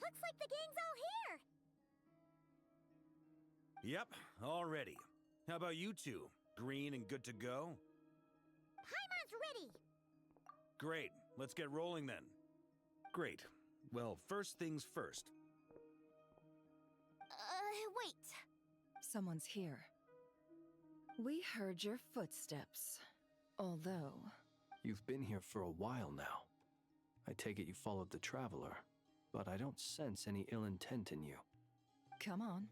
Looks like the gang's all here. Yep, all ready. How about you two? Green and good to go? Paimon's ready. Great, let's get rolling then. Great. Well, first things first. Wait. Someone's here. We heard your footsteps. Although... You've been here for a while now. I take it you followed the Traveler, but I don't sense any ill intent in you. Come on.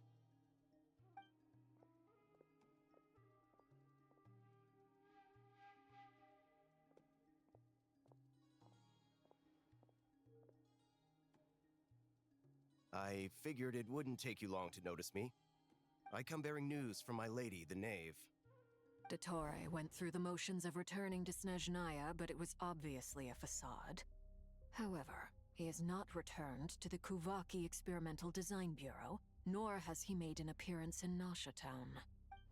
I figured it wouldn't take you long to notice me. I come bearing news from my lady, the Knave. Dottore went through the motions of returning to Snezhnaya, but it was obviously a facade. However, he has not returned to the Kuvaki Experimental Design Bureau, nor has he made an appearance in Nasha Town.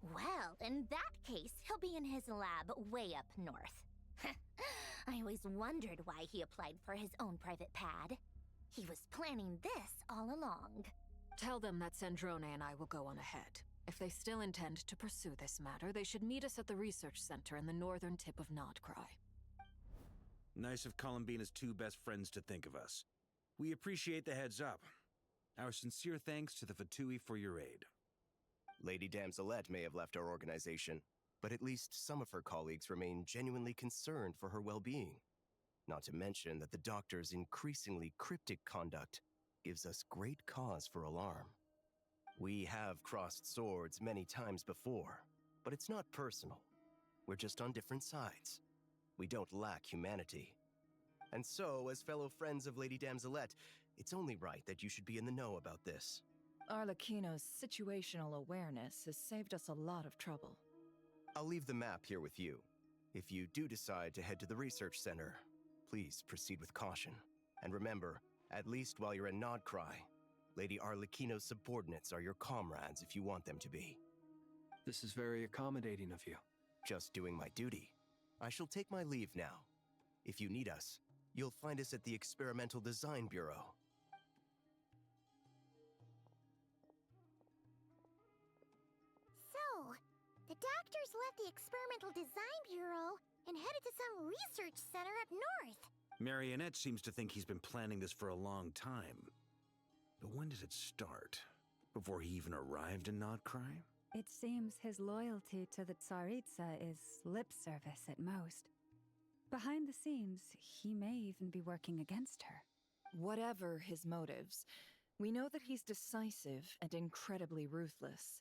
Well, in that case, he'll be in his lab way up north. I always wondered why he applied for his own private pad. He was planning this all along. Tell them that Sandrone and I will go on ahead. If they still intend to pursue this matter, they should meet us at the research center in the northern tip of Nodcry. Nice of Columbina's two best friends to think of us. We appreciate the heads up. Our sincere thanks to the Fatui for your aid. Lady Damselette may have left our organization, but at least some of her colleagues remain genuinely concerned for her well-being. Not to mention that the doctor's increasingly cryptic conduct gives us great cause for alarm. We have crossed swords many times before, but it's not personal. We're just on different sides. We don't lack humanity. And so, as fellow friends of Lady Damselette, it's only right that you should be in the know about this. Arlecchino's situational awareness has saved us a lot of trouble. I'll leave the map here with you. If you do decide to head to the research center, please proceed with caution. And remember, at least while you're in Nodcry, Lady Arlecchino's subordinates are your comrades if you want them to be. This is very accommodating of you. Just doing my duty. I shall take my leave now. If you need us, you'll find us at the Experimental Design Bureau. So, the doctors left the Experimental Design Bureau and headed to some research center up north. Marionette seems to think he's been planning this for a long time. But when did it start? Before he even arrived in Nodcry? It seems his loyalty to the Tsaritsa is lip service at most. Behind the scenes, he may even be working against her. Whatever his motives, we know that he's decisive and incredibly ruthless.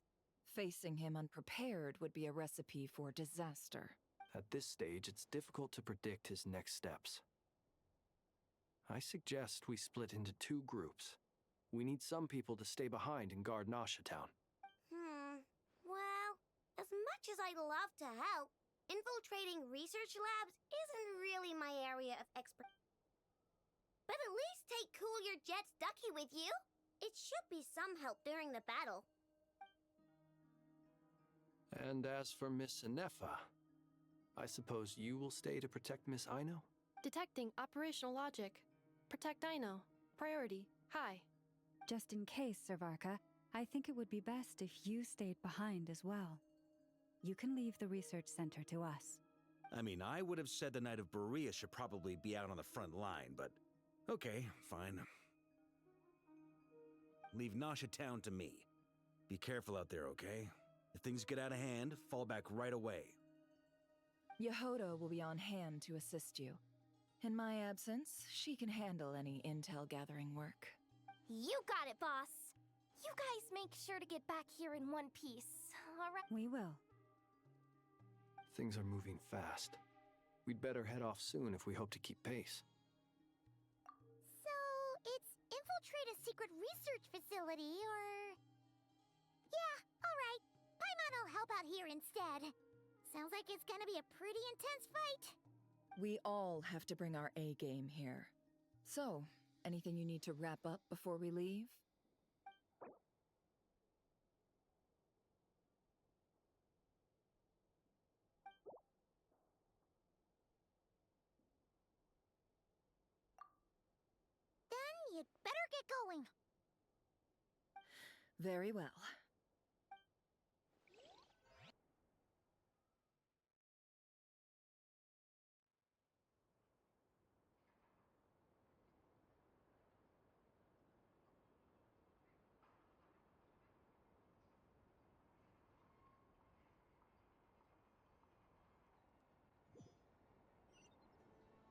Facing him unprepared would be a recipe for disaster. At this stage, it's difficult to predict his next steps. I suggest we split into two groups. We need some people to stay behind and guard Nasha Town. Well, as much as I'd love to help, infiltrating research labs isn't really my area of expertise. But at least take Cool Your Jet's Ducky with you. It should be some help during the battle. And as for Miss Inefa, I suppose you will stay to protect Miss Aino? Detecting operational logic. Protect Aino. Priority. High. Just in case, Servarka, I think it would be best if you stayed behind as well. You can leave the research center to us. I mean, I would have said the Knight of Berea should probably be out on the front line, but okay, fine. Leave Nasha Town to me. Be careful out there, okay? If things get out of hand, fall back right away. Yehoda will be on hand to assist you. In my absence, she can handle any intel gathering work. You got it, boss. You guys make sure to get back here in one piece, all right? We will. Things are moving fast. We'd better head off soon if we hope to keep pace. So, it's infiltrate a secret research facility, or... Yeah, all right. Paimon will help out here instead. Sounds like it's gonna be a pretty intense fight. We all have to bring our A-game here. So, anything you need to wrap up before we leave? Then you'd better get it going? Very well.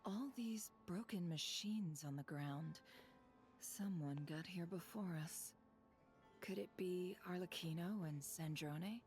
All these broken machines on the ground. Someone got here before us. Could it be Arlecchino and Sandrone?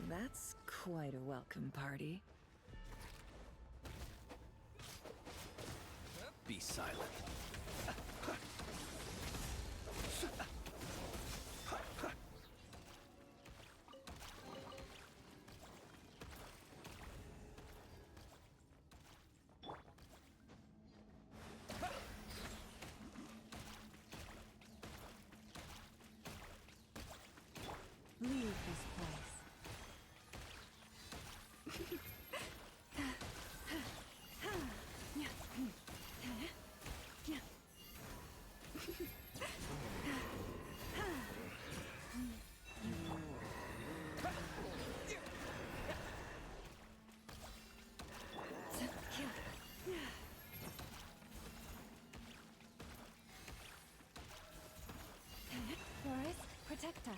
That's quite a welcome party. Be silent. Leave this place. Boris, protect us.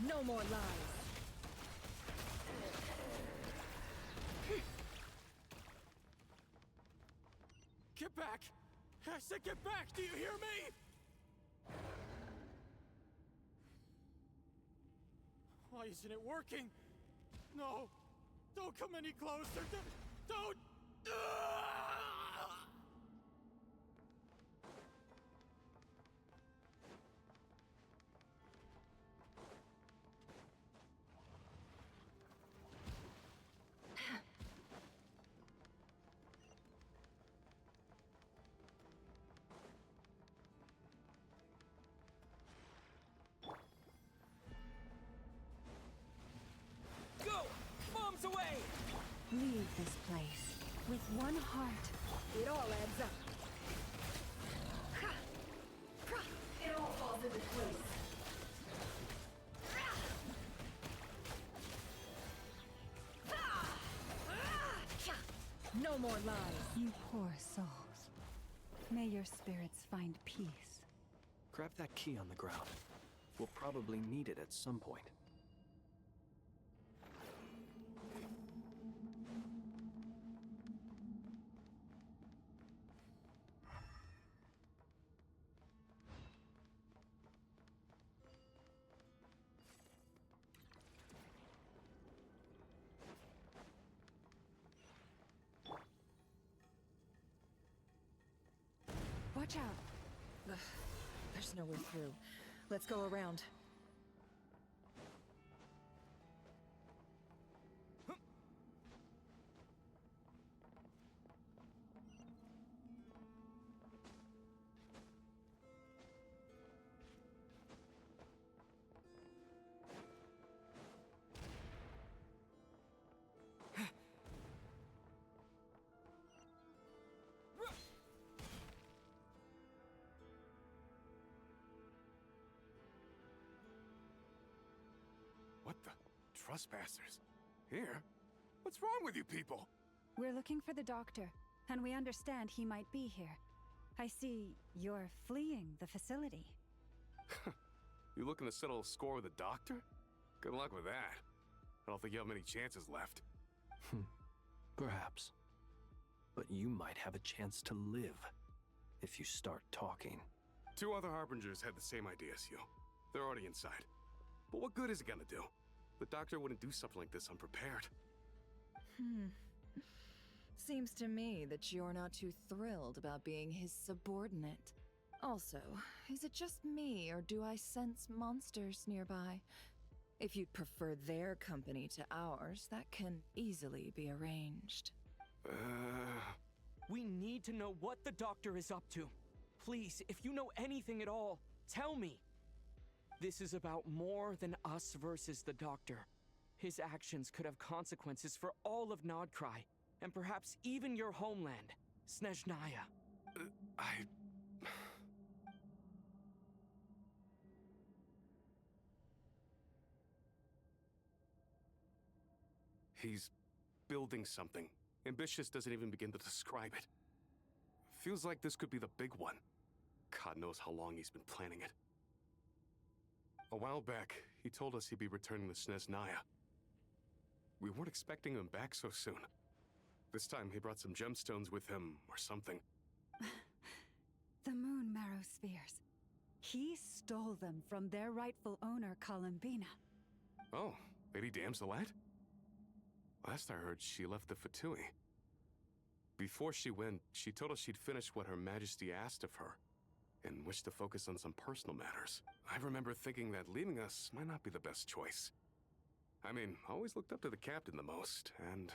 No more lies. Get back! I said get back! Do you hear me? Why isn't it working? No! Don't come any closer! Don't! Go! Bombs away! Leave this place. With one heart. It all adds up. It all falls into place. No more lies. You poor souls. May your spirits find peace. Grab that key on the ground. We'll probably need it at some point. Watch out. Ugh, there's no way through. Let's go around. trespassers. Here? What's wrong with you people? We're looking for the doctor, and we understand he might be here. I see you're fleeing the facility. You looking to settle a score with the doctor? Good luck with that. I don't think you have many chances left. Perhaps. But you might have a chance to live if you start talking. 2 other Harbingers had the same idea as you. They're already inside. But what good is it gonna do? The doctor wouldn't do something like this unprepared. Seems to me that you're not too thrilled about being his subordinate. Also, is it just me, or do I sense monsters nearby? If you'd prefer their company to ours, that can easily be arranged. We need to know what the doctor is up to. Please, if you know anything at all, tell me. This is about more than us versus the doctor. His actions could have consequences for all of Nodcry, and perhaps even your homeland, Snezhnaya. He's building something. Ambitious doesn't even begin to describe it. Feels like this could be the big one. God knows how long he's been planning it. A while back, he told us he'd be returning to Snezhnaya. We weren't expecting him back so soon. This time he brought some gemstones with him, or something. The moon marrow spheres. He stole them from their rightful owner, Columbina. Oh, Lady Damselette? Last I heard, she left the Fatui. Before she went, she told us she'd finish what Her Majesty asked of her, and wished to focus on some personal matters. I remember thinking that leaving us might not be the best choice. I mean, I always looked up to the captain the most, and...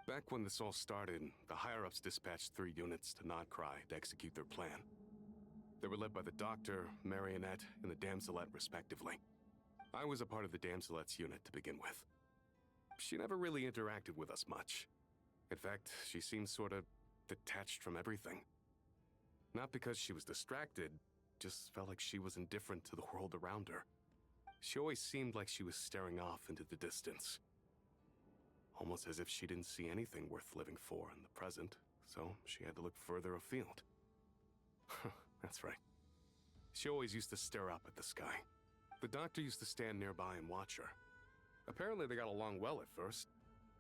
Back when this all started, the higher-ups dispatched 3 units to Nodcry to execute their plan. They were led by the Doctor, Marionette, and the Damselette, respectively. I was a part of the Damselette's unit to begin with. She never really interacted with us much. In fact, she seemed sort of detached from everything. Not because she was distracted, just felt like she was indifferent to the world around her. She always seemed like she was staring off into the distance. Almost as if she didn't see anything worth living for in the present, so she had to look further afield. That's right. She always used to stare up at the sky. The doctor used to stand nearby and watch her. Apparently they got along well at first,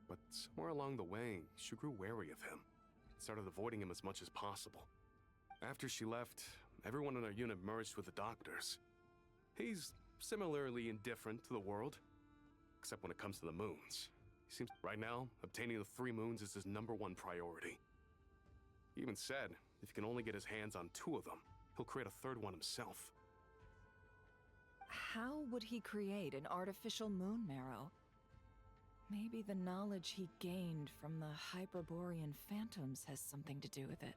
but somewhere along the way, she grew wary of him. Started avoiding him as much as possible. After she left, everyone in our unit merged with the doctors. He's similarly indifferent to the world, except when it comes to the moons. He seems right now, obtaining the 3 moons is his #1 priority. He even said, if he can only get his hands on 2 of them, he'll create a 3rd one himself. How would he create an artificial moon marrow? Maybe the knowledge he gained from the Hyperborean phantoms has something to do with it.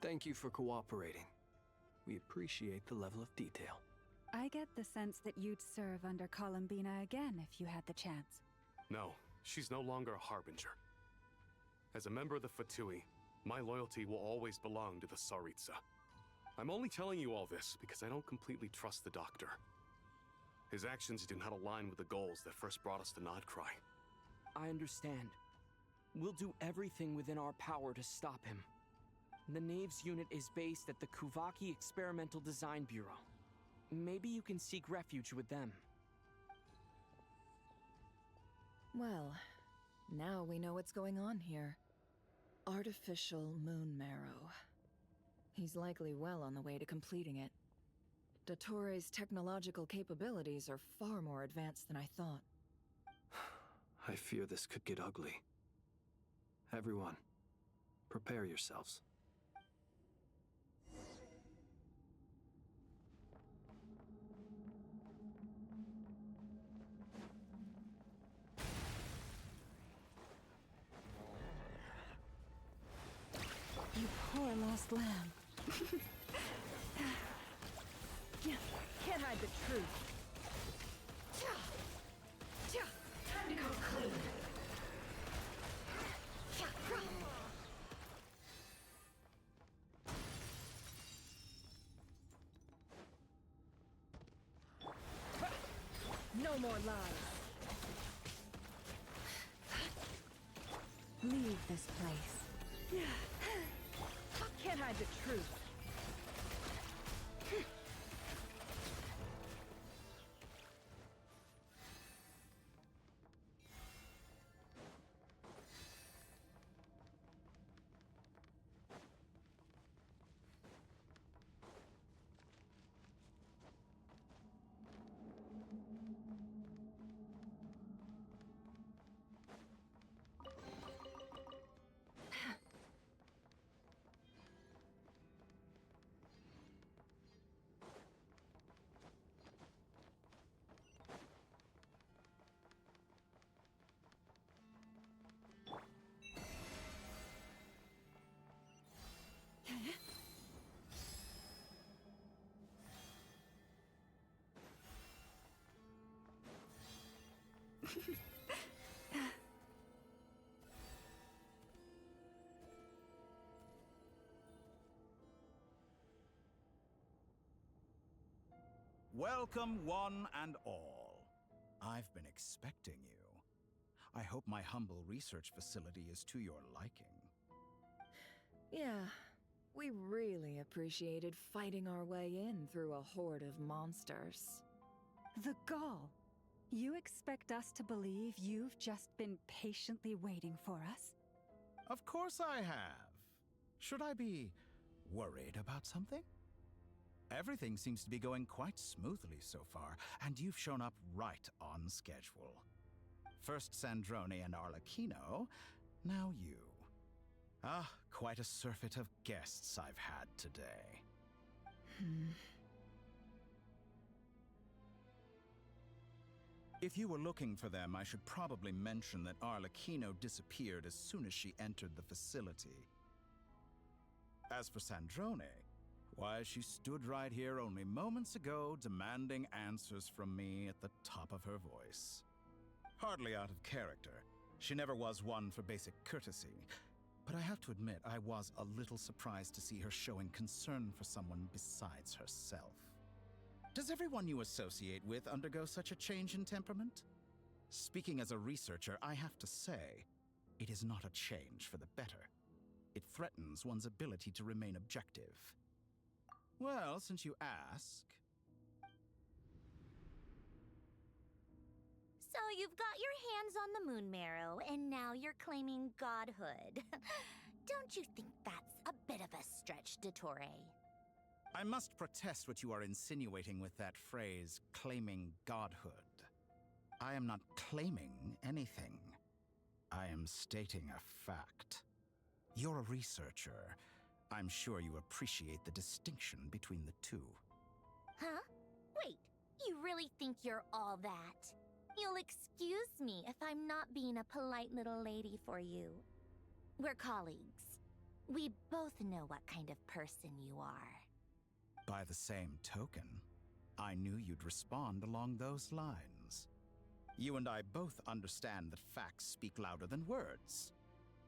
Thank you for cooperating. We appreciate the level of detail. I get the sense that you'd serve under Columbina again if you had the chance. No, she's no longer a Harbinger. As a member of the Fatui, my loyalty will always belong to the Tsaritsa. I'm only telling you all this because I don't completely trust the Doctor. His actions do not align with the goals that first brought us to Nodcry. I understand. We'll do everything within our power to stop him. The Knave's unit is based at the Kuvaki Experimental Design Bureau. Maybe you can seek refuge with them. Well, now we know what's going on here. Artificial moon marrow. He's likely well on the way to completing it. Dottore's technological capabilities are far more advanced than I thought. I fear this could get ugly. Everyone, prepare yourselves. You poor lost lamb. Can't hide the truth. Time to go clean. No more lies. Leave this place. Can't hide the truth. Welcome, one and all. I've been expecting you. I hope my humble research facility is to your liking. Yeah, we really appreciated fighting our way in through a horde of monsters. The gall. You expect us to believe you've just been patiently waiting for us? Of course I have. Should I be worried about something? Everything seems to be going quite smoothly so far, and you've shown up right on schedule. First Sandrone and Arlecchino, now you. Ah, quite a surfeit of guests I've had today. If you were looking for them, I should probably mention that Arlecchino disappeared as soon as she entered the facility. As for Sandrone, why, she stood right here only moments ago, demanding answers from me at the top of her voice. Hardly out of character. She never was one for basic courtesy. But I have to admit, I was a little surprised to see her showing concern for someone besides herself. Does everyone you associate with undergo such a change in temperament? Speaking as a researcher, I have to say, it is not a change for the better. It threatens one's ability to remain objective. Well, since you ask... So you've got your hands on the moon marrow, and now you're claiming godhood. Don't you think that's a bit of a stretch, Dottore? I must protest what you are insinuating with that phrase, claiming godhood. I am not claiming anything. I am stating a fact. You're a researcher. I'm sure you appreciate the distinction between the two. Huh? Wait, you really think you're all that? You'll excuse me if I'm not being a polite little lady for you. We're colleagues. We both know what kind of person you are. By the same token, I knew you'd respond along those lines. You and I both understand that facts speak louder than words.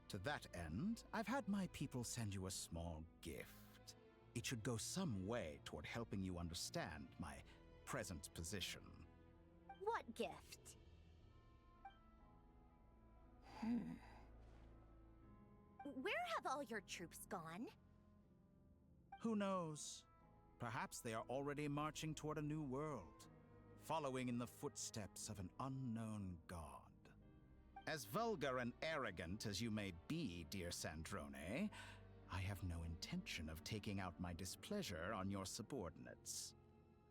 To that end, I've had my people send you a small gift. It should go some way toward helping you understand my present position. What gift? Where have all your troops gone? Who knows? Perhaps they are already marching toward a new world, following in the footsteps of an unknown god. As vulgar and arrogant as you may be, dear Sandrone, I have no intention of taking out my displeasure on your subordinates.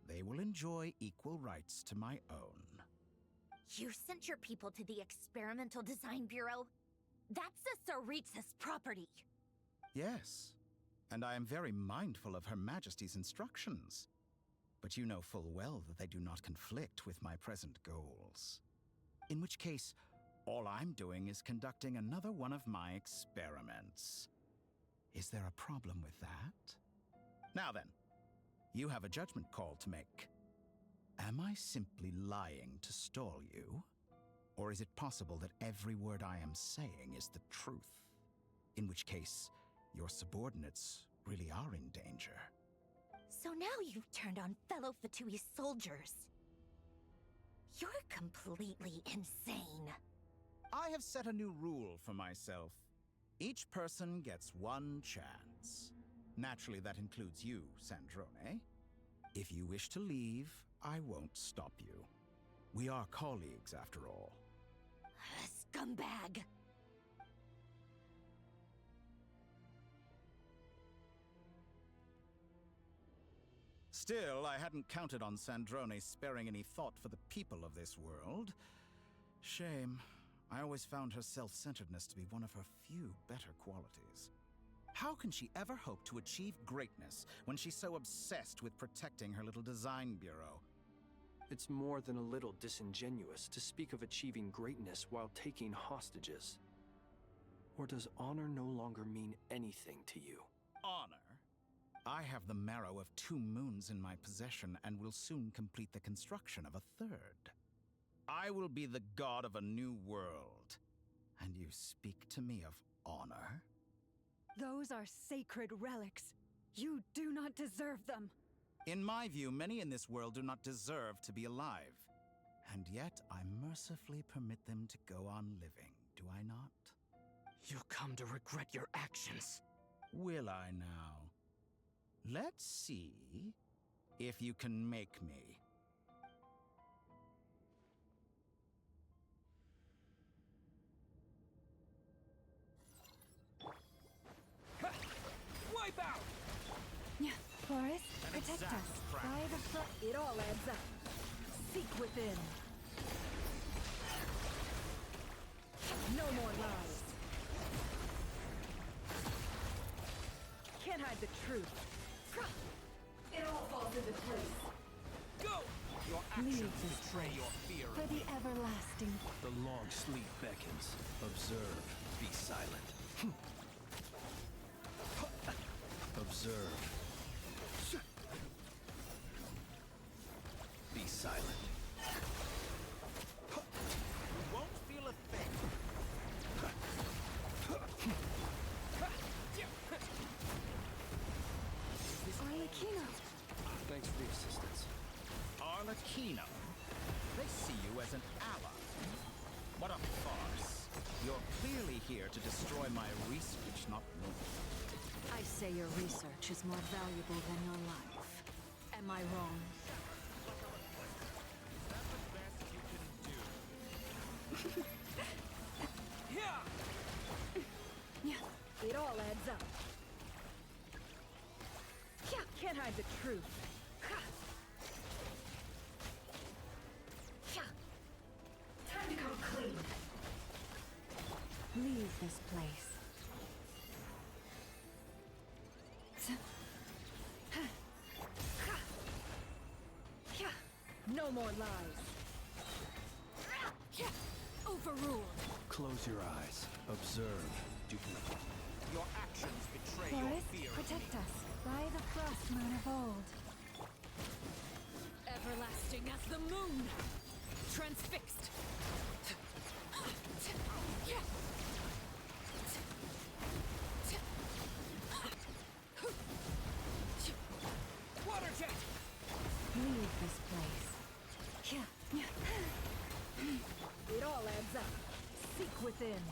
They will enjoy equal rights to my own. You sent your people to the Experimental Design Bureau? That's the Tsaritsa's property. Yes, and I am very mindful of Her Majesty's instructions. But you know full well that they do not conflict with my present goals. In which case, all I'm doing is conducting another one of my experiments. Is there a problem with that? Now then, you have a judgment call to make. Am I simply lying to stall you? Or is it possible that every word I am saying is the truth? In which case, your subordinates really are in danger. So now you've turned on fellow Fatui soldiers. You're completely insane. I have set a new rule for myself. Each person gets one chance. Naturally, that includes you, Sandrone. If you wish to leave, I won't stop you. We are colleagues, after all. Scumbag! Still, I hadn't counted on Sandrone sparing any thought for the people of this world. Shame. I always found her self-centeredness to be one of her few better qualities. How can she ever hope to achieve greatness when she's so obsessed with protecting her little design bureau? It's more than a little disingenuous to speak of achieving greatness while taking hostages. Or does honor no longer mean anything to you? Honor? I have the marrow of 2 moons in my possession and will soon complete the construction of a 3rd. I will be the god of a new world. And you speak to me of honor? Those are sacred relics. You do not deserve them. In my view, many in this world do not deserve to be alive. And yet, I mercifully permit them to go on living, do I not? You'll come to regret your actions. Will I now? Let's see if you can make me. Wipe out! Yeah, Forest, protect us. By the front. It all adds up. Seek within. No more lies. Can't hide the truth. It all falls into place. Go! Your Leave actions this betray your fear. For the everlasting. The long sleep beckons. Observe. Be silent. Observe. Be silent. You won't feel a thing. Arlecchino. Thanks for the assistance. Arlecchino? They see you as an ally. What a farce. You're clearly here to destroy my research, not me. I say your research is more valuable than your life. Am I wrong? Yeah, it all adds up. Yeah, can't hide the truth. Yeah. Time to come clean. Leave this place. No more lies. Overruled. Close your eyes. Observe. Do not. Your actions betray your Forest, fear. protect us. By the frost moon of old. Everlasting as the moon. Transfixed. Water jet! Leave this place. It all adds up. Seek within.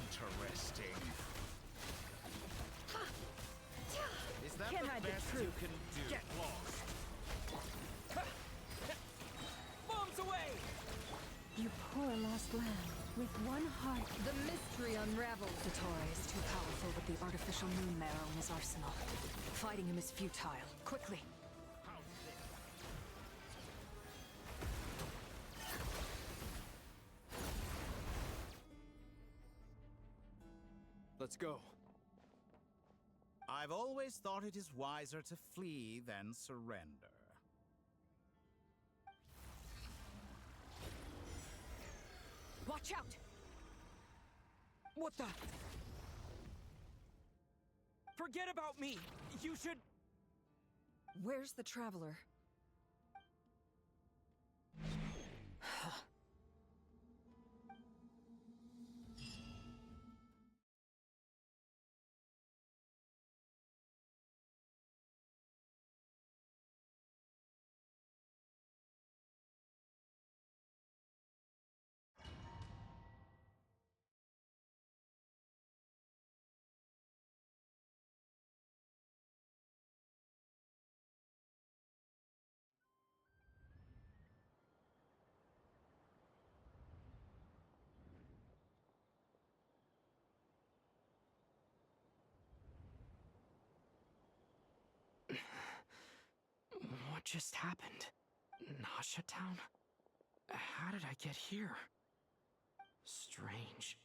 Interesting. Is that Can't the hide the best you truth. can do? Get lost! Bombs away! You poor lost lamb. With one heart, the mystery unravels. Dottore is too powerful with the artificial moon marrow in his arsenal. Fighting him is futile. Quickly. Let's go. I've always thought it is wiser to flee than surrender. Watch out! What the? Forget about me! You should... Where's the Traveler? just happened? Nasha Town? How did I get here? Strange.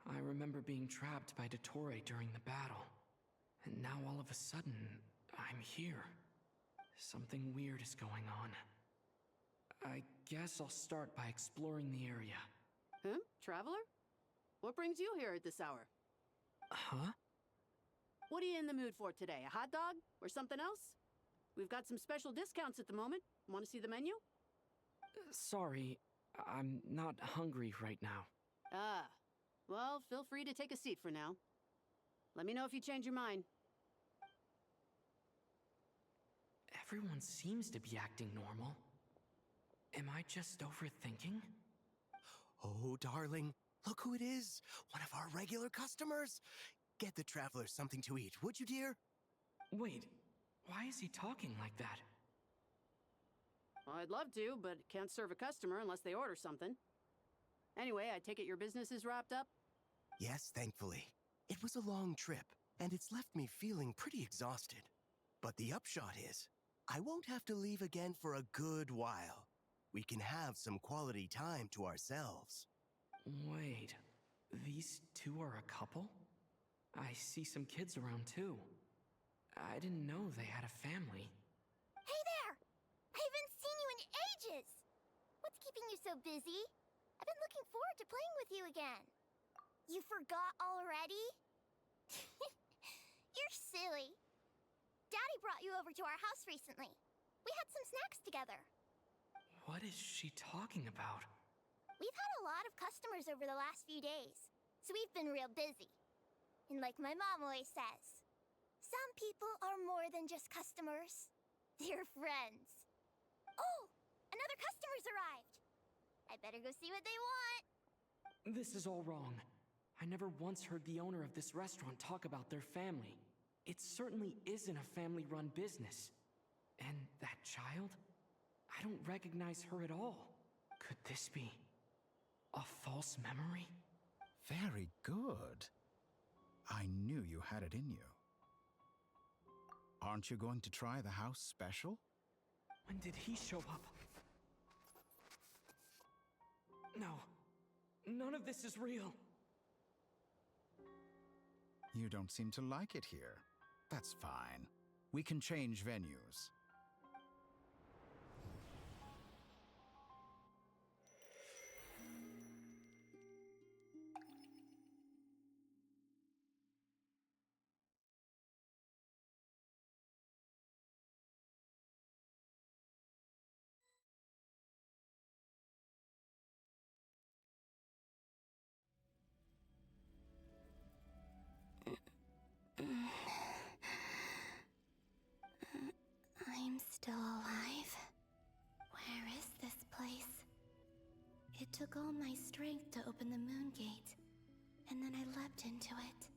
I remember being trapped by Dottore during the battle. And now all of a sudden, I'm here. Something weird is going on. I guess I'll start by exploring the area. Huh? Traveler? What brings you here at this hour? Huh? What are you in the mood for today? A hot dog? Or something else? We've got some special discounts at the moment. Want to see the menu? Sorry, I'm not hungry right now. Ah. Well, feel free to take a seat for now. Let me know if you change your mind. Everyone seems to be acting normal. Am I just overthinking? Oh, darling, look who it is. One of our regular customers. Get the traveler something to eat, would you, dear? Wait, why is he talking like that? Well, I'd love to, but can't serve a customer unless they order something. Anyway, I take it your business is wrapped up? Yes, thankfully. It was a long trip, and it's left me feeling pretty exhausted. But the upshot is, I won't have to leave again for a good while. We can have some quality time to ourselves. Wait, these two are a couple? I see some kids around too. I didn't know they had a family. Hey there! I haven't seen you in ages! What's keeping you so busy? I've been looking forward to playing with you again. You forgot already? You're silly. Daddy brought you over to our house recently. We had some snacks together. What is she talking about? We've had a lot of customers over the last few days, so we've been real busy. And like my mom always says, some people are more than just customers. They're friends. Oh, another customer's arrived. I better go see what they want. This is all wrong. I never once heard the owner of this restaurant talk about their family. It certainly isn't a family-run business. And that child? I don't recognize her at all. Could this be a false memory? Very good. I knew you had it in you. Aren't you going to try the house special? When did he show up? No. None of this is real. You don't seem to like it here. That's fine. We can change venues. I'm still alive. Where is this place? It took all my strength to open the moon gate, and then I leapt into it.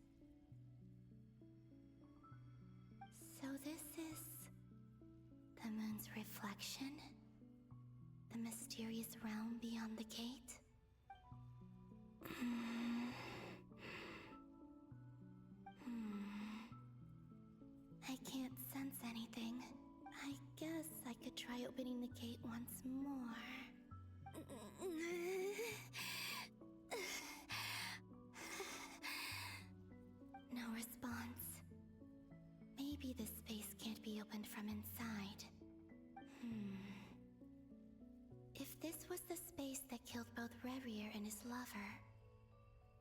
So this is the moon's reflection? The mysterious realm beyond the gate? I can't sense anything. I guess I could try opening the gate once more. No response. Maybe this space can't be opened from inside. If this was the space that killed both Revier and his lover,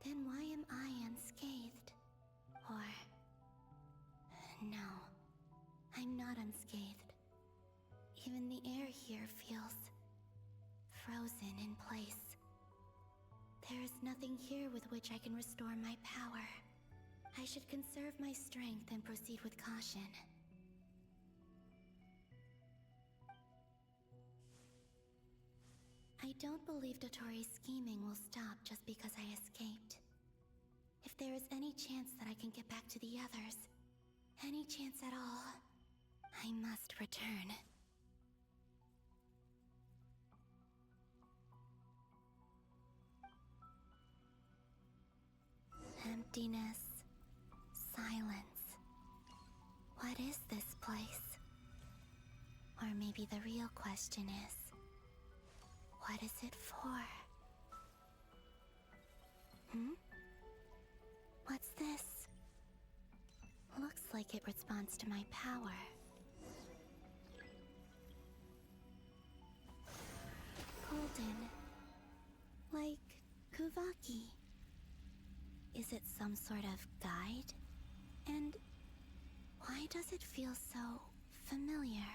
then why am I unscathed? Or... no, I'm not unscathed. Even the air here feels frozen in place. There is nothing here with which I can restore my power. I should conserve my strength and proceed with caution. I don't believe Dottori's scheming will stop just because I escaped. If there is any chance that I can get back to the others, any chance at all, I must return. Emptiness. Silence. What is this place? Or maybe Maybe the real question is, what is it for? What's this? Looks like it responds to my power. Golden. Like Kuvaki. Is it some sort of guide? And why does it feel so familiar?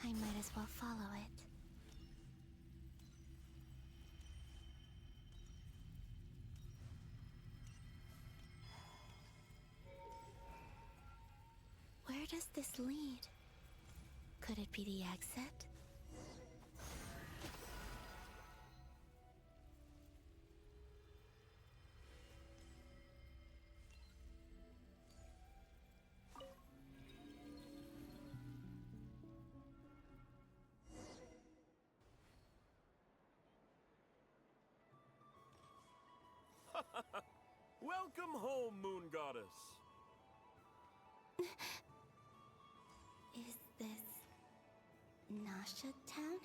I might as well follow it. Where does this lead? Could it be the exit? Welcome home, Moon Goddess. Is this Nasha Town?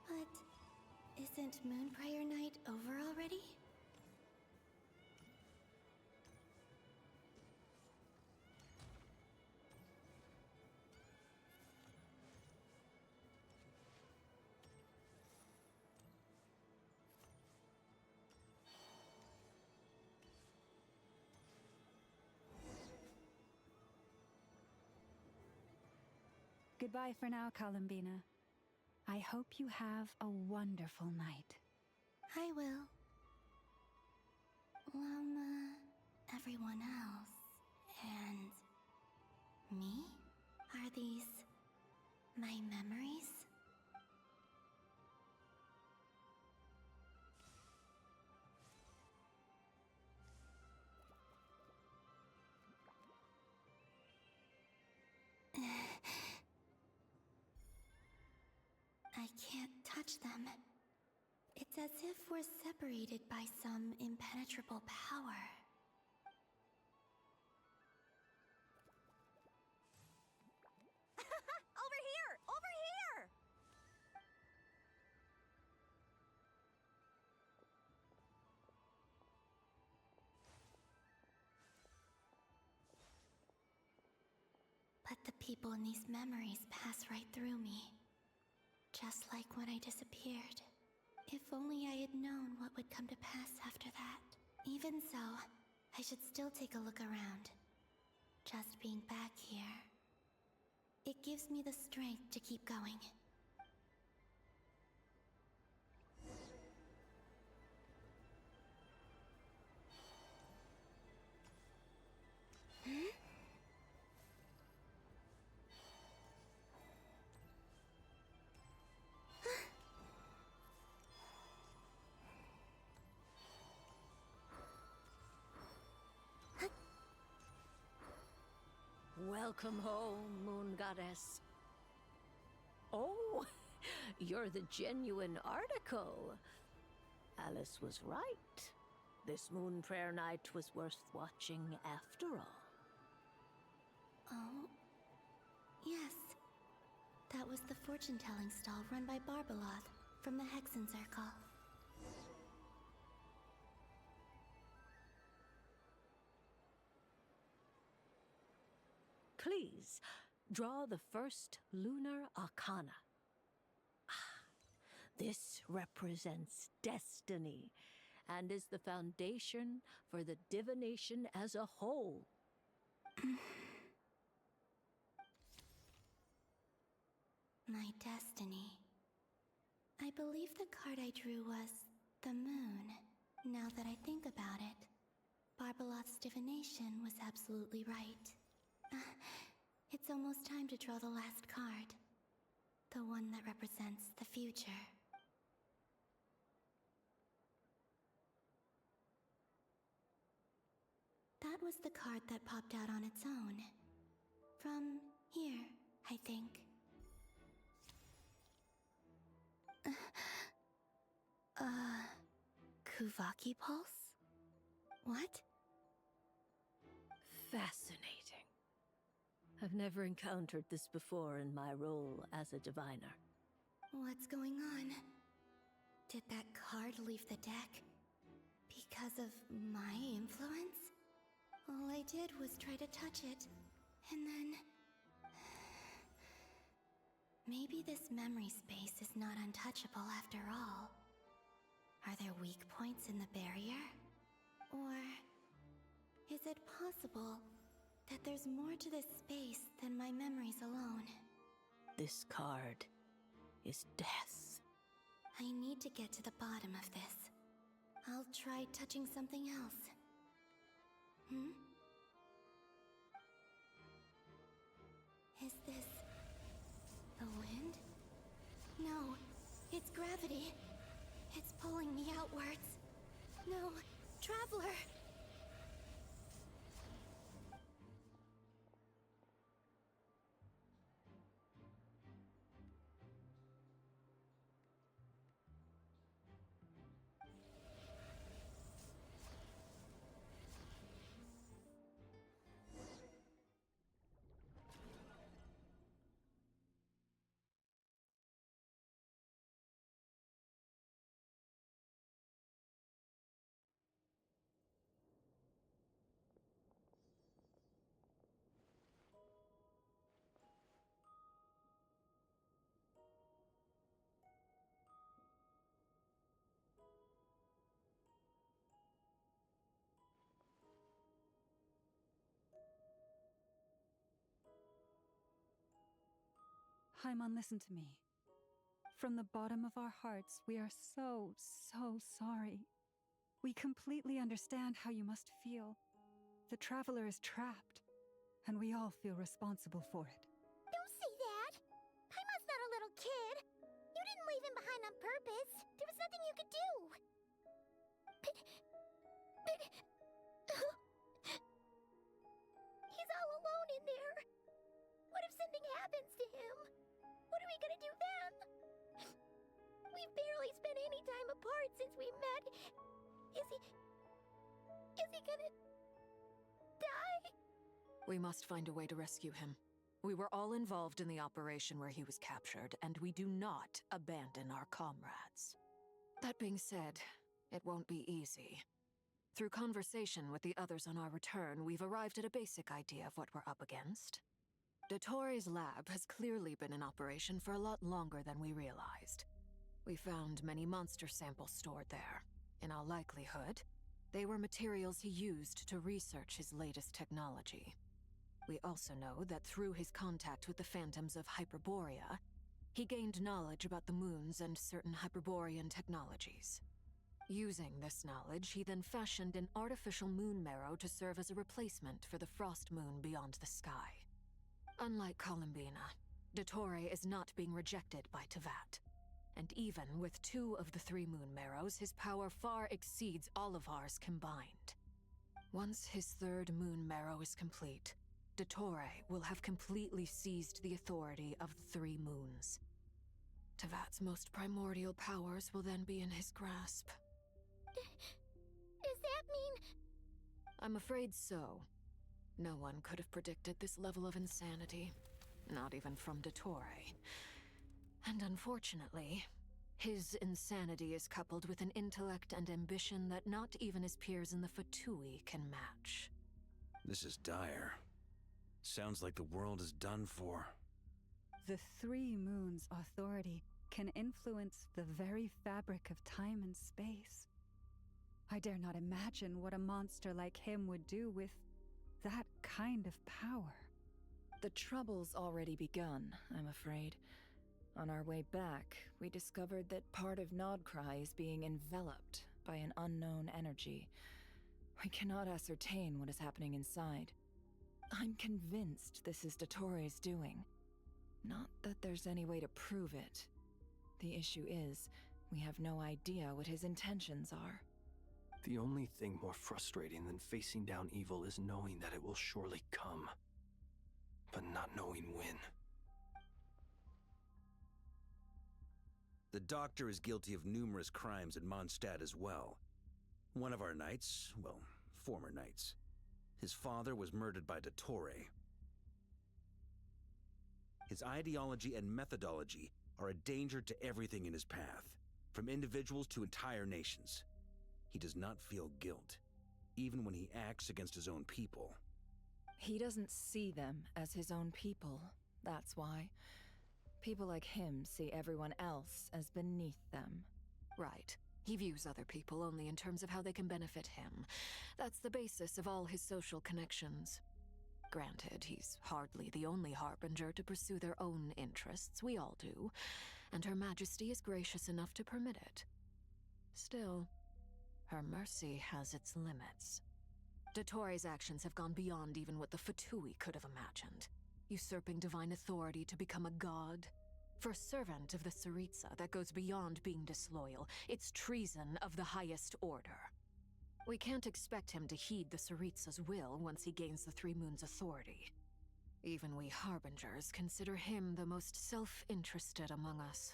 But isn't Moonbriar Night over already? Goodbye for now, Columbina. I hope you have a wonderful night. I will. Everyone else. And me? Are these my memories? I can't touch them. It's as if we're separated by some impenetrable power. Over here! Over here! But the people in these memories pass right through me. Just like when I disappeared. If only I had known what would come to pass after that. Even so, I should still take a look around. Just being back here, it gives me the strength to keep going. Welcome home, Moon Goddess. Oh, you're the genuine article. Alice was right. This Moon Prayer Night was worth watching after all. Oh, yes. That was the fortune-telling stall run by Barbeloth from the Hexen Circle. Please, draw the first lunar arcana. This represents destiny and is the foundation for the divination as a whole. My destiny. I believe the card I drew was the moon. Now that I think about it, Barbeloth's divination was absolutely right. It's almost time to draw the last card. The one that represents the future. That was the card that popped out on its own. From here, I think. Kuvaki Pulse? What? Fascinating. I've never encountered this before in my role as a diviner. What's going on? Did that card leave the deck? Because of my influence? All I did was try to touch it, and then... Maybe this memory space is not untouchable after all. Are there weak points in the barrier? Or... is it possible that there's more to this space than my memories alone? This card is death. I need to get to the bottom of this. I'll try touching something else. Is this... the wind? No, it's gravity. It's pulling me outwards. No, Traveler! Haimon, listen to me. From the bottom of our hearts, we are so sorry. We completely understand how you must feel. The Traveler is trapped, and we all feel responsible for it. Don't say that! Paimon's not a little kid! You didn't leave him behind on purpose! There was nothing you could do! But... he's all alone in there! What if something happens to him? What are we gonna do then? We've barely spent any time apart since we met. Is he gonna... die? We must find a way to rescue him. We were all involved in the operation where he was captured, and we do not abandon our comrades. That being said, it won't be easy. Through conversation with the others on our return, we've arrived at a basic idea of what we're up against. Dottore's lab has clearly been in operation for a lot longer than we realized. We found many monster samples stored there. In all likelihood, they were materials he used to research his latest technology. We also know that through his contact with the phantoms of Hyperborea, he gained knowledge about the moons and certain Hyperborean technologies. Using this knowledge, he then fashioned an artificial moon marrow to serve as a replacement for the frost moon beyond the sky. Unlike Columbina, Dottore is not being rejected by Tevat. And even with 2 of the 3 moon marrows, his power far exceeds all of ours combined. Once his 3rd moon marrow is complete, Dottore will have completely seized the authority of the 3 moons. Tevat's most primordial powers will then be in his grasp. Does that mean... I'm afraid so. No one could have predicted this level of insanity, not even from Dottore. And unfortunately, his insanity is coupled with an intellect and ambition that not even his peers in the Fatui can match. This is dire. Sounds like the world is done for. The 3 moons' authority can influence the very fabric of time and space. I dare not imagine what a monster like him would do with that kind of power. The trouble's already begun, I'm afraid. On our way back, we discovered that part of Nodcry is being enveloped by an unknown energy. We cannot ascertain what is happening inside. I'm convinced this is Dottore's doing. Not that there's any way to prove it. The issue is, we have no idea what his intentions are. The only thing more frustrating than facing down evil is knowing that it will surely come, but not knowing when. The Doctor is guilty of numerous crimes at Mondstadt as well. One of our knights, well, former knights. His father was murdered by Dottore. His ideology and methodology are a danger to everything in his path, from individuals to entire nations. He does not feel guilt, even when he acts against his own people. He doesn't see them as his own people, that's why. People like him see everyone else as beneath them. Right. He views other people only in terms of how they can benefit him. That's the basis of all his social connections. Granted, he's hardly the only harbinger to pursue their own interests. We all do. And Her Majesty is gracious enough to permit it. Still, her mercy has its limits. Dottoro's actions have gone beyond even what the Fatui could have imagined. Usurping divine authority to become a god. For a servant of the Tsaritsa, that goes beyond being disloyal. It's treason of the highest order. We can't expect him to heed the Tsaritsa's will once he gains the Three Moons' authority. Even we Harbingers consider him the most self-interested among us.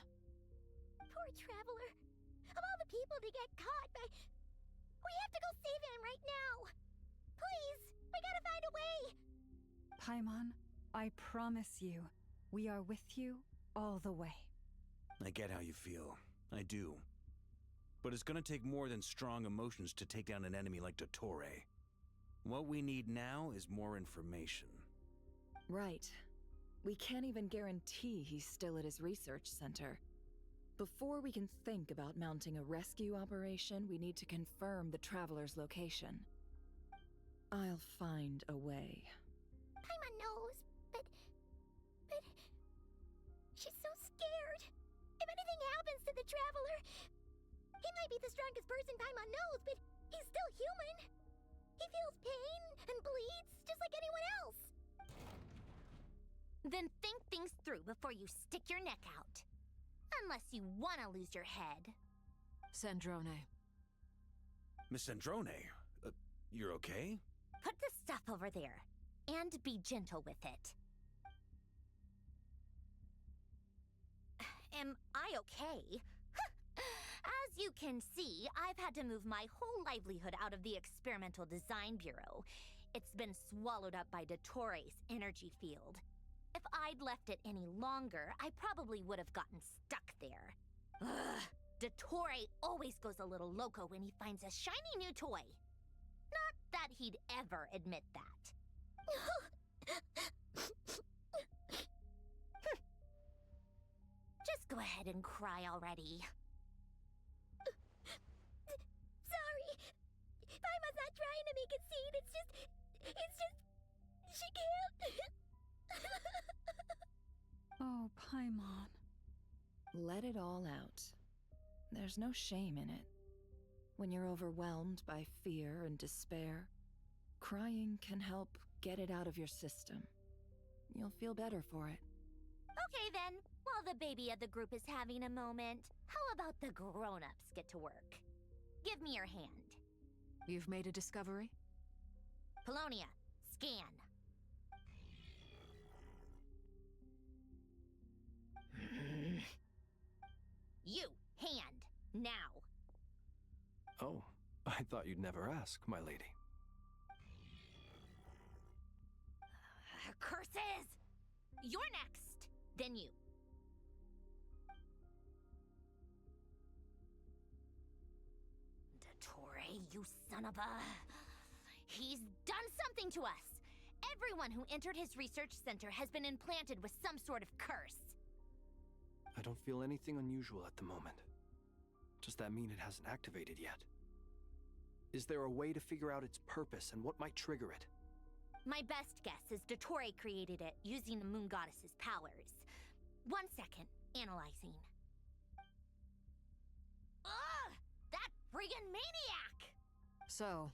Poor Traveler. Of all the people to get caught by... We have to go save him right now! Please! We gotta find a way! Paimon, I promise you, we are with you all the way. I get how you feel. I do. But it's gonna take more than strong emotions to take down an enemy like Dottore. What we need now is more information. Right. We can't even guarantee he's still at his research center. Before we can think about mounting a rescue operation, we need to confirm the Traveler's location. I'll find a way. Paimon knows, but... She's so scared. If anything happens to the Traveler... He might be the strongest person Paimon knows, but he's still human. He feels pain and bleeds just like anyone else. Then think things through before you stick your neck out. Unless you want to lose your head. Sandrone. Miss Sandrone, you're okay? Put the stuff over there, and be gentle with it. Am I okay? As you can see, I've had to move my whole livelihood out of the Experimental Design Bureau. It's been swallowed up by Dottore's energy field. If I'd left it any longer, I probably would have gotten stuck there. Ugh, Dottore always goes a little loco when he finds a shiny new toy. Not that he'd ever admit that. Just go ahead and cry already. Sorry. Paimon's not trying to make it seem. It's just... She can't... Oh, Paimon. Let it all out. There's no shame in it. When you're overwhelmed by fear and despair, crying can help get it out of your system. You'll feel better for it. Okay then, while the baby of the group is having a moment, how about the grown-ups get to work? Give me your hand. You've made a discovery? Polonia, scan. You, hand, now. Oh, I thought you'd never ask, my lady. Curses! You're next, then you. Dottore, you son of a... He's done something to us! Everyone who entered his research center has been implanted with some sort of curse. I don't feel anything unusual at the moment. Does that mean it hasn't activated yet? Is there a way to figure out its purpose and what might trigger it? My best guess is Dottore created it using the Moon Goddess's powers. 1 second, analyzing. Ugh! That friggin' maniac! So,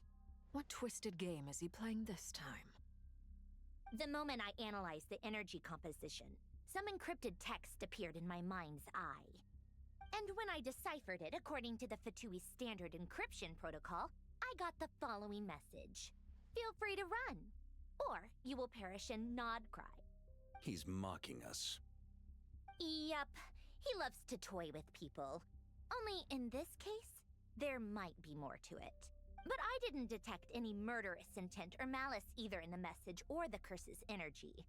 what twisted game is he playing this time? The moment I analyzed the energy composition, some encrypted text appeared in my mind's eye. And when I deciphered it according to the Fatui's standard encryption protocol, I got the following message. Feel free to run, or you will perish in nod cry. He's mocking us. Yep, he loves to toy with people. Only in this case, there might be more to it. But I didn't detect any murderous intent or malice either in the message or the curse's energy.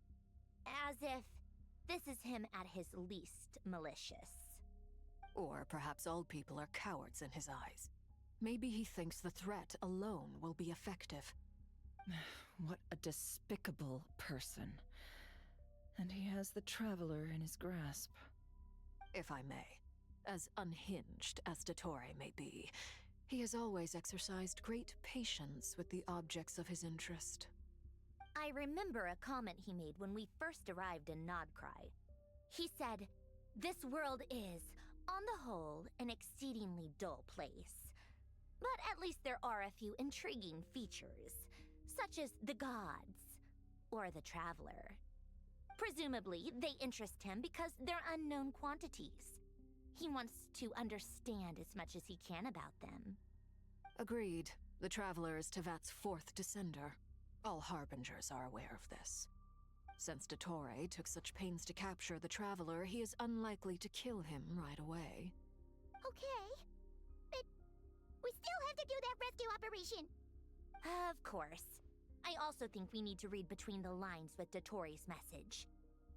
As if This is him at his least malicious. Or perhaps all people are cowards in his eyes. Maybe he thinks the threat alone will be effective. What a despicable person. And he has the Traveler in his grasp. If I may, as unhinged as Dottore may be, he has always exercised great patience with the objects of his interest. I remember a comment he made when we first arrived in Nodcry. He said, "This world is, on the whole, an exceedingly dull place. But at least there are a few intriguing features, such as the gods, or the Traveler. Presumably, they interest him because they're unknown quantities. He wants to understand as much as he can about them." Agreed. The Traveler is Tevat's fourth descender. All Harbingers are aware of this. Since Dottore took such pains to capture the Traveler, he is unlikely to kill him right away. Okay, but we still have to do that rescue operation. Of course. I also think we need to read between the lines with Dottore's message.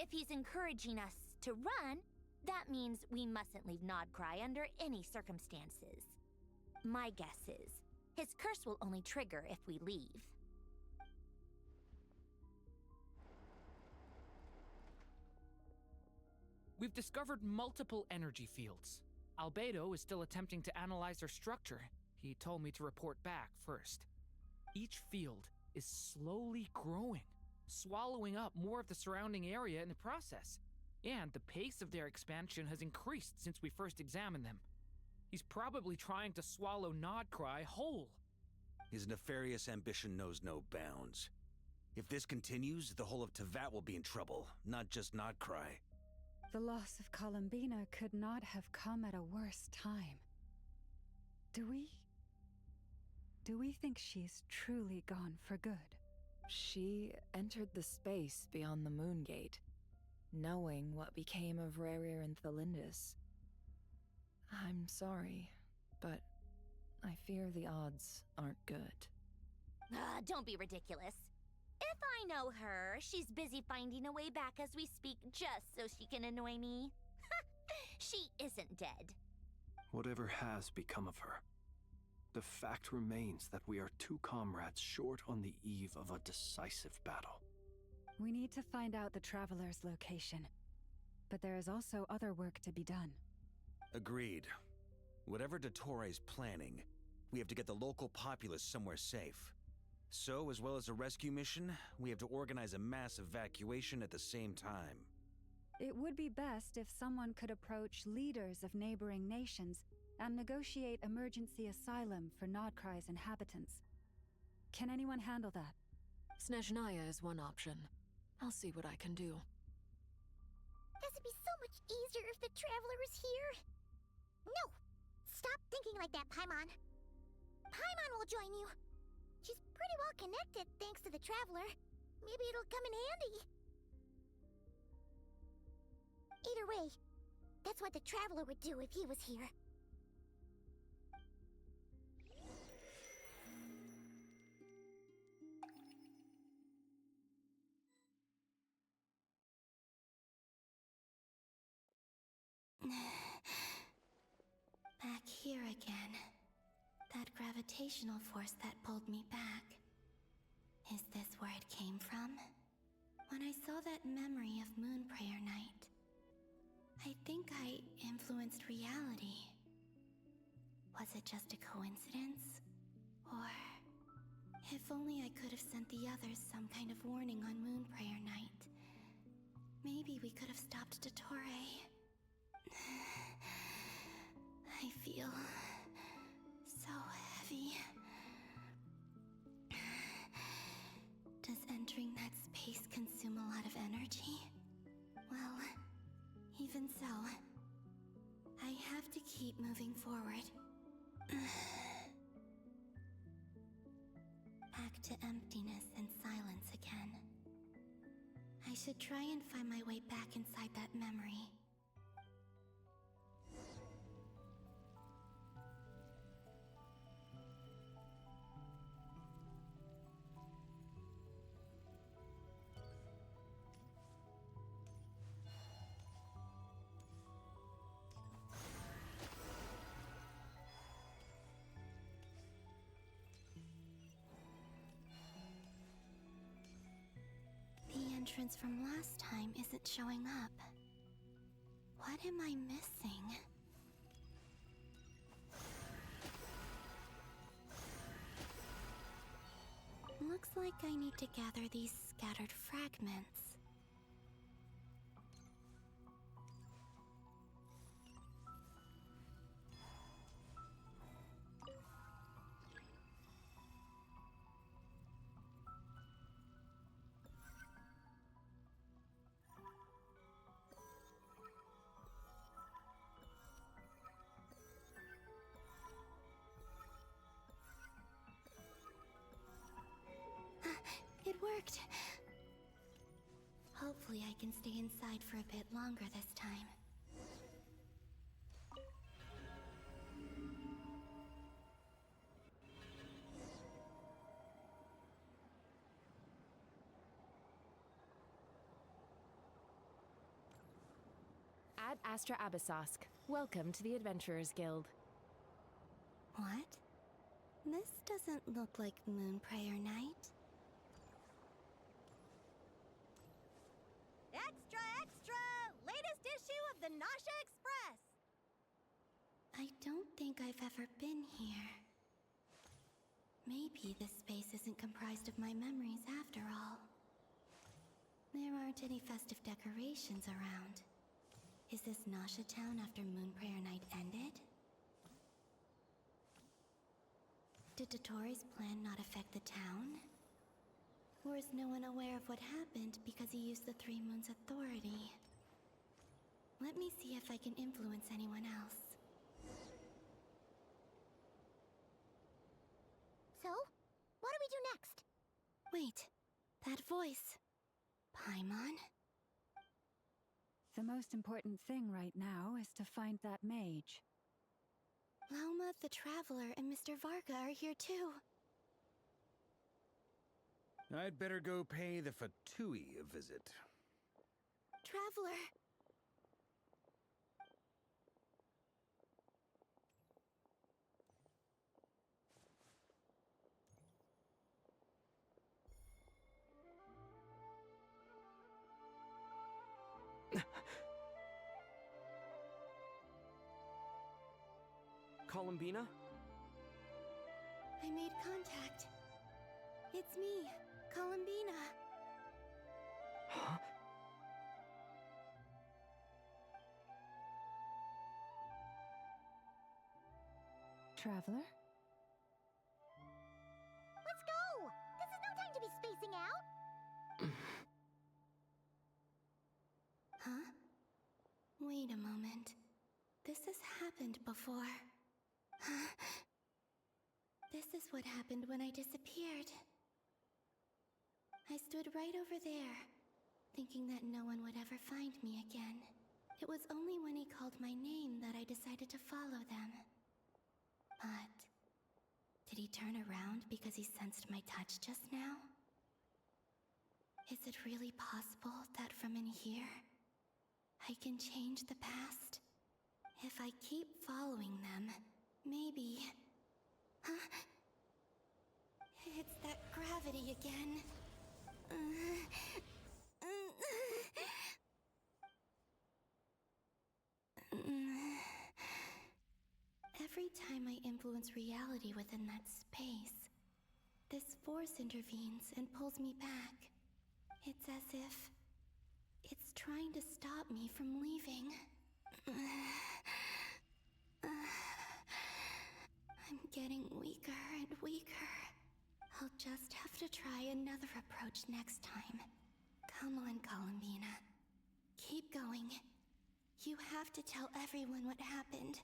If he's encouraging us to run, that means we mustn't leave Nodcry under any circumstances. My guess is, his curse will only trigger if we leave. We've discovered multiple energy fields. Albedo is still attempting to analyze their structure. He told me to report back first. Each field is slowly growing, swallowing up more of the surrounding area in the process. And the pace of their expansion has increased since we first examined them. He's probably trying to swallow Nodcry whole. His nefarious ambition knows no bounds. If this continues, the whole of Tevat will be in trouble, not just Nodcry. The loss of Columbina could not have come at a worse time. Do we think she's truly gone for good? She entered the space beyond the Moon Gate, knowing what became of Rerir and Thalindus. I'm sorry, but I fear the odds aren't good. Don't be ridiculous. If I know her, she's busy finding a way back as we speak just so she can annoy me. She isn't dead. Whatever has become of her, the fact remains that we are two comrades short on the eve of a decisive battle. We need to find out the Traveler's location. But there is also other work to be done. Agreed. Whatever Dottore's planning, we have to get the local populace somewhere safe. So, as well as a rescue mission, we have to organize a mass evacuation at the same time. It would be best if someone could approach leaders of neighboring nations and negotiate emergency asylum for Nodcry's inhabitants. Can anyone handle that? Snezhnaya is one option. I'll see what I can do. This would be so much easier if the Traveler was here. No! Stop thinking like that, Paimon. Paimon will join you. She's pretty well connected thanks to the Traveler. Maybe it'll come in handy. Either way, that's what the Traveler would do if he was here. Back here again. That gravitational force that pulled me back. Is this where it came from? When I saw that memory of Moon Prayer Night, I think I influenced reality. Was it just a coincidence? Or if only I could have sent the others some kind of warning on Moon Prayer Night. Maybe we could have stopped Dottore. I feel so heavy. Does entering that space consume a lot of energy? Well, even so, I have to keep moving forward. Back to emptiness and silence again. I should try and find my way back inside that memory. entrance from last time isn't showing up. What am I missing? Looks like I need to gather these scattered fragments. It worked. Hopefully I can stay inside for a bit longer this time. Ad Astra Abyssosque. Welcome to the Adventurers Guild. What? This doesn't look like Moon Prayer Night. Extra, extra! Latest issue of the Nasha Express! I don't think I've ever been here. Maybe this space isn't comprised of my memories after all. There aren't any festive decorations around. Is this Nasha Town after Moon Prayer Night ended? Did Dottoro's plan not affect the town? Or is no one aware of what happened because he used the Three Moons' authority? Let me see if I can influence anyone else. So, what do we do next? Wait, that voice. Paimon? The most important thing right now is to find that mage. Lauma, the Traveler, and Mr. Varga are here too. I'd better go pay the Fatui a visit. Traveler! Columbina? I made contact. It's me, Columbina. Huh? Traveler? Let's go! This is no time to be spacing out! Huh? Wait a moment. This has happened before. This is what happened when I disappeared. I stood right over there, thinking that no one would ever find me again. It was only when he called my name that I decided to follow them. But did he turn around because he sensed my touch just now? Is it really possible that from in here, I can change the past? If I keep following them, maybe... Huh? It's that gravity again. Every time I influence reality within that space, this force intervenes and pulls me back. It's as if it's trying to stop me from leaving. I'm getting weaker and weaker. I'll just have to try another approach next time. Come on, Columbina. Keep going. You have to tell everyone what happened.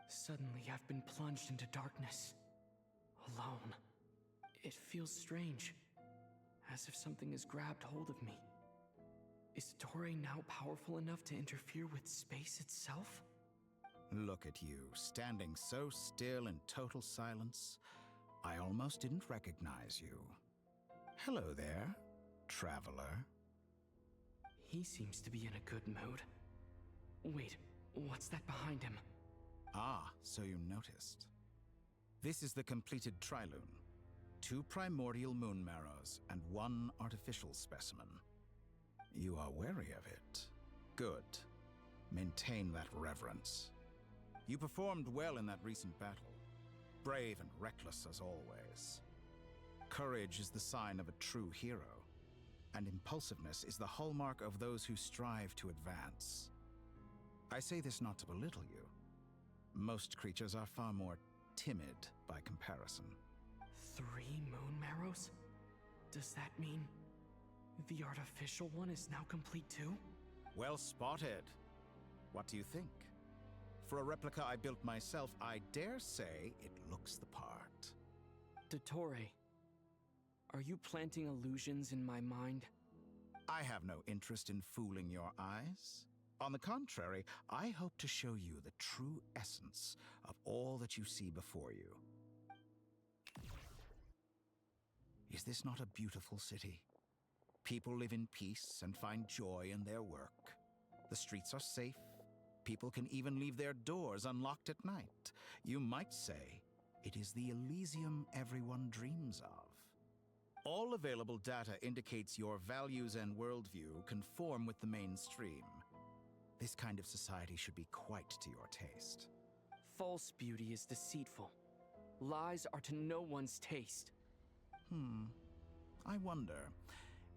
Suddenly, I've been plunged into darkness. Alone. It feels strange. As if something has grabbed hold of me. Is Dottore now powerful enough to interfere with space itself? Look at you, standing so still in total silence. I almost didn't recognize you. Hello there, traveler. He seems to be in a good mood. Wait, what's that behind him? Ah, so you noticed. This is the completed Trilune. 2 primordial moon marrows and 1 artificial specimen. You are wary of it. Good. Maintain that reverence. You performed well in that recent battle. Brave and reckless as always. Courage is the sign of a true hero, and impulsiveness is the hallmark of those who strive to advance. I say this not to belittle you. Most creatures are far more timid by comparison. 3 moon marrows? Does that mean the artificial one is now complete too? Well spotted. What do you think? For a replica I built myself, I dare say it looks the part. Dottore, are you planting illusions in my mind? I have no interest in fooling your eyes. On the contrary, I hope to show you the true essence of all that you see before you. Is this not a beautiful city? People live in peace and find joy in their work. The streets are safe. People can even leave their doors unlocked at night. You might say it is the Elysium everyone dreams of. All available data indicates your values and worldview conform with the mainstream. This kind of society should be quite to your taste. False beauty is deceitful. Lies are to no one's taste. I wonder,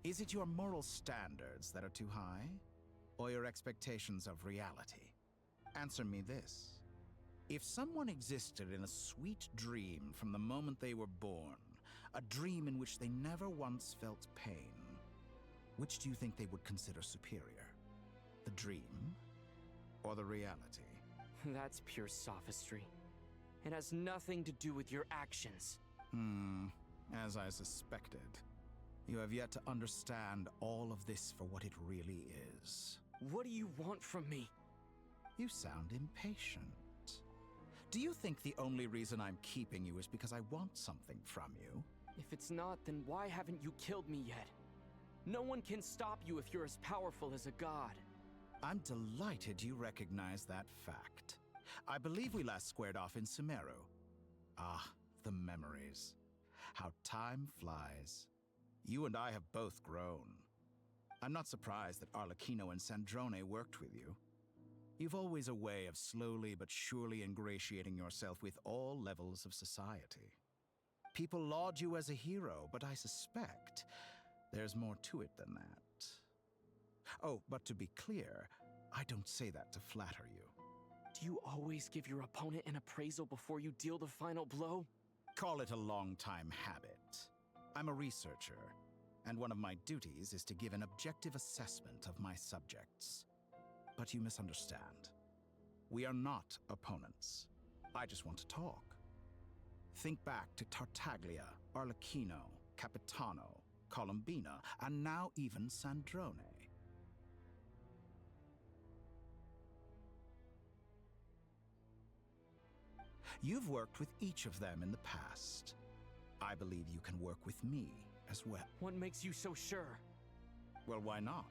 is it your moral standards that are too high? Or your expectations of reality? Answer me this. If someone existed in a sweet dream from the moment they were born, a dream in which they never once felt pain, which do you think they would consider superior? The dream or the reality? That's pure sophistry. It has nothing to do with your actions. As I suspected. You have yet to understand all of this for what it really is. What do you want from me? You sound impatient. Do you think the only reason I'm keeping you is because I want something from you? If it's not, then why haven't you killed me yet? No one can stop you if you're as powerful as a god. I'm delighted you recognize that fact. I believe we last squared off in Sumeru. Ah, the memories. How time flies. You and I have both grown. I'm not surprised that Arlecchino and Sandrone worked with you. You've always a way of slowly but surely ingratiating yourself with all levels of society. People laud you as a hero, but I suspect there's more to it than that. Oh, but to be clear, I don't say that to flatter you. Do you always give your opponent an appraisal before you deal the final blow? Call it a long-time habit. I'm a researcher, and one of my duties is to give an objective assessment of my subjects. But you misunderstand. We are not opponents. I just want to talk. Think back to Tartaglia, Arlecchino, Capitano, Colombina, and now even Sandrone. You've worked with each of them in the past. I believe you can work with me as well. What makes you so sure? Well, why not?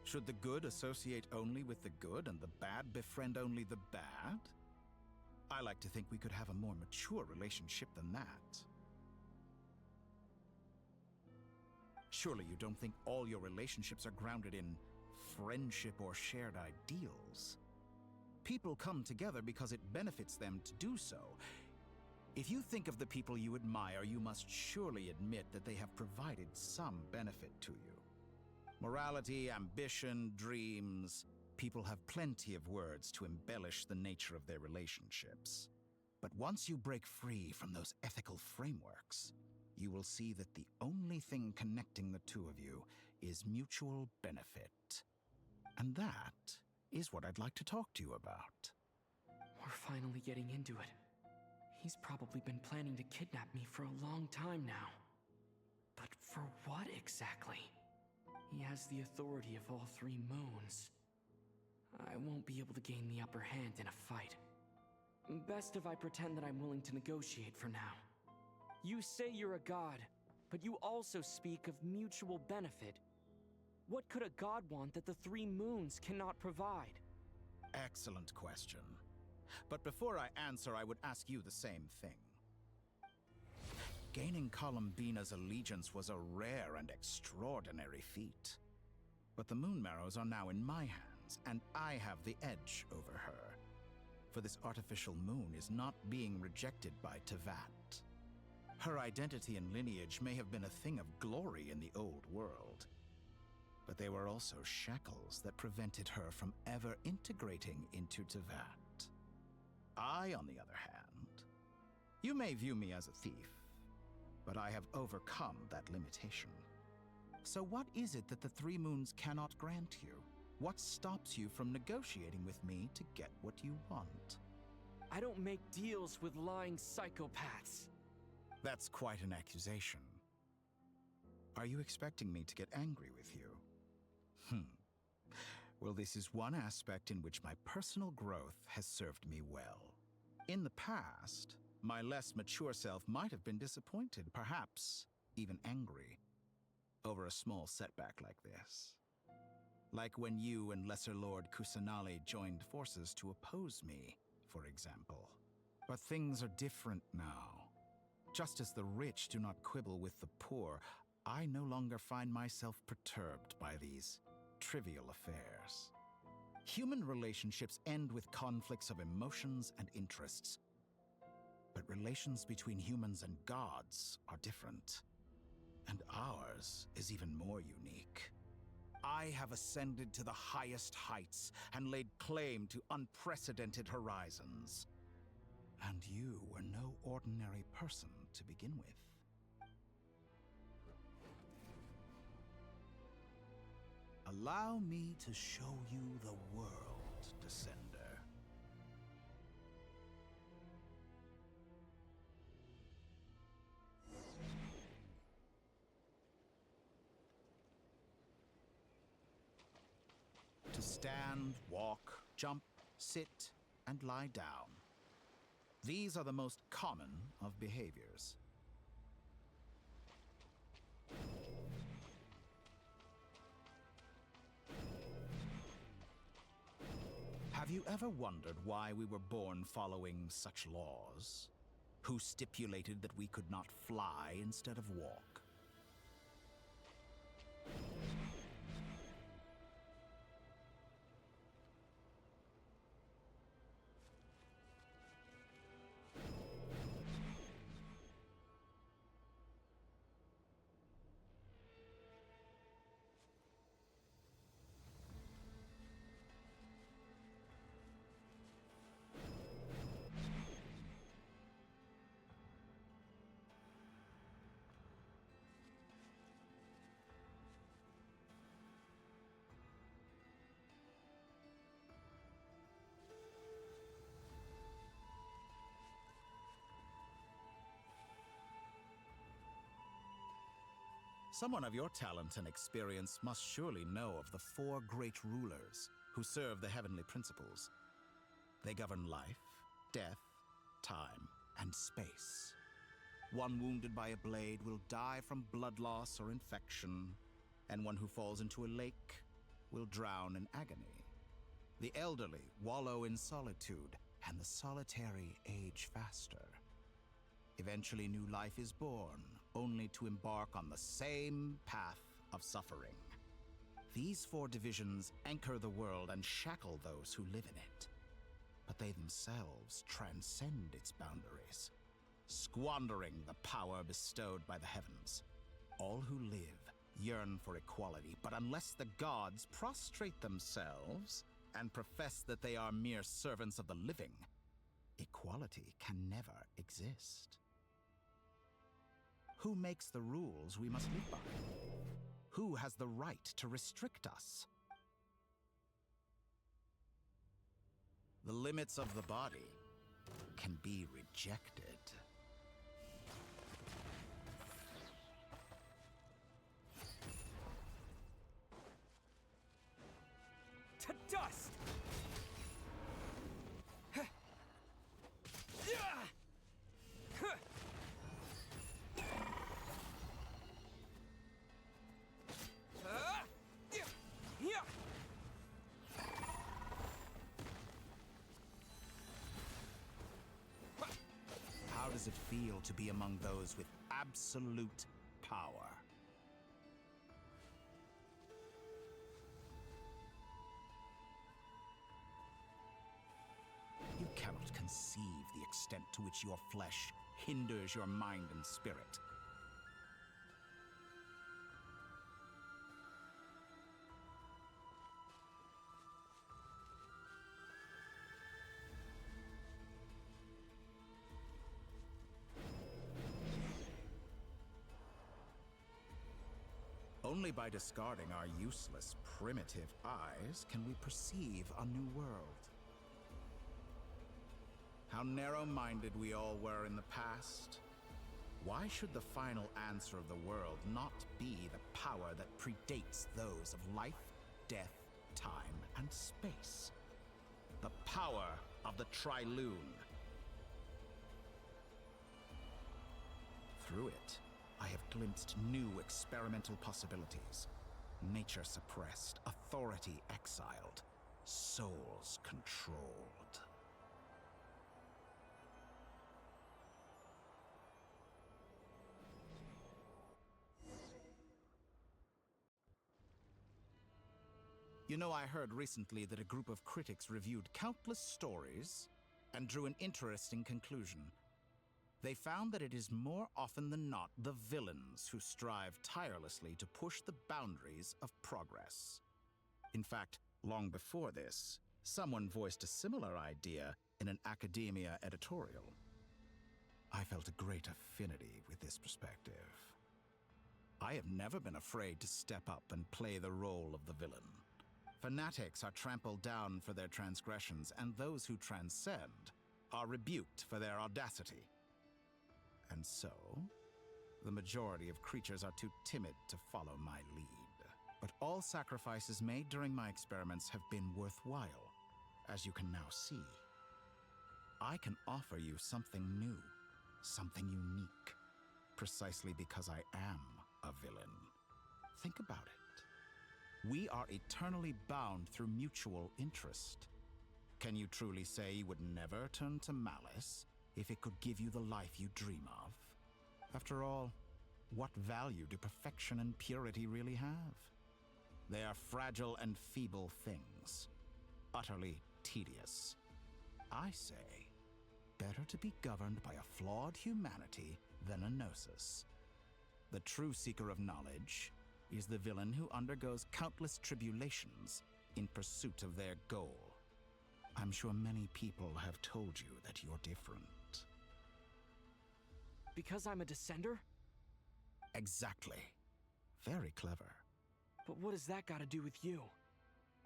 Should the good associate only with the good and the bad befriend only the bad? I like to think we could have a more mature relationship than that. Surely you don't think all your relationships are grounded in friendship or shared ideals? People come together because it benefits them to do so. If you think of the people you admire, you must surely admit that they have provided some benefit to you. Morality, ambition, dreams. People have plenty of words to embellish the nature of their relationships. But once you break free from those ethical frameworks, you will see that the only thing connecting the two of you is mutual benefit. And that is what I'd like to talk to you about. We're finally getting into it. He's probably been planning to kidnap me for a long time now. But for what exactly? He has the authority of all 3 moons. I won't be able to gain the upper hand in a fight. Best if I pretend that I'm willing to negotiate for now. You say you're a god, but you also speak of mutual benefit. What could a god want that the three moons cannot provide? Excellent question. But before I answer, I would ask you the same thing. Gaining Columbina's allegiance was a rare and extraordinary feat. But the Moon Marrows are now in my hands, and I have the edge over her. For this artificial moon is not being rejected by Tevat. Her identity and lineage may have been a thing of glory in the old world, but they were also shackles that prevented her from ever integrating into Tevat. I, on the other hand, you may view me as a thief, but I have overcome that limitation. So what is it that the Three Moons cannot grant you? What stops you from negotiating with me to get what you want? I don't make deals with lying psychopaths. That's quite an accusation. Are you expecting me to get angry with you? Well, this is one aspect in which my personal growth has served me well. In the past, my less mature self might have been disappointed, perhaps even angry, over a small setback like this. Like when you and Lesser Lord Kusanali joined forces to oppose me, for example. But things are different now. Just as the rich do not quibble with the poor, I no longer find myself perturbed by these trivial affairs. Human relationships end with conflicts of emotions and interests. But relations between humans and gods are different. And ours is even more unique. I have ascended to the highest heights and laid claim to unprecedented horizons. And you were no ordinary person to begin with. Allow me to show you the world, Descender. To stand, walk, jump, sit, and lie down. These are the most common of behaviors. Have you ever wondered why we were born following such laws? Who stipulated that we could not fly instead of walk? Someone of your talent and experience must surely know of the four great rulers who serve the heavenly principles. They govern life, death, time, and space. One wounded by a blade will die from blood loss or infection, and one who falls into a lake will drown in agony. The elderly wallow in solitude, and the solitary age faster. Eventually, new life is born, only to embark on the same path of suffering. These four divisions anchor the world and shackle those who live in it. But they themselves transcend its boundaries, squandering the power bestowed by the heavens. All who live yearn for equality, but unless the gods prostrate themselves and profess that they are mere servants of the living, equality can never exist. Who makes the rules we must live by? Who has the right to restrict us? The limits of the body can be rejected. To dust! does it feel to be among those with absolute power? You cannot conceive the extent to which your flesh hinders your mind and spirit. Only by discarding our useless, primitive eyes can we perceive a new world. How narrow-minded we all were in the past. Why should the final answer of the world not be the power that predates those of life, death, time, and space? The power of the Tri-Lune. Through it, I have glimpsed new experimental possibilities. Nature suppressed, authority exiled, souls controlled. You know, I heard recently that a group of critics reviewed countless stories and drew an interesting conclusion. They found that it is more often than not the villains who strive tirelessly to push the boundaries of progress. In fact, long before this, someone voiced a similar idea in an academia editorial. I felt a great affinity with this perspective. I have never been afraid to step up and play the role of the villain. Fanatics are trampled down for their transgressions, and those who transcend are rebuked for their audacity. And so, the majority of creatures are too timid to follow my lead. But all sacrifices made during my experiments have been worthwhile, as you can now see. I can offer you something new, something unique, precisely because I am a villain. Think about it. We are eternally bound through mutual interest. Can you truly say you would never turn to malice if it could give you the life you dream of? After all, what value do perfection and purity really have? They are fragile and feeble things, utterly tedious. I say, better to be governed by a flawed humanity than a gnosis. The true seeker of knowledge is the villain who undergoes countless tribulations in pursuit of their goal. I'm sure many people have told you that you're different. Because I'm a descender? Exactly. Very clever. But what has that got to do with you?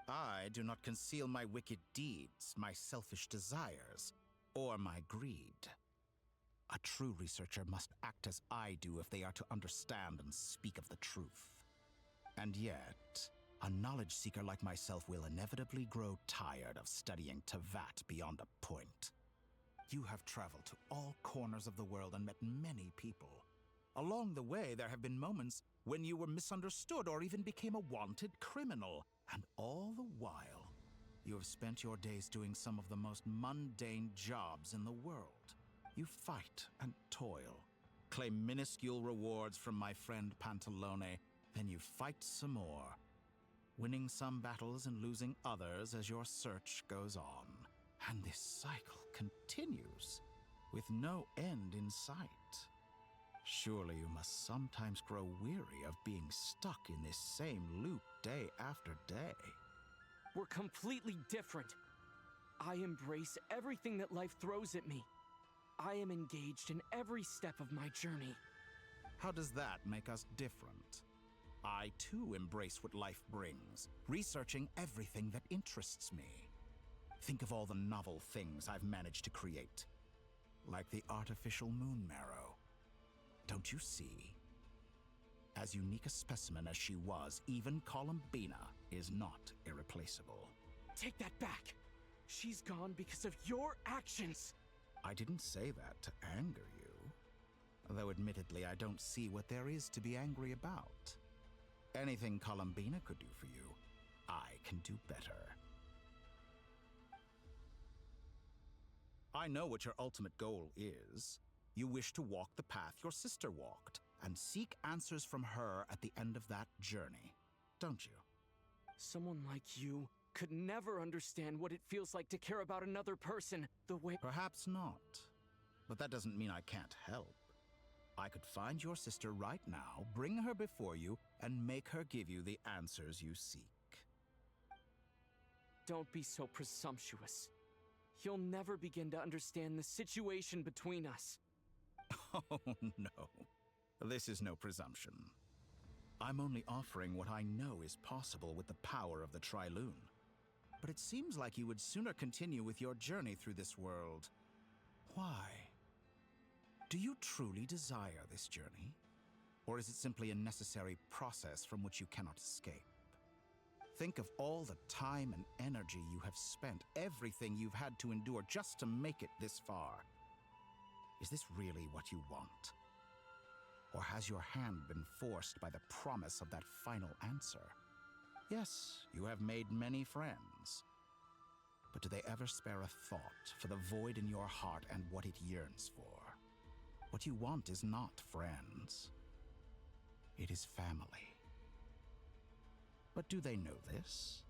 I do not conceal my wicked deeds, my selfish desires, or my greed. A true researcher must act as I do if they are to understand and speak of the truth. And yet, a knowledge seeker like myself will inevitably grow tired of studying Tevat beyond a point. You have traveled to all corners of the world and met many people. Along the way, there have been moments when you were misunderstood or even became a wanted criminal. And all the while, you have spent your days doing some of the most mundane jobs in the world. You fight and toil, claim minuscule rewards from my friend Pantalone, then you fight some more, winning some battles and losing others as your search goes on. And this cycle continues, with no end in sight. Surely you must sometimes grow weary of being stuck in this same loop day after day. We're completely different. I embrace everything that life throws at me. I am engaged in every step of my journey. How does that make us different? I too embrace what life brings, researching everything that interests me. Think of all the novel things I've managed to create, like the artificial moon marrow. Don't you see? As unique a specimen as she was, even Columbina is not irreplaceable. Take that back. She's gone because of your actions. I didn't say that to anger you. Though admittedly, I don't see what there is to be angry about. Anything Columbina could do for you, I can do better. I know what your ultimate goal is. You wish to walk the path your sister walked and seek answers from her at the end of that journey, don't you? Someone like you could never understand what it feels like to care about another person the way— Perhaps not. But that doesn't mean I can't help. I could find your sister right now, bring her before you, and make her give you the answers you seek. Don't be so presumptuous. You'll never begin to understand the situation between us. Oh, no. This is no presumption. I'm only offering what I know is possible with the power of the Tri-Lune. But it seems like you would sooner continue with your journey through this world. Why? Do you truly desire this journey? Or is it simply a necessary process from which you cannot escape? Think of all the time and energy you have spent, everything you've had to endure just to make it this far. Is this really what you want? Or has your hand been forced by the promise of that final answer? Yes, you have made many friends. But do they ever spare a thought for the void in your heart and what it yearns for? What you want is not friends. It is family. But do they know this?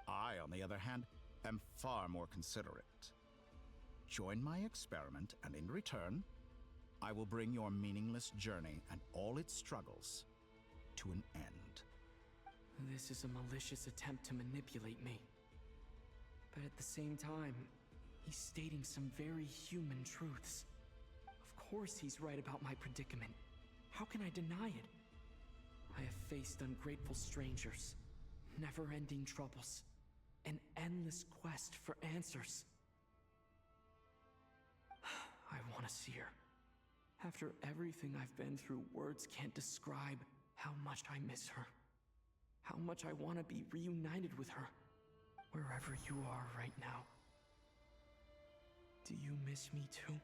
I, on the other hand, am far more considerate. Join my experiment, and in return, I will bring your meaningless journey and all its struggles to an end. This is a malicious attempt to manipulate me. But at the same time, he's stating some very human truths. Of course he's right about my predicament. How can I deny it? I have faced ungrateful strangers, never-ending troubles, an endless quest for answers. I want to see her. After everything I've been through, words can't describe how much I miss her. How much I want to be reunited with her, wherever you are right now. Do you miss me too?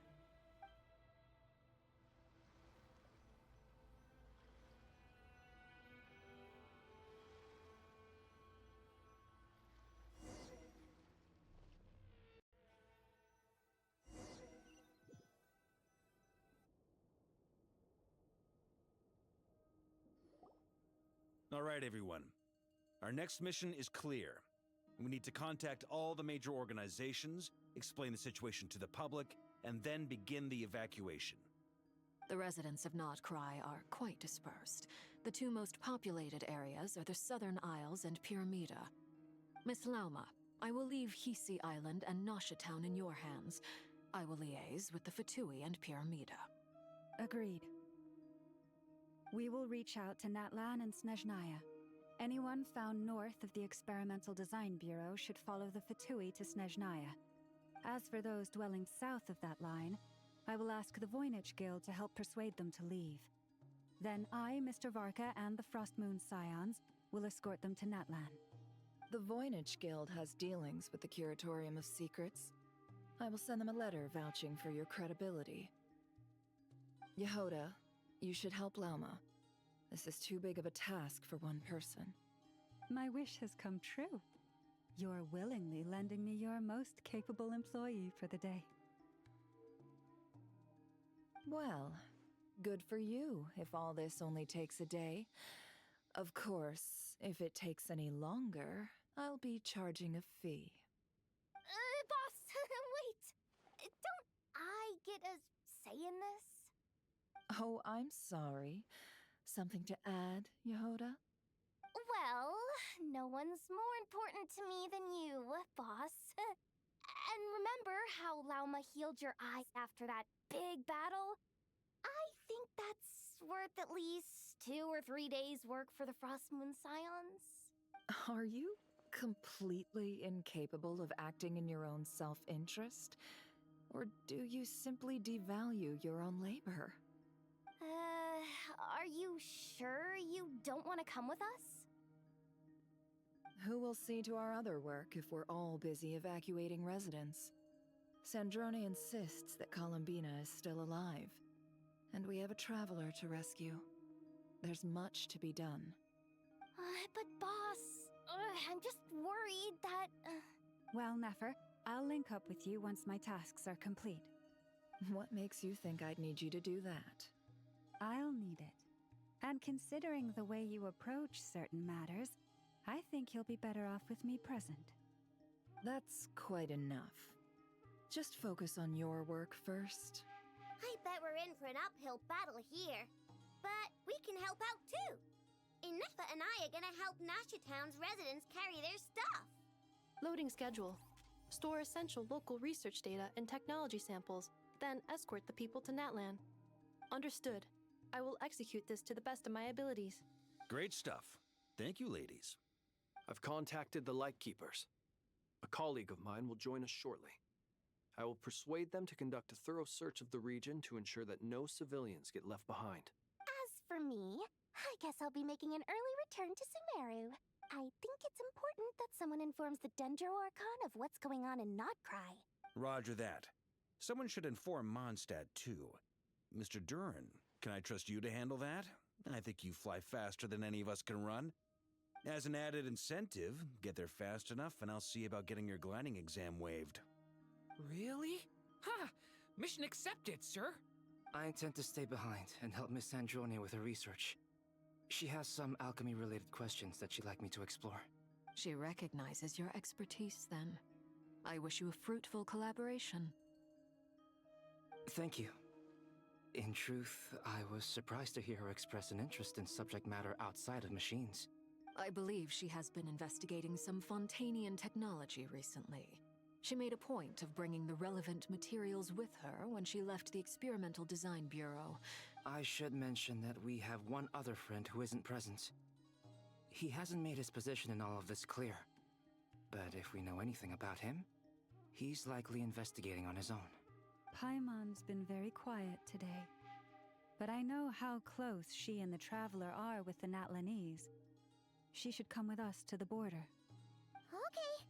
All right, everyone. Our next mission is clear. We need to contact all the major organizations, explain the situation to the public, and then begin the evacuation. The residents of Notcry are quite dispersed. The two most populated areas are the Southern Isles and Pyramida. Miss Lauma, I will leave Hisi Island and Nasha Town in your hands. I will liaise with the Fatui and Pyramida. Agreed. We will reach out to Natlan and Snezhnaya. Anyone found north of the Experimental Design Bureau should follow the Fatui to Snezhnaya. As for those dwelling south of that line, I will ask the Voynich Guild to help persuade them to leave. Then I, Mr. Varka, and the Frostmoon Scions will escort them to Natlan. The Voynich Guild has dealings with the Curatorium of Secrets. I will send them a letter vouching for your credibility. Yehoda, you should help Lauma. This is too big of a task for one person. My wish has come true. You're willingly lending me your most capable employee for the day. Well, good for you if all this only takes a day. Of course, if it takes any longer, I'll be charging a fee. Boss, wait! Don't I get a say in this? Oh, I'm sorry. Something to add, Yehoda? Well, no one's more important to me than you, boss. And remember how Lauma healed your eyes after that big battle? I think that's worth at least 2 or 3 days' work for the Frostmoon Scions. Are you completely incapable of acting in your own self-interest? Or do you simply devalue your own labor? Are you sure you don't want to come with us? Who will see to our other work if we're all busy evacuating residents? Sandrone insists that Columbina is still alive, and we have a traveler to rescue. There's much to be done. But boss, I'm just worried that... Well, Nefer, I'll link up with you once my tasks are complete. What makes you think I'd need you to do that? I'll need it. And considering the way you approach certain matters, I think you'll be better off with me present. That's quite enough. Just focus on your work first. I bet we're in for an uphill battle here. But we can help out too. Ineffa and I are gonna help Nasha Town's residents carry their stuff. Loading schedule. Store essential local research data and technology samples, then escort the people to Natlan. Understood. I will execute this to the best of my abilities. Great stuff. Thank you, ladies. I've contacted the Lightkeepers. A colleague of mine will join us shortly. I will persuade them to conduct a thorough search of the region to ensure that no civilians get left behind. As for me, I guess I'll be making an early return to Sumeru. I think it's important that someone informs the Dendro Archon of what's going on in Notcry. Roger that. Someone should inform Mondstadt, too. Mr. Duran, can I trust you to handle that? I think you fly faster than any of us can run. As an added incentive, get there fast enough and I'll see about getting your gliding exam waived. Really? Ha! Mission accepted, sir. I intend to stay behind and help Miss Sandrone with her research. She has some alchemy-related questions that she'd like me to explore. She recognizes your expertise, then. I wish you a fruitful collaboration. Thank you. In truth, I was surprised to hear her express an interest in subject matter outside of machines. I believe she has been investigating some Fontanian technology recently. She made a point of bringing the relevant materials with her when she left the Experimental Design Bureau. I should mention that we have one other friend who isn't present. He hasn't made his position in all of this clear. But if we know anything about him, he's likely investigating on his own. Paimon's been very quiet today. But I know how close she and the Traveler are with the Natlanese. She should come with us to the border. Okay.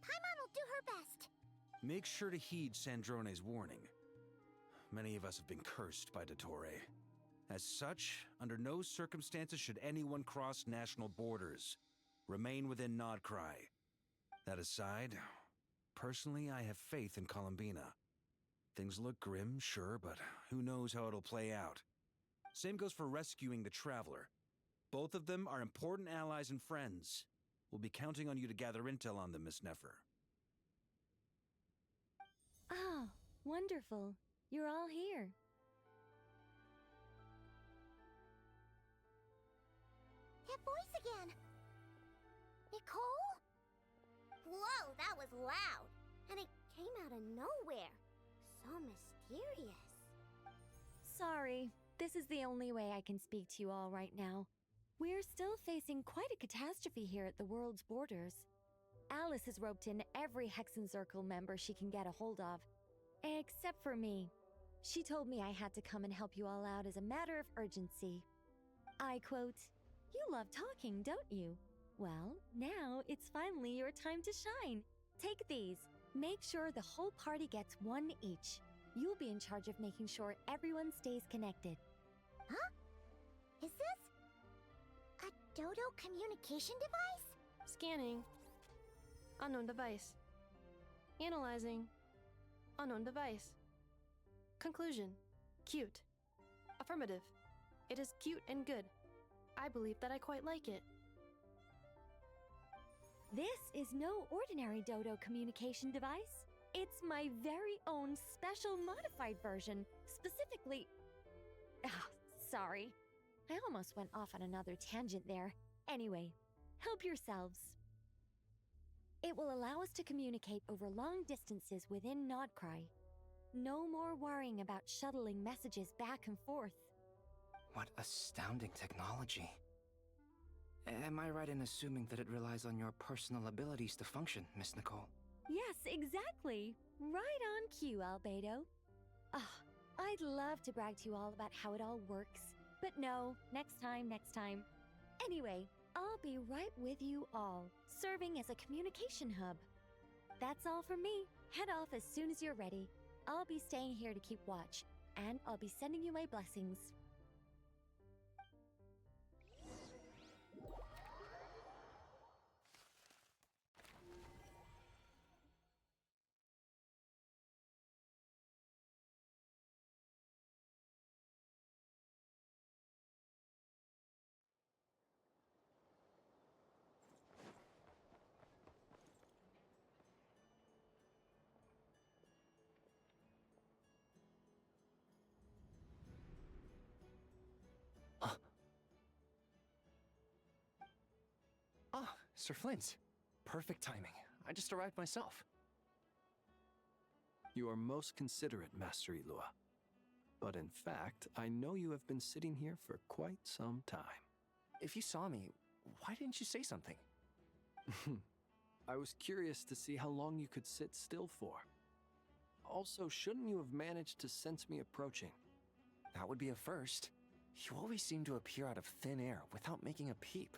Paimon will do her best. Make sure to heed Sandrone's warning. Many of us have been cursed by Dottore. As such, under no circumstances should anyone cross national borders. Remain within Nodcry. That aside, personally I have faith in Columbina. Things look grim, sure, but who knows how it'll play out. Same goes for rescuing the Traveler. Both of them are important allies and friends. We'll be counting on you to gather intel on them, Miss Nefer. Oh, wonderful. You're all here. That voice again! Nicole? Whoa, that was loud! And it came out of nowhere. So mysterious. Sorry, this is the only way I can speak to you all right now. We're still facing quite a catastrophe here at the world's borders. Alice has roped in every Hexen Circle member she can get a hold of. Except for me. She told me I had to come and help you all out as a matter of urgency. I quote, "You love talking, don't you? Well, now it's finally your time to shine. Take these. Make sure the whole party gets one each. You'll be in charge of making sure everyone stays connected." Huh? Is this a Dodo communication device? Scanning. Unknown device. Analyzing. Unknown device. Conclusion. Cute. Affirmative. It is cute and good. I believe that I quite like it. This is no ordinary Dodo communication device. It's my very own special modified version, specifically... sorry. I almost went off on another tangent there. Anyway, help yourselves. It will allow us to communicate over long distances within Nodcry. No more worrying about shuttling messages back and forth. What astounding technology. Am I right in assuming that it relies on your personal abilities to function, Miss Nicole? Yes, exactly. Right on cue, Albedo. I'd love to brag to you all about how it all works. But no, next time. Anyway, I'll be right with you all, serving as a communication hub. That's all from me. Head off as soon as you're ready. I'll be staying here to keep watch, and I'll be sending you my blessings. Sir Flint, perfect timing. I just arrived myself. You are most considerate, Master Ilua. But in fact, I know you have been sitting here for quite some time. If you saw me, why didn't you say something? I was curious to see how long you could sit still for. Also, shouldn't you have managed to sense me approaching? That would be a first. You always seem to appear out of thin air without making a peep.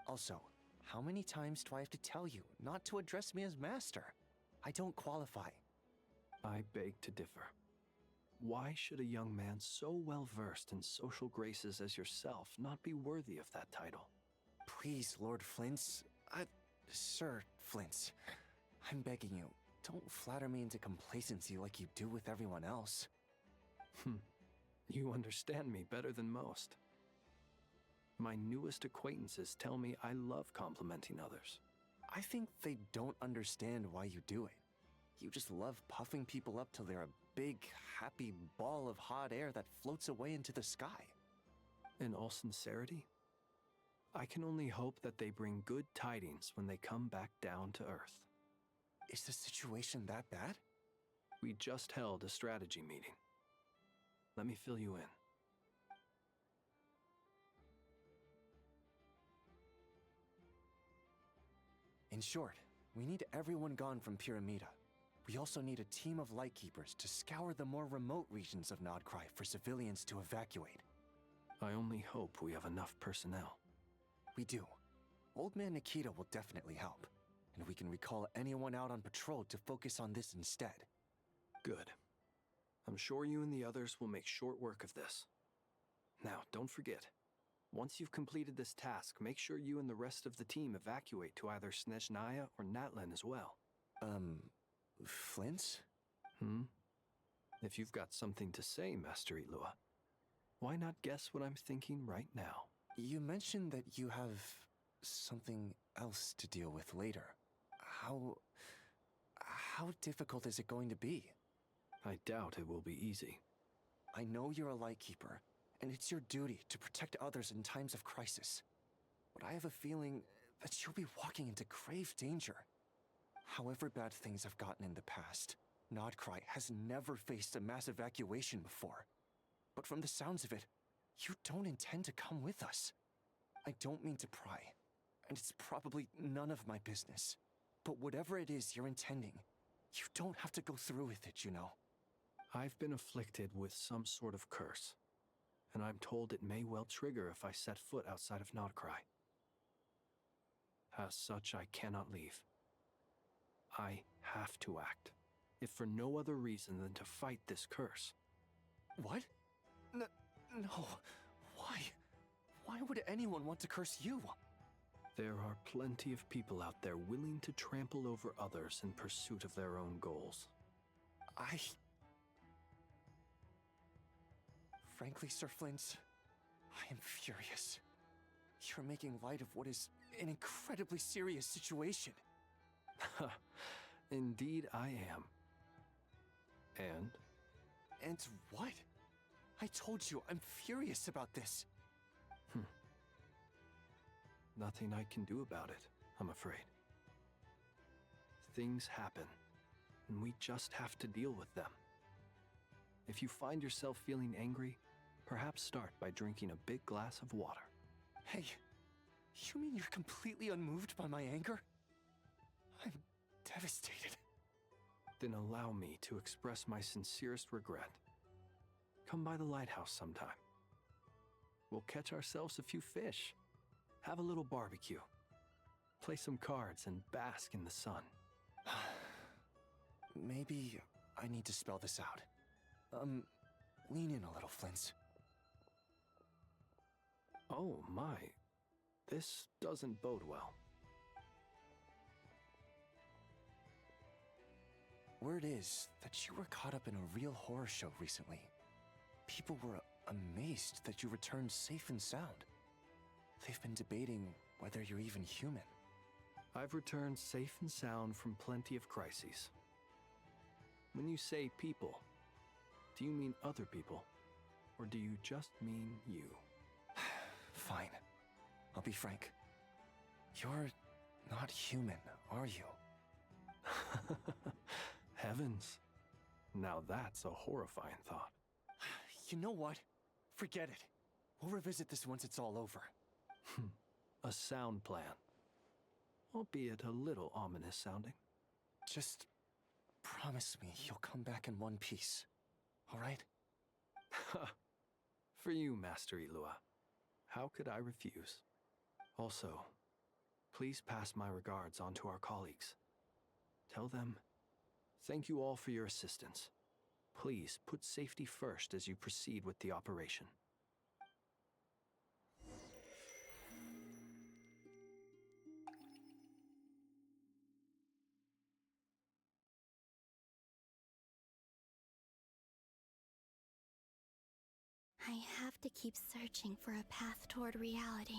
Also, how many times do I have to tell you not to address me as master? I don't qualify. I beg to differ. Why should a young man so well versed in social graces as yourself not be worthy of that title? Please, Lord Flint. Sir Flint. I'm begging you, don't flatter me into complacency like you do with everyone else. You understand me better than most. My newest acquaintances tell me I love complimenting others. I think they don't understand why you do it. You just love puffing people up till they're a big, happy ball of hot air that floats away into the sky. In all sincerity, I can only hope that they bring good tidings when they come back down to Earth. Is the situation that bad? We just held a strategy meeting. Let me fill you in. In short, we need everyone gone from Pyramida. We also need a team of Lightkeepers to scour the more remote regions of Nodcry for civilians to evacuate. I only hope we have enough personnel. We do. Old Man Nikita will definitely help, and we can recall anyone out on patrol to focus on this instead. Good. I'm sure you and the others will make short work of this. Now, don't forget, once you've completed this task, make sure you and the rest of the team evacuate to either Snezhnaya or Natlan as well. Flint? If you've got something to say, Master Ilua, why not guess what I'm thinking right now? You mentioned that you have something else to deal with later. How difficult is it going to be? I doubt it will be easy. I know you're a Lightkeeper, and it's your duty to protect others in times of crisis. But I have a feeling that you'll be walking into grave danger. However bad things have gotten in the past, Nodcry has never faced a mass evacuation before. But from the sounds of it, you don't intend to come with us. I don't mean to pry, and it's probably none of my business. But whatever it is you're intending, you don't have to go through with it, you know. I've been afflicted with some sort of curse, and I'm told it may well trigger if I set foot outside of Nodcry. As such, I cannot leave. I have to act, if for no other reason than to fight this curse. What? No. Why? Why would anyone want to curse you? There are plenty of people out there willing to trample over others in pursuit of their own goals. Frankly, Sir Flint, I am furious. You're making light of what is an incredibly serious situation. Indeed I am. And? And what? I told you, I'm furious about this. Nothing I can do about it, I'm afraid. Things happen, and we just have to deal with them. If you find yourself feeling angry, perhaps start by drinking a big glass of water. Hey, you mean you're completely unmoved by my anger? I'm devastated. Then allow me to express my sincerest regret. Come by the lighthouse sometime. We'll catch ourselves a few fish, have a little barbecue, play some cards, and bask in the sun. Maybe I need to spell this out. Lean in a little, Flint. Oh my, this doesn't bode well. Word is that you were caught up in a real horror show recently. People were amazed that you returned safe and sound. They've been debating whether you're even human. I've returned safe and sound from plenty of crises. When you say people, do you mean other people? Or do you just mean you? Fine. I'll be frank. You're not human, are you? Heavens. Now that's a horrifying thought. You know what? Forget it. We'll revisit this once it's all over. A sound plan. Albeit a little ominous sounding. Just promise me you'll come back in one piece, all right? For you, Master Ilua. How could I refuse? Also, please pass my regards on to our colleagues. Tell them, thank you all for your assistance. Please put safety first as you proceed with the operation. I have to keep searching for a path toward reality.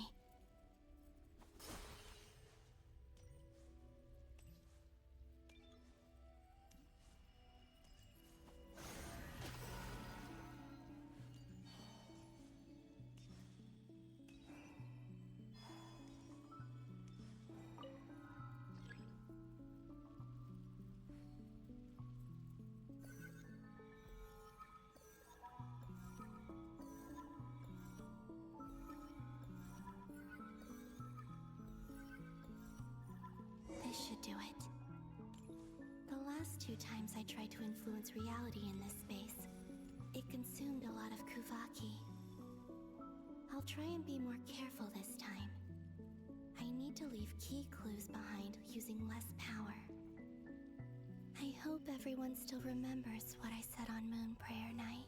This should do it. The last 2 times I tried to influence reality in this space, it consumed a lot of Kuvaki. I'll try and be more careful this time. I need to leave key clues behind using less power. I hope everyone still remembers what I said on Moon Prayer Night.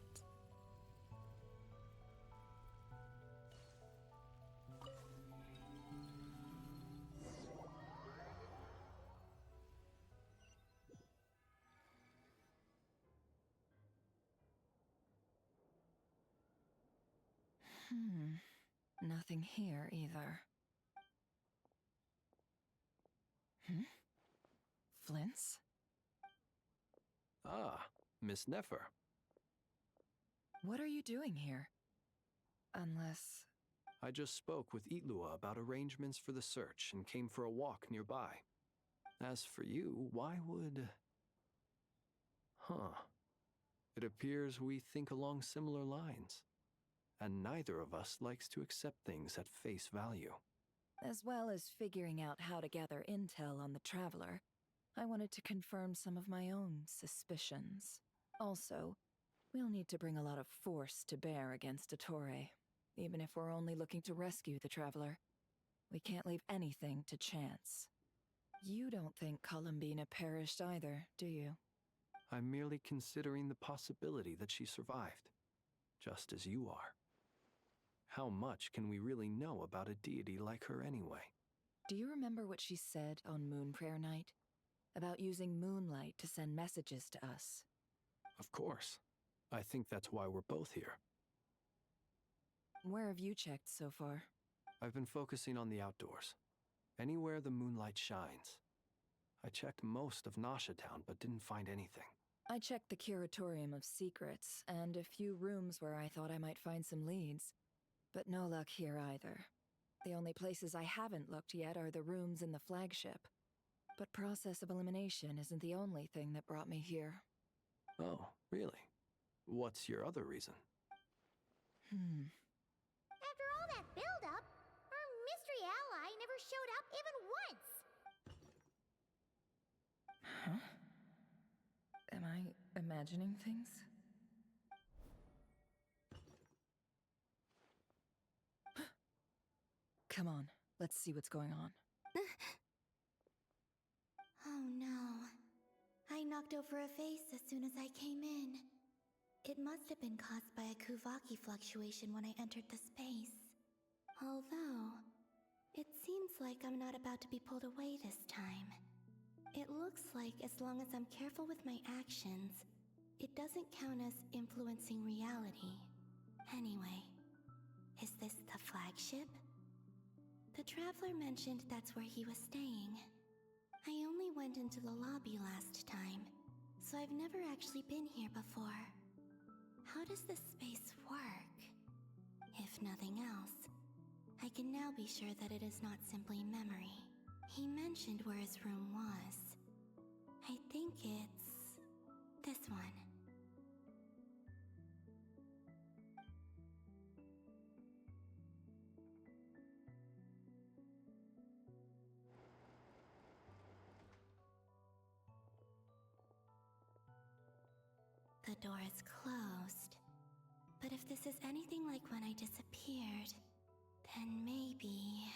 Nothing here either. Flints? Ah, Miss Nefer. What are you doing here? Unless... I just spoke with Ilua about arrangements for the search and came for a walk nearby. As for you, why would... It appears we think along similar lines. And neither of us likes to accept things at face value. As well as figuring out how to gather intel on the Traveler, I wanted to confirm some of my own suspicions. Also, we'll need to bring a lot of force to bear against Ettore, even if we're only looking to rescue the Traveler. We can't leave anything to chance. You don't think Columbina perished either, do you? I'm merely considering the possibility that she survived, just as you are. How much can we really know about a deity like her anyway? Do you remember what she said on Moon Prayer Night? About using moonlight to send messages to us? Of course. I think that's why we're both here. Where have you checked so far? I've been focusing on the outdoors. Anywhere the moonlight shines. I checked most of Nasha Town, but didn't find anything. I checked the Curatorium of Secrets, and a few rooms where I thought I might find some leads. But no luck here either. The only places I haven't looked yet are the rooms in the flagship. But process of elimination isn't the only thing that brought me here. Oh, really? What's your other reason? After all that build-up, our mystery ally never showed up even once! Huh? Am I imagining things? Come on, let's see what's going on. Oh no. I knocked over a vase as soon as I came in. It must have been caused by a Kuvaki fluctuation when I entered the space. Although, it seems like I'm not about to be pulled away this time. It looks like as long as I'm careful with my actions, it doesn't count as influencing reality. Anyway, is this the flagship? The Traveler mentioned that's where he was staying. I only went into the lobby last time, so I've never actually been here before. How does this space work? If nothing else, I can now be sure that it is not simply memory. He mentioned where his room was. I think it's this one. The door is closed. But if this is anything like when I disappeared, then maybe...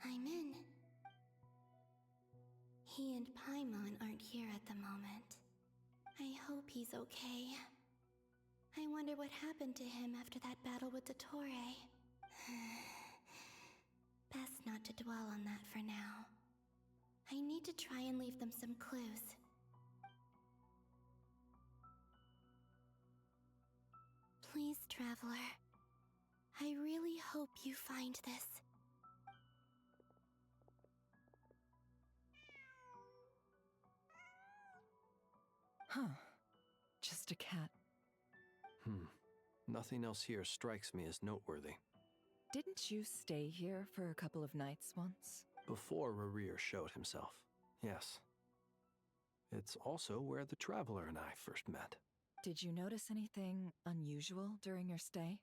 I'm in. He and Paimon aren't here at the moment. I hope he's okay. I wonder what happened to him after that battle with Dottore. Best not to dwell on that for now. I need to try and leave them some clues. Please, Traveler. I really hope you find this. Huh. Just a cat. Nothing else here strikes me as noteworthy. Didn't you stay here for a couple of nights once? Before Rerir showed himself, yes. It's also where the Traveler and I first met. Did you notice anything unusual during your stay?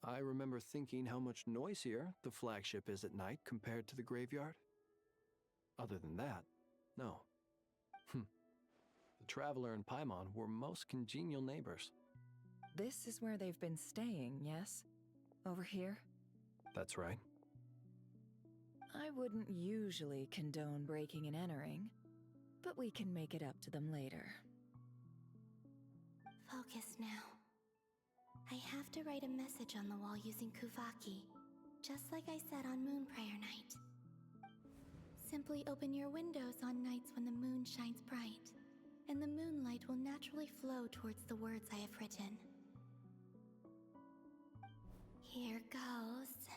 I remember thinking how much noisier the flagship is at night compared to the graveyard. Other than that, no. The Traveler and Paimon were most congenial neighbors. This is where they've been staying, yes? Over here? That's right. I wouldn't usually condone breaking and entering, but we can make it up to them later. Focus now. I have to write a message on the wall using Kuvaki, just like I said on Moon Prayer Night. Simply open your windows on nights when the moon shines bright, and the moonlight will naturally flow towards the words I have written. Here goes.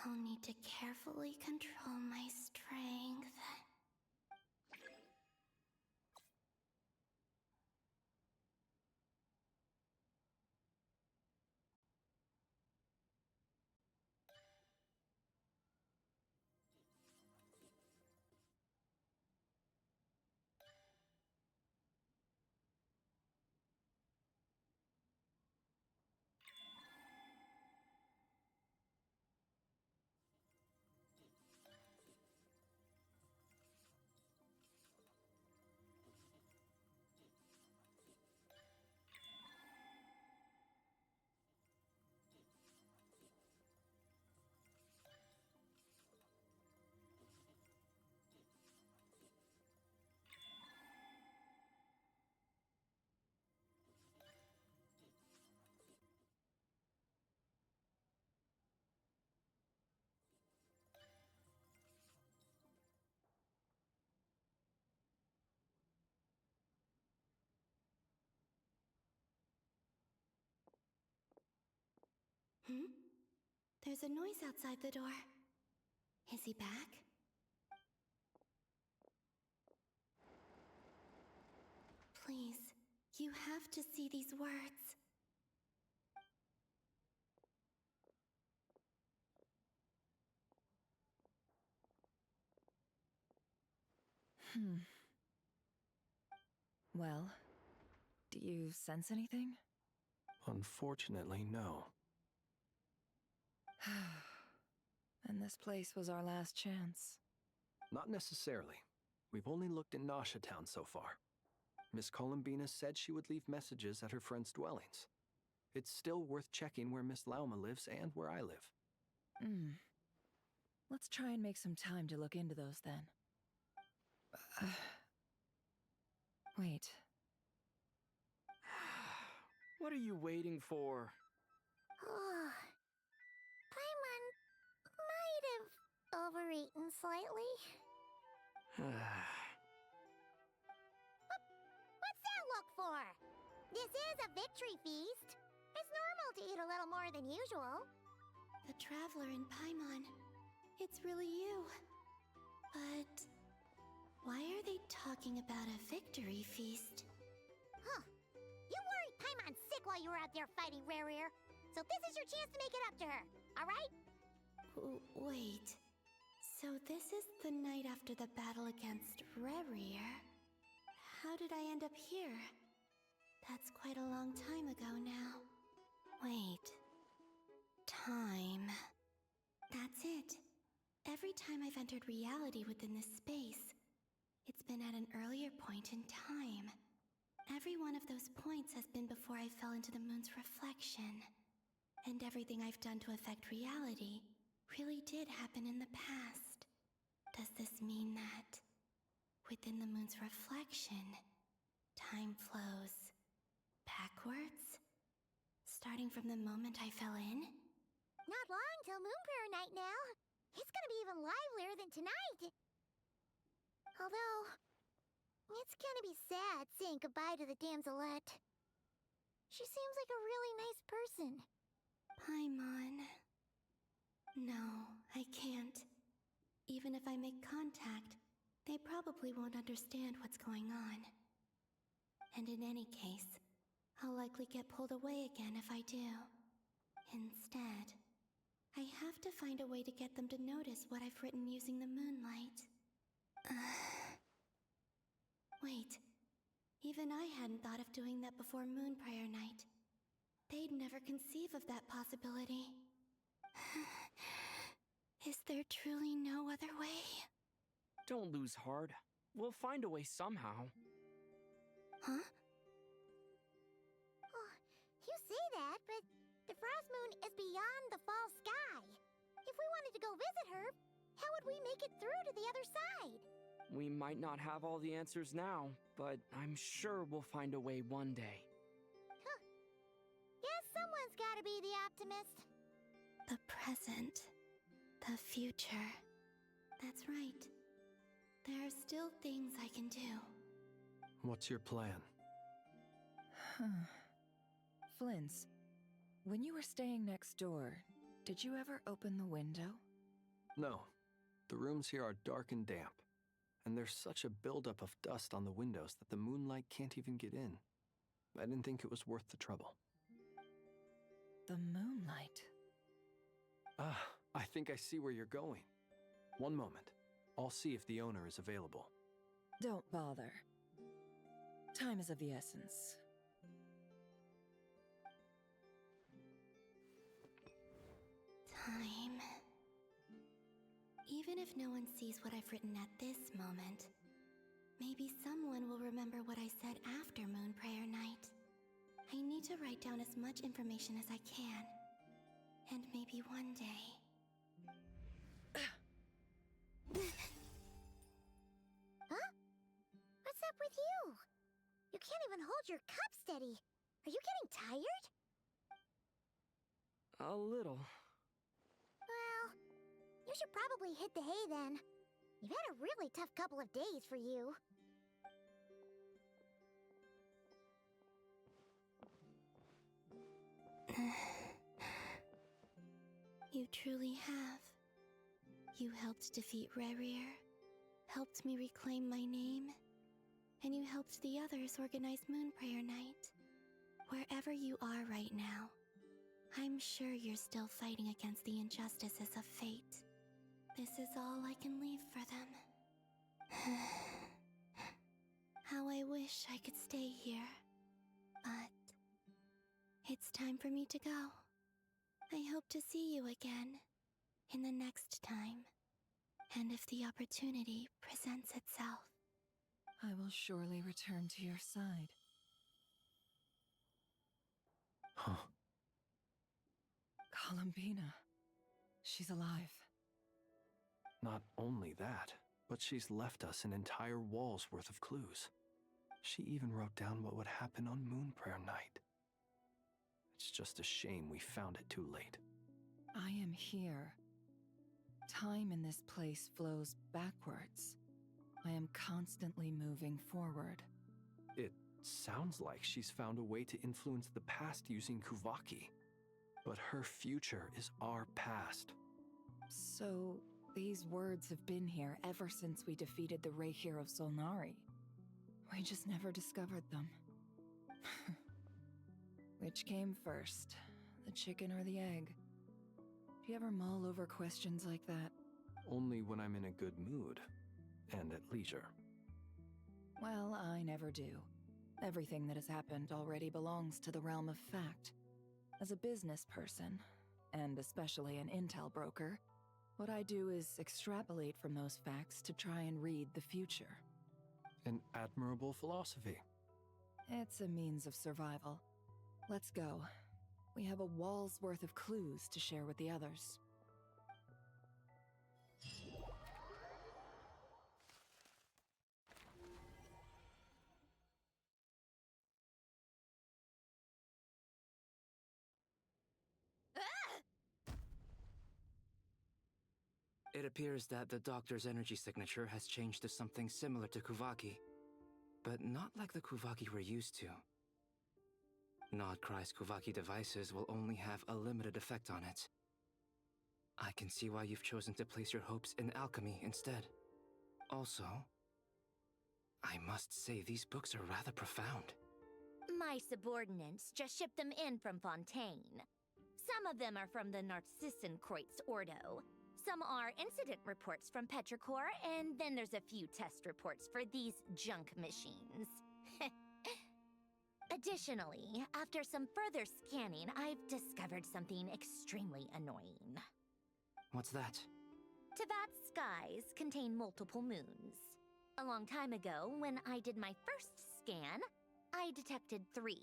I'll need to carefully control my strength. There's a noise outside the door. Is he back? Please, you have to see these words. Well, do you sense anything? Unfortunately, no. And this place was our last chance. Not necessarily. We've only looked in Nasha Town so far. Miss Columbina said she would leave messages at her friends' dwellings. It's still worth checking where Miss Lauma lives and where I live. Let's try and make some time to look into those then. Wait. What are you waiting for? Paimon might have overeaten slightly. What's that look for? This is a victory feast. It's normal to eat a little more than usual. The Traveler and Paimon. It's really you. But Why are they talking about a victory feast? Huh. You worried Paimon sick while you were out there fighting Rare. So this is your chance to make it up to her, alright? Wait. So this is the night after the battle against Rare. How did I end up here? That's quite a long time ago now. Wait. Time. That's it. Every time I've entered reality within this space, it's been at an earlier point in time. Every one of those points has been before I fell into the moon's reflection. And everything I've done to affect reality really did happen in the past. Does this mean that within the moon's reflection, time flows backwards? Starting from the moment I fell in? Not long till Moon Prayer Night now. It's gonna be even livelier than tonight. Although, it's gonna be sad saying goodbye to the damselette. She seems like a really nice person. Paimon. No, I can't. Even if I make contact, they probably won't understand what's going on. And in any case, I'll likely get pulled away again if I do. Instead, I have to find a way to get them to notice what I've written using the moonlight. Wait, even I hadn't thought of doing that before Moon Prayer Night. They'd never conceive of that possibility. Is there truly no other way? Don't lose heart. We'll find a way somehow. Huh? Oh, you say that, but the Frost Moon is beyond the fall sky. If we wanted to go visit her, how would we make it through to the other side? We might not have all the answers now, but I'm sure we'll find a way one day. Huh. Guess someone's gotta be the optimist. The present. The future. That's right. There are still things I can do. What's your plan? Flint's, when you were staying next door, did you ever open the window? No. The rooms here are dark and damp, and there's such a buildup of dust on the windows that the moonlight can't even get in. I didn't think it was worth the trouble. The moonlight? I think I see where you're going. One moment. I'll see if the owner is available. Don't bother. Time is of the essence. Time. Even if no one sees what I've written at this moment, maybe someone will remember what I said after Moon Prayer Night. I need to write down as much information as I can. And maybe one day... Huh? What's up with you? You can't even hold your cup steady. Are you getting tired? A little. Well, you should probably hit the hay then. You've had a really tough couple of days for you. You truly have. You helped defeat Rare, helped me reclaim my name, and you helped the others organize Moon Prayer Night. Wherever you are right now, I'm sure you're still fighting against the injustices of fate. This is all I can leave for them. How I wish I could stay here. But it's time for me to go. I hope to see you again in the next time. And if the opportunity presents itself. I will surely return to your side. Huh. Columbina. She's alive. Not only that, but she's left us an entire wall's worth of clues. She even wrote down what would happen on Moon Prayer Night. It's just a shame we found it too late. I am here. Time in this place flows backwards. I am constantly moving forward. It sounds like she's found a way to influence the past using Kuvaki. But her future is our past. So, These words have been here ever since we defeated the Ray Hero Solnari. We just never discovered them. Which came first, the chicken or the egg? Do you ever mull over questions like that? Only when I'm in a good mood and at leisure. Well, I never do. Everything that has happened already belongs to the realm of fact. As a business person, and especially an intel broker, what I do is extrapolate from those facts to try and read the future. An admirable philosophy. It's a means of survival. Let's go. We have a wall's worth of clues to share with the others. It appears that the doctor's energy signature has changed to something similar to Kuvaki, but not like the Kuvaki we're used to. Nodcry's Kuvaki devices will only have a limited effect on it. I can see why you've chosen to place your hopes in alchemy instead. Also, I must say these books are rather profound. My subordinates just shipped them in from Fontaine. Some of them are from the Narcissenkreuz Ordo. Some are incident reports from Petrichor, and then there's a few test reports for these junk machines. Additionally, after some further scanning, I've discovered something extremely annoying. What's that? Teyvat's skies contain multiple moons. A long time ago, when I did my first scan, I detected 3,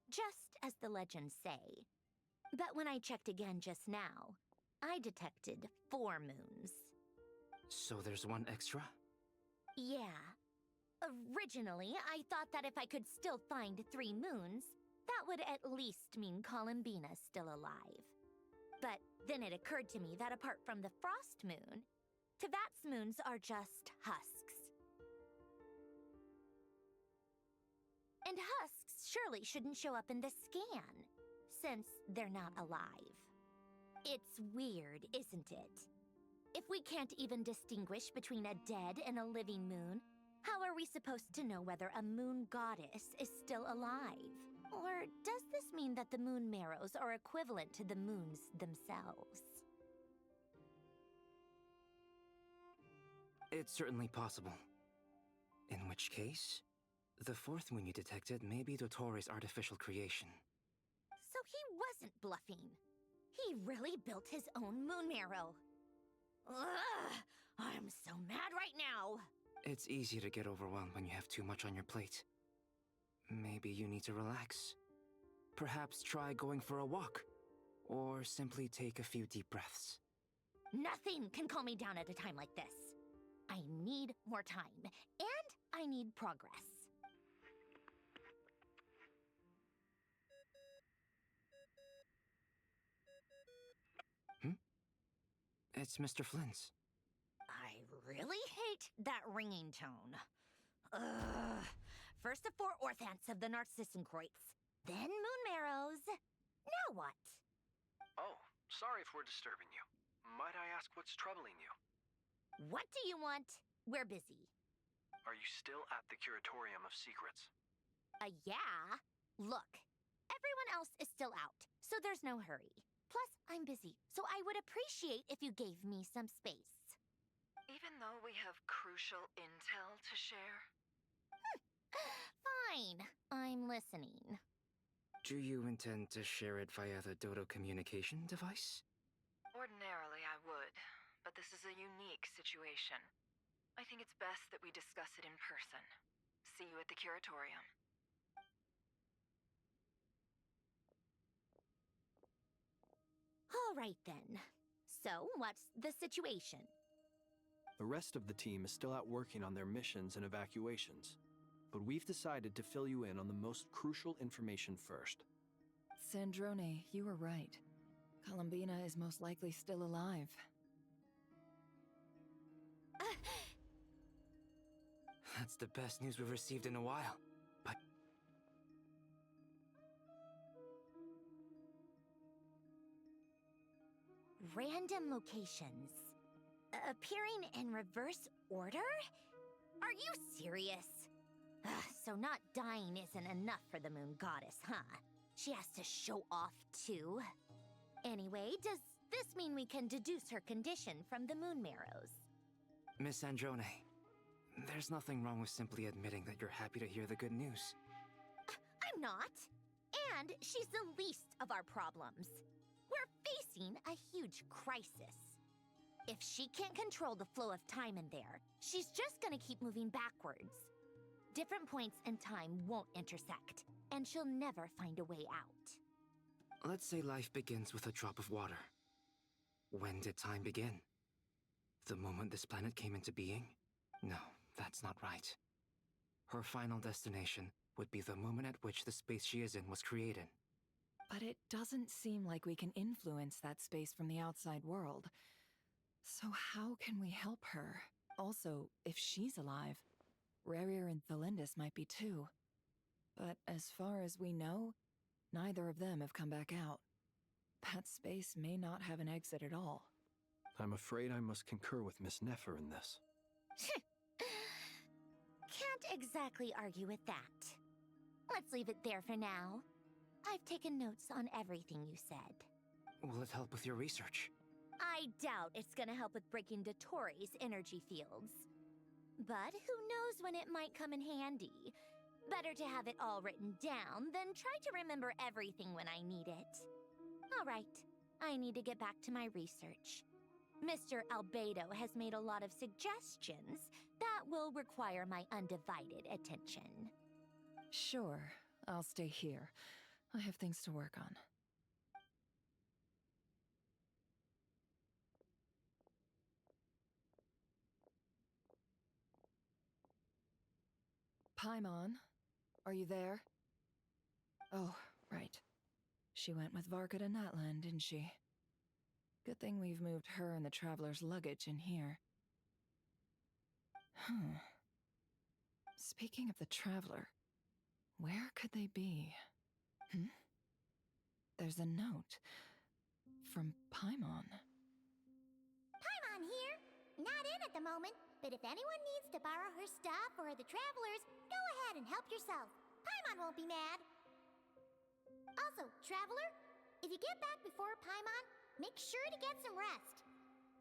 just as the legends say. But when I checked again just now, I detected 4 moons. So there's one extra? Yeah. Originally, I thought that if I could still find 3 moons, that would at least mean Columbina's still alive. But then it occurred to me that apart from the Frost Moon, Teyvat's moons are just husks. And husks surely shouldn't show up in the scan, since they're not alive. It's weird, isn't it? If we can't even distinguish between a dead and a living moon, how are we supposed to know whether a moon goddess is still alive? Or does this mean that the moon marrows are equivalent to the moons themselves? It's certainly possible. In which case, the 4th moon you detected may be Dottore artificial creation. So he wasn't bluffing. He really built his own moon marrow. Ugh! I'm so mad right now! It's easy to get overwhelmed when you have too much on your plate. Maybe you need to relax. Perhaps try going for a walk, or simply take a few deep breaths. Nothing can calm me down at a time like this. I need more time, and I need progress. It's Mr. Flynn's. I really hate that ringing tone. Ugh. First the 4 orthants of the Narcissenkreuz, then moon marrows. Now what? Oh, sorry if we're disturbing you. Might I ask what's troubling you? What do you want? We're busy. Are you still at the Curatorium of Secrets? Yeah. Look, everyone else is still out, so there's no hurry. Plus, I'm busy, so I would appreciate if you gave me some space. Even though we have crucial intel to share? Fine, I'm listening. Do you intend to share it via the Dodo communication device? Ordinarily, I would, but this is a unique situation. I think it's best that we discuss it in person. See you at the Curatorium. All right then. So, what's the situation? The rest of the team is still out working on their missions and evacuations, but we've decided to fill you in on the most crucial information first. Sandrone, you were right. Columbina is most likely still alive. That's the best news we've received in a while. But Random locations. Appearing in reverse order? Are you serious? Ugh, so not dying isn't enough for the moon goddess, huh? She has to show off too. Anyway, does this mean we can deduce her condition from the moon marrows? Miss Androne, there's nothing wrong with simply admitting that you're happy to hear the good news. I'm not. And she's the least of our problems. We're facing a huge crisis. If she can't control the flow of time in there, she's just gonna keep moving backwards. Different points in time won't intersect, and she'll never find a way out. Let's say life begins with a drop of water. When did time begin? The moment this planet came into being? No, that's not right. Her final destination would be the moment at which the space she is in was created. But it doesn't seem like we can influence that space from the outside world. So how can we help her? Also, if she's alive, Rarier and Thalindus might be too. But as far as we know, neither of them have come back out. That space may not have an exit at all. I'm afraid I must concur with Miss Nefer in this. Can't exactly argue with that. Let's leave it there for now. I've taken notes on everything you said. Will it help with your research? I doubt it's gonna help with breaking Dottoro's energy fields. But who knows when it might come in handy. Better to have it all written down than try to remember everything when I need it. All right, I need to get back to my research. Mr. Albedo has made a lot of suggestions that will require my undivided attention. Sure, I'll stay here. I have things to work on. Paimon, are you there? Oh, right. She went with Varka to Natlan, didn't she? Good thing we've moved her and the Traveler's luggage in here. Speaking of the Traveler, where could they be? There's a note from Paimon. Paimon here. Not in at the moment, but if anyone needs to borrow her stuff or the Travelers, go ahead and help yourself. Paimon won't be mad. Also, Traveler, if you get back before Paimon, make sure to get some rest.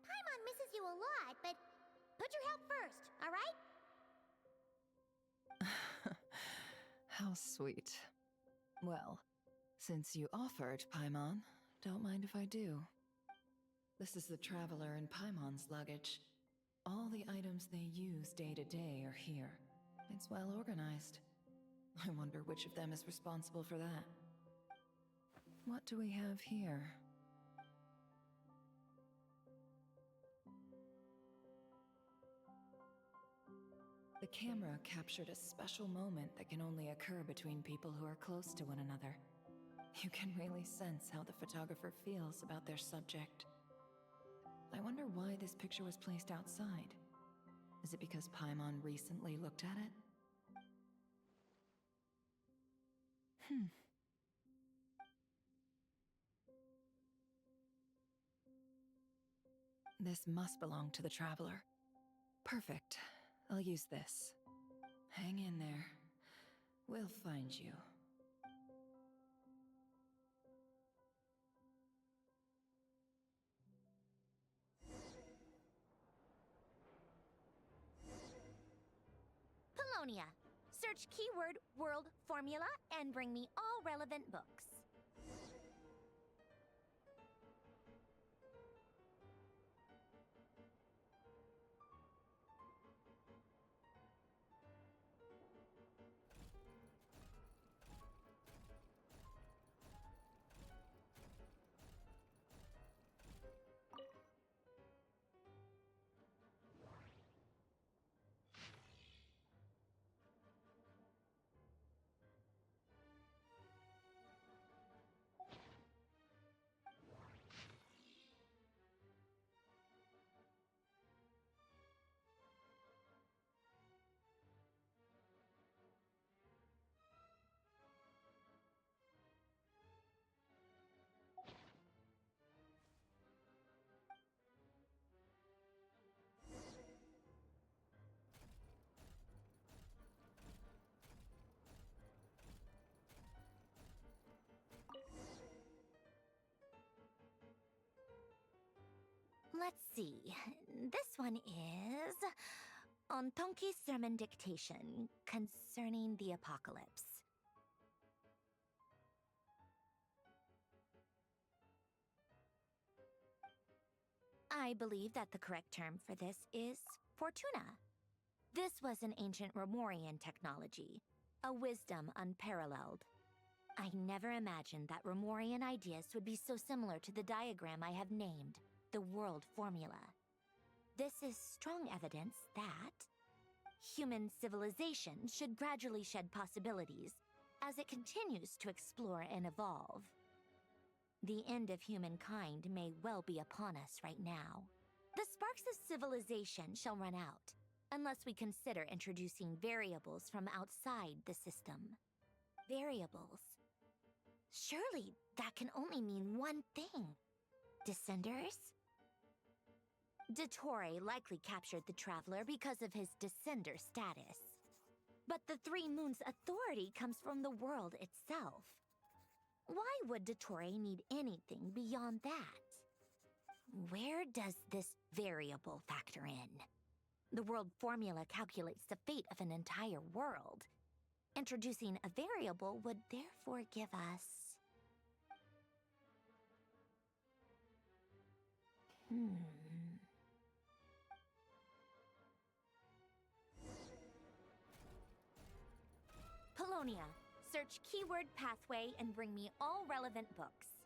Paimon misses you a lot, but put your help first, all right? How sweet. Well, since you offered, Paimon, don't mind if I do. This is the Traveler and Paimon's luggage. All the items they use day to day are here. It's well organized. I wonder which of them is responsible for that. What do we have here? The camera captured a special moment that can only occur between people who are close to one another. You can really sense how the photographer feels about their subject. I wonder why this picture was placed outside. Is it because Paimon recently looked at it? This must belong to the Traveler. Perfect. I'll use this. Hang in there. We'll find you. Polonia. Search keyword world formula and bring me all relevant books. Let's see. This one is Ontonki Sermon Dictation concerning the apocalypse. I believe that the correct term for this is Fortuna. This was an ancient Romorian technology, a wisdom unparalleled. I never imagined that Romorian ideas would be so similar to the diagram I have named, the World Formula. This is strong evidence that human civilization should gradually shed possibilities as it continues to explore and evolve. The end of humankind may well be upon us right now. The sparks of civilization shall run out, unless we consider introducing variables from outside the system. Variables. Surely that can only mean one thing. Descenders? Dottore likely captured the Traveler because of his descender status. But the Three Moons' authority comes from the world itself. Why would Dottore need anything beyond that? Where does this variable factor in? The world formula calculates the fate of an entire world. Introducing a variable would therefore give us... Polonia, search keyword pathway and bring me all relevant books.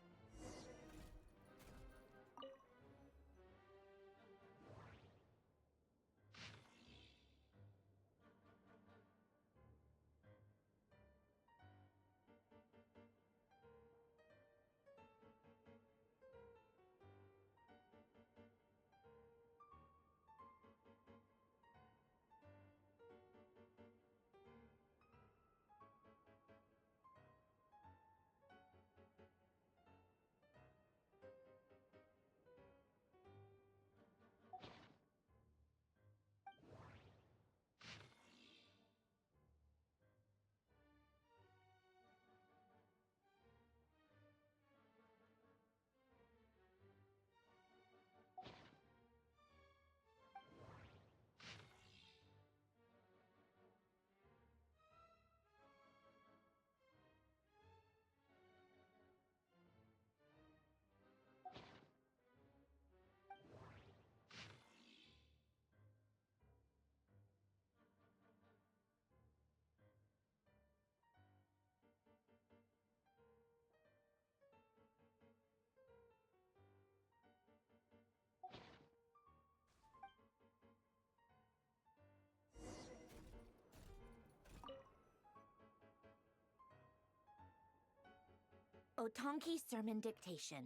Otonki Sermon Dictation.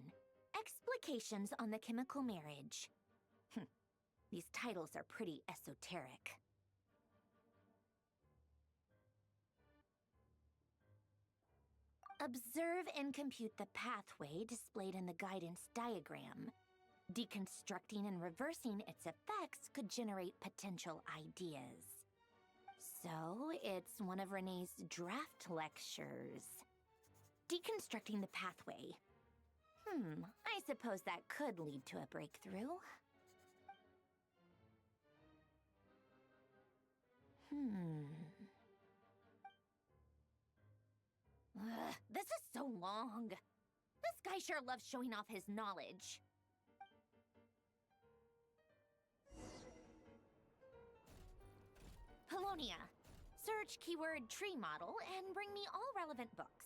Explications on the Chemical Marriage. These titles are pretty esoteric. Observe and compute the pathway displayed in the guidance diagram. Deconstructing and reversing its effects could generate potential ideas. So, it's one of Renee's draft lectures. Deconstructing the pathway. I suppose that could lead to a breakthrough. This is so long. This guy sure loves showing off his knowledge. Polonia. Search keyword tree model and bring me all relevant books.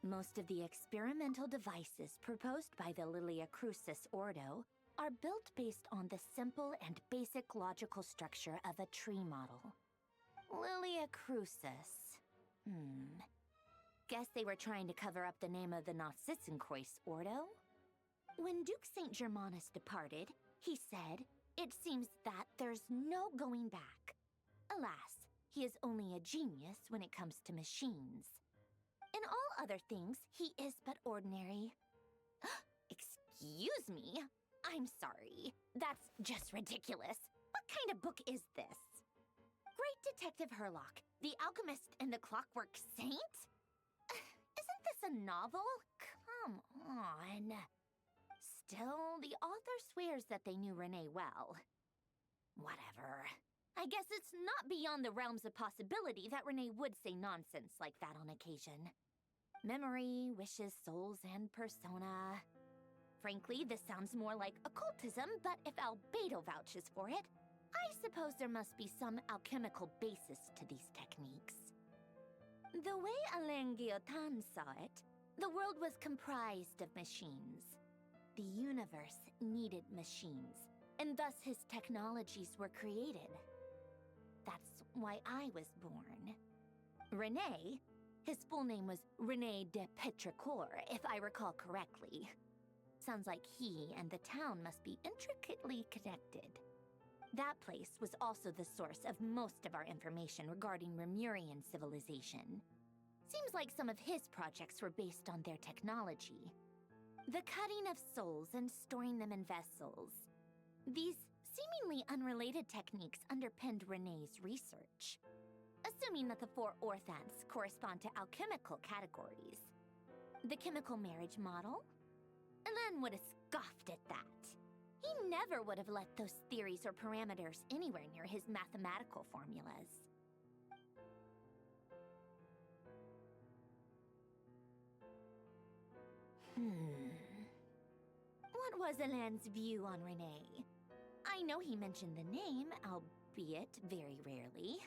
Most of the experimental devices proposed by the Lilia Crucis Ordo are built based on the simple and basic logical structure of a tree model. Lilia Crucis. Guess they were trying to cover up the name of the Nautitzenkreuz Ordo? When Duke St. Germanus departed, he said, "It seems that there's no going back." Alas, he is only a genius when it comes to machines. In all other things, he is but ordinary. Excuse me? I'm sorry. That's just ridiculous. What kind of book is this? Great Detective Herlock, The Alchemist and the Clockwork Saint? Isn't this a novel? Come on. Still, the author swears that they knew Renee well. Whatever. I guess it's not beyond the realms of possibility that Renee would say nonsense like that on occasion. Memory, wishes, souls, and persona. Frankly, this sounds more like occultism, but if Albedo vouches for it, I suppose there must be some alchemical basis to these techniques. The way Alain Guillotin saw it, the world was comprised of machines. The universe needed machines, and thus his technologies were created. That's why I was born. Renee, his full name was Renee de Petrichor, if I recall correctly. Sounds like he and the town must be intricately connected. That place was also the source of most of our information regarding Remurian civilization. Seems like some of his projects were based on their technology. The cutting of souls and storing them in vessels. These seemingly unrelated techniques underpinned Renee's research. Assuming that the four orthants correspond to alchemical categories. The chemical marriage model? Alain would have scoffed at that. He never would have let those theories or parameters anywhere near his mathematical formulas. What was Alain's view on Renee? I know he mentioned the name, albeit very rarely.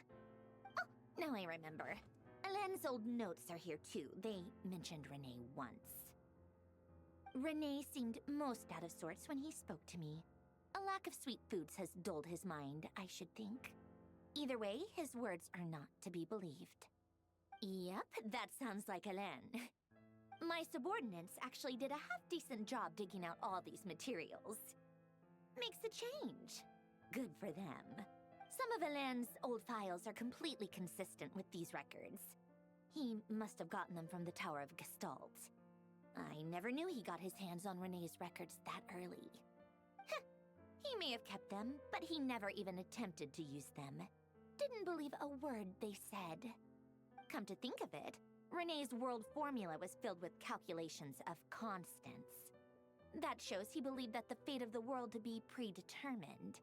Oh, now I remember. Alain's old notes are here too. They mentioned Renee once. Renee seemed most out of sorts when he spoke to me. A lack of sweet foods has dulled his mind, I should think. Either way, his words are not to be believed. Yep, that sounds like Alain. My subordinates actually did a half-decent job digging out all these materials. Makes a change. Good for them. Some of Alain's old files are completely consistent with these records. He must have gotten them from the Tower of Gestalt. I never knew he got his hands on Renee's records that early. He may have kept them, but he never even attempted to use them. Didn't believe a word they said. Come to think of it, Renee's world formula was filled with calculations of constants. That shows he believed that the fate of the world to be predetermined.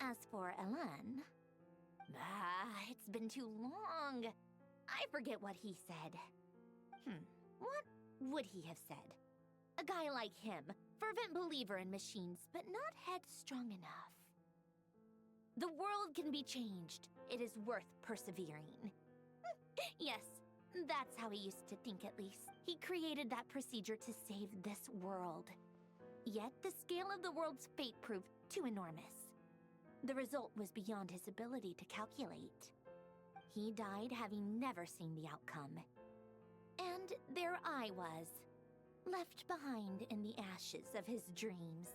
As for Alain... it's been too long. I forget what he said. What would he have said? A guy like him, fervent believer in machines, but not headstrong enough. The world can be changed. It is worth persevering. Yes, that's how he used to think at least. He created that procedure to save this world. Yet the scale of the world's fate proved too enormous. The result was beyond his ability to calculate. He died having never seen the outcome. And there I was, left behind in the ashes of his dreams.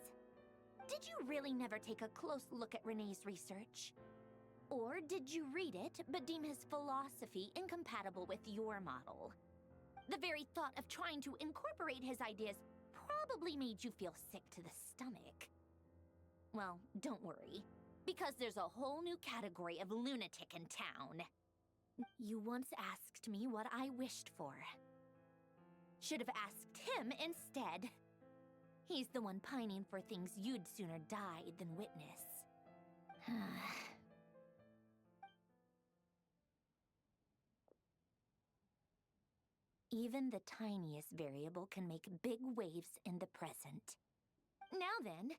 Did you really never take a close look at Renee's research? Or did you read it but deem his philosophy incompatible with your model? The very thought of trying to incorporate his ideas probably made you feel sick to the stomach. Well, don't worry, because there's a whole new category of lunatic in town. You once asked me what I wished for. Should have asked him instead. He's the one pining for things you'd sooner die than witness. Even the tiniest variable can make big waves in the present. Now then,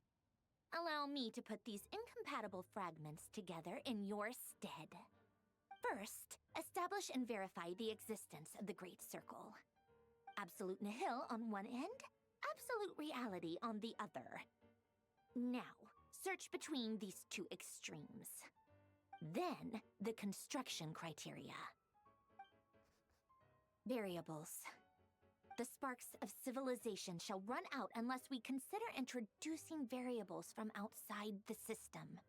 allow me to put these incompatible fragments together in your stead. First, establish and verify the existence of the Great Circle. Absolute nihil on one end, absolute reality on the other. Now, search between these two extremes. Then, the construction criteria. Variables. The sparks of civilization shall run out unless we consider introducing variables from outside the system.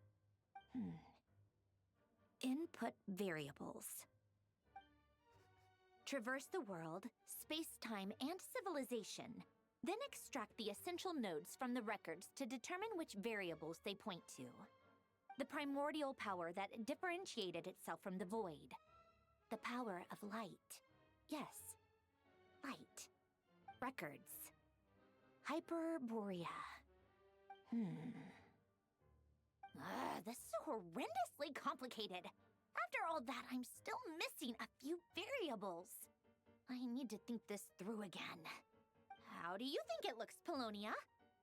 Input variables. Traverse the world, space-time, and civilization. Then extract the essential nodes from the records to determine which variables they point to. The primordial power that differentiated itself from the void. The power of light. Yes, light. Records. Hyperborea. This is horrendously complicated. After all that, I'm still missing a few variables. I need to think this through again. How do you think it looks, Polonia?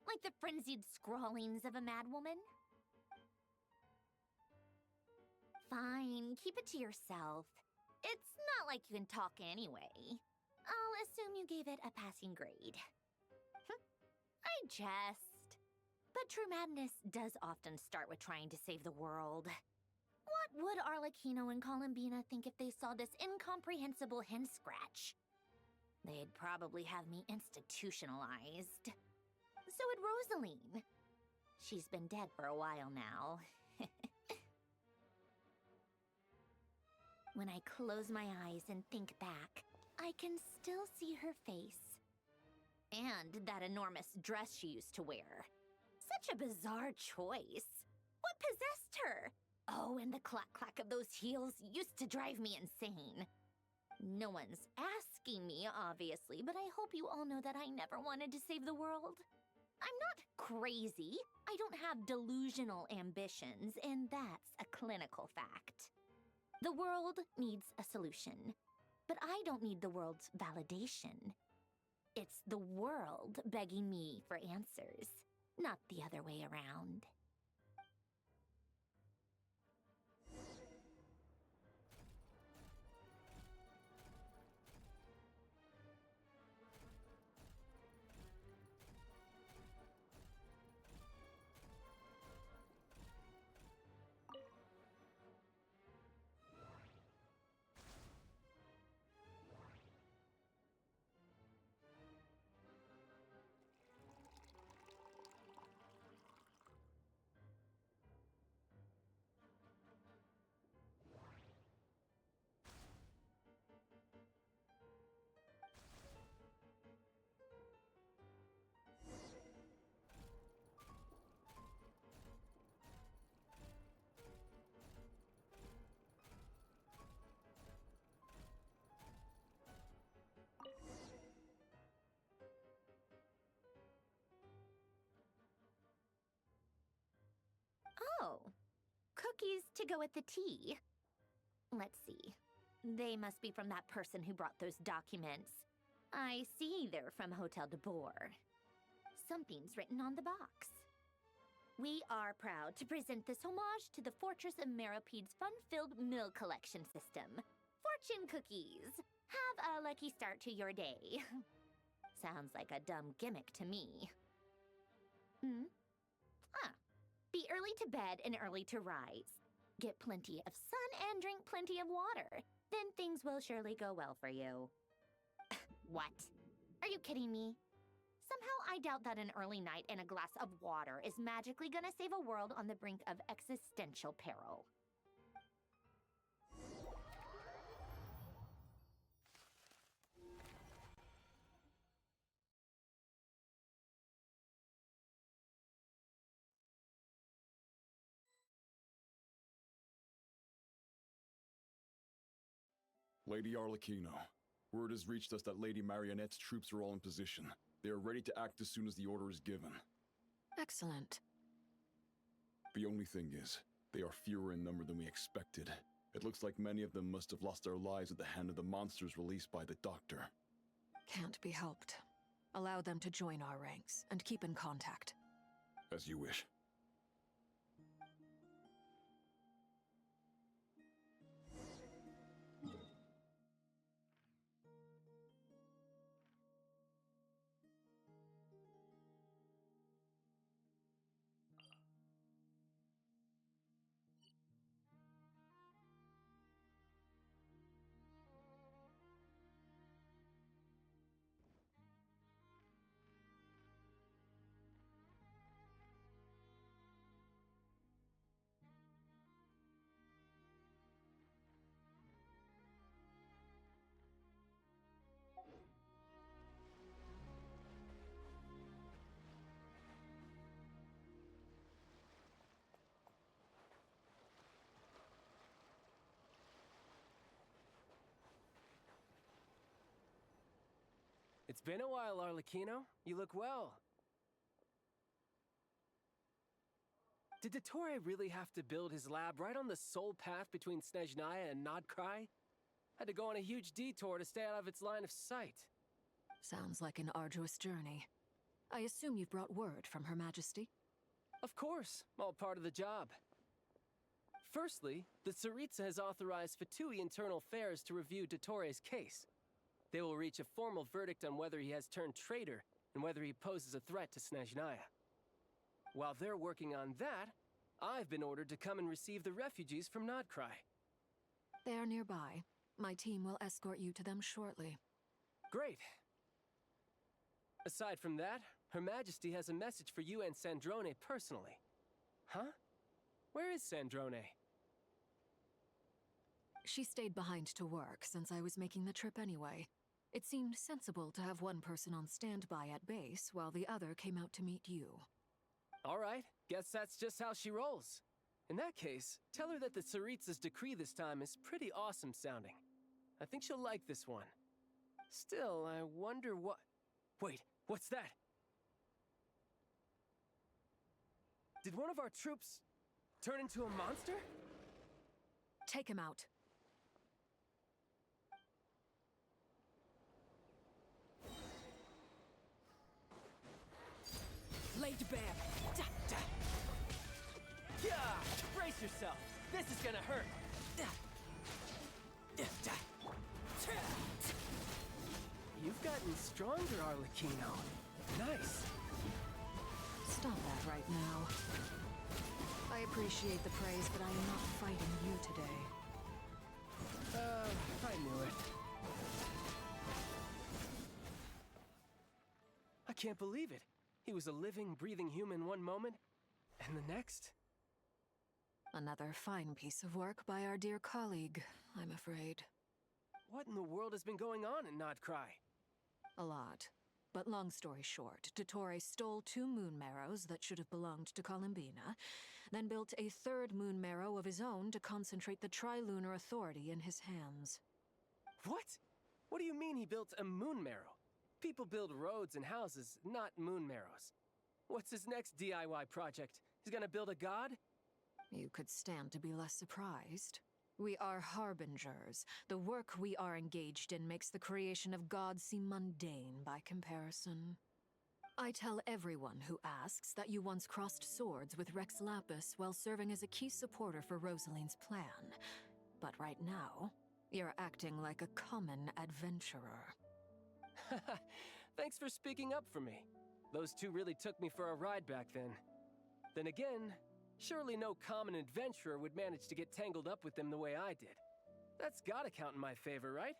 Like the frenzied scrawlings of a madwoman? Fine, keep it to yourself. It's not like you can talk anyway. I'll assume you gave it a passing grade. I jest. But true madness does often start with trying to save the world. What would Arlecchino and Columbina think if they saw this incomprehensible hen scratch? They'd probably have me institutionalized. So would Rosaline. She's been dead for a while now. When I close my eyes and think back, I can still see her face. And that enormous dress she used to wear. Such a bizarre choice. What possessed her? Oh, and the clack-clack of those heels used to drive me insane. No one's asking me, obviously, but I hope you all know that I never wanted to save the world. I'm not crazy. I don't have delusional ambitions, and that's a clinical fact. The world needs a solution, but I don't need the world's validation. It's the world begging me for answers, not the other way around. Oh, cookies to go with the tea. Let's see. They must be from that person who brought those documents. I see they're from Hotel de Boer. Something's written on the box. We are proud to present this homage to the Fortress of Maripede's fun-filled mill collection system. Fortune cookies. Have a lucky start to your day. Sounds like a dumb gimmick to me. Be early to bed and early to rise. Get plenty of sun and drink plenty of water. Then things will surely go well for you. What? Are you kidding me? Somehow I doubt that an early night and a glass of water is magically gonna save a world on the brink of existential peril. Lady Arlecchino, word has reached us that Lady Marionette's troops are all in position. They are ready to act as soon as the order is given. Excellent. The only thing is, they are fewer in number than we expected. It looks like many of them must have lost their lives at the hand of the monsters released by the Doctor. Can't be helped. Allow them to join our ranks and keep in contact. As you wish. It's been a while, Arlecchino. You look well. Did Dottore really have to build his lab right on the sole path between Snezhnaya and Nodcry? Had to go on a huge detour to stay out of its line of sight. Sounds like an arduous journey. I assume you've brought word from Her Majesty? Of course, all part of the job. Firstly, the Tsaritsa has authorized Fatui Internal Affairs to review Dottore's case. They will reach a formal verdict on whether he has turned traitor and whether he poses a threat to Snezhnaya. While they're working on that, I've been ordered to come and receive the refugees from Nodcry. They are nearby. My team will escort you to them shortly. Great. Aside from that, Her Majesty has a message for you and Sandrone personally. Huh? Where is Sandrone? She stayed behind to work since I was making the trip anyway. It seemed sensible to have one person on standby at base while the other came out to meet you. All right, guess that's just how she rolls. In that case, tell her that the Tsaritsa's decree this time is pretty awesome sounding. I think she'll like this one. Still, I wonder what... Wait, what's that? Did one of our troops turn into a monster? Take him out. Laid bam! Da, da. Yeah! Brace yourself! This is gonna hurt! Da. Da, da. Ta. You've gotten stronger, Arlecchino. Nice! Stop that right now. I appreciate the praise, but I am not fighting you today. I knew it. I can't believe it. He was a living, breathing human one moment, and the next... Another fine piece of work by our dear colleague, I'm afraid. What in the world has been going on in Nodcry? A lot. But long story short, Dottore stole 2 moon marrows that should have belonged to Columbina, then built a 3rd moon marrow of his own to concentrate the Tri-Lunar Authority in his hands. What? What do you mean he built a moon marrow? People build roads and houses, not moon marrows. What's his next DIY project? He's gonna build a god? You could stand to be less surprised. We are harbingers. The work we are engaged in makes the creation of gods seem mundane by comparison. I tell everyone who asks that you once crossed swords with Rex Lapis while serving as a key supporter for Rosaline's plan. But right now, you're acting like a common adventurer. Thanks for speaking up for me. Those 2 really took me for a ride back then. Then again, surely no common adventurer would manage to get tangled up with them the way I did. That's gotta count in my favor, right?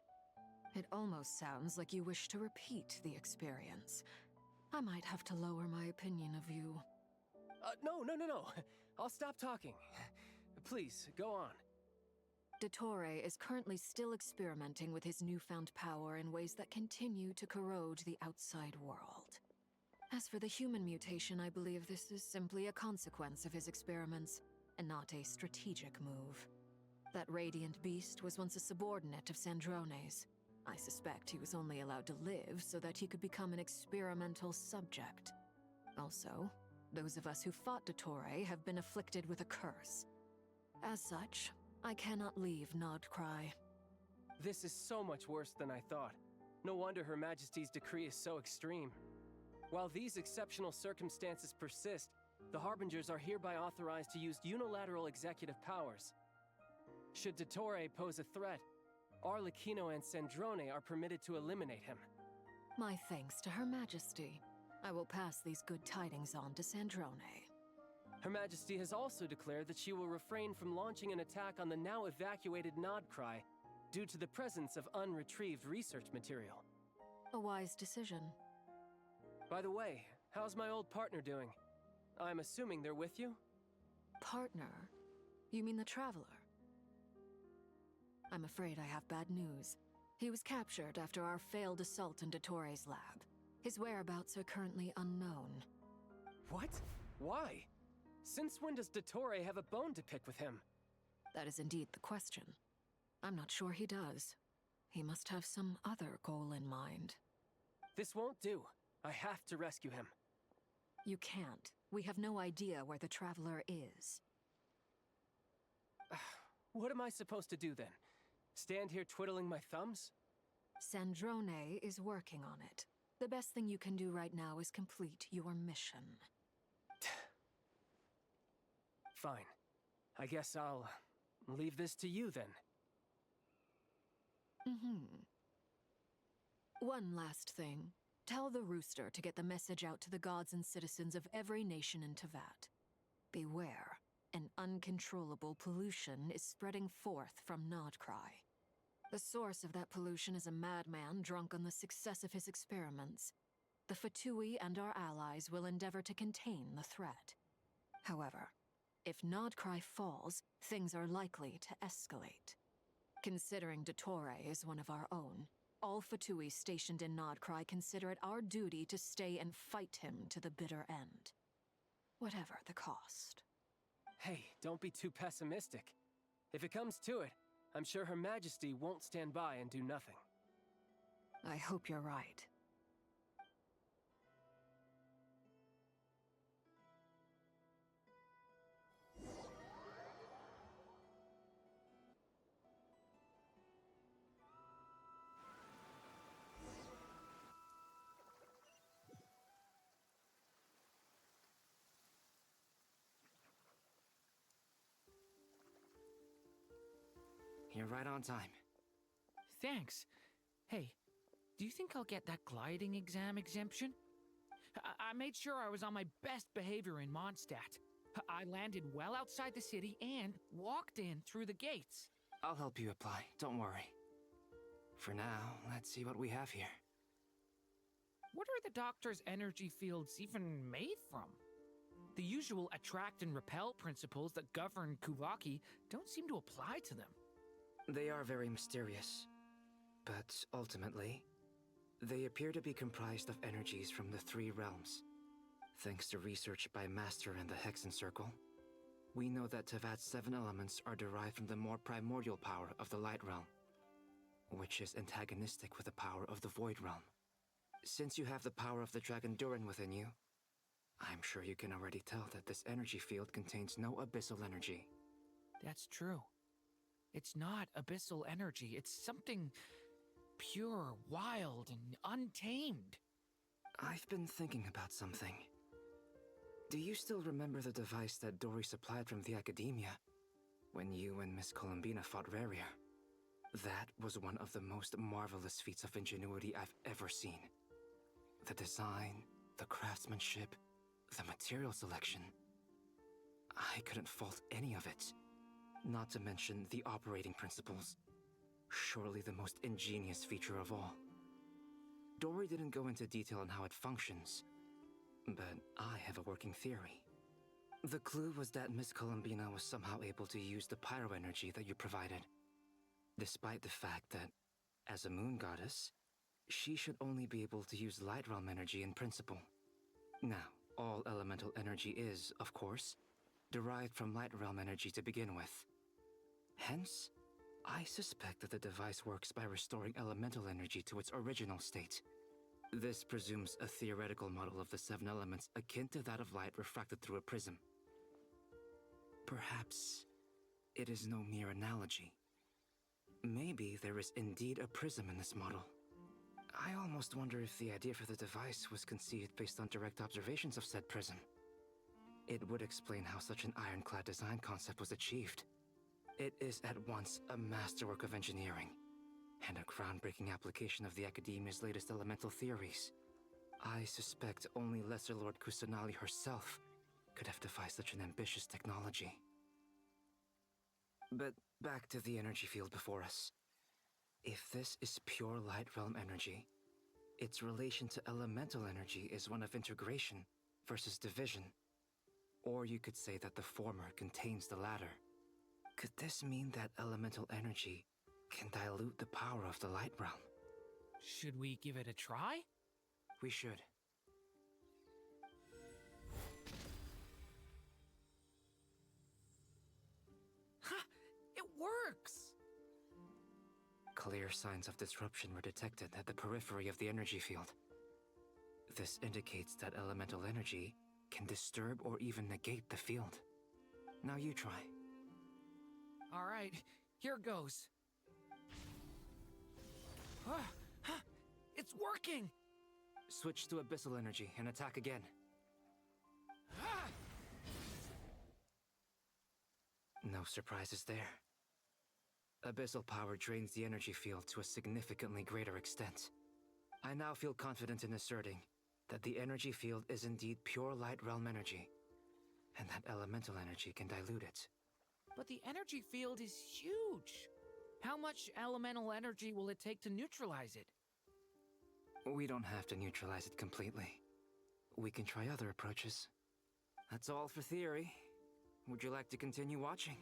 It almost sounds like you wish to repeat the experience. I might have to lower my opinion of you. No. I'll stop talking. Please, go on. Dottore is currently still experimenting with his newfound power in ways that continue to corrode the outside world. As for the human mutation, I believe this is simply a consequence of his experiments, and not a strategic move. That radiant beast was once a subordinate of Sandrone's. I suspect he was only allowed to live so that he could become an experimental subject. Also, those of us who fought Dottore have been afflicted with a curse. As such, I cannot leave Nodcry. This is so much worse than I thought. No wonder Her Majesty's decree is so extreme. While these exceptional circumstances persist, the Harbingers are hereby authorized to use unilateral executive powers. Should Dottore pose a threat, Arlecchino and Sandrone are permitted to eliminate him. My thanks to Her Majesty. I will pass these good tidings on to Sandrone. Her Majesty has also declared that she will refrain from launching an attack on the now evacuated Nodcry due to the presence of unretrieved research material. A wise decision. By the way, how's my old partner doing? I'm assuming they're with you? Partner? You mean the Traveler? I'm afraid I have bad news. He was captured after our failed assault in Dottore's lab. His whereabouts are currently unknown. What? Why? Since when does Dottore have a bone to pick with him? That is indeed the question. I'm not sure he does. He must have some other goal in mind. This won't do. I have to rescue him. You can't. We have no idea where the Traveler is. What am I supposed to do then? Stand here twiddling my thumbs? Sandrone is working on it. The best thing you can do right now is complete your mission. Fine. I guess I'll leave this to you then. One last thing. Tell the Rooster to get the message out to the gods and citizens of every nation in Tevat. Beware. An uncontrollable pollution is spreading forth from Nodcry. The source of that pollution is a madman drunk on the success of his experiments. The Fatui and our allies will endeavor to contain the threat. However, if Nodcry falls, things are likely to escalate. Considering Dottore is one of our own, all Fatui stationed in Nodcry consider it our duty to stay and fight him to the bitter end. Whatever the cost. Hey, don't be too pessimistic. If it comes to it, I'm sure Her Majesty won't stand by and do nothing. I hope you're right. You're right on time. Thanks. Hey, do you think I'll get that gliding exam exemption? I made sure I was on my best behavior in Mondstadt. I landed well outside the city and walked in through the gates. I'll help you apply, don't worry. For now, let's see what we have here. What are the Doctor's energy fields even made from? The usual attract and repel principles that govern Kuvaki don't seem to apply to them. They are very mysterious, but ultimately, they appear to be comprised of energies from the three realms. Thanks to research by Master in the Hexen Circle, we know that Tevat's 7 elements are derived from the more primordial power of the Light Realm, which is antagonistic with the power of the Void Realm. Since you have the power of the Dragon Durin within you, I'm sure you can already tell that this energy field contains no abyssal energy. That's true. It's not abyssal energy. It's something pure, wild, and untamed. I've been thinking about something. Do you still remember the device that Dory supplied from the Academia when you and Miss Columbina fought Rarier? That was one of the most marvelous feats of ingenuity I've ever seen. The design, the craftsmanship, the material selection. I couldn't fault any of it. Not to mention the operating principles. Surely the most ingenious feature of all. Dory didn't go into detail on how it functions, but I have a working theory. The clue was that Miss Columbina was somehow able to use the pyro energy that you provided, despite the fact that, as a moon goddess, she should only be able to use Light Realm energy in principle. Now, all elemental energy is, of course, derived from Light Realm energy to begin with. Hence, I suspect that the device works by restoring elemental energy to its original state. This presumes a theoretical model of the 7 elements akin to that of light refracted through a prism. Perhaps it is no mere analogy. Maybe there is indeed a prism in this model. I almost wonder if the idea for the device was conceived based on direct observations of said prism. It would explain how such an ironclad design concept was achieved. It is at once a masterwork of engineering and a groundbreaking application of the Academia's latest elemental theories. I suspect only Lesser Lord Kusanali herself could have devised such an ambitious technology. But back to the energy field before us. If this is pure Light Realm energy, its relation to elemental energy is one of integration versus division. Or you could say that the former contains the latter. Could this mean that elemental energy can dilute the power of the Light Realm? Should we give it a try? We should. Ha! It works! Clear signs of disruption were detected at the periphery of the energy field. This indicates that elemental energy can disturb or even negate the field. Now you try. All right, here goes. It's working! Switch to abyssal energy and attack again. No surprises there. Abyssal power drains the energy field to a significantly greater extent. I now feel confident in asserting that the energy field is indeed pure light realm energy, and that elemental energy can dilute it. But the energy field is huge. How much elemental energy will it take to neutralize it? We don't have to neutralize it completely. We can try other approaches. That's all for theory. Would you like to continue watching?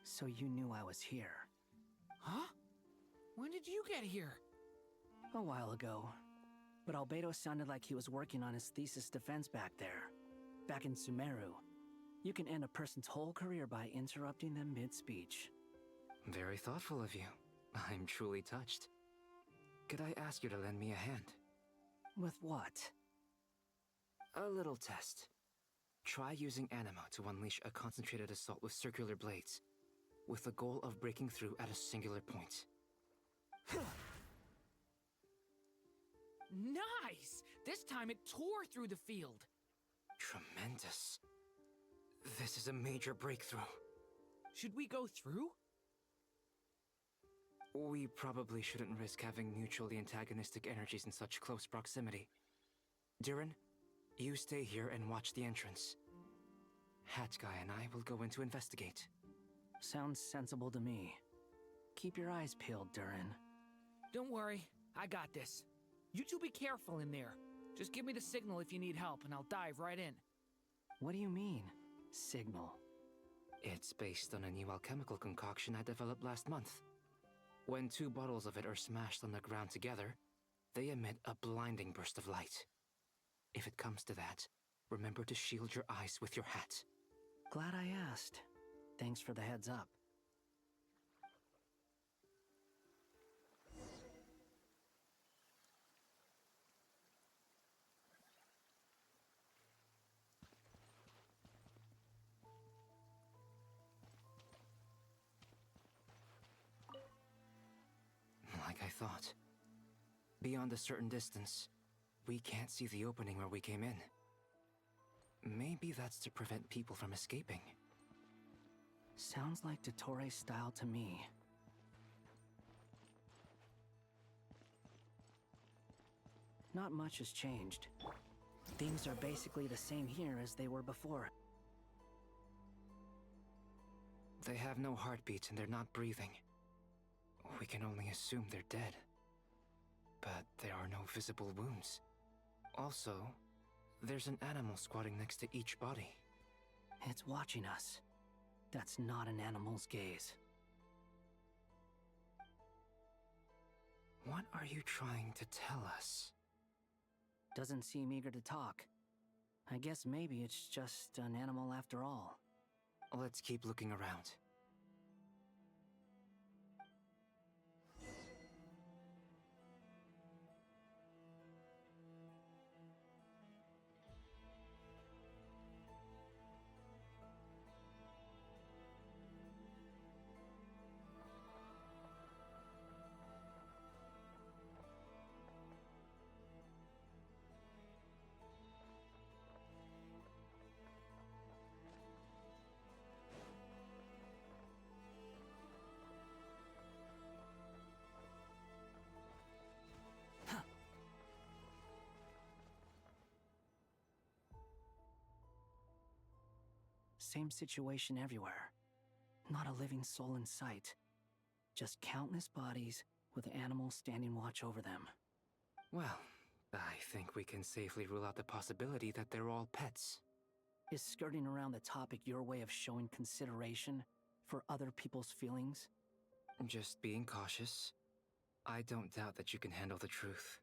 So you knew I was here. Huh? When did you get here? A while ago. But Albedo sounded like he was working on his thesis defense back there. Back in Sumeru. You can end a person's whole career by interrupting them mid-speech. Very thoughtful of you. I'm truly touched. Could I ask you to lend me a hand? With what? A little test. Try using Anima to unleash a concentrated assault with circular blades, with the goal of breaking through at a singular point. Nice! This time it tore through the field. Tremendous. This is a major breakthrough. Should we go through? We probably shouldn't risk having mutually antagonistic energies in such close proximity. Durin, you stay here and watch the entrance. Hat Guy and I will go in to investigate. Sounds sensible to me. Keep your eyes peeled, Durin. Don't worry, I got this. You two be careful in there. Just give me the signal if you need help, and I'll dive right in. What do you mean, signal? It's based on a new alchemical concoction I developed last month. When 2 bottles of it are smashed on the ground together, they emit a blinding burst of light. If it comes to that, remember to shield your eyes with your hat. Glad I asked. Thanks for the heads up. Like I thought. Beyond a certain distance, we can't see the opening where we came in. Maybe that's to prevent people from escaping. Sounds like Dottore style to me. Not much has changed. Things are basically the same here as they were before. They have no heartbeat and they're not breathing. We can only assume they're dead. But there are no visible wounds. Also, there's an animal squatting next to each body. It's watching us. That's not an animal's gaze. What are you trying to tell us? Doesn't seem eager to talk. I guess maybe it's just an animal after all. Let's keep looking around. Same situation everywhere. Not a living soul in sight. Just countless bodies with animals standing watch over them. Well, I think we can safely rule out the possibility that they're all pets. Is skirting around the topic your way of showing consideration for other people's feelings? Just being cautious. I don't doubt that you can handle the truth.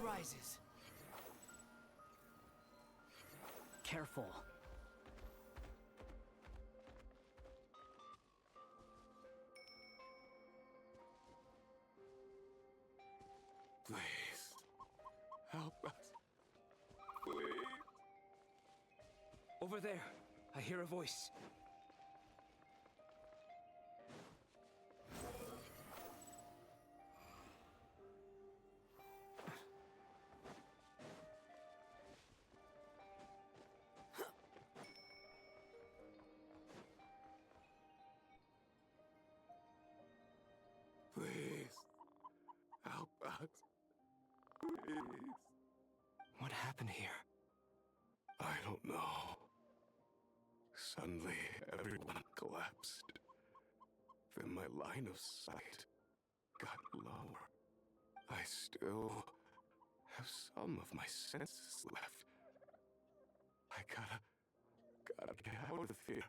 rises. Careful. Please, help us. Please. Over there, I hear a voice. Please, help us. Please. What happened here? I don't know. Suddenly, everyone collapsed. Then my line of sight got lower. I still have some of my senses left. I gotta get out of here.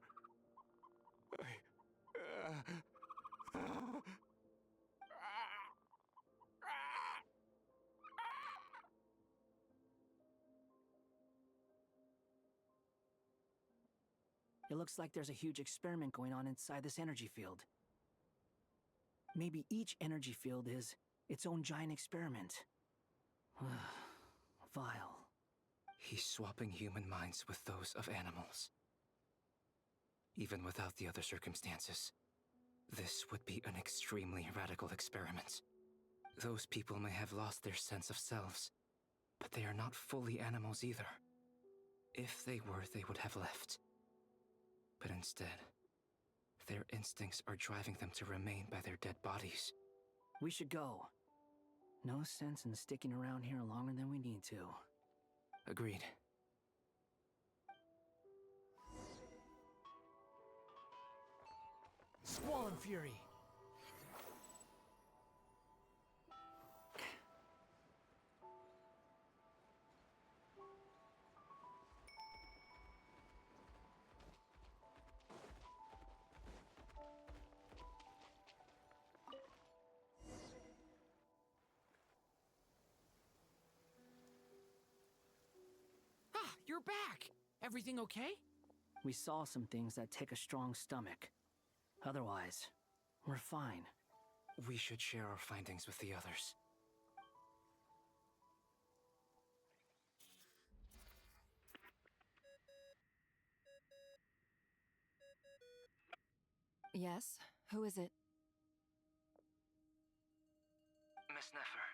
It looks like there's a huge experiment going on inside this energy field. Maybe each energy field is its own giant experiment. Vile. He's swapping human minds with those of animals. Even without the other circumstances, this would be an extremely radical experiment. Those people may have lost their sense of selves, but they are not fully animals either. If they were, they would have left. But instead, their instincts are driving them to remain by their dead bodies. We should go. No sense in sticking around here longer than we need to. Agreed. Squall and Fury. You're back! Everything okay? We saw some things that take a strong stomach. Otherwise, we're fine. We should share our findings with the others. Yes? Who is it? Miss Nefer,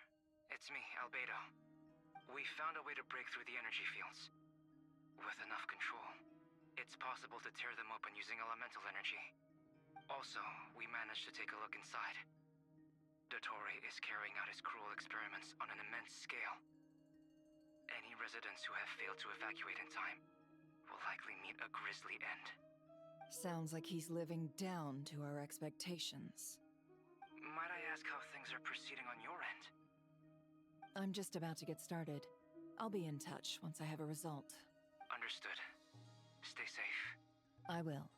it's me, Albedo. We found a way to break through the energy fields. With enough control, it's possible to tear them open using elemental energy. Also, we managed to take a look inside. Dottore is carrying out his cruel experiments on an immense scale. Any residents who have failed to evacuate in time will likely meet a grisly end. Sounds like he's living down to our expectations. Might I ask how things are proceeding on your end? I'm just about to get started. I'll be in touch once I have a result. Understood. Stay safe. I will.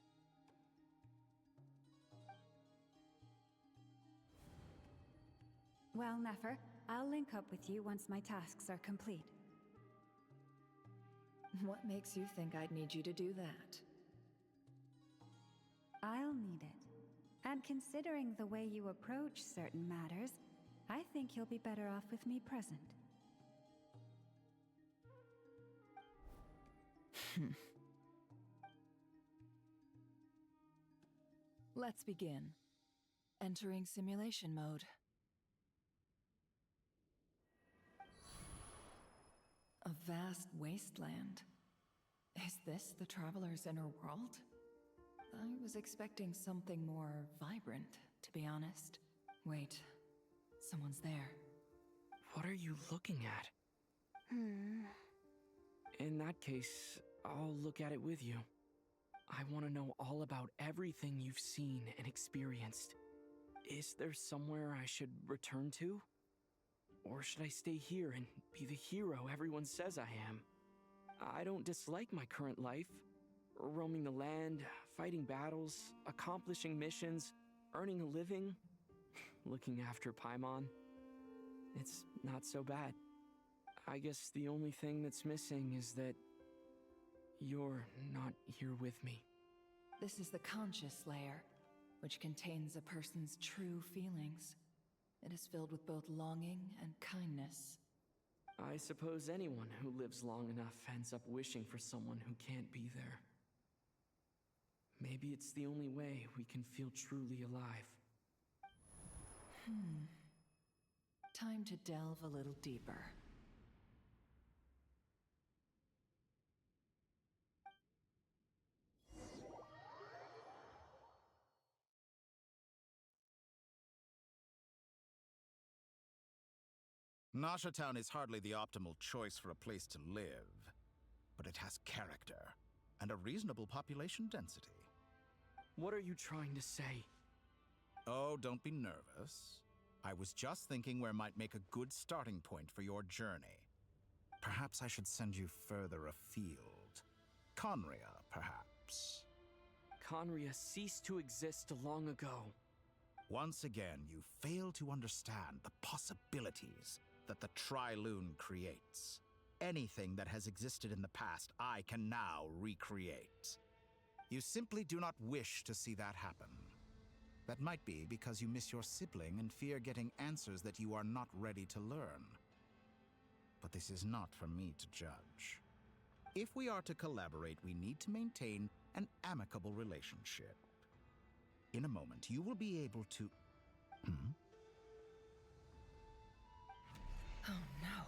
Well, Nefer, I'll link up with you once my tasks are complete. What makes you think I'd need you to do that? I'll need it. And considering the way you approach certain matters, I think you'll be better off with me present. Let's begin. Entering simulation mode. A vast wasteland. Is this the Traveler's inner world? I was expecting something more vibrant, to be honest. Wait, someone's there. What are you looking at? In that case, I'll look at it with you. I want to know all about everything you've seen and experienced. Is there somewhere I should return to? Or should I stay here and be the hero everyone says I am? I don't dislike my current life. Roaming the land, fighting battles, accomplishing missions, earning a living, looking after Paimon. It's not so bad. I guess the only thing that's missing is that you're not here with me. This is the conscious layer, which contains a person's true feelings. It is filled with both longing and kindness. I suppose anyone who lives long enough ends up wishing for someone who can't be there. Maybe it's the only way we can feel truly alive. Time to delve a little deeper. Nasha Town is hardly the optimal choice for a place to live, but it has character and a reasonable population density. What are you trying to say? Oh, don't be nervous. I was just thinking where might make a good starting point for your journey. Perhaps I should send you further afield. Conria, perhaps. Conria ceased to exist long ago. Once again, you fail to understand the possibilities that the Tri-Lune creates. Anything that has existed in the past, I can now recreate. You simply do not wish to see that happen. That might be because you miss your sibling and fear getting answers that you are not ready to learn. But this is not for me to judge. If we are to collaborate, we need to maintain an amicable relationship. In a moment, you will be able to... Oh no.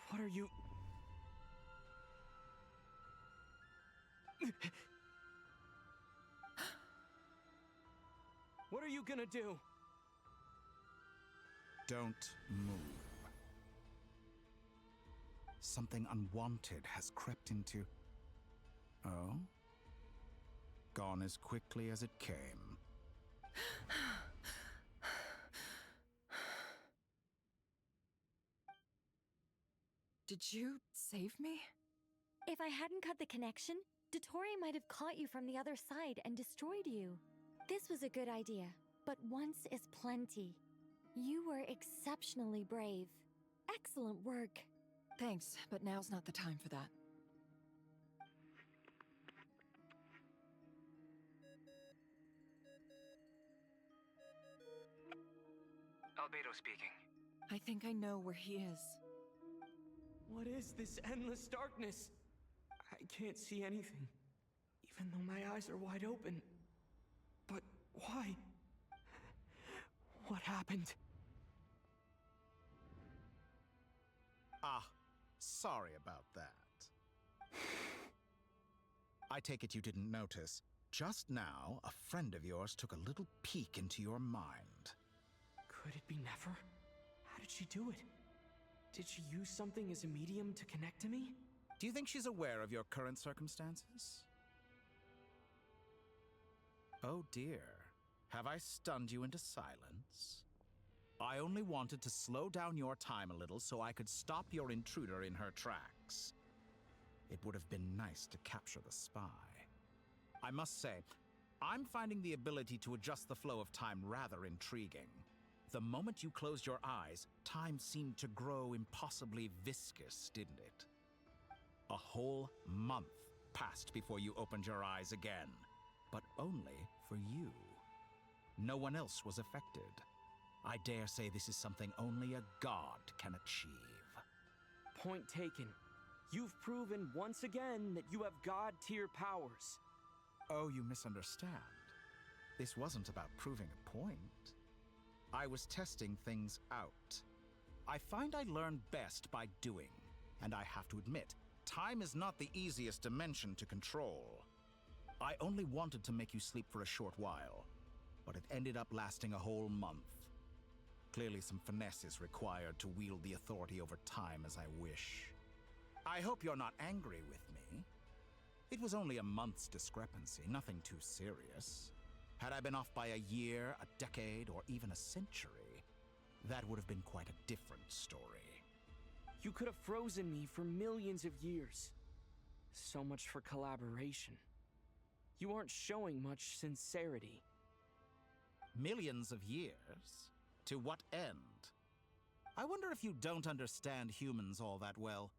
What are you... What are you gonna do? Don't move. Something unwanted has crept into... Oh? Gone as quickly as it came. Did you save me? If I hadn't cut the connection, Dottore might have caught you from the other side and destroyed you. This was a good idea, but once is plenty. You were exceptionally brave. Excellent work. Thanks, but now's not the time for that. Albedo speaking. I think I know where he is. What is this endless darkness? I can't see anything, even though my eyes are wide open. But why? What happened? Ah, sorry about that. I take it you didn't notice. Just now, a friend of yours took a little peek into your mind. Could it be Nefer? How did she do it? Did she use something as a medium to connect to me? Do you think she's aware of your current circumstances? Oh dear. Have I stunned you into silence? I only wanted to slow down your time a little so I could stop your intruder in her tracks. It would have been nice to capture the spy. I must say, I'm finding the ability to adjust the flow of time rather intriguing. The moment you closed your eyes, time seemed to grow impossibly viscous, didn't it? A whole month passed before you opened your eyes again, but only for you. No one else was affected. I dare say this is something only a god can achieve. Point taken. You've proven once again that you have god-tier powers. Oh, you misunderstand. This wasn't about proving a point. I was testing things out. I find I learn best by doing, and I have to admit, time is not the easiest dimension to control. I only wanted to make you sleep for a short while, but it ended up lasting a whole month. Clearly some finesse is required to wield the authority over time as I wish. I hope you're not angry with me. It was only a month's discrepancy, nothing too serious. Had I been off by a year, a decade, or even a century, that would have been quite a different story. You could have frozen me for millions of years. So much for collaboration. You aren't showing much sincerity. Millions of years? To what end? I wonder if you don't understand humans all that well.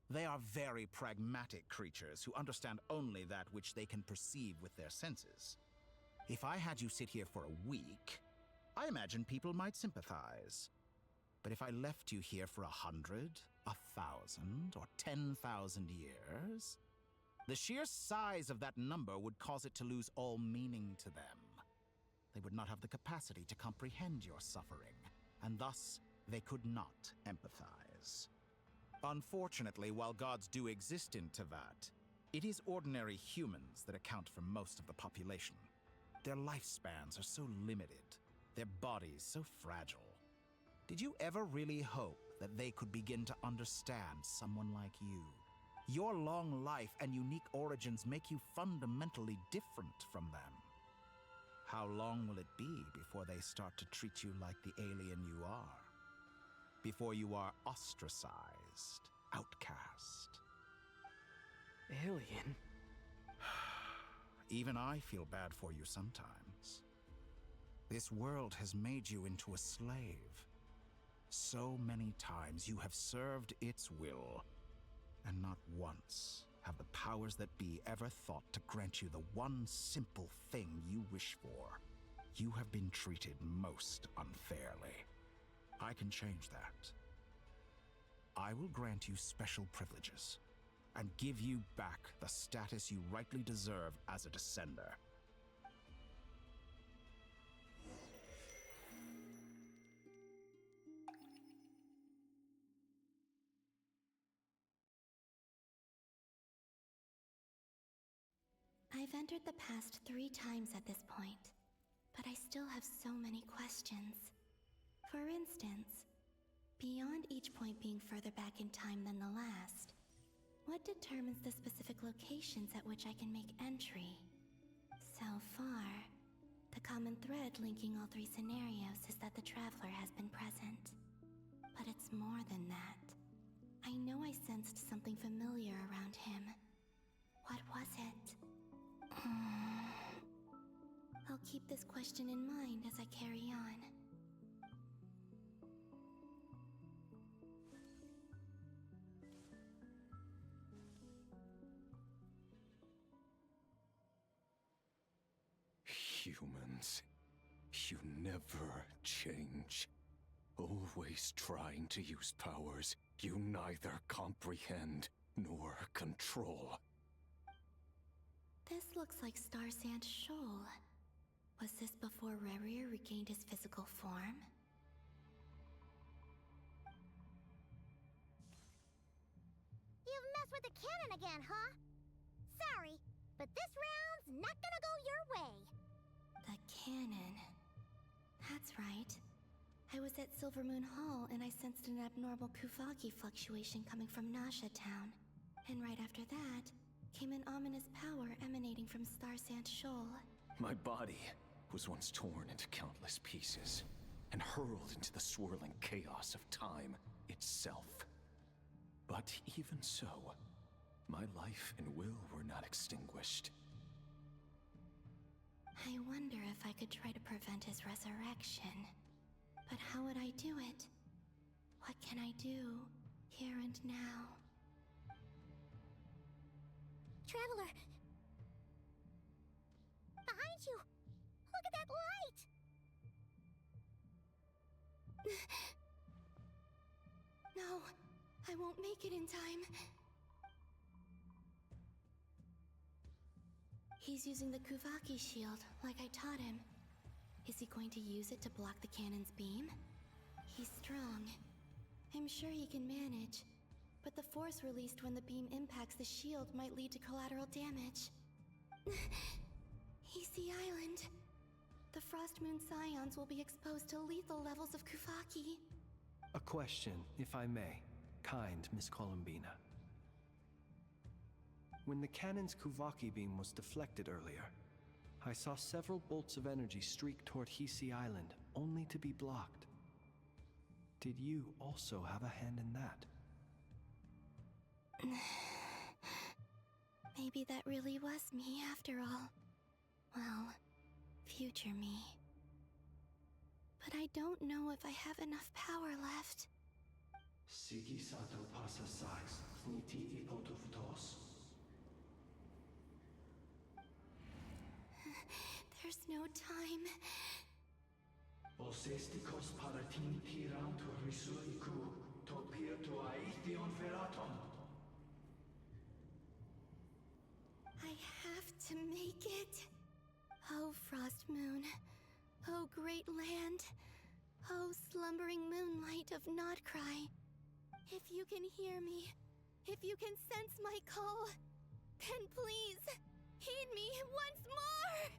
They are very pragmatic creatures who understand only that which they can perceive with their senses. If I had you sit here for a week, I imagine people might sympathize. But if I left you here for 100, 1,000, or 10,000 years, the sheer size of that number would cause it to lose all meaning to them. They would not have the capacity to comprehend your suffering, and thus they could not empathize. Unfortunately, while gods do exist in Tevat, it is ordinary humans that account for most of the population. Their lifespans are so limited, their bodies so fragile. Did you ever really hope that they could begin to understand someone like you? Your long life and unique origins make you fundamentally different from them. How long will it be before they start to treat you like the alien you are? Before you are ostracized, outcast? Alien? Even I feel bad for you sometimes. This world has made you into a slave. So many times you have served its will, and not once have the powers that be ever thought to grant you the one simple thing you wish for. You have been treated most unfairly. I can change that. I will grant you special privileges and give you back the status you rightly deserve as a descender. I've entered the past 3 times at this point, but I still have so many questions. For instance, beyond each point being further back in time than the last, what determines the specific locations at which I can make entry? So far, the common thread linking all 3 scenarios is that the Traveler has been present. But it's more than that. I know I sensed something familiar around him. What was it? I'll keep this question in mind as I carry on. Humans, you never change. Always trying to use powers you neither comprehend nor control. This looks like Star Sand Shoal. Was this before Rerir regained his physical form? You've messed with the cannon again, huh? Sorry, but this round's not gonna go your way. The cannon. That's right. I was at Silvermoon Hall and I sensed an abnormal Kuvaki fluctuation coming from Nasha Town. And right after that, came an ominous power emanating from Star Sand Shoal. My body was once torn into countless pieces and hurled into the swirling chaos of time itself. But even so, my life and will were not extinguished. I wonder if I could try to prevent his resurrection. But how would I do it? What can I do, here and now? Traveler! Behind you! Look at that light! No, I won't make it in time. He's using the Kuvaki shield, like I taught him. Is he going to use it to block the cannon's beam? He's strong. I'm sure he can manage. But the force released when the beam impacts the shield might lead to collateral damage. Easy Island. The Frost Moon Scions will be exposed to lethal levels of Kuvaki. A question, if I may. Kind Miss Columbina. When the cannon's Kuvaki beam was deflected earlier, I saw several bolts of energy streak toward Hisi Island, only to be blocked. Did you also have a hand in that? Maybe that really was me after all. Well, future me. But I don't know if I have enough power left. Siki sato pasa sax, niti ipotuftos. There's no time. Osestikos paratin tiram to risu iku, topir to aithion feraton. I have to make it. Oh, Frost Moon. Oh, great land. Oh, slumbering moonlight of Nodcry. If you can hear me, if you can sense my call, then please, heed me once more!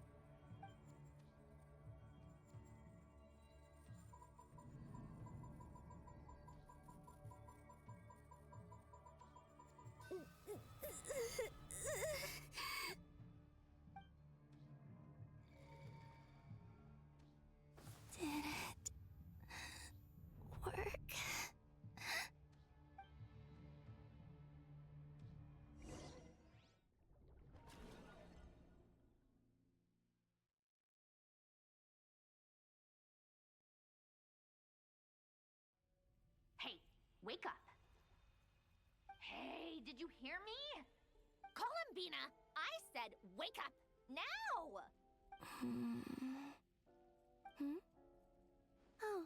Did it work? Hey, wake up. Hey, did you hear me? Call him, Bina. I said wake up now! Oh,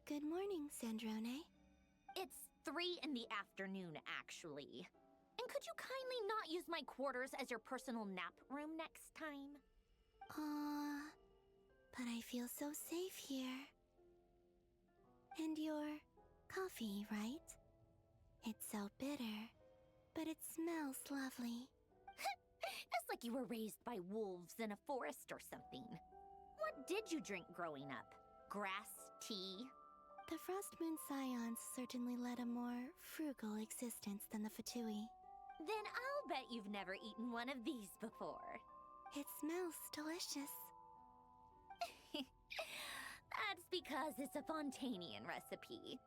good morning, Sandrone. It's 3 in the afternoon, actually. And could you kindly not use my quarters as your personal nap room next time? But I feel so safe here. And your coffee, right? It's so bitter, but it smells lovely. It's like you were raised by wolves in a forest or something. What did you drink growing up? Grass tea? The Frost Moon Scions certainly led a more frugal existence than the Fatui. Then I'll bet you've never eaten one of these before. It smells delicious. That's because it's a Fontanian recipe.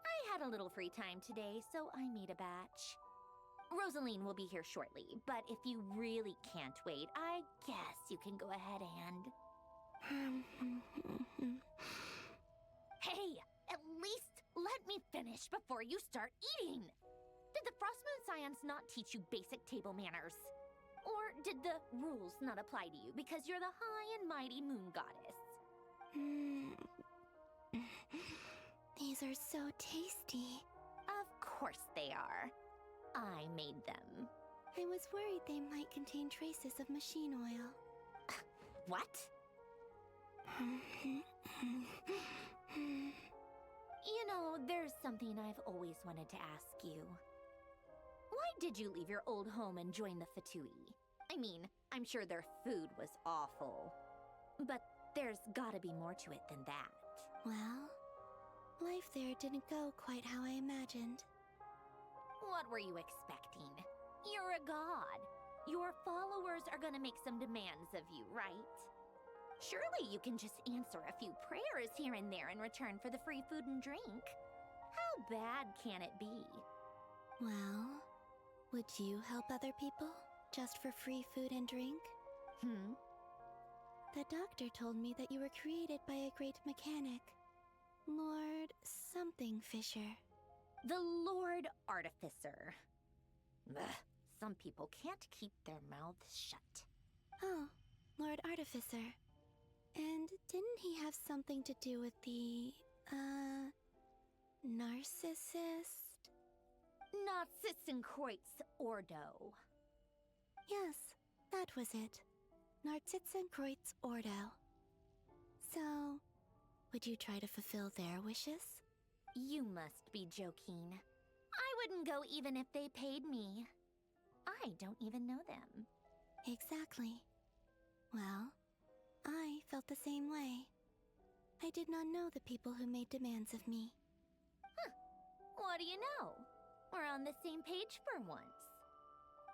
I had a little free time today, so I made a batch. Rosaline will be here shortly, but if you really can't wait, I guess you can go ahead and... Hey, at least let me finish before you start eating! Did the Frostmoon Scions not teach you basic table manners? Or did the rules not apply to you because you're the high and mighty moon goddess? These are so tasty. Of course they are. I made them. I was worried they might contain traces of machine oil. What? You know, there's something I've always wanted to ask you. Why did you leave your old home and join the Fatui? I mean, I'm sure their food was awful. But there's gotta be more to it than that. Well, life there didn't go quite how I imagined. What were you expecting? You're a god. Your followers are gonna make some demands of you, right? Surely you can just answer a few prayers here and there in return for the free food and drink. How bad can it be? Well, would you help other people just for free food and drink? The doctor told me that you were created by a great mechanic, Lord something Fisher. The Lord Artificer. Ugh, some people can't keep their mouths shut. Oh, Lord Artificer. And didn't he have something to do with the, narcissist? Narcissenkreuz Ordo. Yes, that was it. Narcissenkreuz Ordo. So, would you try to fulfill their wishes? You must be joking. I wouldn't go even if they paid me. I don't even know them. Exactly. Well, I felt the same way. I did not know the people who made demands of me. Huh. What do you know? We're on the same page for once.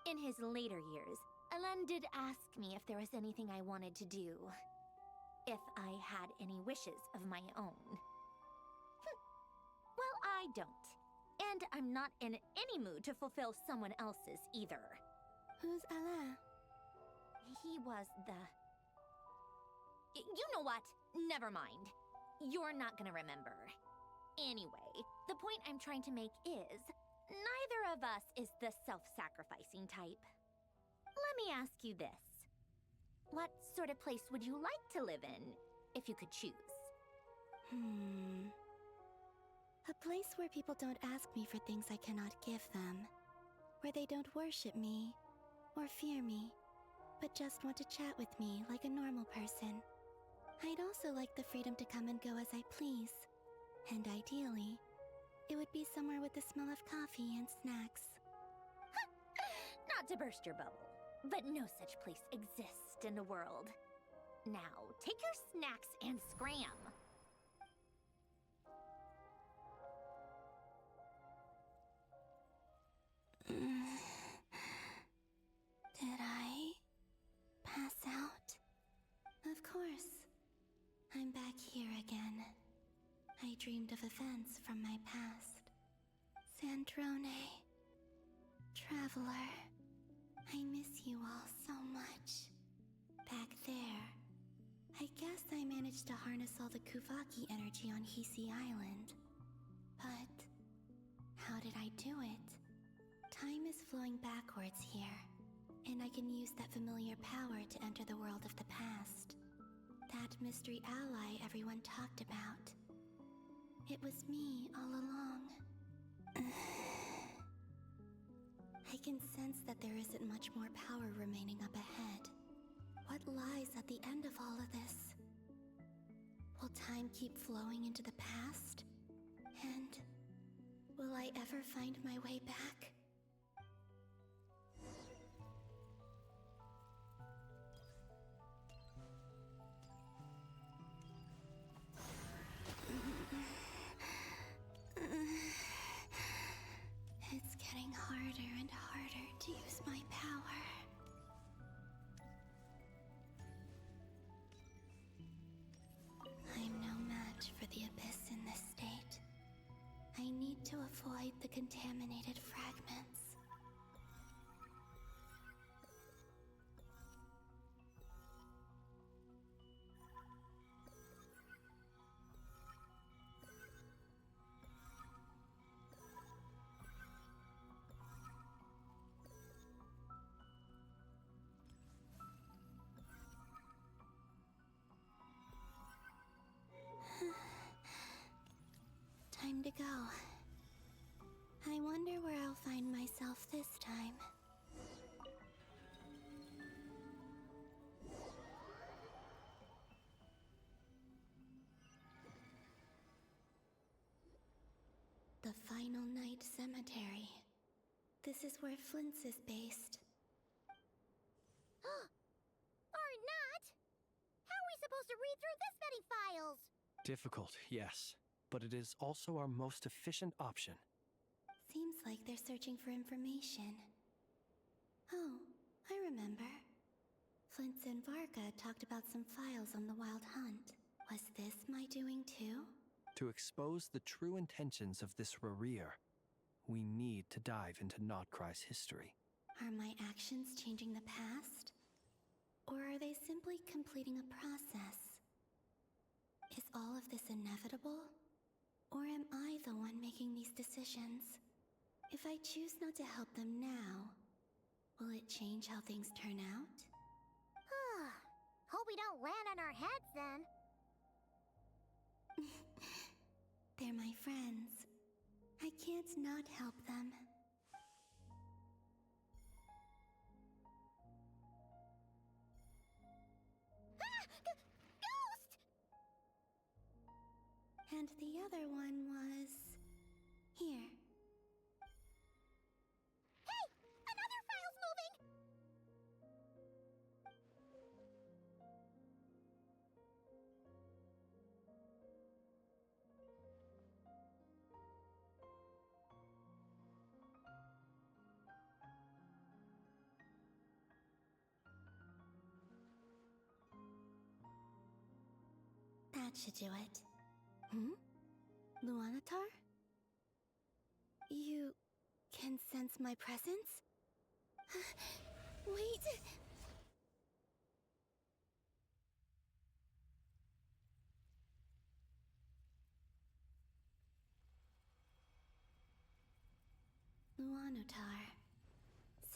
In his later years, Elen did ask me if there was anything I wanted to do. If I had any wishes of my own. Well, I don't. And I'm not in any mood to fulfill someone else's either. Who's Alain? He was the... You know what? Never mind. you're not gonna remember. Anyway, the point I'm trying to make is, neither of us is the self-sacrificing type. Let me ask you this. What sort of place would you like to live in, if you could choose? A place where people don't ask me for things I cannot give them. Where they don't worship me, or fear me, but just want to chat with me like a normal person. I'd also like the freedom to come and go as I please. And ideally, it would be somewhere with the smell of coffee and snacks. Not to burst your bubble, but no such place exists in the world. Now, take your snacks and scram. Did I pass out? Of course. I'm back here again. I dreamed of events from my past. Sandrone. Traveler. I miss you all so much. Back there. I guess I managed to harness all the Kuvaki energy on Hisi Island. But how did I do it? Time is flowing backwards here, and I can use that familiar power to enter the world of the past. That mystery ally everyone talked about. It was me all along. I can sense that there isn't much more power remaining up ahead. What lies at the end of all of this? Will time keep flowing into the past? And will I ever find my way back? It's getting harder and harder to use my power. I'm no match for the Abyss in this state. I need to avoid the contaminated fragments. Time to go. I wonder where I'll find myself this time. The Final Night Cemetery. This is where Flint's is based. Or not! How are we supposed to read through this many files? Difficult, yes, but it is also our most efficient option. Seems like they're searching for information. Oh, I remember. Flint's and Varga talked about some files on the Wild Hunt. Was this my doing too? To expose the true intentions of this Rerir, we need to dive into Notcry's history. Are my actions changing the past? Or are they simply completing a process? Is all of this inevitable? Or am I the one making these decisions? If I choose not to help them now, will it change how things turn out? Hope we don't land on our heads then. They're my friends. I can't not help them. Ghost! And the other one was... here. Hey! Another file's moving! That should do it. Luanatar? You can sense my presence? Wait! Luanotar.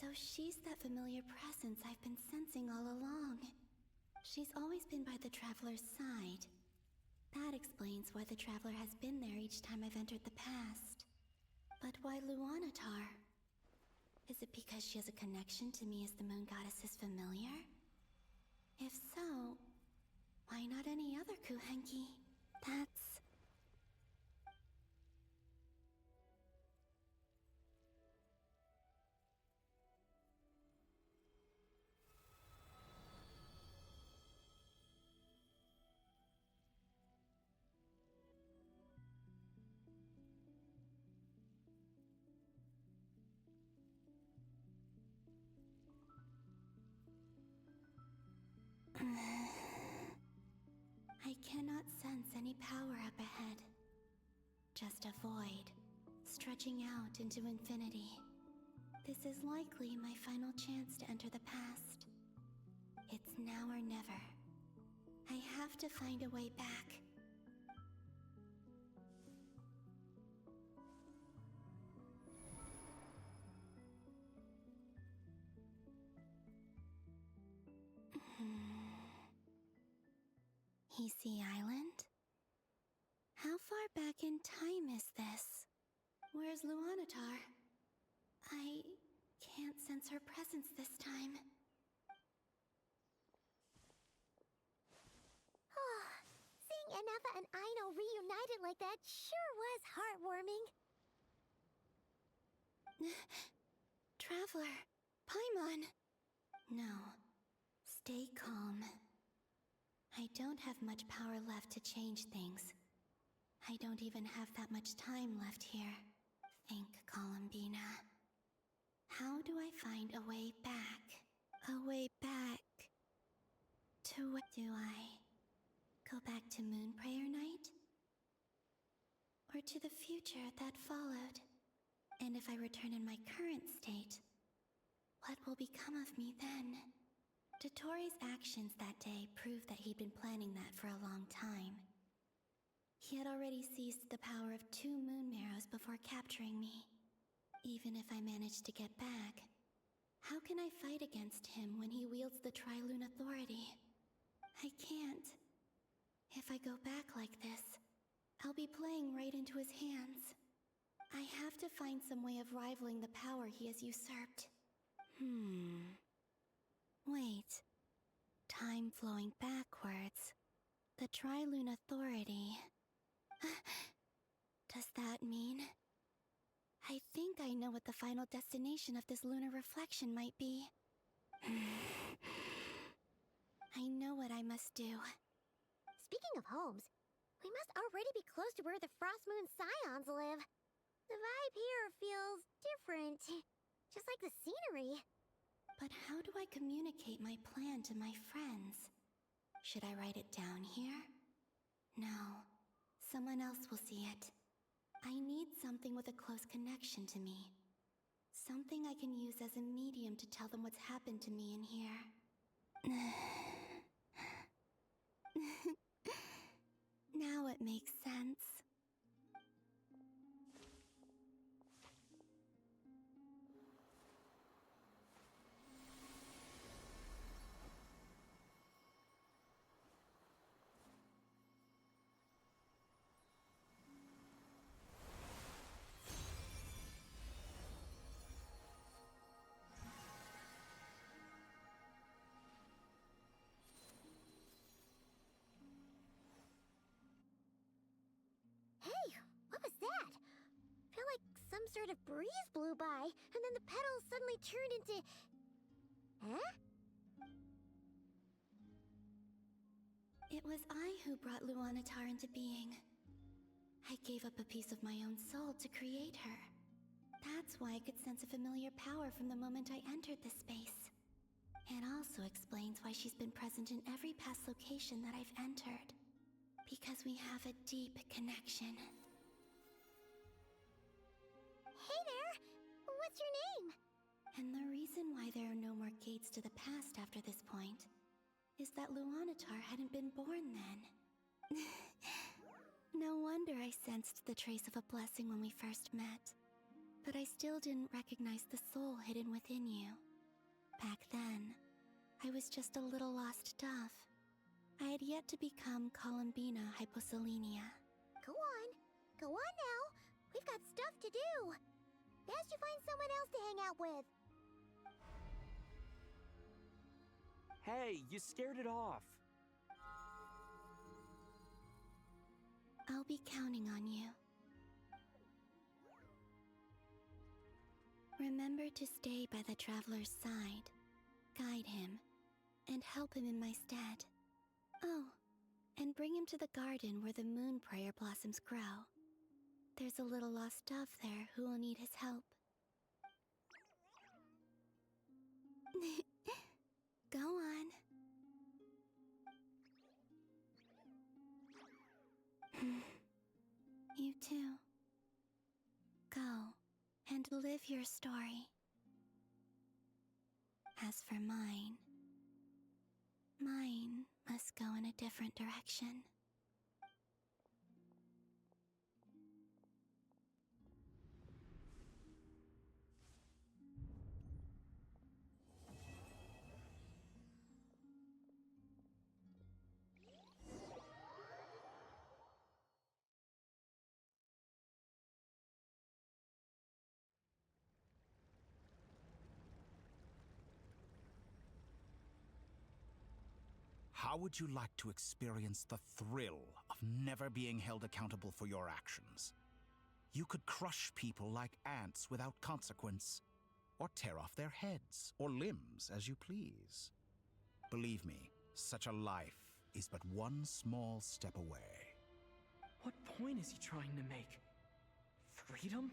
So she's that familiar presence I've been sensing all along. She's always been by the Traveler's side. That explains why the Traveler has been there each time I've entered the past. But why Luanatar? Is it because she has a connection to me as the Moon Goddess's familiar? If so, why not any other Kuhenki? That's... I cannot sense any power up ahead. Just a void, stretching out into infinity. This is likely my final chance to enter the past. It's now or never. I have to find a way back. Heasy Island? How far back in time is this? Where's Luanatar? I can't sense her presence this time. Seeing Anafa and Aino reunited like that sure was heartwarming. Traveler, Paimon. No, stay calm. I don't have much power left to change things. I don't even have that much time left here. Think, Columbina. How do I find a way back? A way back to what? Do I go back to Moonprayer Night? Or to the future that followed? And if I return in my current state, what will become of me then? Dottoro's actions that day proved that he'd been planning that for a long time. He had already seized the power of 2 moon marrows before capturing me. Even if I managed to get back, how can I fight against him when he wields the Tri-Lune Authority? I can't. If I go back like this, I'll be playing right into his hands. I have to find some way of rivaling the power he has usurped. Wait. Time flowing backwards. The Tri-Lune Authority. Does that mean? I think I know what the final destination of this lunar reflection might be. I know what I must do. Speaking of homes, we must already be close to where the Frost Moon Scions live. The vibe here feels different, just like the scenery. But how do I communicate my plan to my friends? Should I write it down here? No. Someone else will see it. I need something with a close connection to me. Something I can use as a medium to tell them what's happened to me in here. Now it makes sense. Hey, what was that? Felt like some sort of breeze blew by, and then the petals suddenly turned into... Huh? It was I who brought Luanatar into being. I gave up a piece of my own soul to create her. That's why I could sense a familiar power from the moment I entered this space. It also explains why she's been present in every past location that I've entered. Because we have a deep connection. Hey there! What's your name? And the reason why there are no more gates to the past after this point is that Luanatar hadn't been born then. No wonder I sensed the trace of a blessing when we first met. But I still didn't recognize the soul hidden within you. Back then, I was just a little lost dove. I had yet to become Columbina Hyposelenia. Go on. Go on now. We've got stuff to do. Best you find someone else to hang out with. Hey, you scared it off. I'll be counting on you. Remember to stay by the traveler's side, guide him, and help him in my stead. Oh, and bring him to the garden where the moon prayer blossoms grow. There's a little lost dove there who will need his help. Go on. You too. Go and live your story. As for mine must go in a different direction. How would you like to experience the thrill of never being held accountable for your actions? You could crush people like ants without consequence, or tear off their heads or limbs as you please. Believe me, such a life is but one small step away. What point is he trying to make? Freedom?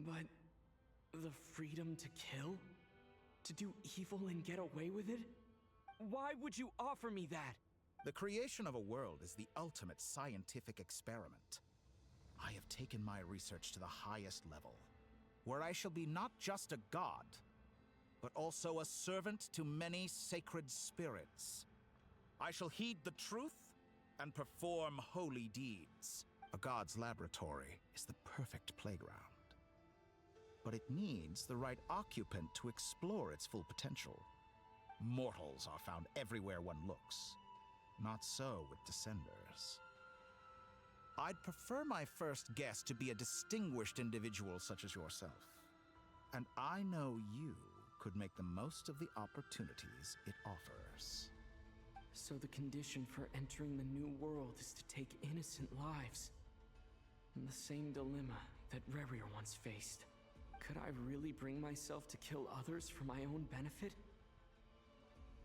But the freedom to kill? To do evil and get away with it? Why would you offer me that? The creation of a world is the ultimate scientific experiment. I have taken my research to the highest level, where I shall be not just a god, but also a servant to many sacred spirits. I shall heed the truth and perform holy deeds. A god's laboratory is the perfect playground, but it needs the right occupant to explore its full potential. Mortals are found everywhere one looks. Not so with Descenders. I'd prefer my first guest to be a distinguished individual such as yourself. And I know you could make the most of the opportunities it offers. So the condition for entering the new world is to take innocent lives. The same dilemma that Rerir once faced. Could I really bring myself to kill others for my own benefit?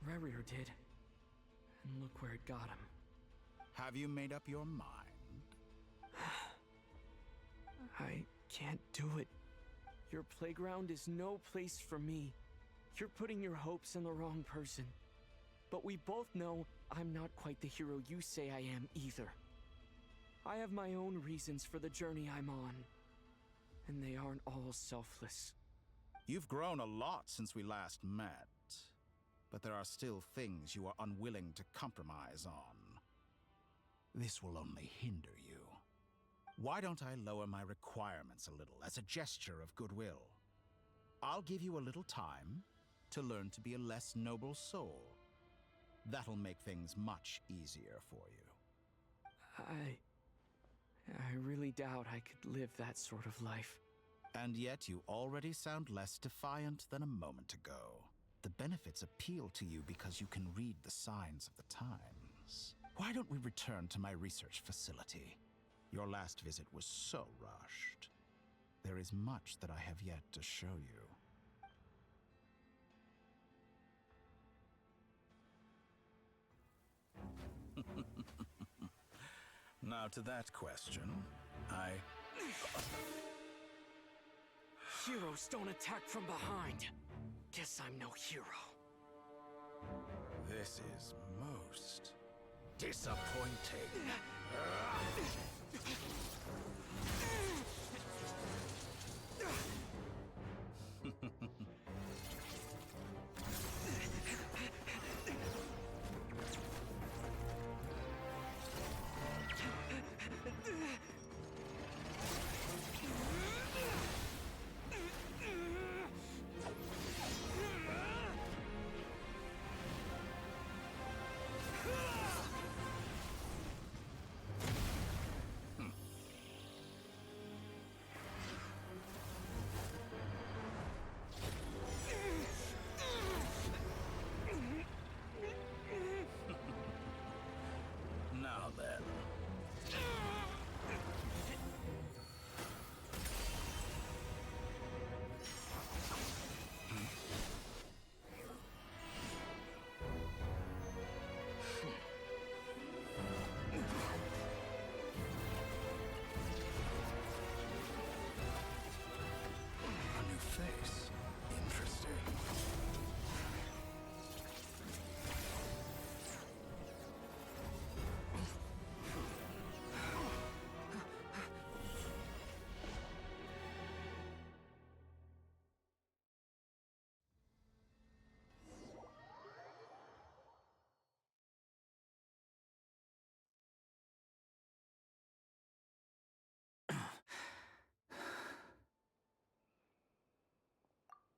Rerir did. And look where it got him. Have you made up your mind? I can't do it. Your playground is no place for me. You're putting your hopes in the wrong person. But we both know I'm not quite the hero you say I am either. I have my own reasons for the journey I'm on. And they aren't all selfless. You've grown a lot since we last met. But there are still things you are unwilling to compromise on. This will only hinder you. Why don't I lower my requirements a little as a gesture of goodwill? I'll give you a little time to learn to be a less noble soul. That'll make things much easier for you. I really doubt I could live that sort of life. And yet you already sound less defiant than a moment ago. The benefits appeal to you because you can read the signs of the times. Why don't we return to my research facility? Your last visit was so rushed. There is much that I have yet to show you. Now to that question, Heroes don't attack from behind. Guess I'm no hero. This is most disappointing.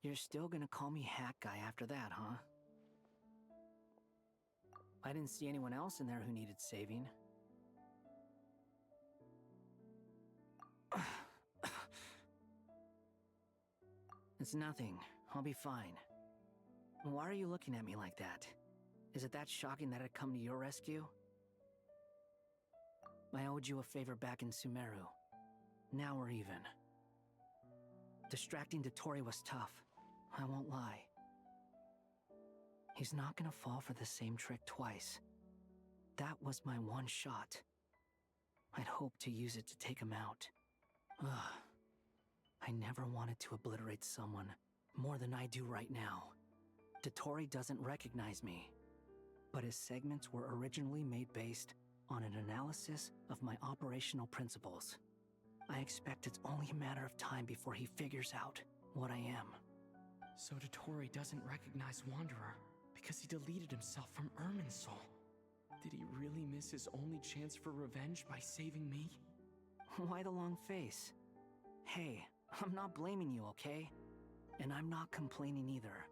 You're still gonna call me Hat Guy after that, huh? I didn't see anyone else in there who needed saving. It's nothing. I'll be fine. Why are you looking at me like that? Is it that shocking that I'd come to your rescue? I owed you a favor back in Sumeru. Now we're even. Distracting Dottore was tough, I won't lie. He's not gonna fall for the same trick twice. That was my one shot. I'd hoped to use it to take him out. Ugh. I never wanted to obliterate someone more than I do right now. Dottore doesn't recognize me, but his segments were originally made based on an analysis of my operational principles. I expect it's only a matter of time before he figures out what I am. So Dottore doesn't recognize Wanderer because he deleted himself from Irminsul. Did he really miss his only chance for revenge by saving me? Why the long face? Hey, I'm not blaming you, okay? And I'm not complaining either.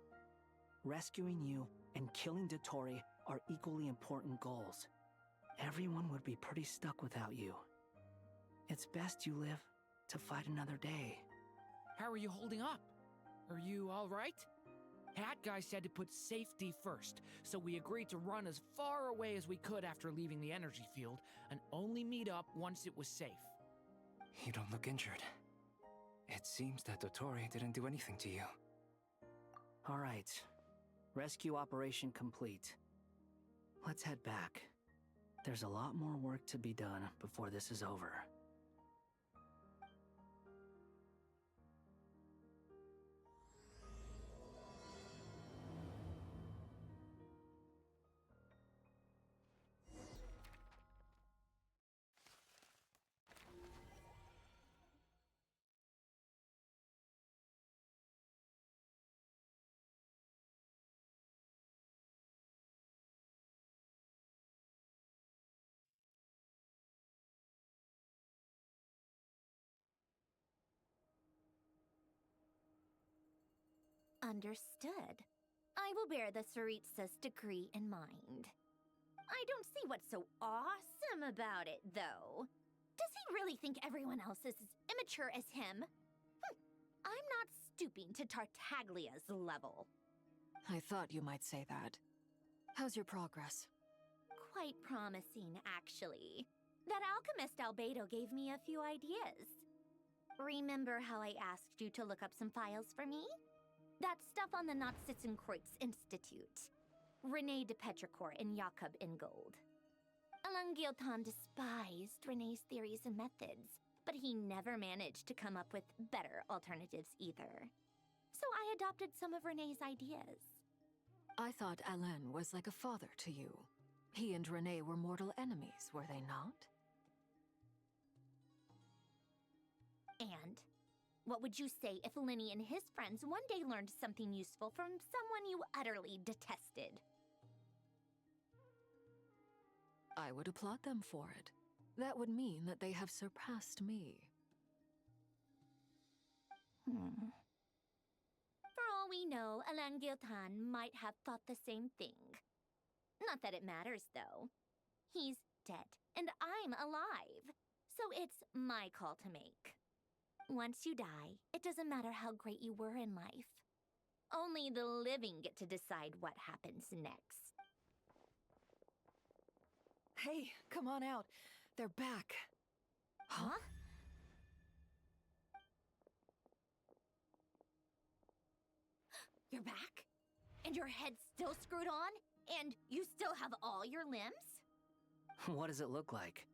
Rescuing you and killing Dottore are equally important goals. Everyone would be pretty stuck without you. It's best you live to fight another day. How are you holding up? Are you all right? Hat Guy said to put safety first, so we agreed to run as far away as we could after leaving the energy field and only meet up once it was safe. You don't look injured. It seems that Dottore didn't do anything to you. All right. Rescue operation complete. Let's head back. There's a lot more work to be done before this is over. Understood. I will bear the Tsaritsa's decree in mind. I don't see what's so awesome about it, though. Does he really think everyone else is as immature as him? I'm not stooping to Tartaglia's level. I thought you might say that. How's your progress? Quite promising, actually. That alchemist Albedo gave me a few ideas. Remember how I asked you to look up some files for me? That stuff on the Nazistenkreuz Institute. René de Petrichor and Jakob Ingold. Alain Guillotin despised René's theories and methods, but he never managed to come up with better alternatives either. So I adopted some of René's ideas. I thought Alain was like a father to you. He and René were mortal enemies, were they not? And what would you say if Linny and his friends one day learned something useful from someone you utterly detested? I would applaud them for it. That would mean that they have surpassed me. For all we know, Alain Guillotin might have thought the same thing. Not that it matters, though. He's dead, and I'm alive. So it's my call to make. Once you die, it doesn't matter how great you were in life. Only the living get to decide what happens next. Hey, come on out. They're back. Huh? You're back? And your head's still screwed on? And you still have all your limbs? What does it look like?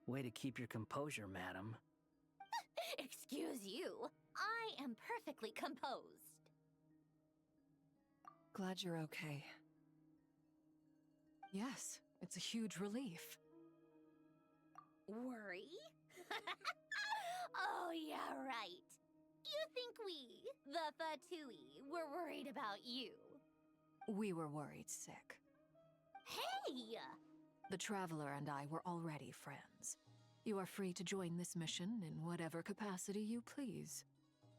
Way to keep your composure, madam. Excuse you. I am perfectly composed. Glad you're okay. Yes, it's a huge relief. Worry? Oh, yeah, right. You think we, the Fatui, were worried about you? We were worried sick. Hey! The Traveler and I were already friends. You are free to join this mission in whatever capacity you please.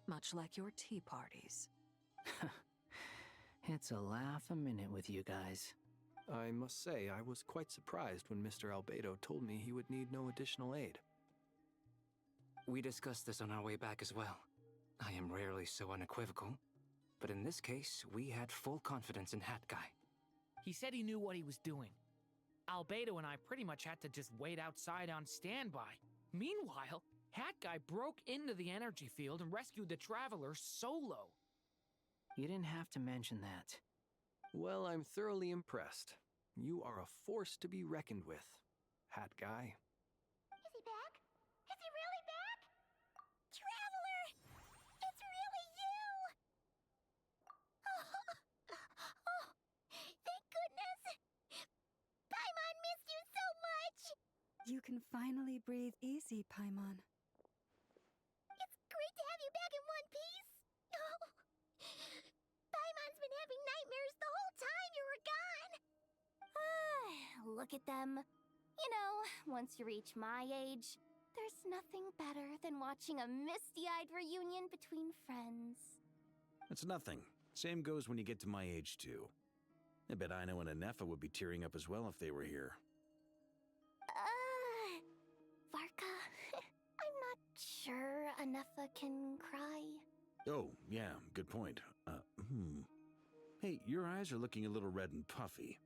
Much like your tea parties. It's a laugh a minute with you guys. I must say, I was quite surprised when Mr. Albedo told me he would need no additional aid. We discussed this on our way back as well. I am rarely so unequivocal, but in this case, we had full confidence in Hat Guy. He said he knew what he was doing. Albedo and I pretty much had to just wait outside on standby. Meanwhile, Hat Guy broke into the energy field and rescued the Traveler solo. You didn't have to mention that. Well, I'm thoroughly impressed. You are a force to be reckoned with, Hat Guy. Is he back? Is he really back? Traveler! It's really you! Oh, thank goodness! Paimon missed you so much! You can finally breathe easy, Paimon. It's great to have you back in one piece! Oh, Paimon's been having nightmares the whole time you were gone! Look at them. You know, once you reach my age, there's nothing better than watching a misty-eyed reunion between friends. It's nothing. Same goes when you get to my age, too. I bet Ino and Anefa would be tearing up as well if they were here. Varka, I'm not sure Anefa can cry. Oh, yeah, good point. Hey, your eyes are looking a little red and puffy.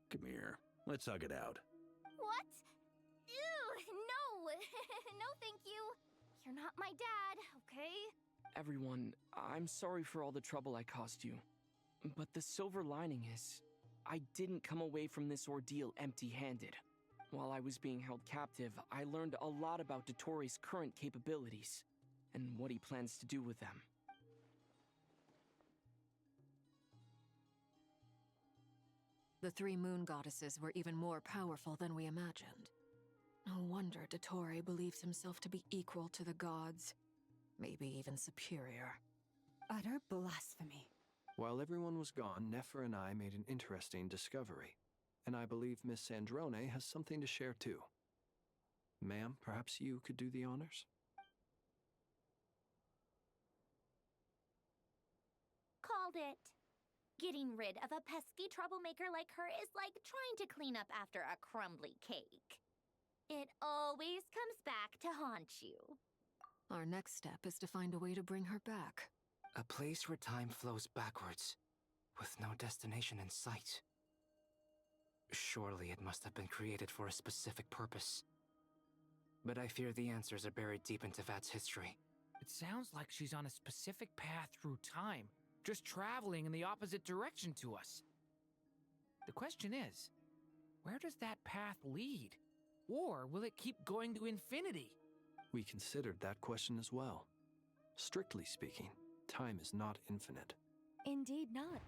Come here, let's hug it out. What? Ew, no! No, thank you. You're not my dad, okay? Everyone, I'm sorry for all the trouble I caused you. But the silver lining is, I didn't come away from this ordeal empty-handed. While I was being held captive, I learned a lot about Dottoro's current capabilities, and what he plans to do with them. The three moon goddesses were even more powerful than we imagined. No wonder Dottore believes himself to be equal to the gods, maybe even superior. Utter blasphemy. While everyone was gone, Nefer and I made an interesting discovery, and I believe Miss Sandrone has something to share too. Ma'am, perhaps you could do the honors? Called it. Getting rid of a pesky troublemaker like her is like trying to clean up after a crumbly cake. It always comes back to haunt you. Our next step is to find a way to bring her back. A place where time flows backwards, with no destination in sight. Surely it must have been created for a specific purpose. But I fear the answers are buried deep into Vat's history. It sounds like she's on a specific path through time, just traveling in the opposite direction to us. The question is, where does that path lead? Or will it keep going to infinity? We considered that question as well. Strictly speaking, time is not infinite. Indeed not.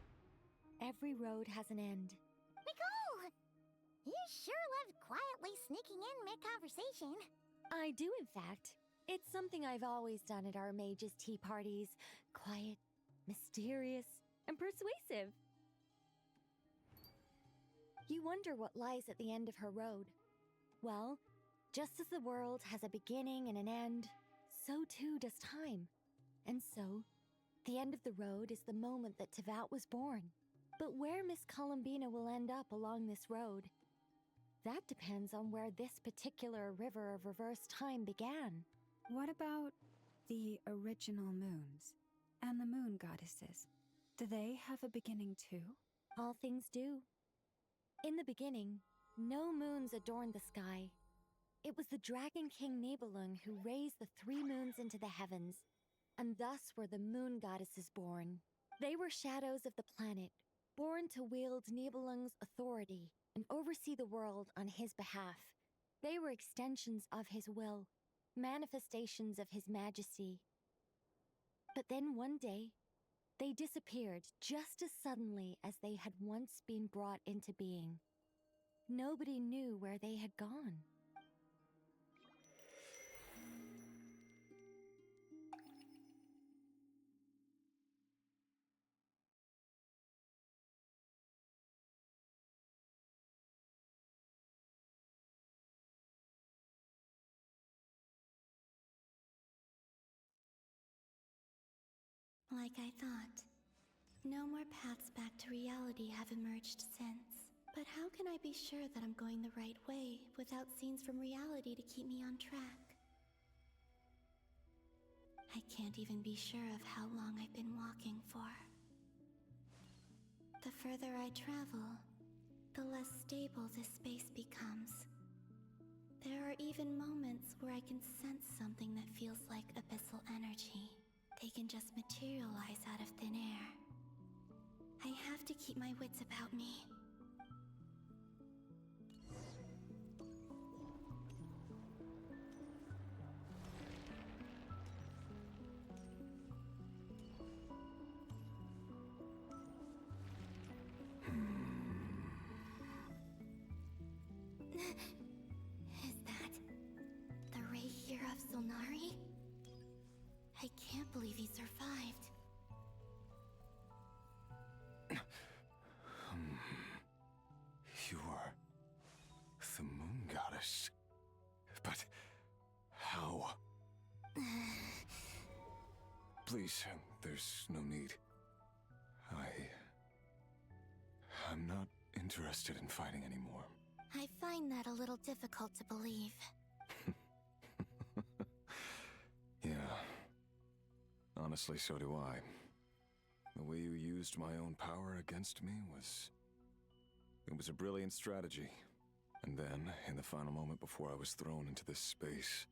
Every road has an end. Nicole! You sure loved quietly sneaking in mid-conversation. I do, in fact. It's something I've always done at our mages' tea parties. Quiet, mysterious, and persuasive. You wonder what lies at the end of her road. Well, just as the world has a beginning and an end, so too does time. And so, the end of the road is the moment that Tevat was born. But where Miss Columbina will end up along this road, that depends on where this particular river of reverse time began. What about the original moons and the moon goddesses? Do they have a beginning too? All things do. In the beginning, no moons adorned the sky. It was the Dragon King Nibelung who raised the 3 moons into the heavens, and thus were the moon goddesses born. They were shadows of the planet, born to wield Nibelung's authority and oversee the world on his behalf. They were extensions of his will, manifestations of his majesty. But then one day, they disappeared just as suddenly as they had once been brought into being. Nobody knew where they had gone. Like I thought, No more paths back to reality have emerged since. But how can I be sure that I'm going the right way without scenes from reality to keep me on track? I can't even be sure of how long I've been walking for. The further I travel, the less stable this space becomes. There are even moments where I can sense something that feels like abyssal energy. They can just materialize out of thin air. I have to keep my wits about me. Is that the ray here of Solnari? I can't believe he survived. You are the moon goddess. But how? Please, there's no need. I'm not interested in fighting anymore. I find that a little difficult to believe. Yeah. Honestly, so do I. The way you used my own power against me was... It was a brilliant strategy. And then, in the final moment before I was thrown into this space,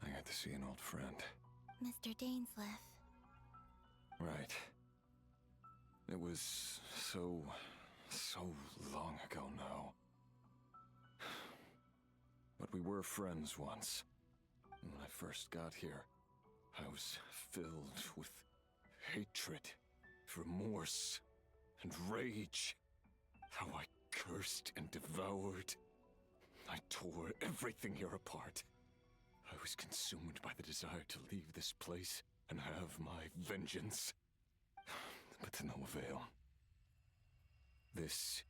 I got to see an old friend. Mr. Dainsleif. Right. It was so long ago now. But we were friends once. When I first got here, I was filled with hatred, remorse, and rage. How I cursed and devoured. I tore everything here apart. I was consumed by the desire to leave this place and have my vengeance. But to no avail. This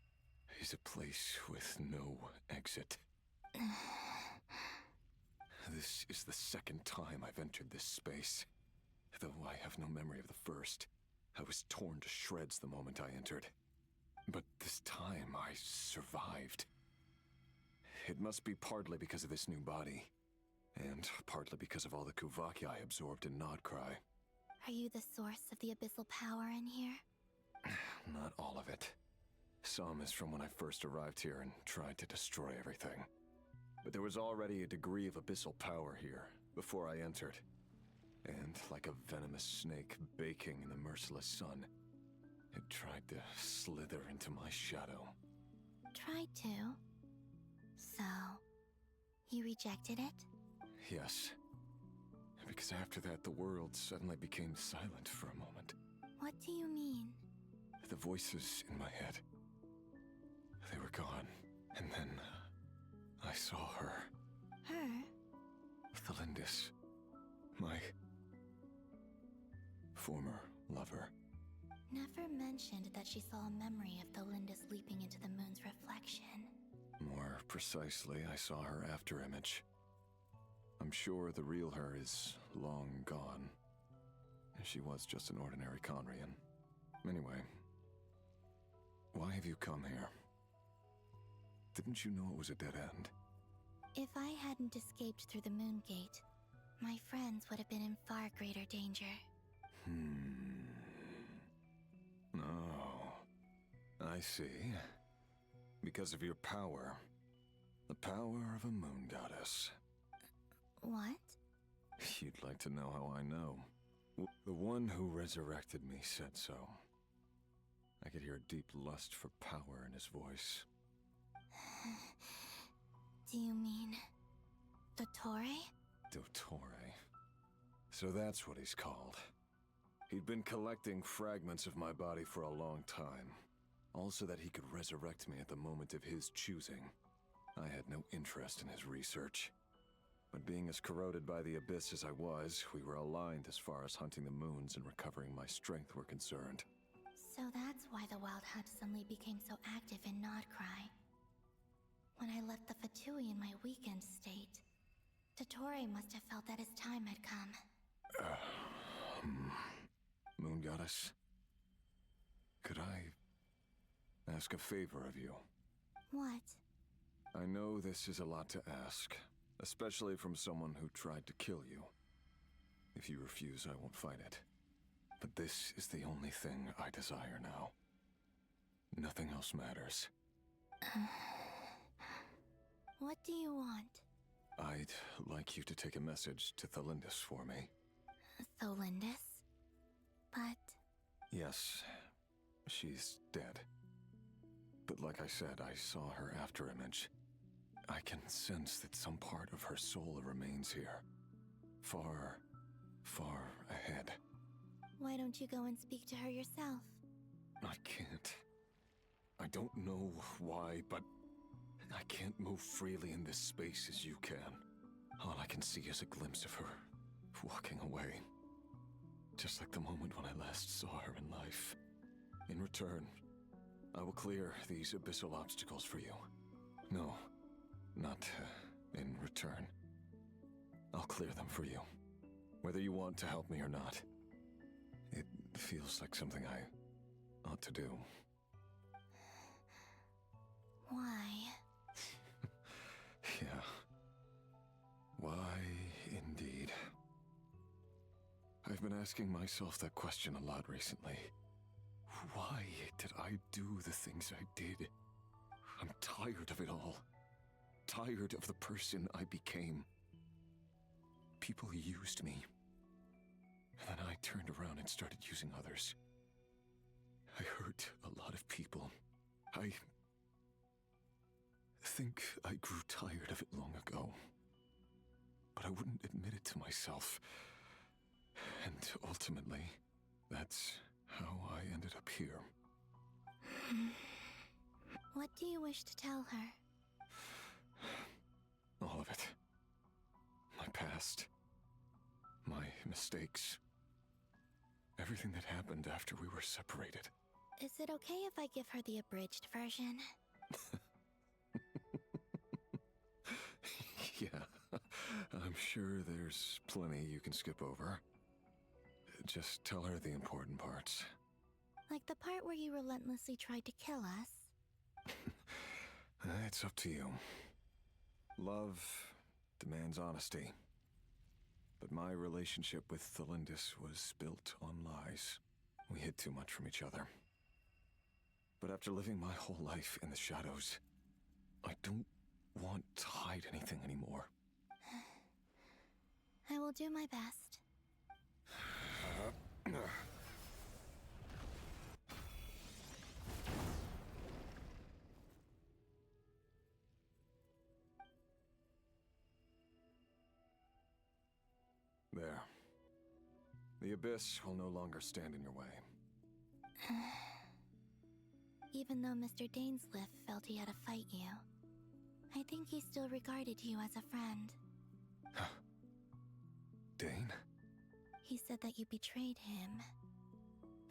is a place with no exit. This is the second time I've entered this space. Though I have no memory of the first. I was torn to shreds the moment I entered. But this time I survived. It must be partly because of this new body. And partly because of all the Kuvaki I absorbed in Nodcry. Are you the source of the abyssal power in here? Not all of it. Some is from when I first arrived here and tried to destroy everything. But there was already a degree of abyssal power here, before I entered. And like a venomous snake baking in the merciless sun, it tried to slither into my shadow. Tried to? So, you rejected it? Yes. Because after that, the world suddenly became silent for a moment. What do you mean? The voices in my head, they were gone. And then I saw her. Her? Thelindis. My former lover. Never mentioned that she saw a memory of Thelindis leaping into the moon's reflection. More precisely, I saw her afterimage. I'm sure the real her is long gone. She was just an ordinary Conrian. Anyway, why have you come here? Didn't you know it was a dead end? If I hadn't escaped through the moon gate, my friends would have been in far greater danger. Oh, I see. Because of your power. The power of a moon goddess. What? You'd like to know how I know. The one who resurrected me said so. I could hear deep lust for power in his voice. Do you mean... Dottore? Dottore. So that's what he's called. He'd been collecting fragments of my body for a long time. Also that he could resurrect me at the moment of his choosing. I had no interest in his research. But being as corroded by the abyss as I was, we were aligned as far as hunting the moons and recovering my strength were concerned. So that's why the Wild Hunt suddenly became so active in Nodcry. When I left the Fatui in my weakened state, Dottore must have felt that his time had come. Moon Goddess? Could I ask a favor of you? What? I know this is a lot to ask, especially from someone who tried to kill you. If you refuse, I won't fight it. But this is the only thing I desire now. Nothing else matters. What do you want? I'd like you to take a message to Thalindis for me. Thalindis? But... Yes, she's dead. But like I said, I saw her afterimage. I can sense that some part of her soul remains here. Far, far ahead. Why don't you go and speak to her yourself? I can't. I don't know why, but I can't move freely in this space as you can. All I can see is a glimpse of her walking away. Just like the moment when I last saw her in life. In return, I will clear these abyssal obstacles for you. No, not in return. I'll clear them for you. Whether you want to help me or not. It feels like something I ought to do. Why? Yeah. Why, indeed. I've been asking myself that question a lot recently. Why did I do the things I did? I'm tired of it all. Tired of the person I became. People used me. And then I turned around and started using others. I hurt a lot of people. I think I grew tired of it long ago. But I wouldn't admit it to myself. And ultimately, that's how I ended up here. What do you wish to tell her? All of it. My past. My mistakes. Everything that happened after we were separated. Is it okay if I give her the abridged version? Yeah, I'm sure there's plenty you can skip over. Just tell her the important parts. Like the part where you relentlessly tried to kill us? It's up to you. Love demands honesty. But my relationship with Thalindis was built on lies. We hid too much from each other. But after living my whole life in the shadows, I don't want to hide anything anymore. I will do my best. There. The Abyss will no longer stand in your way. Even though Mr. Dainsliff felt he had to fight you, I think he still regarded you as a friend. Dane? He said that you betrayed him,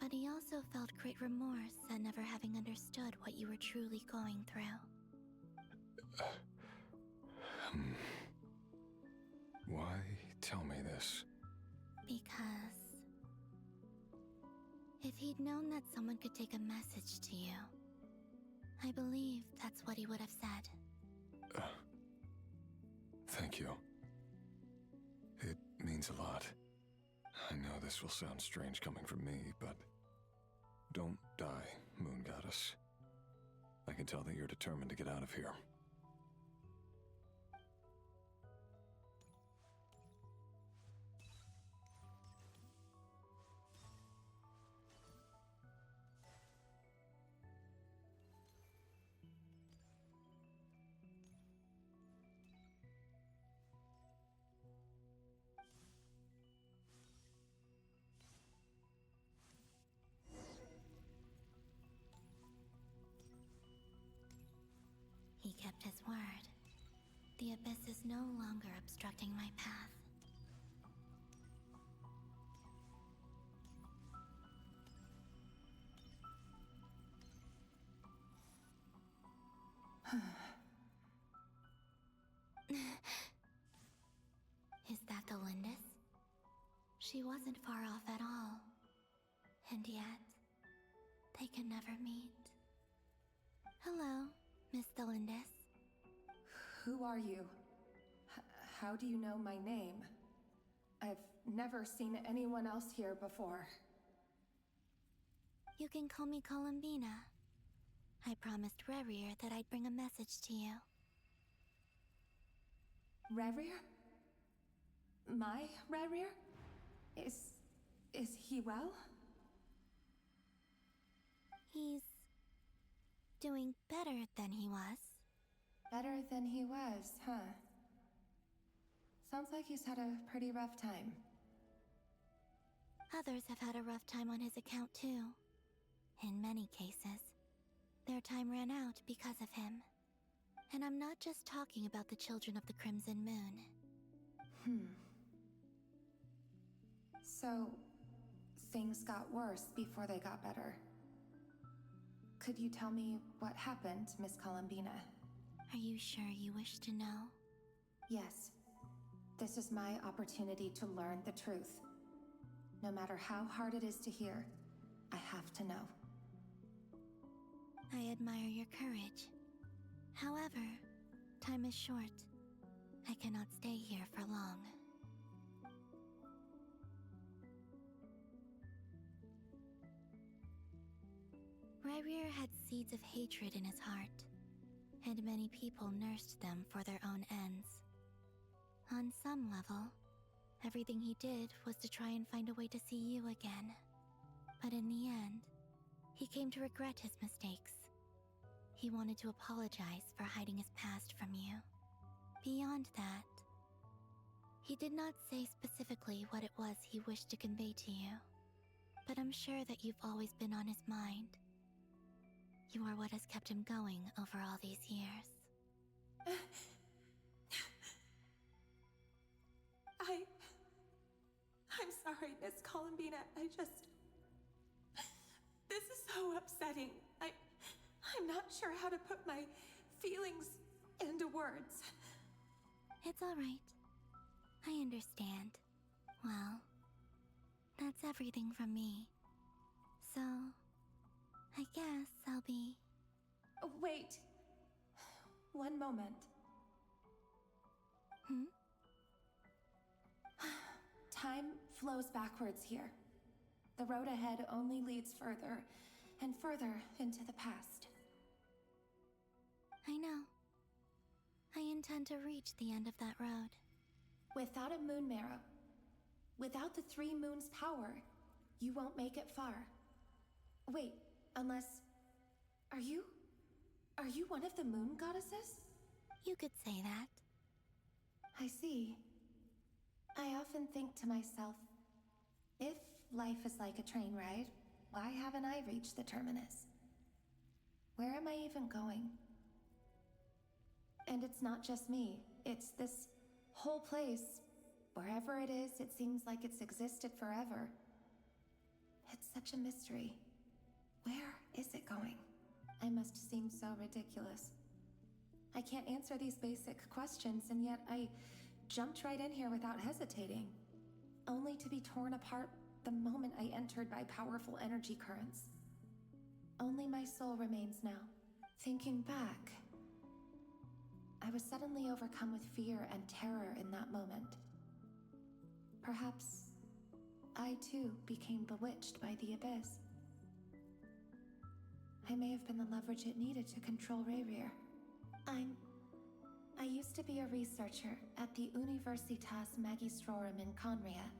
but he also felt great remorse at never having understood what you were truly going through. Why tell me this? Because if he'd known that someone could take a message to you, I believe that's what he would have said. Thank you. It means a lot. I know this will sound strange coming from me, but don't die, Moon Goddess. I can tell that you're determined to get out of here. He kept his word. The Abyss is no longer obstructing my path. Is that the Lindis? She wasn't far off at all. And yet, they can never meet. Hello, Miss Thelindis. Who are you? How do you know my name? I've never seen anyone else here before. You can call me Columbina. I promised Rerir that I'd bring a message to you. Rerir? My Rerir? Is he well? He's doing better than he was. Better than he was, huh? Sounds like he's had a pretty rough time. Others have had a rough time on his account too. In many cases, their time ran out because of him. And I'm not just talking about the children of the Crimson Moon. So, things got worse before they got better. Could you tell me what happened, Miss Columbina? Are you sure you wish to know? Yes. This is my opportunity to learn the truth. No matter how hard it is to hear, I have to know. I admire your courage. However, time is short. I cannot stay here for long. Rerir had seeds of hatred in his heart, and many people nursed them for their own ends. On some level, everything he did was to try and find a way to see you again. But in the end, he came to regret his mistakes. He wanted to apologize for hiding his past from you. Beyond that, he did not say specifically what it was he wished to convey to you. But I'm sure that you've always been on his mind. You are what has kept him going over all these years. I'm sorry, Miss Columbina. This is so upsetting. I'm not sure how to put my feelings into words. It's all right. I understand. Well, that's everything from me. So, I guess I'll be... Wait. One moment. Time flows backwards here. The road ahead only leads further and further into the past. I know. I intend to reach the end of that road. Without a moon marrow, without the 3 moons' power, you won't make it far. Wait, unless... Are you one of the moon goddesses? You could say that. I see. I often think to myself, if life is like a train ride, why haven't I reached the terminus? Where am I even going? And it's not just me, it's this whole place. Wherever it is, it seems like it's existed forever. It's such a mystery. Where is it going? I must seem so ridiculous. I can't answer these basic questions, and yet I jumped right in here without hesitating, only to be torn apart the moment I entered by powerful energy currents. Only my soul remains now. Thinking back, I was suddenly overcome with fear and terror in that moment. Perhaps I too became bewitched by the abyss. I may have been the leverage it needed to control Rerir. I used to be a researcher at the Universitas Magistrorum in Conria,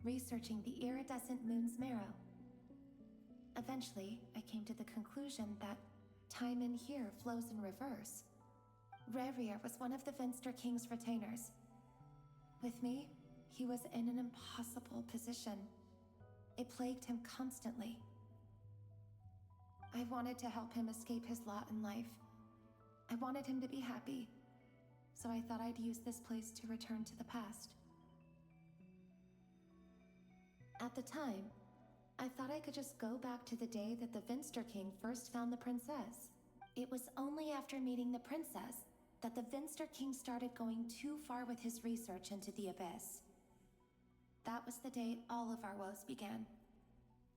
researching the iridescent moon's marrow. Eventually, I came to the conclusion that time in here flows in reverse. Rerir was one of the Finster King's retainers. With me, he was in an impossible position. It plagued him constantly. I wanted to help him escape his lot in life. I wanted him to be happy, so I thought I'd use this place to return to the past. At the time, I thought I could just go back to the day that the Finster King first found the princess. It was only after meeting the princess that the Finster King started going too far with his research into the abyss. That was the day all of our woes began.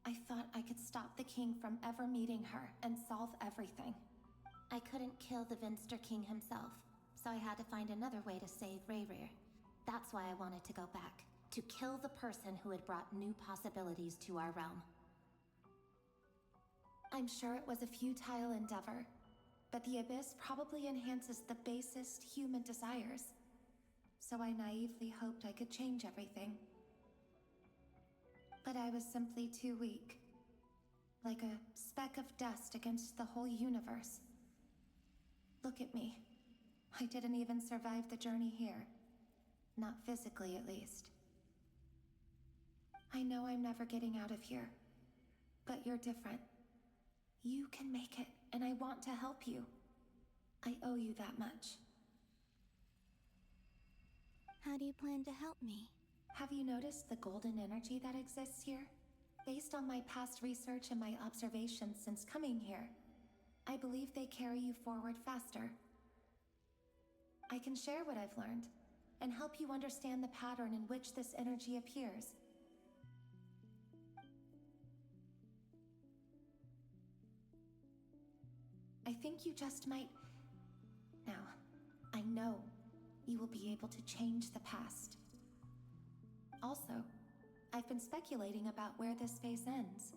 I thought I could stop the king from ever meeting her and solve everything. I couldn't kill the Vinster king himself, so I had to find another way to save Rayrir. That's why I wanted to go back, to kill the person who had brought new possibilities to our realm. I'm sure it was a futile endeavor, but the Abyss probably enhances the basest human desires. So I naively hoped I could change everything. But I was simply too weak. Like a speck of dust against the whole universe. Look at me. I didn't even survive the journey here. Not physically, at least. I know I'm never getting out of here. But you're different. You can make it, and I want to help you. I owe you that much. How do you plan to help me? Have you noticed the golden energy that exists here? Based on my past research and my observations since coming here, I believe they carry you forward faster. I can share what I've learned, and help you understand the pattern in which this energy appears. I think you just might... Now, I know you will be able to change the past. Also, I've been speculating about where this phase ends.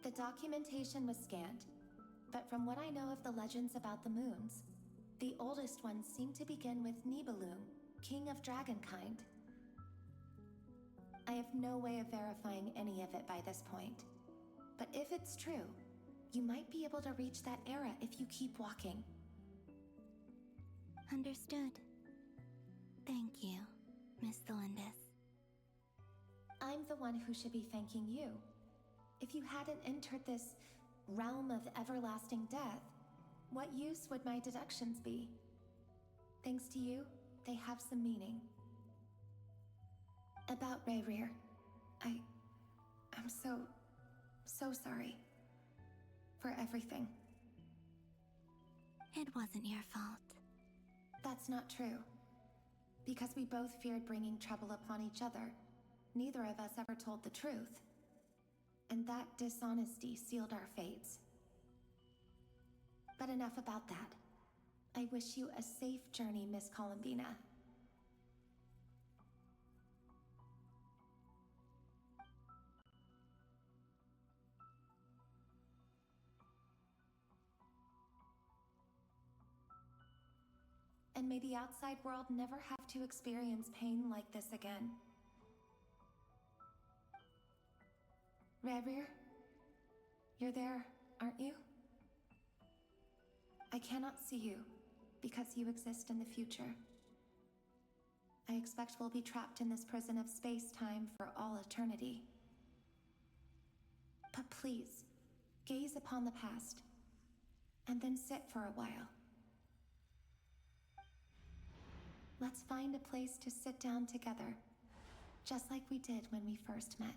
The documentation was scanned, but from what I know of the legends about the moons, the oldest ones seem to begin with Nibelung, king of dragonkind. I have no way of verifying any of it by this point, but if it's true, you might be able to reach that era if you keep walking. Understood. Thank you, Miss Thelindis. I'm the one who should be thanking you. If you hadn't entered this realm of everlasting death, what use would my deductions be? Thanks to you, they have some meaning. About Rayrir, I'm so sorry. For everything. It wasn't your fault. That's not true. Because we both feared bringing trouble upon each other, neither of us ever told the truth. And that dishonesty sealed our fates. But enough about that. I wish you a safe journey, Miss Columbina. And may the outside world never have to experience pain like this again. Rayrir, you're there, aren't you? I cannot see you, because you exist in the future. I expect we'll be trapped in this prison of space-time for all eternity. But please, gaze upon the past, and then sit for a while. Let's find a place to sit down together, just like we did when we first met.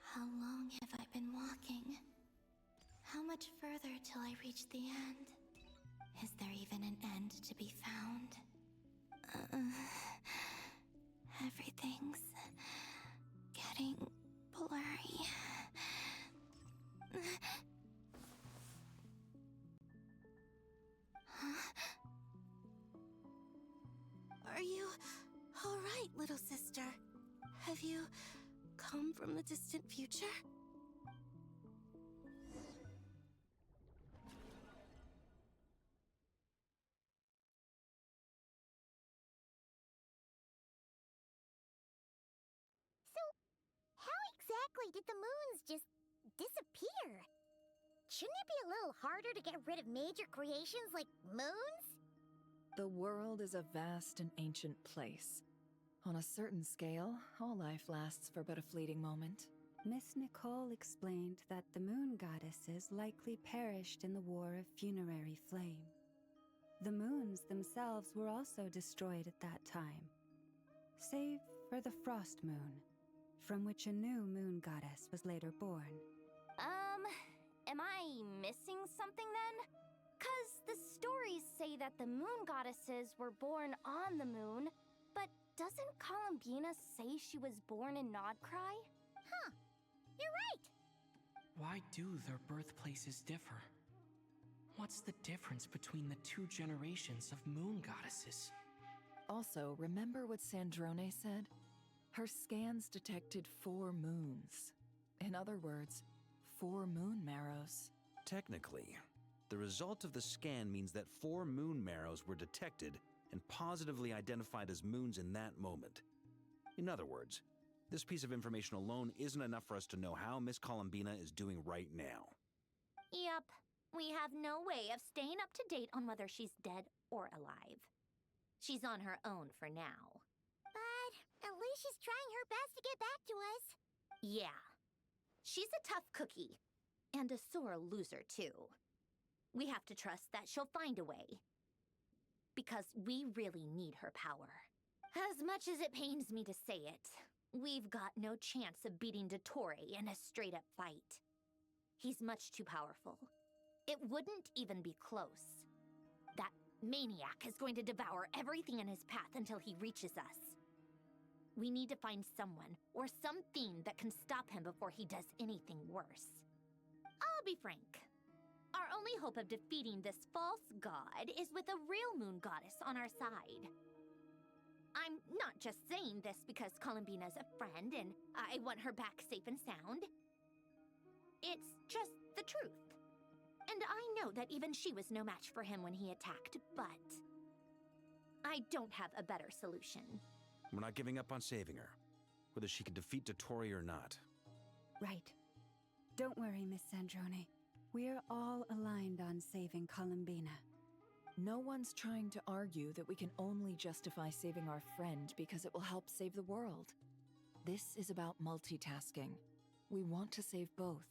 How long have I been walking? How much further till I reach the end? Is there even an end to be found? Everything's getting blurry. Are you all right, little sister? Have you come from the distant future? Exactly did the moons just disappear? Shouldn't it be a little harder to get rid of major creations like moons? The world is a vast and ancient place. On a certain scale, all life lasts for but a fleeting moment. Miss Nicole explained that the moon goddesses likely perished in the War of Funerary Flame. The moons themselves were also destroyed at that time. save for the Frost Moon, from which a new moon goddess was later born. Am I missing something then? 'Cause the stories say that the moon goddesses were born on the moon, but doesn't Columbina say she was born in Nodcry? Huh. You're right. Why do their birthplaces differ? What's the difference between the two generations of moon goddesses? Also, remember what Sandrone said? Her scans detected 4 moons. In other words, 4 moon marrows. Technically, the result of the scan means that 4 moon marrows were detected and positively identified as moons in that moment. In other words, this piece of information alone isn't enough for us to know how Miss Columbina is doing right now. Yep. We have no way of staying up to date on whether she's dead or alive. She's on her own for now. But at least she's trying her best to get back to us. Yeah. She's a tough cookie. And a sore loser, too. We have to trust that she'll find a way. Because we really need her power. As much as it pains me to say it, we've got no chance of beating Dottore in a straight-up fight. He's much too powerful. It wouldn't even be close. That maniac is going to devour everything in his path until he reaches us. We need to find someone or something that can stop him before he does anything worse. I'll be frank. Our only hope of defeating this false god is with a real moon goddess on our side. I'm not just saying this because Columbina's a friend and I want her back safe and sound. It's just the truth. And I know that even she was no match for him when he attacked, but I don't have a better solution. We're not giving up on saving her, whether she can defeat Dottore or not. Right. Don't worry, Miss Sandrone. We're all aligned on saving Columbina. No one's trying to argue that we can only justify saving our friend because it will help save the world. This is about multitasking. We want to save both.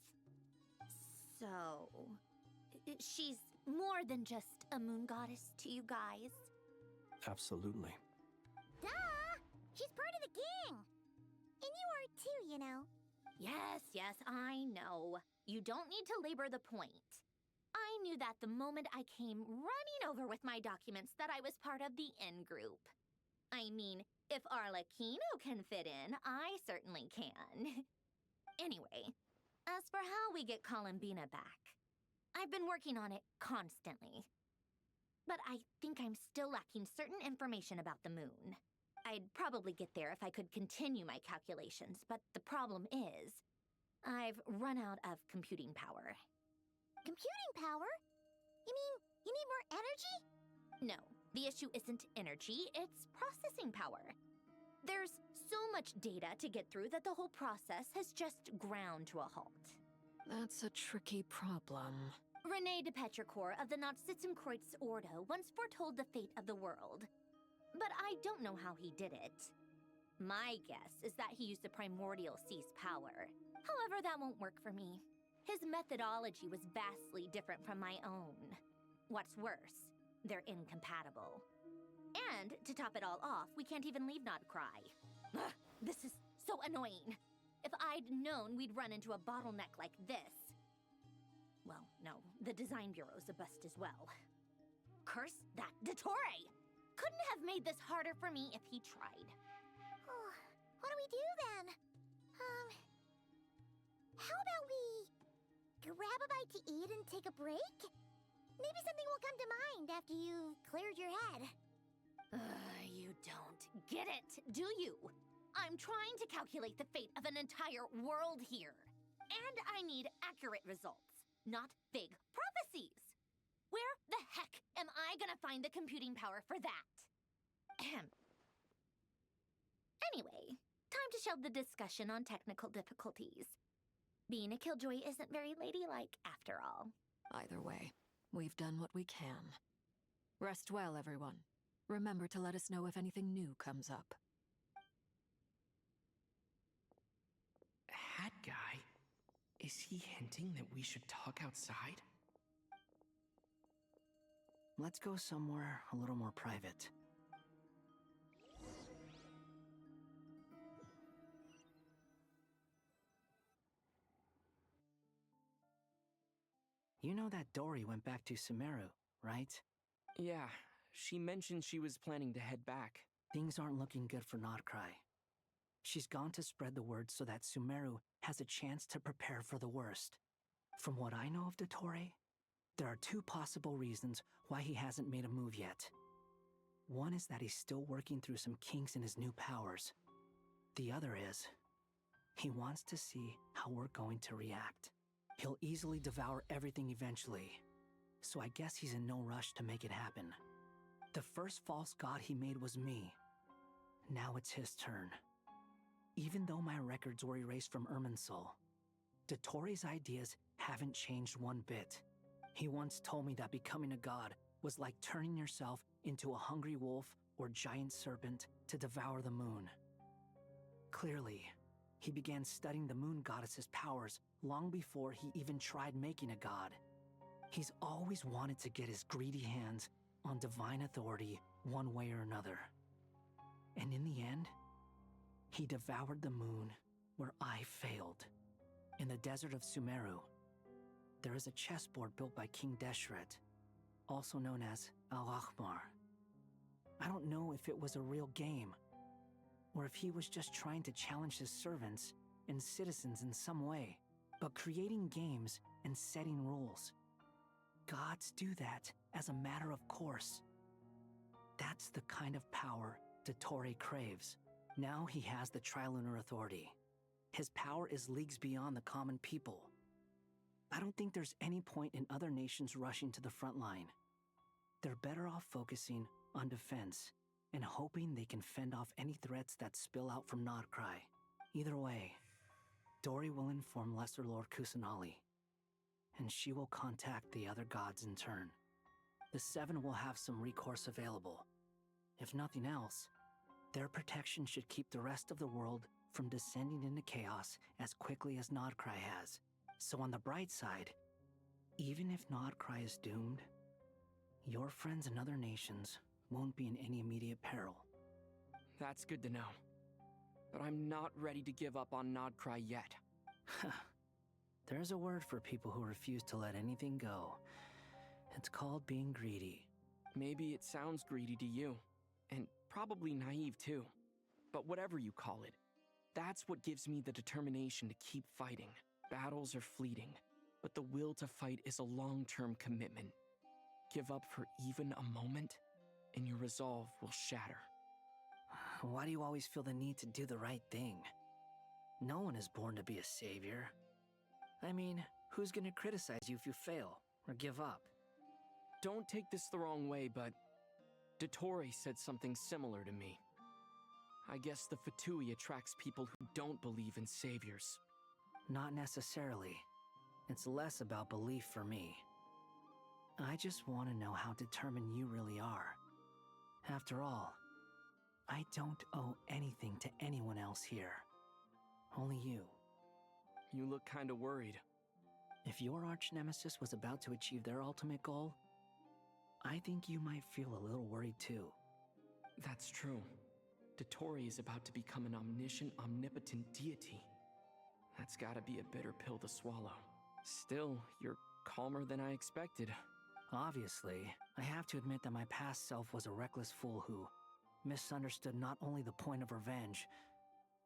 So, she's more than just a moon goddess to you guys? Absolutely. Duh! She's part of the gang! And you are too, you know. Yes, I know. You don't need to labor the point. I knew that the moment I came running over with my documents that I was part of the in-group. I mean, if Arlecchino can fit in, I certainly can. Anyway, as for how we get Columbina back, I've been working on it constantly. But I think I'm still lacking certain information about the moon. I'd probably get there if I could continue my calculations, but the problem is, I've run out of computing power. Computing power? You mean you need more energy? No, the issue isn't energy, it's processing power. There's so much data to get through that the whole process has just ground to a halt. That's a tricky problem. René de Petrichor of the Nazissenkreuz Ordo once foretold the fate of the world. But I don't know how he did it. My guess is that he used the primordial sea's power. However, that won't work for me. His methodology was vastly different from my own. What's worse, they're incompatible. And, to top it all off, we can't even leave Nodcry. Ugh, this is so annoying. If I'd known we'd run into a bottleneck like this... Well, no, the design bureau's a bust as well. Curse that Dottore! Couldn't have made this harder for me if he tried. Oh, what do we do then? How about we grab a bite to eat and take a break? Maybe something will come to mind after you've cleared your head. You don't get it, do you? I'm trying to calculate the fate of an entire world here. And I need accurate results, not vague prophecies. Where the heck am I gonna find the computing power for that? Anyway, time to shelve the discussion on technical difficulties. Being a killjoy isn't very ladylike, after all. Either way, we've done what we can. Rest well, everyone. Remember to let us know if anything new comes up. Hat guy? Is he hinting that we should talk outside? Let's go somewhere a little more private. You know that Dory went back to Sumeru, right? Yeah, she mentioned she was planning to head back. Things aren't looking good for Nodcry. She's gone to spread the word so that Sumeru has a chance to prepare for the worst. From what I know of Dottore, there are two possible reasons why he hasn't made a move yet. One is that he's still working through some kinks in his new powers. The other is, he wants to see how we're going to react. He'll easily devour everything eventually, so I guess he's in no rush to make it happen. The first false god he made was me. Now it's his turn. Even though my records were erased from Irminsul, Dottore's ideas haven't changed one bit. He once told me that becoming a god was like turning yourself into a hungry wolf or giant serpent to devour the moon. Clearly, he began studying the moon goddess's powers long before he even tried making a god. He's always wanted to get his greedy hands on divine authority one way or another. And in the end, he devoured the moon where I failed. In the desert of Sumeru, there is a chessboard built by King Deshret, also known as Al-Ahmar. I don't know if it was a real game, or if he was just trying to challenge his servants and citizens in some way, but creating games and setting rules. Gods do that as a matter of course. That's the kind of power Dottore craves. Now he has the Trilunar Authority. His power is leagues beyond the common people. I don't think there's any point in other nations rushing to the front line. They're better off focusing on defense and hoping they can fend off any threats that spill out from Nodcry. Either way, Dory will inform Lesser Lord Kusanali, and she will contact the other gods in turn. The Seven will have some recourse available. If nothing else, their protection should keep the rest of the world from descending into chaos as quickly as Nodcry has. So on the bright side, even if Nodcry is doomed, your friends in other nations won't be in any immediate peril. That's good to know. But I'm not ready to give up on Nodcry yet. There's a word for people who refuse to let anything go. It's called being greedy. Maybe it sounds greedy to you, and probably naive too. But whatever you call it, that's what gives me the determination to keep fighting. Battles are fleeting, but the will to fight is a long-term commitment. Give up for even a moment, and your resolve will shatter. Why do you always feel the need to do the right thing? No one is born to be a savior. I mean, who's gonna criticize you if you fail or give up? Don't take this the wrong way, but Dottore said something similar to me. I guess the Fatui attracts people who don't believe in saviors. Not necessarily. It's less about belief for me. I just want to know how determined you really are. After all, I don't owe anything to anyone else here. Only you. You look kinda worried. If your arch-nemesis was about to achieve their ultimate goal, I think you might feel a little worried too. That's true. Dottore is about to become an omniscient, omnipotent deity. That's gotta be a bitter pill to swallow. Still, you're calmer than I expected. Obviously, I have to admit that my past self was a reckless fool who misunderstood not only the point of revenge,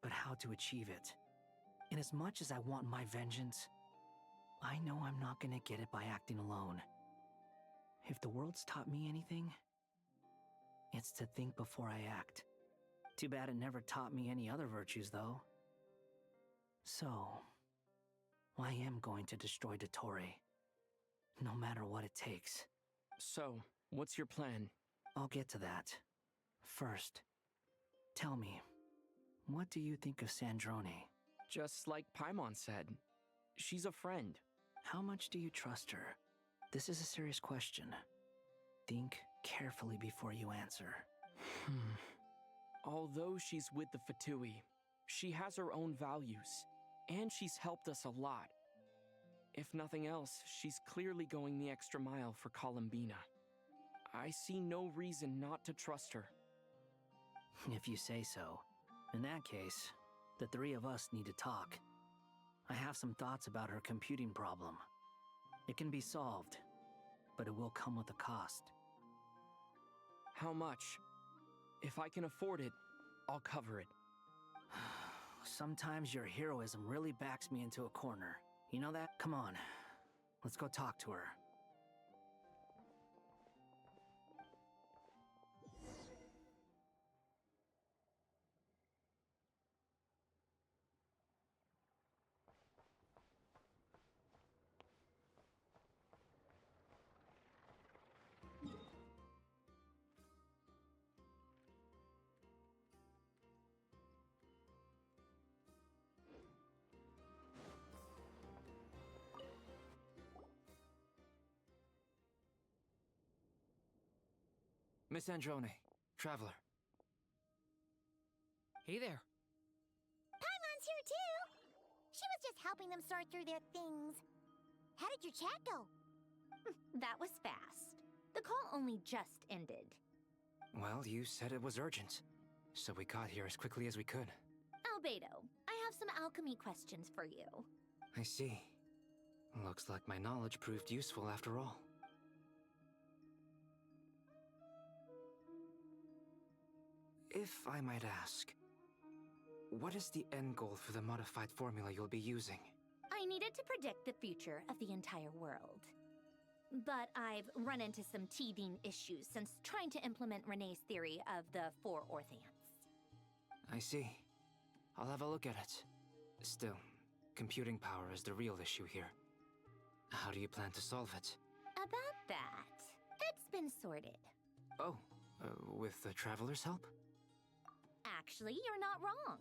but how to achieve it. And as much as I want my vengeance, I know I'm not gonna get it by acting alone. If the world's taught me anything, it's to think before I act. Too bad it never taught me any other virtues, though. So, I am going to destroy Dottore, no matter what it takes. So, what's your plan? I'll get to that. First, tell me, what do you think of Sandrone? Just like Paimon said, she's a friend. How much do you trust her? This is a serious question. Think carefully before you answer. Although she's with the Fatui, she has her own values, and she's helped us a lot. If nothing else, she's clearly going the extra mile for Columbina. I see no reason not to trust her. If you say so. In that case, the three of us need to talk. I have some thoughts about her computing problem. It can be solved, but it will come with a cost. How much? If I can afford it, I'll cover it. Sometimes your heroism really backs me into a corner. You know that? Come on. Let's go talk to her. Miss Androne, Traveler. Hey there. Paimon's here too. She was just helping them sort through their things. How did your chat go? That was fast. The call only just ended. Well, you said it was urgent, so we got here as quickly as we could. Albedo, I have some alchemy questions for you. I see. Looks like my knowledge proved useful after all. If I might ask, what is the end goal for the modified formula you'll be using? I needed to predict the future of the entire world. But I've run into some teething issues since trying to implement Renee's theory of the four Orthants. I see. I'll have a look at it. Still, computing power is the real issue here. How do you plan to solve it? About that, it's been sorted. Oh, with the Traveler's help? Actually, you're not wrong.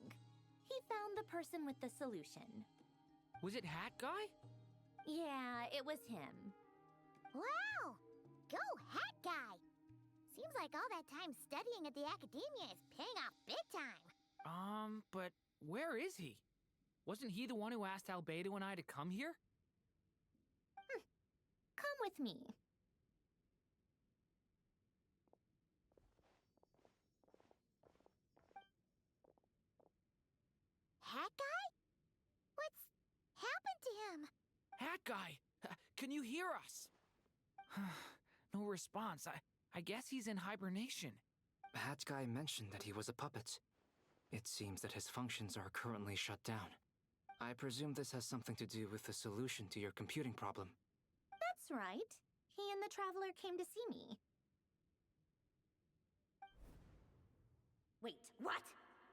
He found the person with the solution. Was it Hat Guy? Yeah, it was him. Wow! Go Hat Guy! Seems like all that time studying at the academia is paying off big time. But where is he? Wasn't he the one who asked Albedo and I to come here? Come with me. Hat Guy? What's happened to him? Hat Guy! Can you hear us? No response. I guess he's in hibernation. Hat Guy mentioned that he was a puppet. It seems that his functions are currently shut down. I presume this has something to do with the solution to your computing problem. That's right. He and the Traveler came to see me. Wait, what?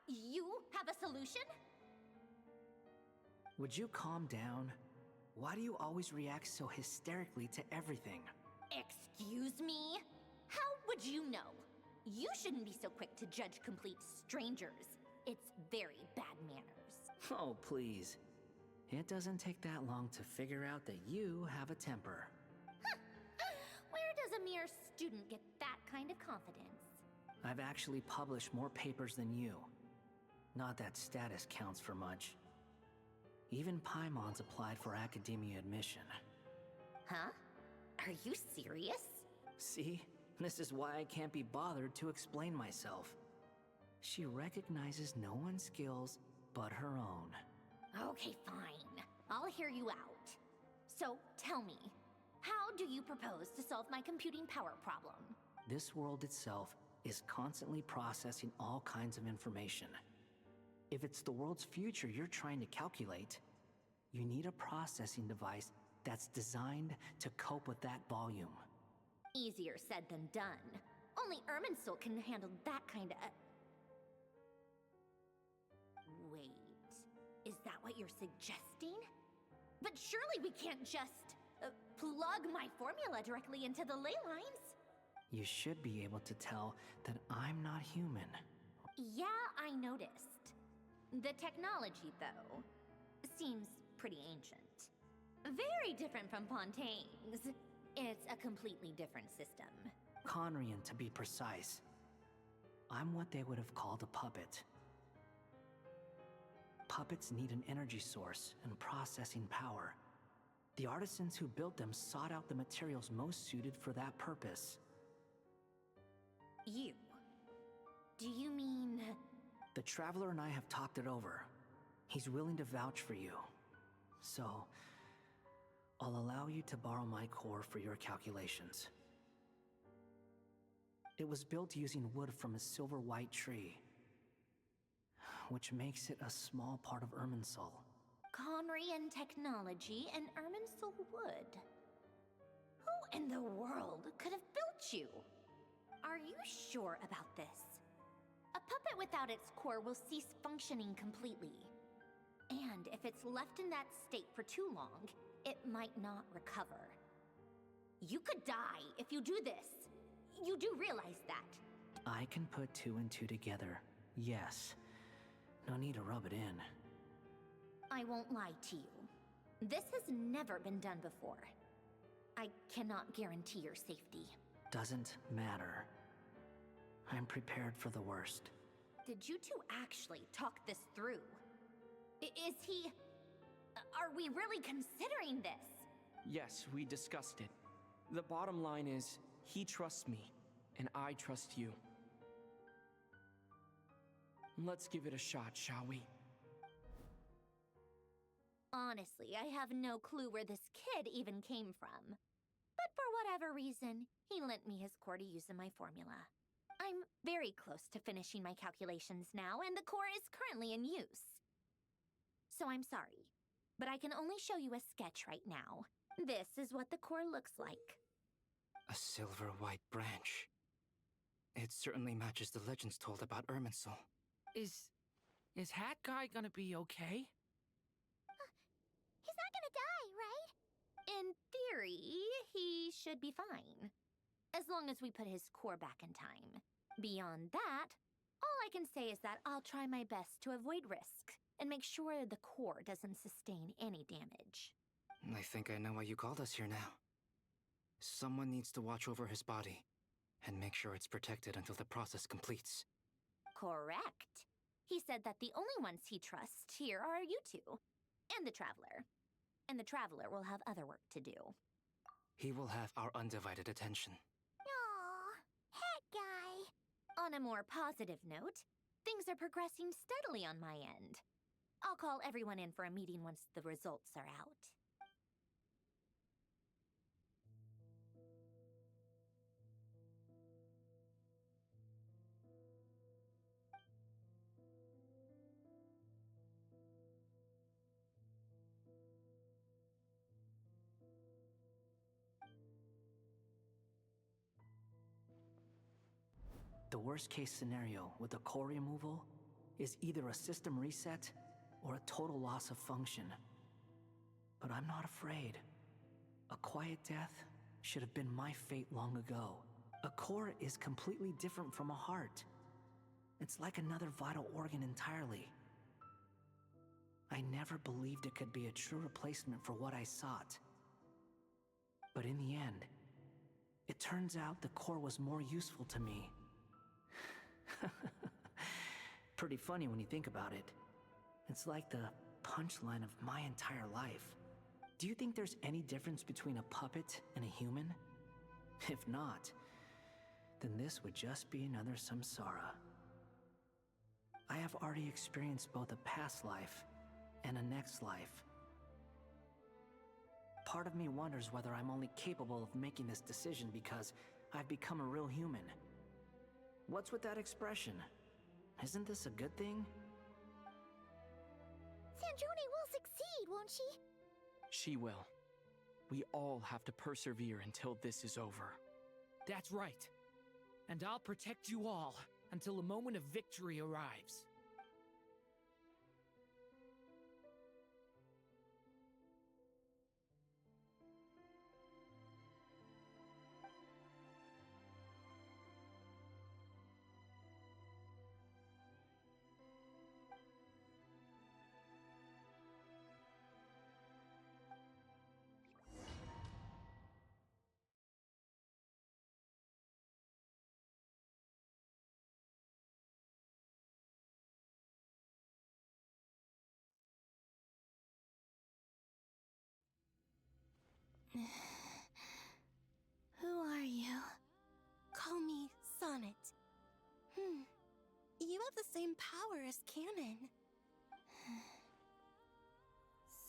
You have a solution? Would you calm down? Why do you always react so hysterically to everything? Excuse me? How would you know? You shouldn't be so quick to judge complete strangers. It's very bad manners. Oh, please. It doesn't take that long to figure out that you have a temper. Where does a mere student get that kind of confidence? I've actually published more papers than you. Not that status counts for much. Even Paimon's applied for academia admission. Huh? Are you serious? See? This is why I can't be bothered to explain myself. She recognizes no one's skills but her own. Okay, fine. I'll hear you out. So, tell me, how do you propose to solve my computing power problem? This world itself is constantly processing all kinds of information. If it's the world's future you're trying to calculate, you need a processing device that's designed to cope with that volume. Easier said than done. Only Irminsul can handle that kind of... Wait, is that what you're suggesting? But surely we can't just plug my formula directly into the ley lines. You should be able to tell that I'm not human. Yeah, I noticed. The technology, though, seems pretty ancient. Very different from Pontaine's. It's a completely different system. Conrian, to be precise. I'm what they would have called a puppet. Puppets need an energy source and processing power. The artisans who built them sought out the materials most suited for that purpose. You? Do you mean... The Traveler and I have talked it over. He's willing to vouch for you. So, I'll allow you to borrow my core for your calculations. It was built using wood from a silver white tree, which makes it a small part of Irminsul. Conrian technology and Irminsul wood. Who in the world could have built you? Are you sure about this? A puppet without its core will cease functioning completely. And if it's left in that state for too long, it might not recover. You could die if you do this. You do realize that. I can put 2 and 2 together, yes. No need to rub it in. I won't lie to you. This has never been done before. I cannot guarantee your safety. Doesn't matter. I'm prepared for the worst. Did you two actually talk this through? Is he... Are we really considering this? Yes, we discussed it. The bottom line is, he trusts me, and I trust you. Let's give it a shot, shall we? Honestly, I have no clue where this kid even came from. But for whatever reason, he lent me his core to use in my formula. I'm very close to finishing my calculations now, and the core is currently in use. So I'm sorry, but I can only show you a sketch right now. This is what the core looks like. A silver white branch. It certainly matches the legends told about Irminsul. Is Hat Guy gonna be okay? He's not gonna die, right? In theory, he should be fine. As long as we put his core back in time. Beyond that, all I can say is that I'll try my best to avoid risk and make sure the core doesn't sustain any damage. I think I know why you called us here now. Someone needs to watch over his body and make sure it's protected until the process completes. Correct. He said that the only ones he trusts here are you two, and the Traveler. And the Traveler will have other work to do. He will have our undivided attention. Aww, Hat Guy. On a more positive note, things are progressing steadily on my end. I'll call everyone in for a meeting once the results are out. The worst case scenario with the core removal is either a system reset or a total loss of function. But I'm not afraid. A quiet death should have been my fate long ago. A core is completely different from a heart. It's like another vital organ entirely. I never believed it could be a true replacement for what I sought. But in the end, it turns out the core was more useful to me. Pretty funny when you think about it. It's like the punchline of my entire life. Do you think there's any difference between a puppet and a human? If not, then this would just be another samsara. I have already experienced both a past life and a next life. Part of me wonders whether I'm only capable of making this decision because I've become a real human. What's with that expression? Isn't this a good thing? Sandrone will succeed, won't she? She will. We all have to persevere until this is over. That's right. And I'll protect you all until a moment of victory arrives. Who are you? Call me Sonnet. You have the same power as Canon.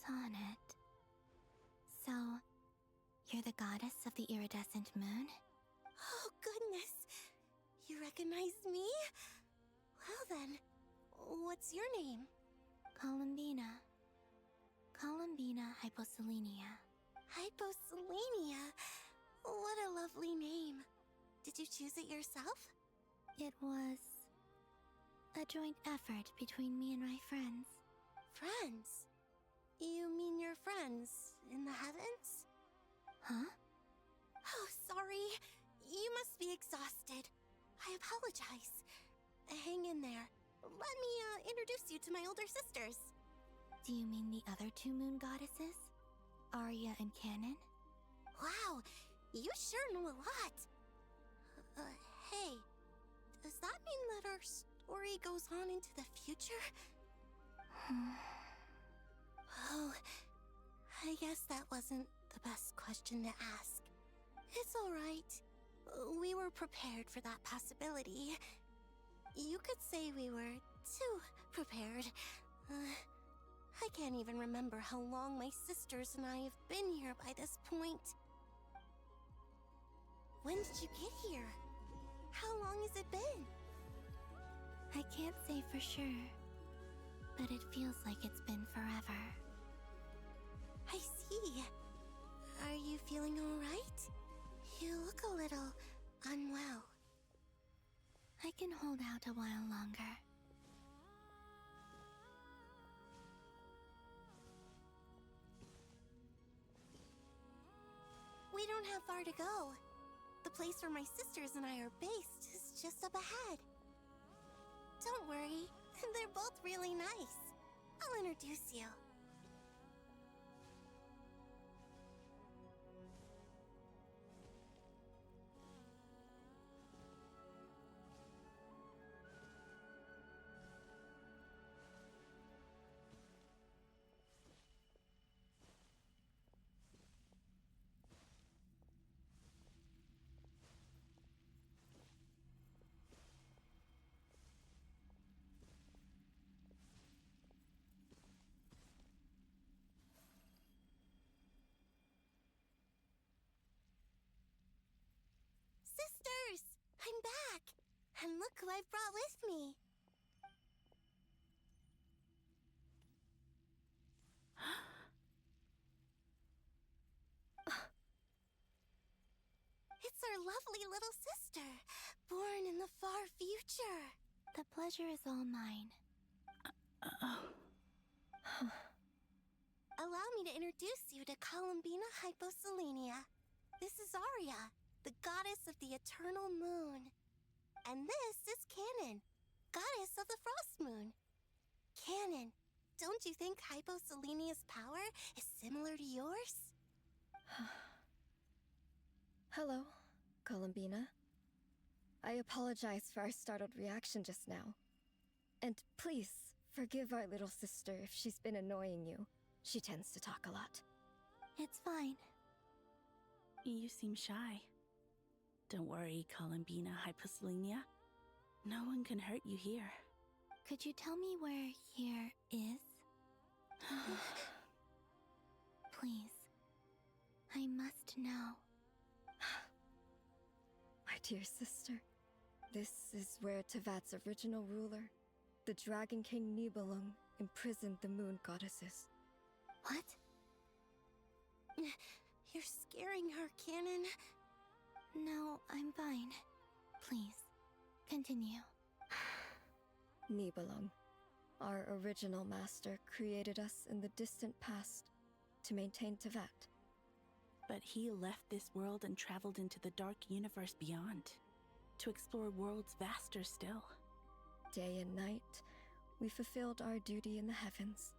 Sonnet. So, you're the goddess of the iridescent moon? Oh, goodness. You recognize me? Well then, what's your name? Columbina. Columbina Hyposelenia. Hyposelenia? What a lovely name. Did you choose it yourself? It was a joint effort between me and my friends. Friends? You mean your friends in the heavens? Huh? Oh, sorry. You must be exhausted. I apologize. Hang in there. Let me introduce you to my older sisters. Do you mean the other two moon goddesses? Arya and Canon? Wow, you sure know a lot. Hey, does that mean that our story goes on into the future? Oh, I guess that wasn't the best question to ask. It's alright. We were prepared for that possibility. You could say we were too prepared. I can't even remember how long my sisters and I have been here by this point. When did you get here? How long has it been? I can't say for sure, but it feels like it's been forever. I see. Are you feeling alright? You look a little unwell. I can hold out a while longer. We don't have far to go. The place where my sisters and I are based is just up ahead. Don't worry, they're both really nice. I'll introduce you. Sisters! I'm back! And look who I've brought with me! It's our lovely little sister, born in the far future. The pleasure is all mine. Allow me to introduce you to Columbina Hyposelenia. This is Arya, the goddess of the eternal moon. And this is Canon, goddess of the frost moon. Canon, don't you think Hyposelenia's power is similar to yours? Hello, Columbina. I apologize for our startled reaction just now. And please, forgive our little sister if she's been annoying you. She tends to talk a lot. It's fine. You seem shy. Don't worry, Columbina Hyposelenia. No one can hurt you here. Could you tell me where here is? Please. I must know. My dear sister, this is where Tevat's original ruler, the Dragon King Nibelung, imprisoned the moon goddesses. What? You're scaring her, Canon. No, I'm fine. Please, continue. Nibelung, our original master, created us in the distant past to maintain Tevat. But he left this world and traveled into the dark universe beyond, to explore worlds vaster still. Day and night, we fulfilled our duty in the heavens,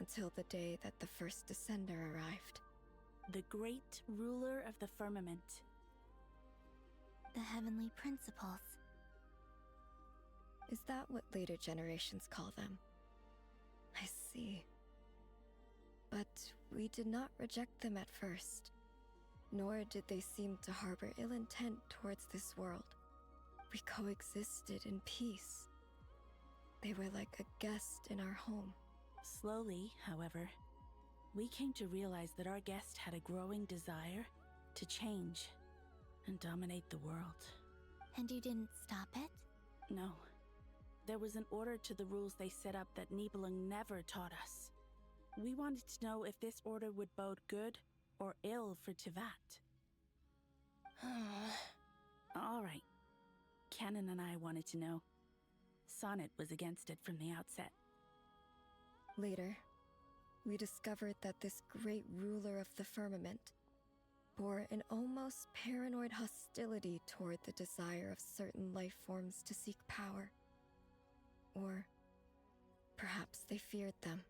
until the day that the first descender arrived. The great ruler of the firmament. The heavenly principles. Is that what later generations call them? I see. But we did not reject them at first, nor did they seem to harbor ill intent towards this world. We coexisted in peace. They were like a guest in our home. Slowly, however, we came to realize that our guest had a growing desire to change and dominate the world. And you didn't stop it? No. There was an order to the rules they set up that Nibelung never taught us. We wanted to know if this order would bode good or ill for Tivat. All right. Canon and I wanted to know. Sonnet was against it from the outset. Later, we discovered that this great ruler of the firmament bore an almost paranoid hostility toward the desire of certain life forms to seek power. Or perhaps they feared them.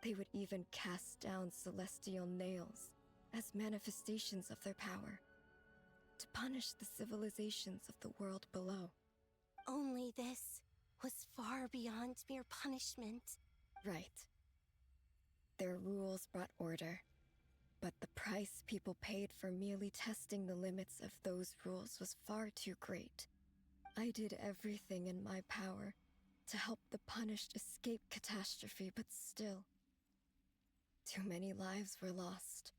They would even cast down celestial nails as manifestations of their power, to punish the civilizations of the world below. Only this was far beyond mere punishment. Right. Their rules brought order, but the price people paid for merely testing the limits of those rules was far too great. I did everything in my power to help the punished escape catastrophe, but still, too many lives were lost.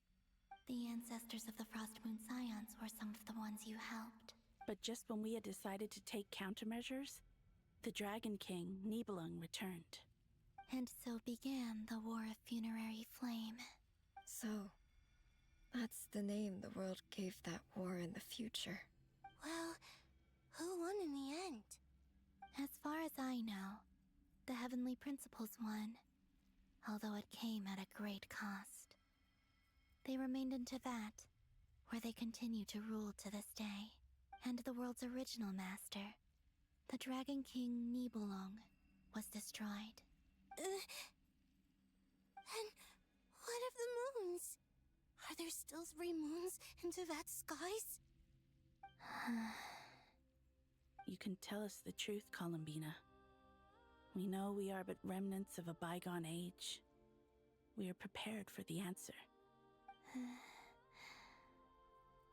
The ancestors of the Frostmoon Scions were some of the ones you helped. But just when we had decided to take countermeasures, the Dragon King, Nibelung, returned. And so began the War of Funerary Flame. So, that's the name the world gave that war in the future. Well, who won in the end? As far as I know, the Heavenly Principles won, although it came at a great cost. They remained in Tivat, where they continue to rule to this day. And the world's original master, the Dragon King Nibelung, was destroyed. And what of the moons? Are there still 3 moons in Tivat's skies? You can tell us the truth, Columbina. We know we are but remnants of a bygone age. We are prepared for the answer.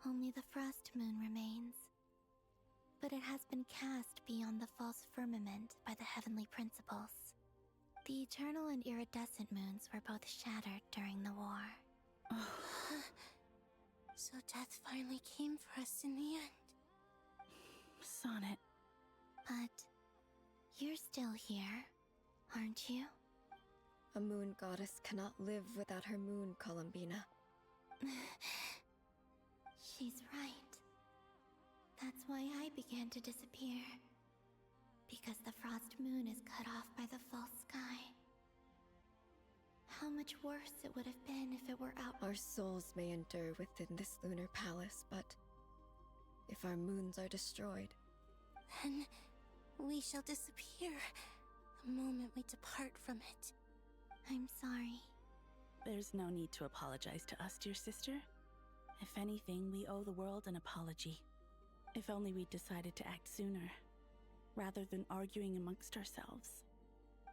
Only the Frost Moon remains. But it has been cast beyond the false firmament by the Heavenly Principles. The eternal and iridescent moons were both shattered during the war. So death finally came for us in the end. Sonnet. But you're still here, aren't you? A moon goddess cannot live without her moon, Columbina. She's right. That's why I began to disappear. Because the Frost Moon is cut off by the false sky. How much worse it would have been if it were out. Our souls may endure within this lunar palace, but if our moons are destroyed, then we shall disappear the moment we depart from it. I'm sorry. There's no need to apologize to us, dear sister. If anything, we owe the world an apology. If only we'd decided to act sooner, rather than arguing amongst ourselves.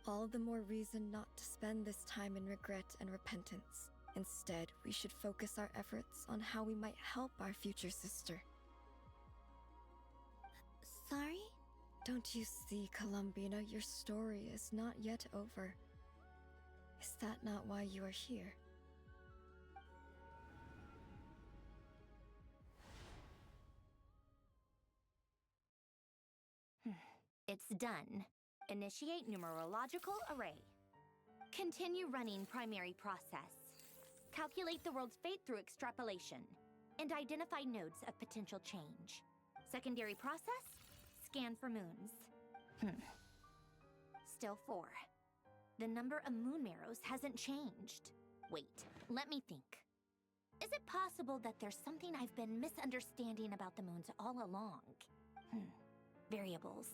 all the more reason not to spend this time in regret and repentance. Instead, we should focus our efforts on how we might help our future sister. Sorry? Don't you see, Columbina, your story is not yet over. Is that not why you are here? It's done. Initiate numerological array. Continue running primary process. Calculate the world's fate through extrapolation. And identify nodes of potential change. Secondary process? Scan for moons. Still 4. The number of moon marrows hasn't changed. Wait, let me think. Is it possible that there's something I've been misunderstanding about the moons all along? Variables.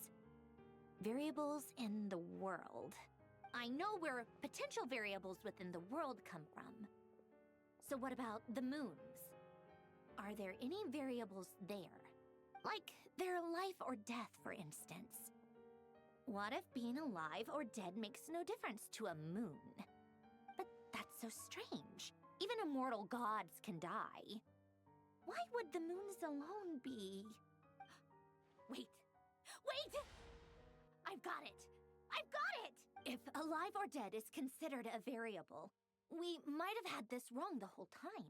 Variables in the world. I know where potential variables within the world come from. So what about the moons? Are there any variables there? Like their life or death, for instance. What if being alive or dead makes no difference to a moon? But that's so strange. Even immortal gods can die. Why would the moons alone be... Wait! I've got it! I've got it! If alive or dead is considered a variable, we might have had this wrong the whole time.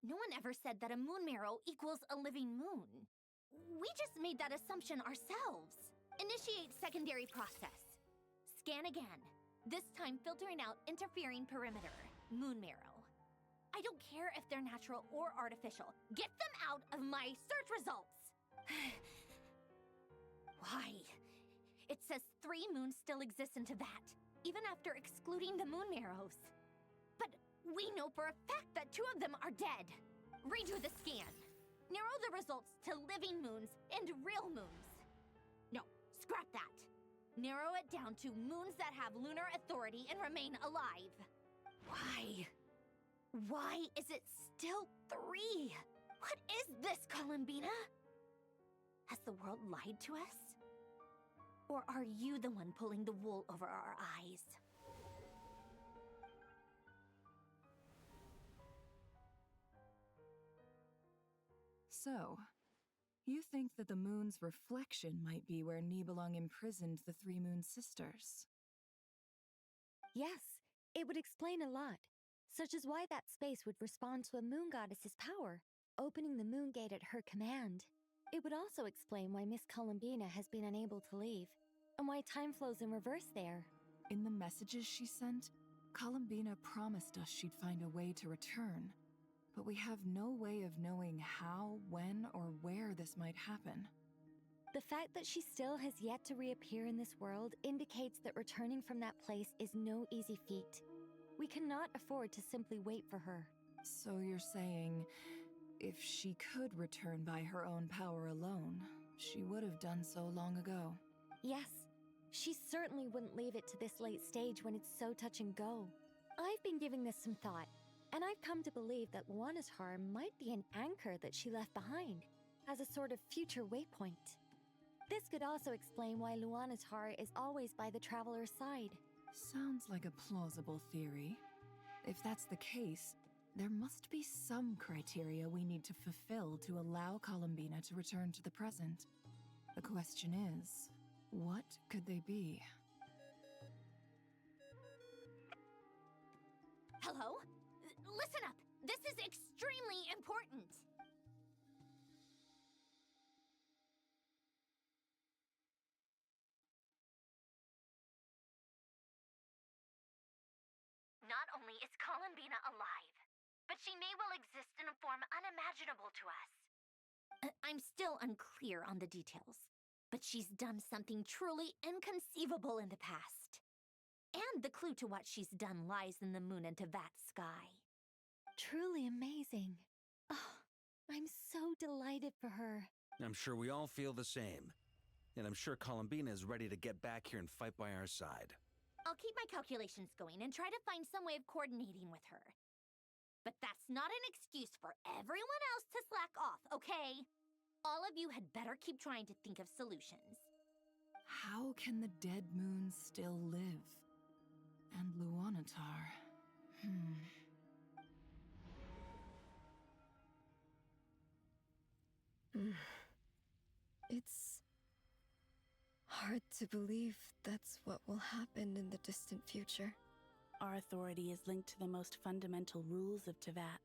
No one ever said that a moon marrow equals a living moon. We just made that assumption ourselves. Initiate secondary process. Scan again. This time filtering out interfering perimeter. Moon marrow. I don't care if they're natural or artificial. Get them out of my search results! Why? It says 3 moons still exist in Teyvat, even after excluding the moon marrows. But we know for a fact that 2 of them are dead. Redo the scan. Narrow the results to living moons and real moons. No, scrap that. Narrow it down to moons that have lunar authority and remain alive. Why? Why is it still 3? What is this, Columbina? Has the world lied to us? Or are you the one pulling the wool over our eyes? So, you think that the moon's reflection might be where Nibelung imprisoned the 3 moon sisters? Yes, it would explain a lot, such as why that space would respond to a moon goddess's power, opening the moon gate at her command. It would also explain why Miss Columbina has been unable to leave, and why time flows in reverse there. In the messages she sent, Columbina promised us she'd find a way to return. But we have no way of knowing how, when, or where this might happen. The fact that she still has yet to reappear in this world indicates that returning from that place is no easy feat. We cannot afford to simply wait for her. So you're saying, if she could return by her own power alone, she would have done so long ago? Yes, she certainly wouldn't leave it to this late stage when it's so touch and go. I've been giving this some thought, and I've come to believe that Luanatar might be an anchor that she left behind, as a sort of future waypoint. This could also explain why Luanatar is always by the Traveler's side. Sounds like a plausible theory. If that's the case, there must be some criteria we need to fulfill to allow Columbina to return to the present. The question is, what could they be? Hello? Listen up! This is extremely important! Not only is Columbina alive, but she may well exist in a form unimaginable to us. I'm still unclear on the details, but she's done something truly inconceivable in the past. And the clue to what she's done lies in the moon and Teyvat sky. Truly amazing. Oh, I'm so delighted for her. I'm sure we all feel the same. And I'm sure Columbina is ready to get back here and fight by our side. I'll keep my calculations going and try to find some way of coordinating with her. But that's not an excuse for everyone else to slack off, okay? All of you had better keep trying to think of solutions. How can the dead moon still live? And Luanatar... It's hard to believe that's what will happen in the distant future. Our authority is linked to the most fundamental rules of Teyvat.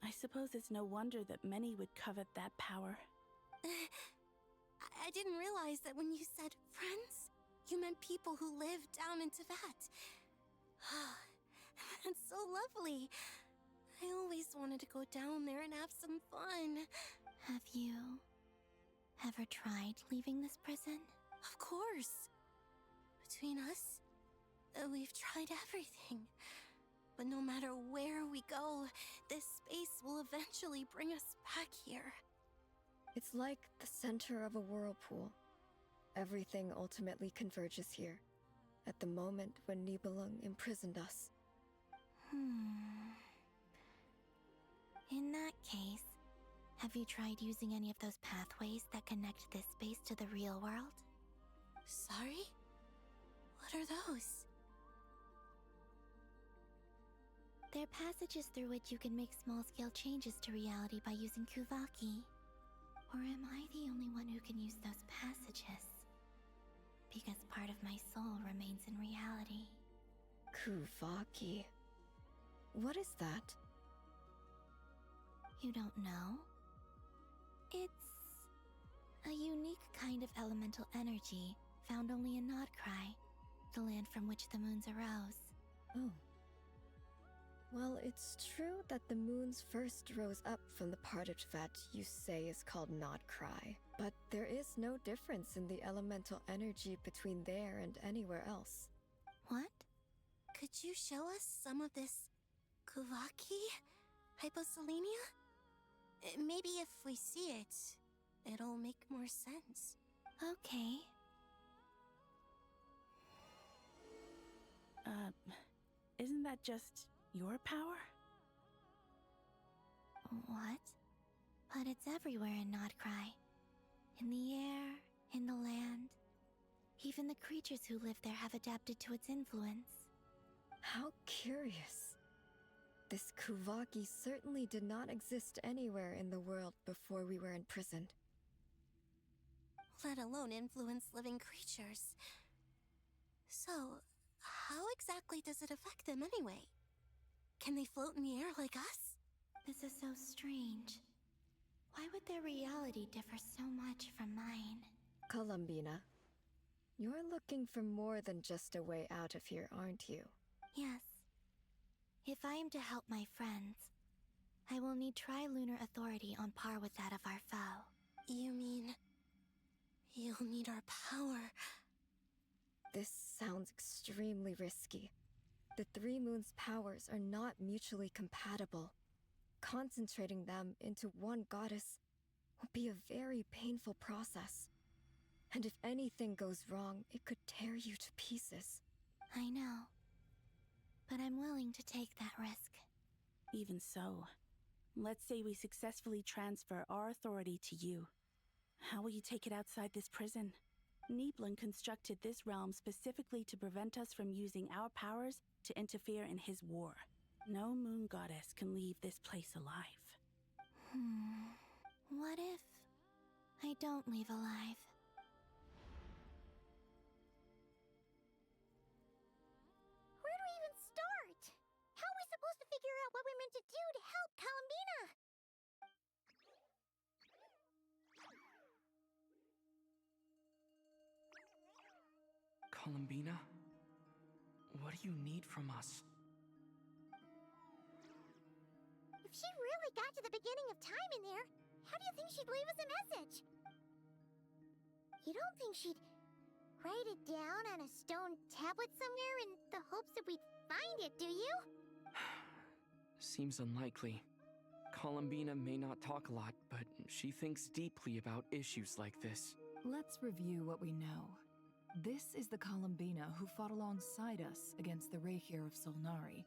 I suppose it's no wonder that many would covet that power. I didn't realize that when you said friends, you meant people who live down in Teyvat. That's so lovely. I always wanted to go down there and have some fun. Have you ever tried leaving this prison? Of course. Between us, we've tried everything. But no matter where we go, this space will eventually bring us back here. It's like the center of a whirlpool. Everything ultimately converges here, at the moment when Nibelung imprisoned us. In that case, have you tried using any of those pathways that connect this space to the real world? Sorry? What are those? They're passages through which you can make small-scale changes to reality by using Kuvaki. Or am I the only one who can use those passages? Because part of my soul remains in reality. Kuvaki. What is that? You don't know? It's a unique kind of elemental energy found only in Nodcry, the land from which the moons arose. Oh. Well, it's true that the moons first rose up from the part of that you say is called Nodcry, but there is no difference in the elemental energy between there and anywhere else. What? Could you show us some of this Kuvaki hyposelenia? Maybe if we see it, it'll make more sense. Okay. Isn't that just your power? What? But it's everywhere in Nodcry. In the air, in the land. Even the creatures who live there have adapted to its influence. How curious. This Kuvaki certainly did not exist anywhere in the world before we were imprisoned. Let alone influence living creatures. So, how exactly does it affect them anyway? Can they float in the air like us? This is so strange. Why would their reality differ so much from mine? Columbina, you're looking for more than just a way out of here, aren't you? Yes. If I am to help my friends, I will need tri-lunar authority on par with that of our foe. You mean... you'll need our power? This sounds extremely risky. The Three Moons' powers are not mutually compatible. Concentrating them into one goddess will be a very painful process. And if anything goes wrong, it could tear you to pieces. I know. But I'm willing to take that risk. Even so, let's say we successfully transfer our authority to you. How will you take it outside this prison? Niblin constructed this realm specifically to prevent us from using our powers to interfere in his war. No moon goddess can leave this place alive. What if I don't leave alive? Where do we even start? How are we supposed to figure out what we're meant to do to help Columbina? Columbina? What do you need from us? If she really got to the beginning of time in there, how do you think she'd leave us a message? You don't think she'd write it down on a stone tablet somewhere in the hopes that we'd find it, do you? Seems unlikely. Columbina may not talk a lot, but she thinks deeply about issues like this. Let's review what we know. This is the Columbina who fought alongside us against the Reikir of Solnari,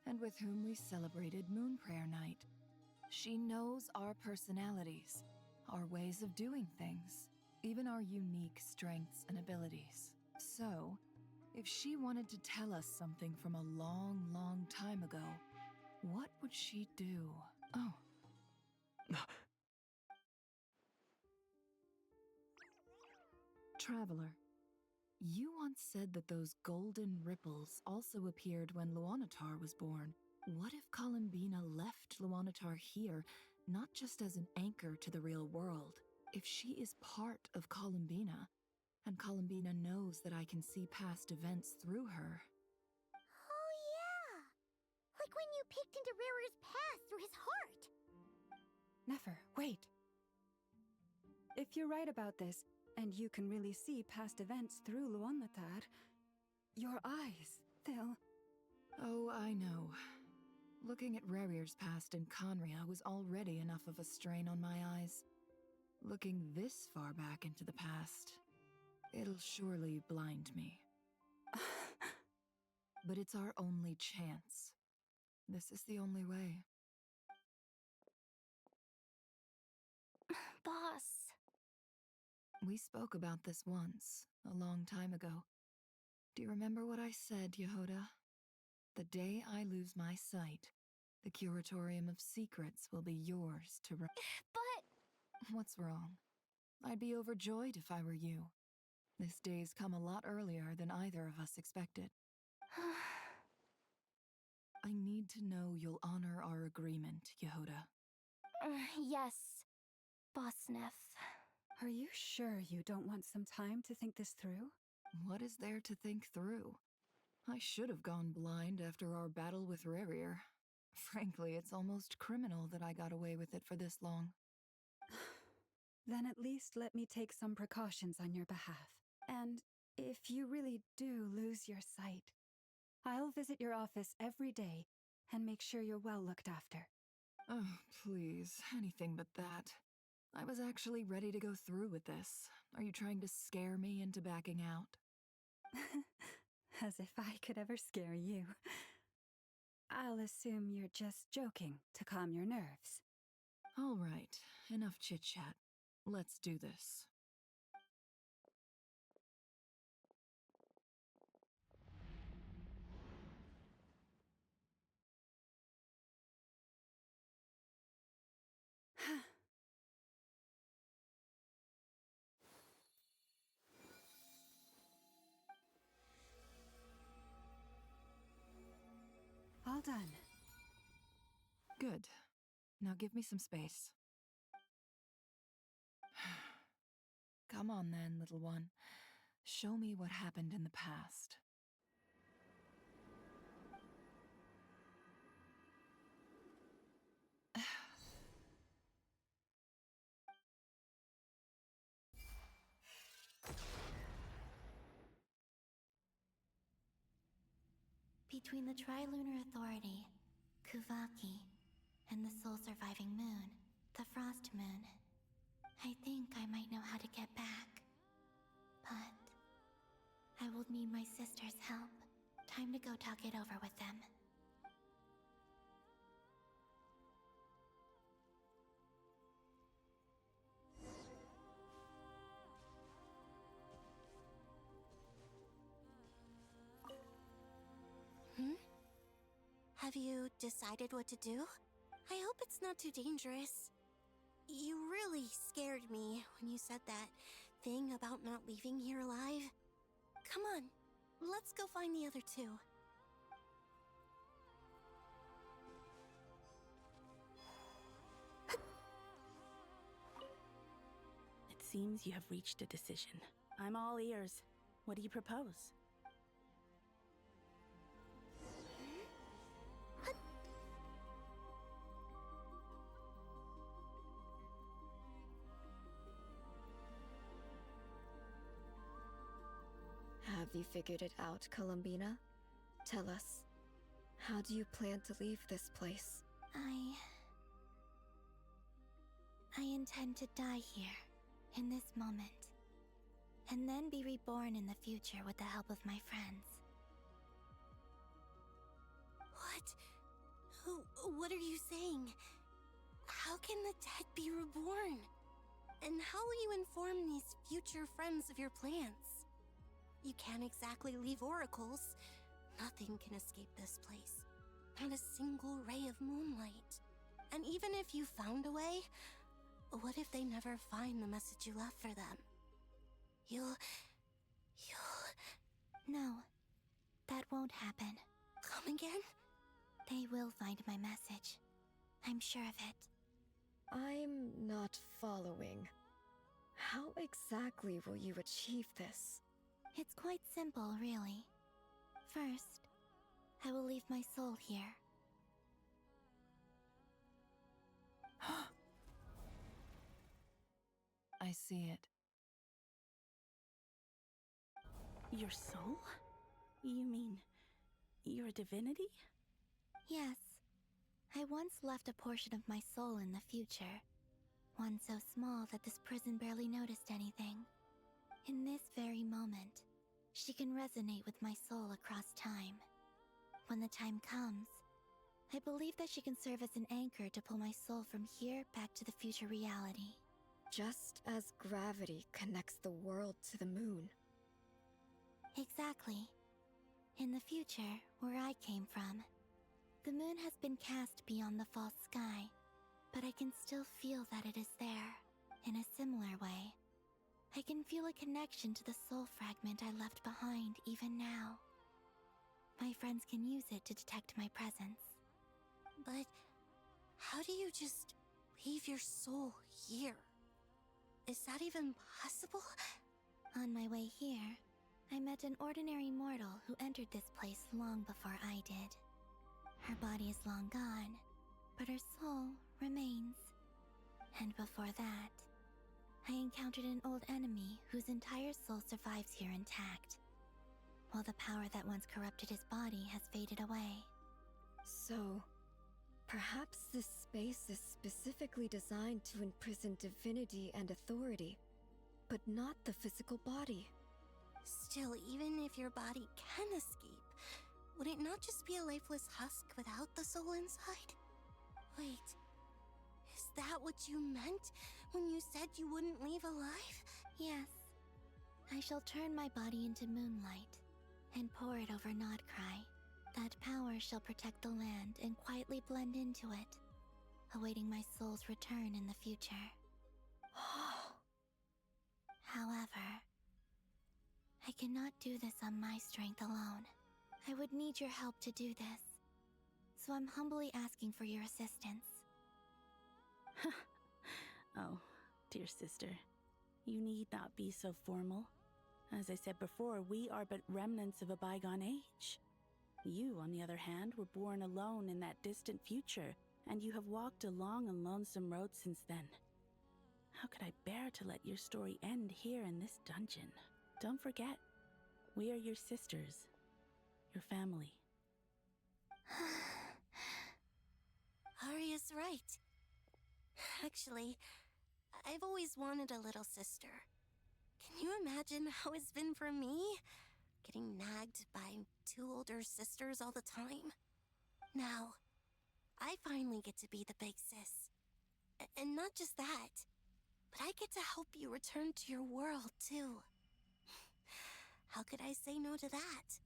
and with whom we celebrated Moon Prayer Night. She knows our personalities, our ways of doing things, even our unique strengths and abilities. So, if she wanted to tell us something from a long, long time ago, what would she do? Oh. Traveler, you once said that those golden ripples also appeared when Luanatar was born. What if Columbina left Luanatar here, not just as an anchor to the real world? If she is part of Columbina, and Columbina knows that I can see past events through her. Oh yeah! Like when you peeked into Rarer's past through his heart! Nefer, wait. If you're right about this, and you can really see past events through Luanatar, your eyes, they'll... Oh, I know. Looking at Rerir's past in Conria was already enough of a strain on my eyes. Looking this far back into the past, it'll surely blind me. But it's our only chance. This is the only way. Boss. We spoke about this once, a long time ago. Do you remember what I said, Yehoda? The day I lose my sight, the Curatorium of Secrets will be yours to But... What's wrong? I'd be overjoyed if I were you. This day's come a lot earlier than either of us expected. I need to know you'll honor our agreement, Yehuda. Yes, Boss Neff. Are you sure you don't want some time to think this through? What is there to think through? I should have gone blind after our battle with Rerir. Frankly, it's almost criminal that I got away with it for this long. Then at least let me take some precautions on your behalf. And if you really do lose your sight, I'll visit your office every day and make sure you're well looked after. Oh, please, anything but that. I was actually ready to go through with this. Are you trying to scare me into backing out? As if I could ever scare you. I'll assume you're just joking to calm your nerves. All right, enough chit-chat. Let's do this. All done. Good. Now give me some space. Come on then, little one. Show me what happened in the past. Between the Trilunar Authority, Kuvaki, and the soul-surviving moon, the Frost Moon, I think I might know how to get back. But I will need my sister's help. Time to go talk it over with them. Have you decided what to do? I hope it's not too dangerous. You really scared me when you said that thing about not leaving here alive. Come on, let's go find the other two. It seems you have reached a decision. I'm all ears. What do you propose? Have you figured it out, Columbina? Tell us, how do you plan to leave this place? I intend to die here, in this moment, and then be reborn in the future with the help of my friends. What are you saying? How can the dead be reborn? And how will you inform these future friends of your plans? You can't exactly leave oracles. Nothing can escape this place. Not a single ray of moonlight. And even if you found a way, what if they never find the message you left for them? You'll... No, that won't happen. Come again? They will find my message. I'm sure of it. I'm not following. How exactly will you achieve this? It's quite simple, really. First, I will leave my soul here. I see it. Your soul? You mean you're a divinity? Yes. I once left a portion of my soul in the future. One so small that this prison barely noticed anything. In this very moment, she can resonate with my soul across time. When the time comes, I believe that she can serve as an anchor to pull my soul from here back to the future reality. Just as gravity connects the world to the moon. Exactly. In the future, where I came from, the moon has been cast beyond the false sky, but I can still feel that it is there. In a similar way, I can feel a connection to the soul fragment I left behind even now. My friends can use it to detect my presence. But how do you just leave your soul here? Is that even possible? On my way here, I met an ordinary mortal who entered this place long before I did. Her body is long gone, but her soul remains. And before that, I encountered an old enemy whose entire soul survives here intact, while the power that once corrupted his body has faded away. So, perhaps this space is specifically designed to imprison divinity and authority, but not the physical body. Still, even if your body can escape, would it not just be a lifeless husk without the soul inside? Wait, is that what you meant when you said you wouldn't leave alive? Yes. I shall turn my body into moonlight and pour it over Nodcry. That power shall protect the land and quietly blend into it, awaiting my soul's return in the future. However, I cannot do this on my strength alone. I would need your help to do this, so I'm humbly asking for your assistance. Oh, dear sister, you need not be so formal. As I said before, we are but remnants of a bygone age. You, on the other hand, were born alone in that distant future, and you have walked a long and lonesome road since then. How could I bear to let your story end here in this dungeon? Don't forget, we are your sisters, your family. Arya's right. Actually, I've always wanted a little sister. Can you imagine how it's been for me? Getting nagged by two older sisters all the time. Now, I finally get to be the big sis. And not just that, but I get to help you return to your world, too. How could I say no to that?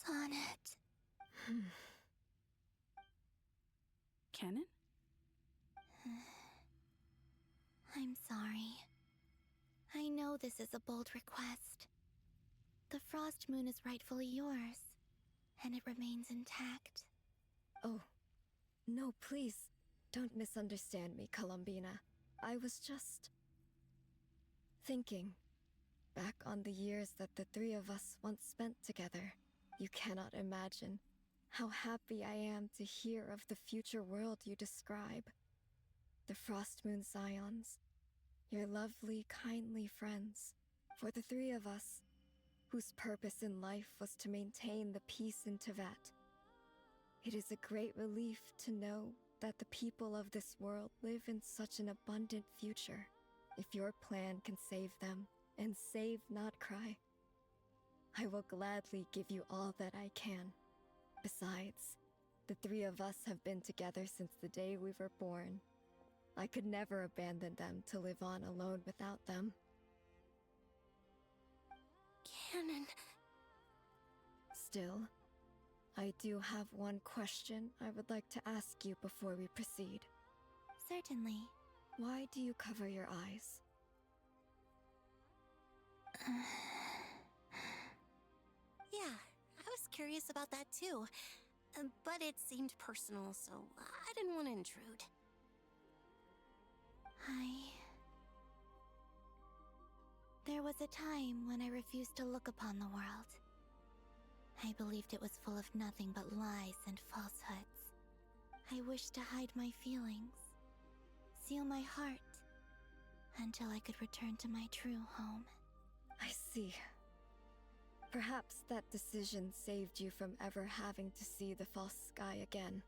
Sonnet. Canon? I'm sorry. I know this is a bold request. The Frost Moon is rightfully yours, and it remains intact. Oh, no, please, don't misunderstand me, Columbina. I was just thinking back on the years that the three of us once spent together. You cannot imagine how happy I am to hear of the future world you describe. The Frost Moon Scions, your lovely, kindly friends. For the three of us, whose purpose in life was to maintain the peace in Teyvat. It is a great relief to know that the people of this world live in such an abundant future. If your plan can save them, and save Nodcry, I will gladly give you all that I can. Besides, the three of us have been together since the day we were born. I could never abandon them to live on alone without them. Canon. Still, I do have one question I would like to ask you before we proceed. Certainly. Why do you cover your eyes? Yeah, I was curious about that too. But it seemed personal, so I didn't want to intrude. There was a time when I refused to look upon the world. I believed it was full of nothing but lies and falsehoods. I wished to hide my feelings, seal my heart, until I could return to my true home. I see. Perhaps that decision saved you from ever having to see the false sky again.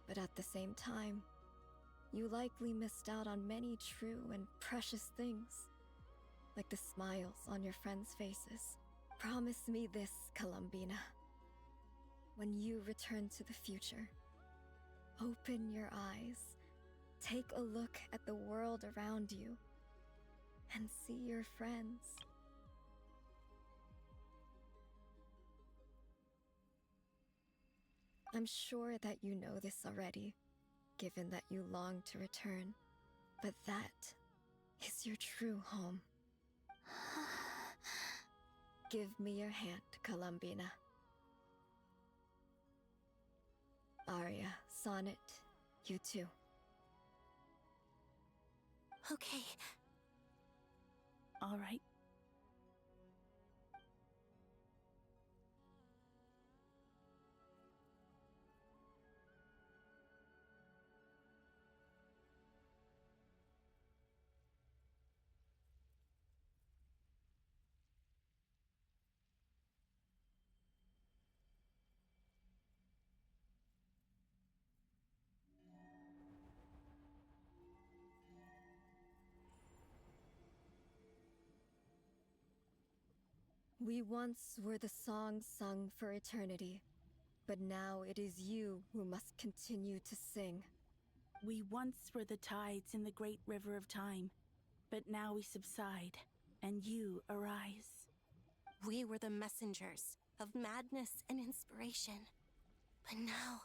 But at the same time, you likely missed out on many true and precious things, like the smiles on your friends' faces. Promise me this, Columbina. When you return to the future, open your eyes, take a look at the world around you, and see your friends. I'm sure that you know this already, given that you long to return, but that is your true home. Give me your hand, Columbina. Aria, Sonnet, you too. Okay. All right. We once were the songs sung for eternity, but now it is you who must continue to sing. We once were the tides in the great river of time, but now we subside, and you arise. We were the messengers of madness and inspiration. But now,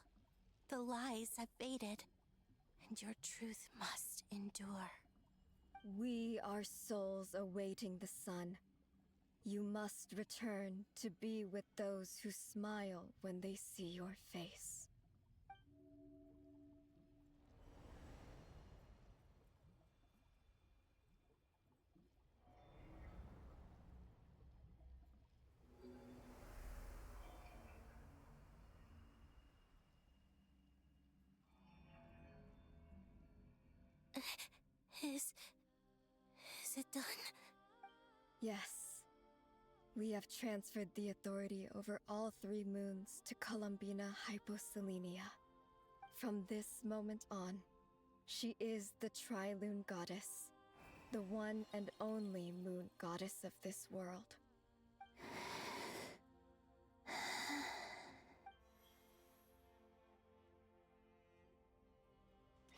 the lies have faded, and your truth must endure. We are souls awaiting the sun. You must return to be with those who smile when they see your face. Is it done? Yes. We have transferred the authority over all 3 moons to Columbina Hyposelenia. From this moment on, she is the Tri-Lune Goddess, the one and only moon goddess of this world.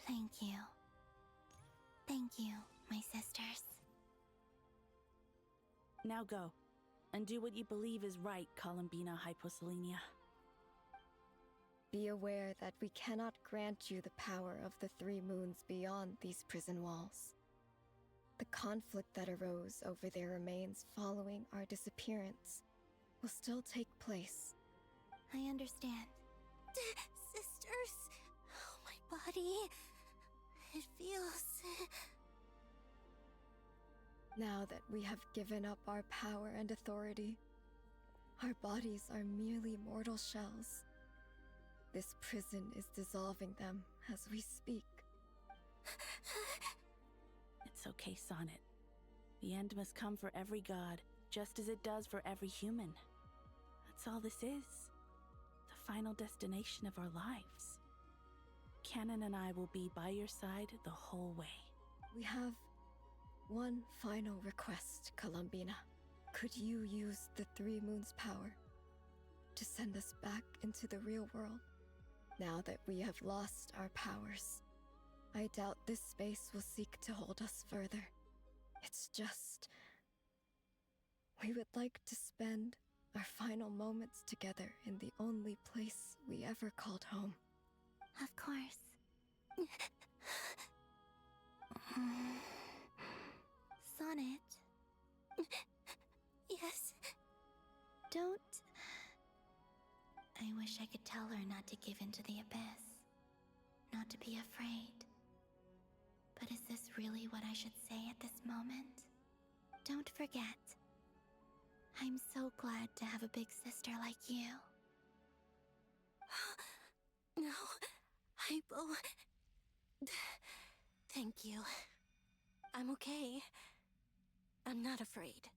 Thank you. Thank you, my sisters. Now go, and do what you believe is right, Columbina Hyposelenia. Be aware that we cannot grant you the power of the 3 moons beyond these prison walls. The conflict that arose over their remains following our disappearance will still take place. I understand. Sisters! Oh, my body. It feels... Now that we have given up our power and authority, our bodies are merely mortal shells. This prison is dissolving them as we speak. It's okay, Sonnet. The end must come for every god, just as it does for every human. That's all this is. The final destination of our lives. Canon and I will be by your side the whole way. We have one final request, Columbina. Could you use the 3 moons' power to send us back into the real world? Now that we have lost our powers, I doubt this space will seek to hold us further. It's just... we would like to spend our final moments together in the only place we ever called home. Of course. Sonnet? Yes? Don't... I wish I could tell her not to give in to the abyss. Not to be afraid. But is this really what I should say at this moment? Don't forget. I'm so glad to have a big sister like you. No, Hypo... Thank you. I'm okay. I'm not afraid.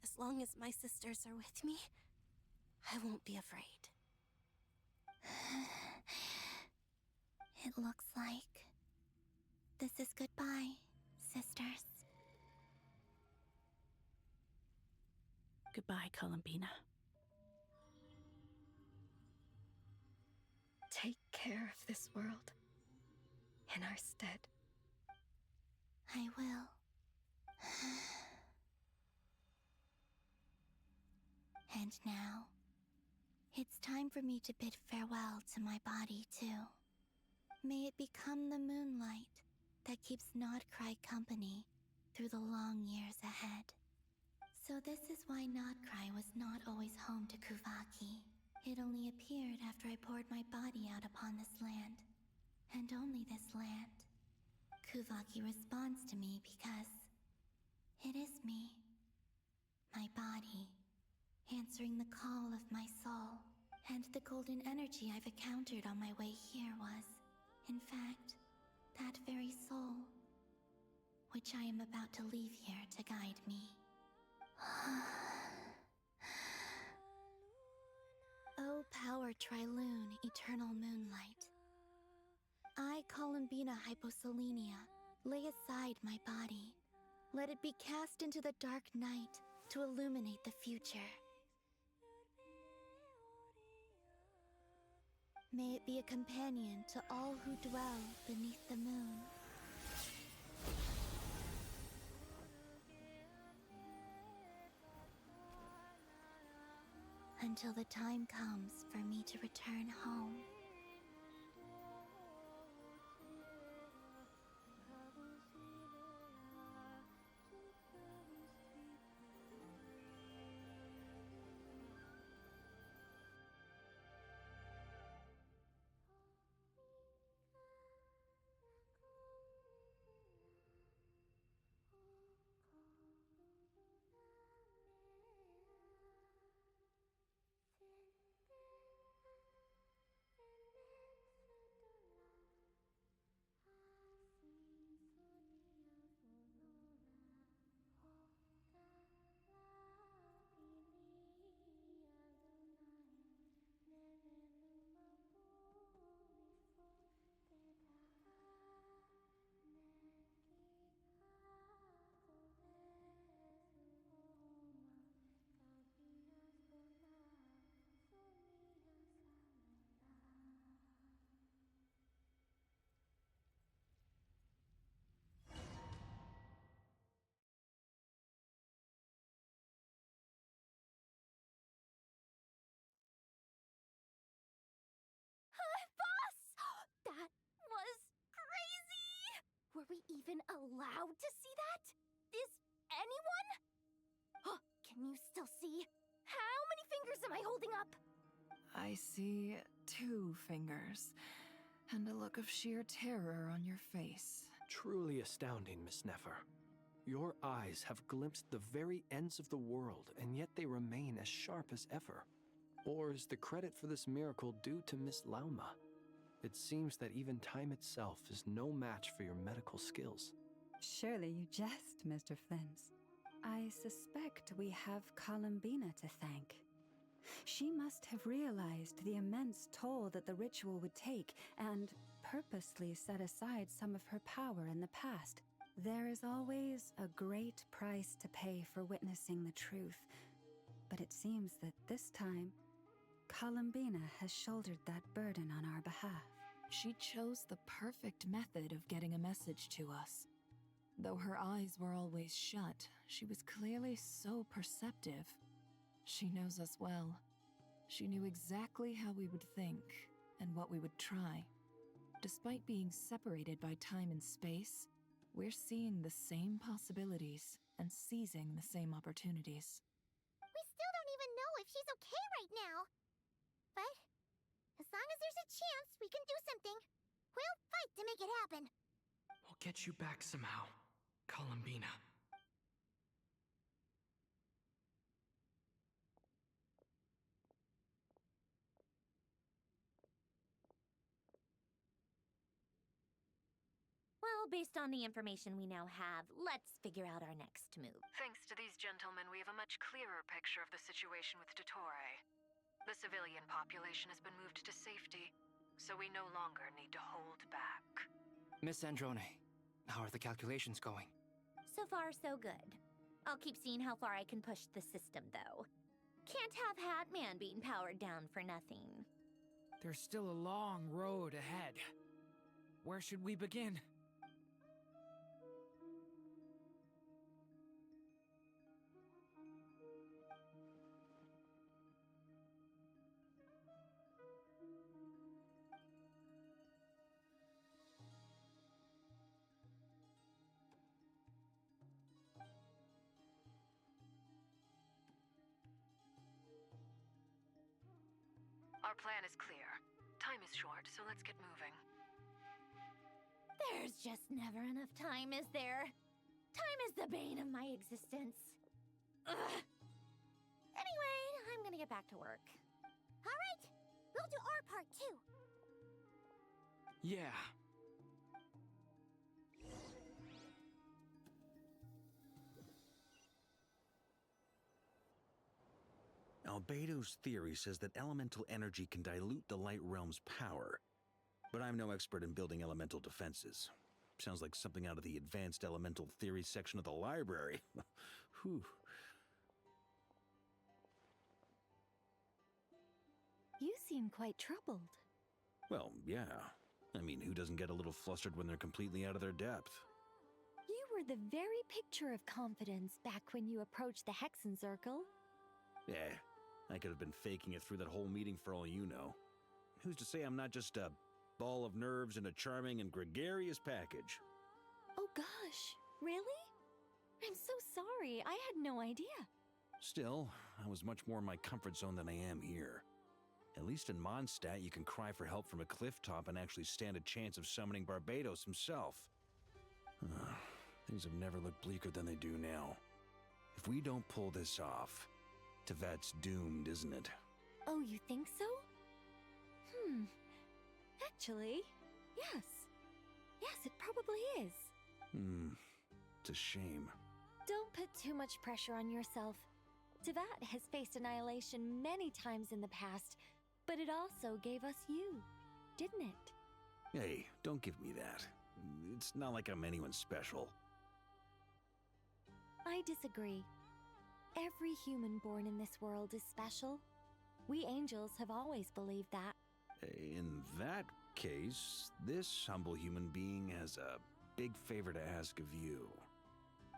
As long as my sisters are with me, I won't be afraid. It looks like this is goodbye, sisters. Goodbye, Columbina. Take care of this world in our stead. I will. And now, it's time for me to bid farewell to my body, too. May it become the moonlight that keeps Nodcry company through the long years ahead. So this is why Nodcry was not always home to Kuvaki. It only appeared after I poured my body out upon this land. And only this land. Kuvaki responds to me because it is me. My body, answering the call of my soul. And the golden energy I've encountered on my way here was, in fact, that very soul, which I am about to leave here to guide me. O power Triloon, eternal moonlight. I, Columbina Hyposelenia, lay aside my body. Let it be cast into the dark night to illuminate the future. May it be a companion to all who dwell beneath the moon. Until the time comes for me to return home. That was crazy! Were we even allowed to see that? Is anyone? Can you still see? How many fingers am I holding up? I see 2 fingers, and a look of sheer terror on your face. Truly astounding, Miss Nefer. Your eyes have glimpsed the very ends of the world, and yet they remain as sharp as ever. Or is the credit for this miracle due to Miss Lauma? It seems that even time itself is no match for your medical skills. Surely you jest, Mr. Flins. I suspect we have Columbina to thank. She must have realized the immense toll that the ritual would take and purposely set aside some of her power in the past. There is always a great price to pay for witnessing the truth, but it seems that this time, Columbina has shouldered that burden on our behalf. She chose the perfect method of getting a message to us. Though her eyes were always shut, she was clearly so perceptive. She knows us well. She knew exactly how we would think and what we would try. Despite being separated by time and space, we're seeing the same possibilities and seizing the same opportunities. We still don't even know if she's okay right now. But as long as there's a chance we can do something, we'll fight to make it happen. We'll get you back somehow, Columbina. Well, based on the information we now have, let's figure out our next move. Thanks to these gentlemen, we have a much clearer picture of the situation with Dottore. The civilian population has been moved to safety, so we no longer need to hold back. Miss Androne, how are the calculations going? So far, so good. I'll keep seeing how far I can push the system, though. Can't have Hatman being powered down for nothing. There's still a long road ahead. Where should we begin? Our plan is clear. Time is short, so let's get moving. There's just never enough time, is there? Time is the bane of my existence. Ugh. Anyway, I'm gonna get back to work. All right, we'll do our part too. Yeah. Albedo's theory says that elemental energy can dilute the light realm's power. But I'm no expert in building elemental defenses. Sounds like something out of the advanced elemental theory section of the library. Whew. You seem quite troubled. Well, yeah. I mean, who doesn't get a little flustered when they're completely out of their depth? You were the very picture of confidence back when you approached the Hexen Circle. Yeah, I could have been faking it through that whole meeting for all you know. Who's to say I'm not just a ball of nerves in a charming and gregarious package? Oh gosh, really? I'm so sorry, I had no idea. Still, I was much more in my comfort zone than I am here. At least in Mondstadt, you can cry for help from a cliff top and actually stand a chance of summoning Barbados himself. Things have never looked bleaker than they do now. If we don't pull this off, Tevat's doomed, isn't it? Oh, you think so? Actually, yes. Yes, it probably is. It's a shame. Don't put too much pressure on yourself. Tevat has faced annihilation many times in the past, but it also gave us you, didn't it? Hey, don't give me that. It's not like I'm anyone special. I disagree. Every human born in this world is special. We angels have always believed that. In that case, this humble human being has a big favor to ask of you.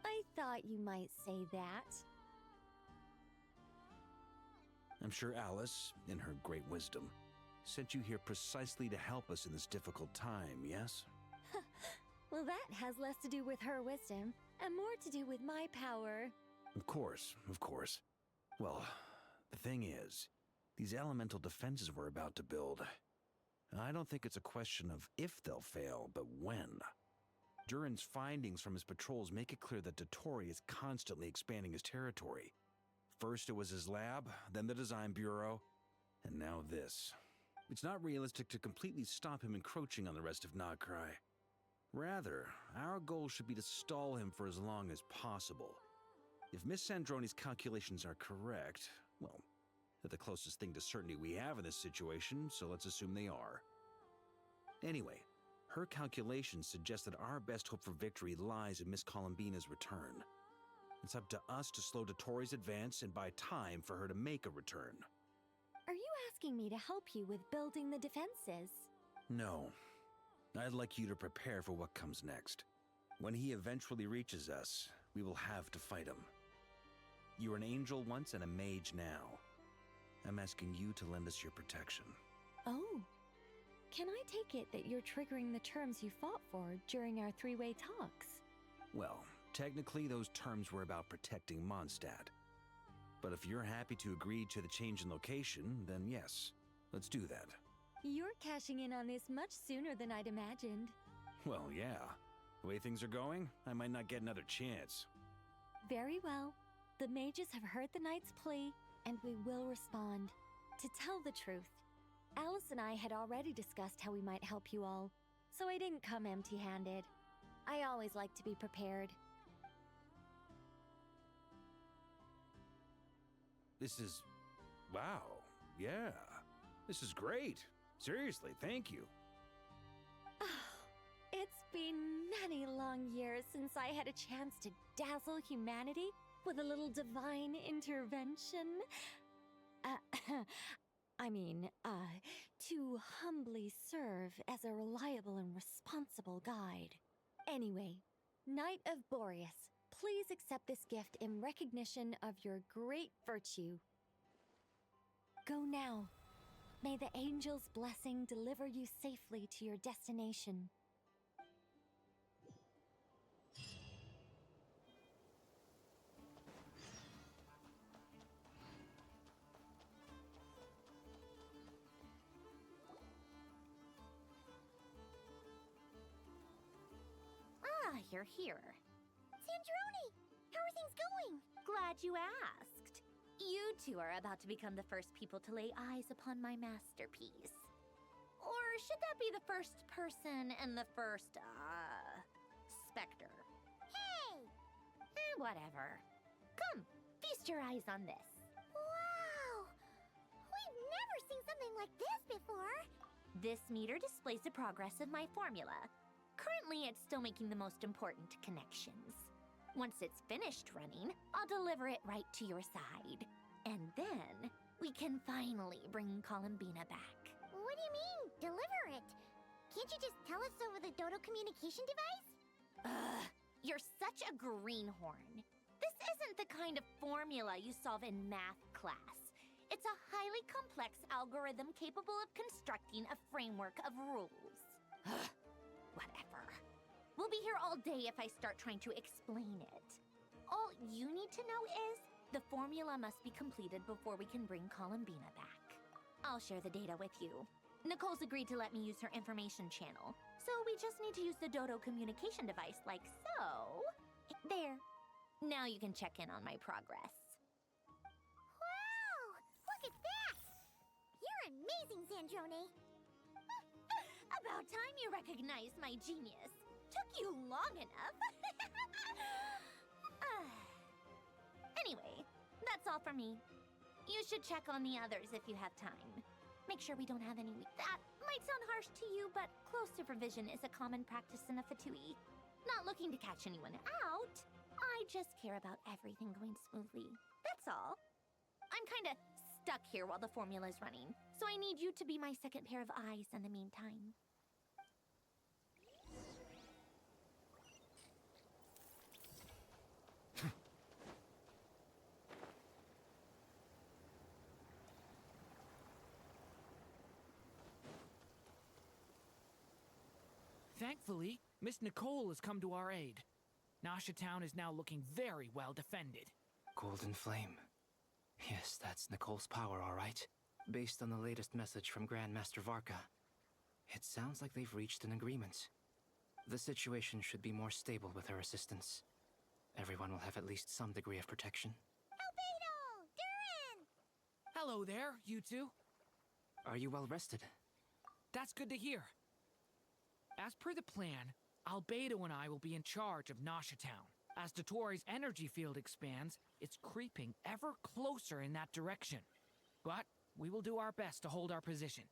I thought you might say that. I'm sure Alice, in her great wisdom, sent you here precisely to help us in this difficult time, yes? Well, that has less to do with her wisdom and more to do with my power. Of course, of course. Well, the thing is, these elemental defenses we're about to build, I don't think it's a question of if they'll fail, but when. Durin's findings from his patrols make it clear that Dottore is constantly expanding his territory. First it was his lab, then the design bureau, and now this. It's not realistic to completely stop him encroaching on the rest of Nagcry. Rather, our goal should be to stall him for as long as possible. If Miss Sandroni's calculations are correct, well, they're the closest thing to certainty we have in this situation, so let's assume they are. Anyway, her calculations suggest that our best hope for victory lies in Miss Columbina's return. It's up to us to slow Dottore's advance and buy time for her to make a return. Are you asking me to help you with building the defenses? No. I'd like you to prepare for what comes next. When he eventually reaches us, we will have to fight him. You were an angel once and a mage now. I'm asking you to lend us your protection. Oh. Can I take it that you're triggering the terms you fought for during our three-way talks? Well, technically those terms were about protecting Mondstadt. But if you're happy to agree to the change in location, then yes, let's do that. You're cashing in on this much sooner than I'd imagined. Well, yeah. The way things are going, I might not get another chance. Very well. The mages have heard the knight's plea, and we will respond. To tell the truth, Alice and I had already discussed how we might help you all, so I didn't come empty-handed. I always like to be prepared. This is... wow. Yeah. This is great. Seriously, thank you. It's been many long years since I had a chance to dazzle humanity with a little divine intervention. To humbly serve as a reliable and responsible guide. Anyway, Knight of Boreas, please accept this gift in recognition of your great virtue. Go now. May the angel's blessing deliver you safely to your destination. you're here. Sandrone! How are things going? Glad you asked. You two are about to become the first people to lay eyes upon my masterpiece. Or should that be the first person and the first, specter? Hey! Whatever. Come, feast your eyes on this. Wow! We've never seen something like this before. This meter displays the progress of my formula. Currently, it's still making the most important connections. Once it's finished running, I'll deliver it right to your side. And then, we can finally bring Columbina back. What do you mean, deliver it? Can't you just tell us over the Dodo communication device? Ugh, you're such a greenhorn. This isn't the kind of formula you solve in math class. It's a highly complex algorithm capable of constructing a framework of rules. Ugh, whatever. We'll be here all day if I start trying to explain it. All you need to know is the formula must be completed before we can bring Columbina back. I'll share the data with you. Nicole's agreed to let me use her information channel, so we just need to use the Dodo communication device like so. There. Now you can check in on my progress. Wow! Look at that! You're amazing, Sandrone. About time you recognized my genius. Took you long enough. Anyway, that's all for me. You should check on the others if you have time. Make sure we don't have any... That might sound harsh to you, but close supervision is a common practice in a Fatui. Not looking to catch anyone out. I just care about everything going smoothly. That's all. I'm kinda stuck here while the formula's running, so I need you to be my second pair of eyes in the meantime. Thankfully, Miss Nicole has come to our aid. Nasha Town is now looking very well defended. Golden Flame. Yes, that's Nicole's power, all right. Based on the latest message from Grandmaster Varka, it sounds like they've reached an agreement. The situation should be more stable with her assistance. Everyone will have at least some degree of protection. Albedo! Durin! Hello there, you two. Are you well rested? That's good to hear. As per the plan, Albedo and I will be in charge of Nasha Town. As Dottoro's energy field expands, it's creeping ever closer in that direction. But we will do our best to hold our position.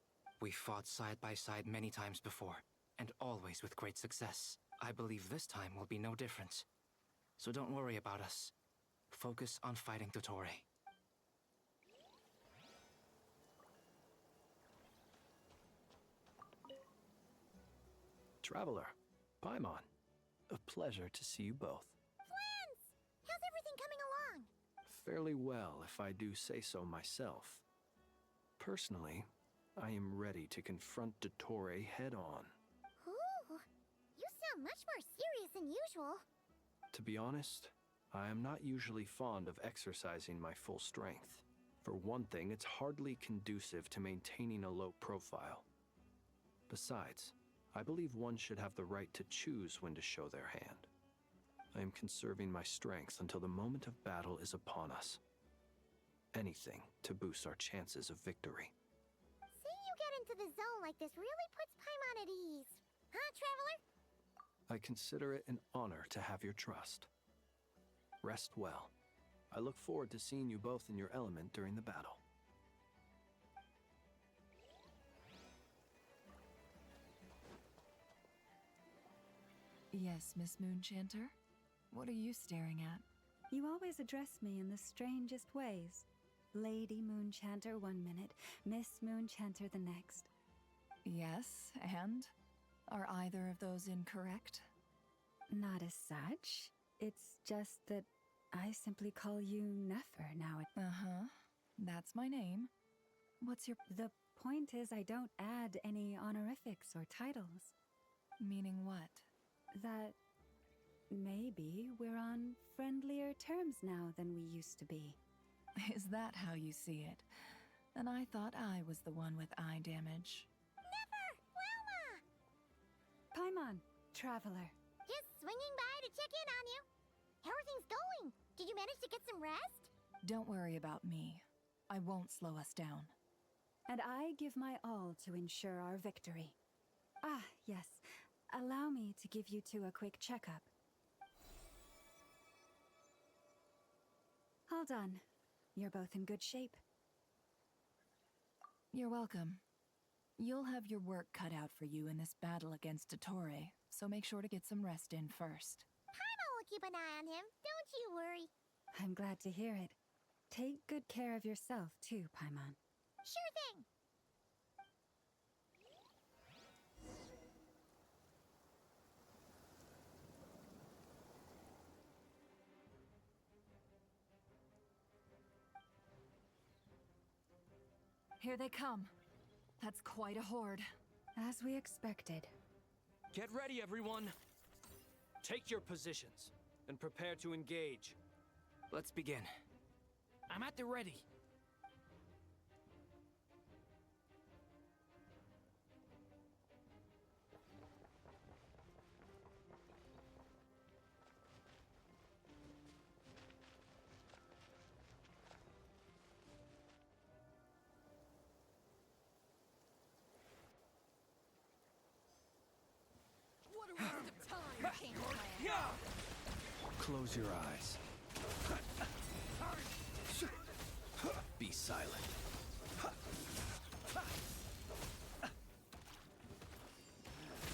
We fought side by side many times before, and always with great success. I believe this time will be no different. So don't worry about us. Focus on fighting Dottore. Traveler, Paimon, a pleasure to see you both. Flans! How's everything coming along? Fairly well, if I do say so myself. Personally, I am ready to confront Dottore head-on. Ooh, you sound much more serious than usual. To be honest, I am not usually fond of exercising my full strength. For one thing, it's hardly conducive to maintaining a low profile. Besides, I believe one should have the right to choose when to show their hand. I am conserving my strength until the moment of battle is upon us. Anything to boost our chances of victory. Seeing you get into the zone like this really puts Paimon at ease. Huh, Traveler? I consider it an honor to have your trust. Rest well. I look forward to seeing you both in your element during the battle. Yes, Miss Moonchanter? What are you staring at? You always address me in the strangest ways. Lady Moonchanter 1 minute, Miss Moonchanter the next. Yes, and? Are either of those incorrect? Not as such. It's just that I simply call you Nefer now. Uh-huh. That's my name. What's your... The point is I don't add any honorifics or titles. Meaning what? That maybe we're on friendlier terms now than we used to be. Is that how you see it? And I thought I was the one with eye damage. Never! Wilma! Paimon, Traveler. Just swinging by to check in on you. How are things going? Did you manage to get some rest? Don't worry about me. I won't slow us down. And I give my all to ensure our victory. Ah, yes. Allow me to give you two a quick checkup. All done. You're both in good shape. You're welcome. You'll have your work cut out for you in this battle against Dottore, so make sure to get some rest in first. Paimon will keep an eye on him. Don't you worry. I'm glad to hear it. Take good care of yourself, too, Paimon. Sure thing. Here they come. That's quite a horde. As we expected. Get ready, everyone. Take your positions and prepare to engage. Let's begin. I'm at the ready. Close your eyes. Be silent.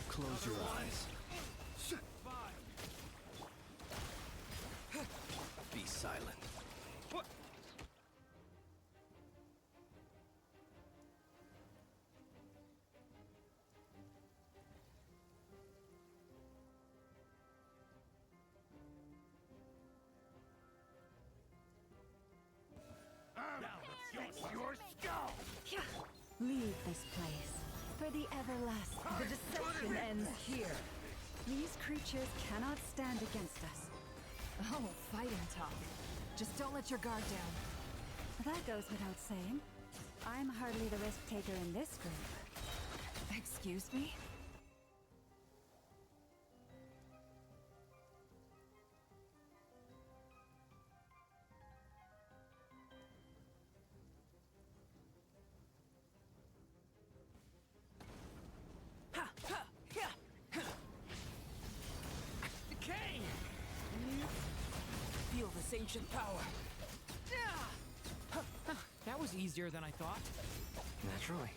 Close your eyes. Be silent. Leave this place. For the everlasting. The deception ends here. These creatures cannot stand against us. Oh, fighting talk. Just don't let your guard down. That goes without saying. I'm hardly the risk taker in this group. Excuse me? Decay! Feel this ancient power. That was easier than I thought. Naturally.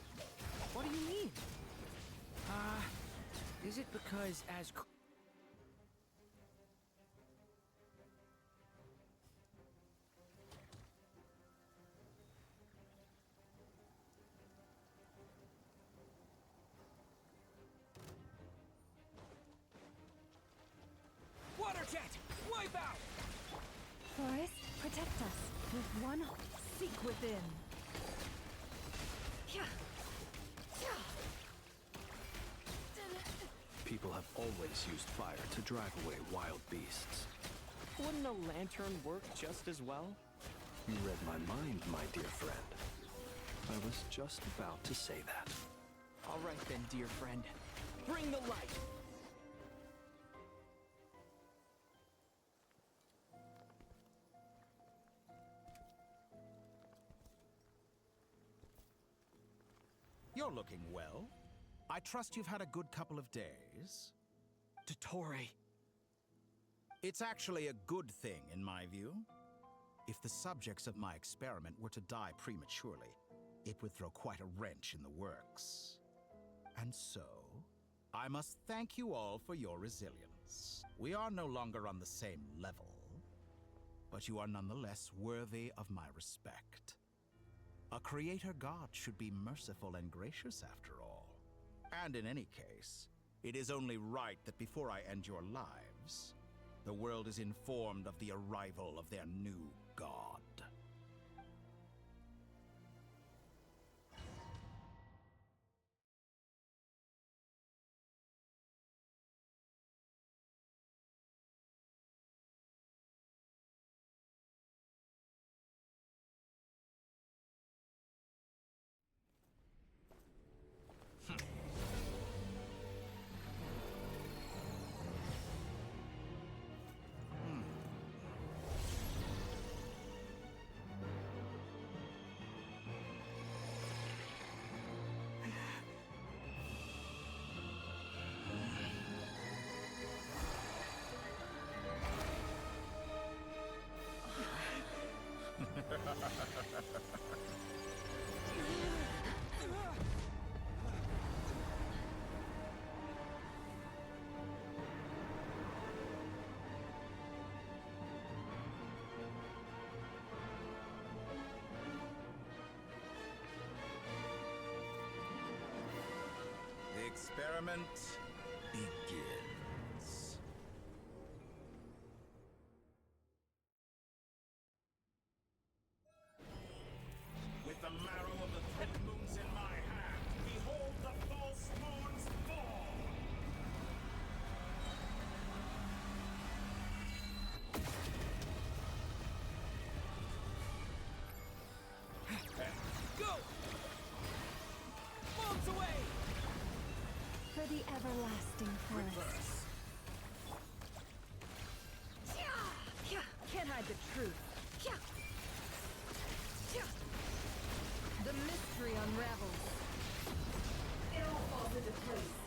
What do you mean? Is it because as... Water jet! Wipe out! Forest, protect us. With one Seek within. People have always used fire to drive away wild beasts. Wouldn't a lantern work just as well? You read my mind, my dear friend. I was just about to say that. All right then, dear friend. Bring the light! You're looking well. I trust you've had a good couple of days. Dottore. It's actually a good thing, in my view. If the subjects of my experiment were to die prematurely, it would throw quite a wrench in the works. And so, I must thank you all for your resilience. We are no longer on the same level, but you are nonetheless worthy of my respect. A creator god should be merciful and gracious after all. And in any case, it is only right that before I end your lives, the world is informed of the arrival of their new god. The experiment begins. With the marrow of the 3 moons in my hand, behold the false moons fall! Go! Bombs away! For the everlasting forest. Can't hide the truth. The mystery unravels. It all falls into place.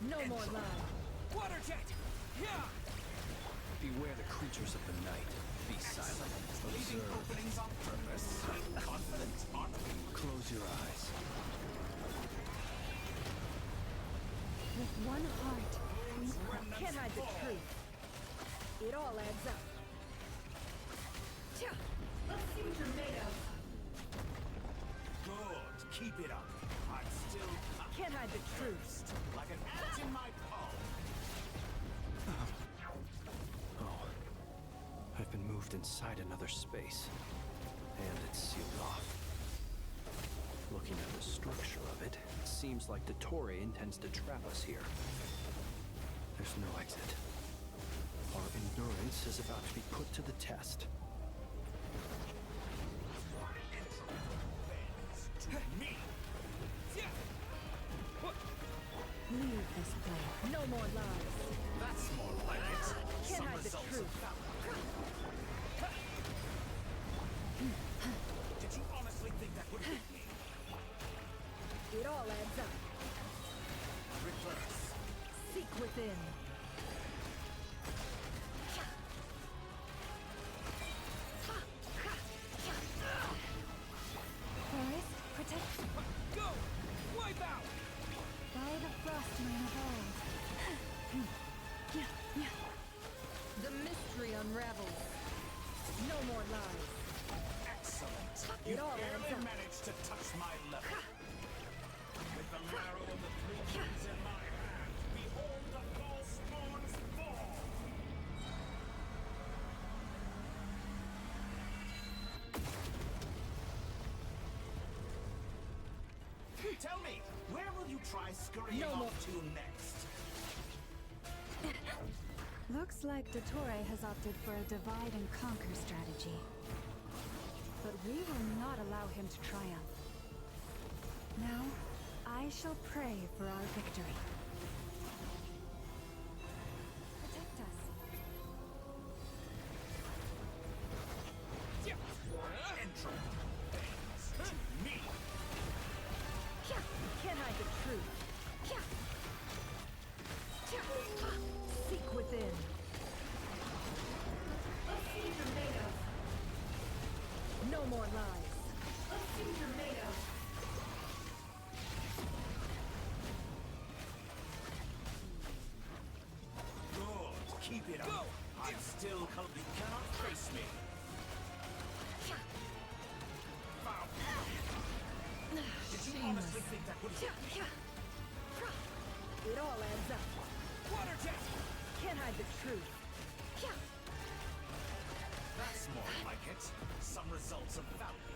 No more lies. Water jet! Yeah! Beware the creatures of the night. Be silent. Leaving Observe. openings on purpose. Confident, aren't we? Close your eyes. With one heart, we Can't hide the truth. It all adds up. Let's see what you're made of. Good. Keep it up. I'm still Can't hide the truth. like an ant in my palm. Oh. I've been moved inside another space. And it's sealed off. Looking at the structure of it, it seems like Dottore intends to trap us here. There's no exit. Our endurance is about to be put to the test. To me. Leave this place. No more lies. That's more like it. Can't Some hide the results truth. of valor. Did you honestly think that would hit me? It all adds up. Reverse. Seek within. forest protect Go! Wipe out! by the frost mine of old. The mystery unravels. No more lies. Excellent. It You all barely adds up. managed to touch my level. With the marrow of the 3 moons in my hand, behold the false moons fall! Tell me, where will you try scurrying off to next? Looks like Dottore has opted for a divide and conquer strategy. But we will not allow him to triumph. Now, I shall pray for our victory. Protect us. Entropy bends to me. Can't hide the truth. Seek within. Let's see what you're made of. No more lies. Let's see what you're made of. Good. Keep it up. Go. I'm still you cannot face me. Foul. Did you honestly think that would hit me? It all adds up. Water jet! Can't hide the truth. That's more like it. Some results of value.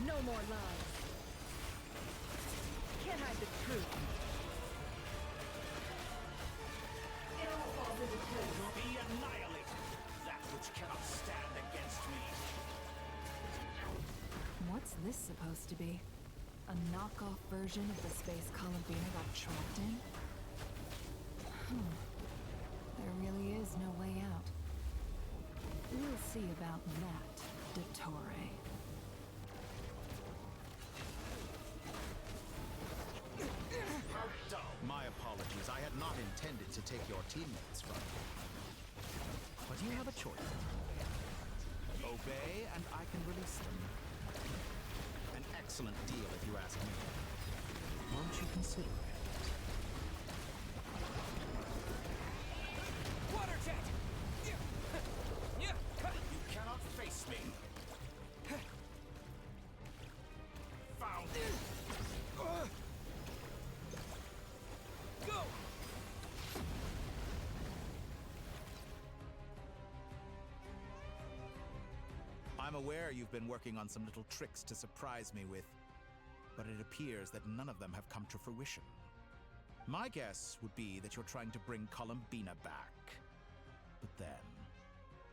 No more lies. Can't hide the truth. It all falls into place. Be annihilated. That which cannot stand against me. What's this supposed to be? A knockoff version of the space Columbina got trapped in? There really is no way out. We'll see about that, Dottore. How take your teammates from you. But you have a choice. Obey, and I can release them. An excellent deal, if you ask me. Won't you consider it? Water jet! You cannot face me. Found it. Go! I'm aware you've been working on some little tricks to surprise me with, but it appears that none of them have come to fruition. My guess would be that you're trying to bring Columbina back. But then,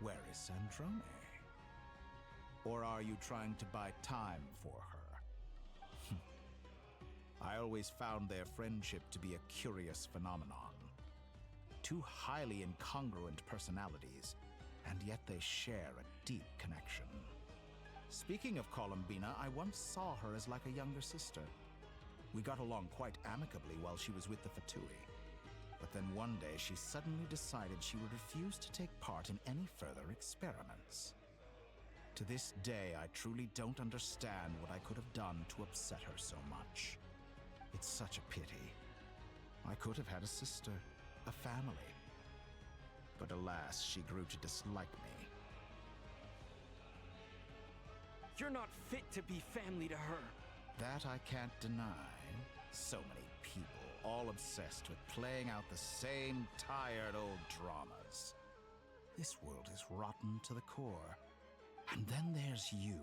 where is Sandrone? Or are you trying to buy time for her? I always found their friendship to be a curious phenomenon. Two highly incongruent personalities, and yet they share a deep connection. Speaking of Columbina, I once saw her as like a younger sister. We got along quite amicably while she was with the Fatui. But then one day she suddenly decided she would refuse to take part in any further experiments. To this day, I truly don't understand what I could have done to upset her so much. It's such a pity. I could have had a sister, a family. But alas, she grew to dislike me. You're not fit to be family to her. That I can't deny. So many people, all obsessed with playing out the same tired old dramas. This world is rotten to the core. And then there's you.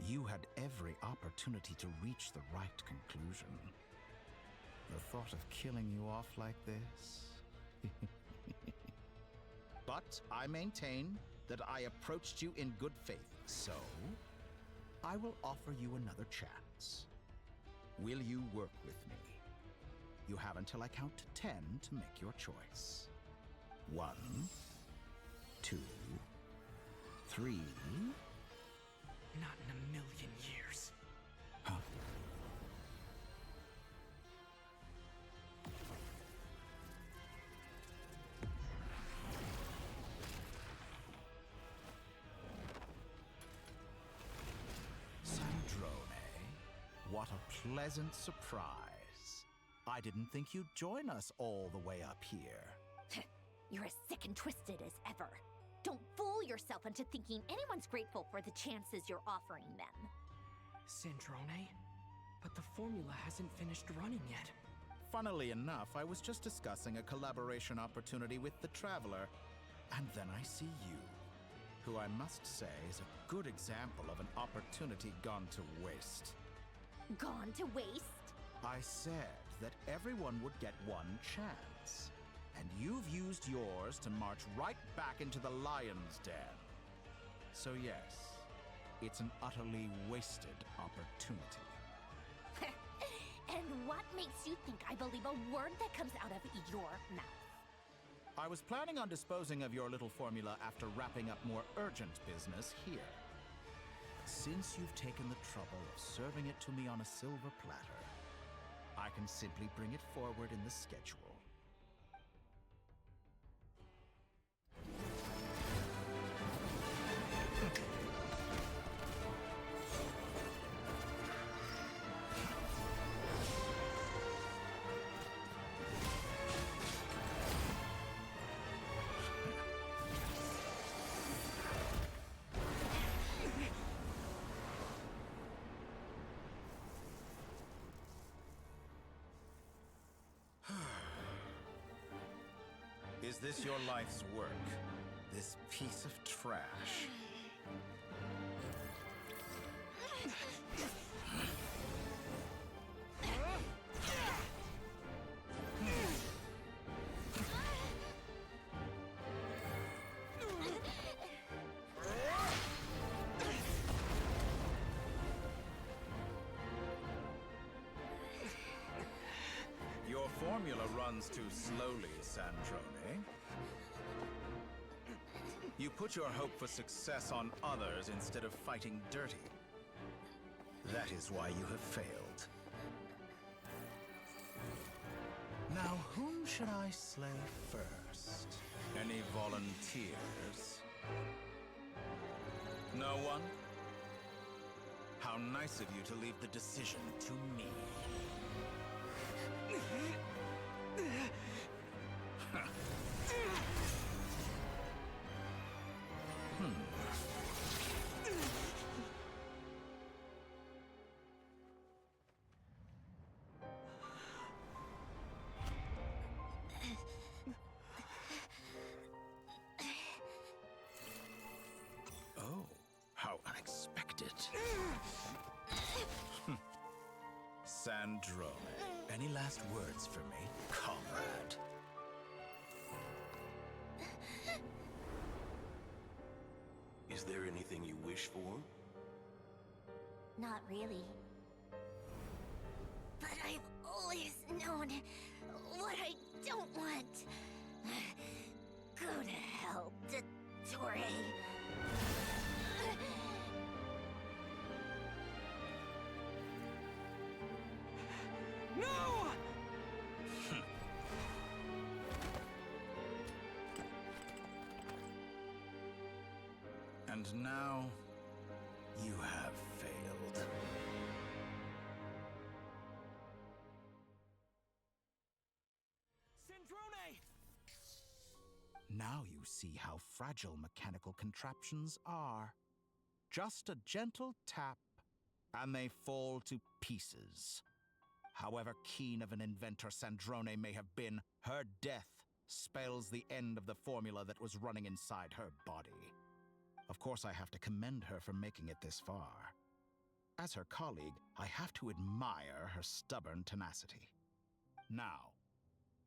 You had every opportunity to reach the right conclusion. The thought of killing you off like this? But I maintain that I approached you in good faith, so I will offer you another chance. Will you work with me? You have until I count to 10 to make your choice. 1, 2, 3. Not in a million years. Huh? Sandrone, what a pleasant surprise. I didn't think you'd join us all the way up here. You're as sick and twisted as ever. Don't fool yourself into thinking anyone's grateful for the chances you're offering them. Sandrone? But the formula hasn't finished running yet. Funnily enough, I was just discussing a collaboration opportunity with the Traveler, and then I see you, who I must say is a good example of an opportunity gone to waste. Gone to waste? I said that everyone would get one chance. And you've used yours to march right back into the lion's den. So yes, it's an utterly wasted opportunity. And what makes you think I believe a word that comes out of your mouth? I was planning on disposing of your little formula after wrapping up more urgent business here. Since you've taken the trouble of serving it to me on a silver platter, I can simply bring it forward in the schedule. Is this your life's work? This piece of trash? Your formula runs too slowly, Sandrone. You put your hope for success on others instead of fighting dirty. That is why you have failed. Now, Whom should I slay first? Any volunteers? No one? How nice of you to leave the decision to me. Oh, how unexpected. Sandrone, any last words for me, comrade? Is there anything you wish for? Not really. But I've always known what I don't want. Go to hell, Dottore. No! And now, you have failed. Sandrone! Now you see how fragile mechanical contraptions are. Just a gentle tap, and they fall to pieces. However keen of an inventor Sandrone may have been, her death spells the end of the formula that was running inside her body. Of course, I have to commend her for making it this far. As her colleague, I have to admire her stubborn tenacity. Now,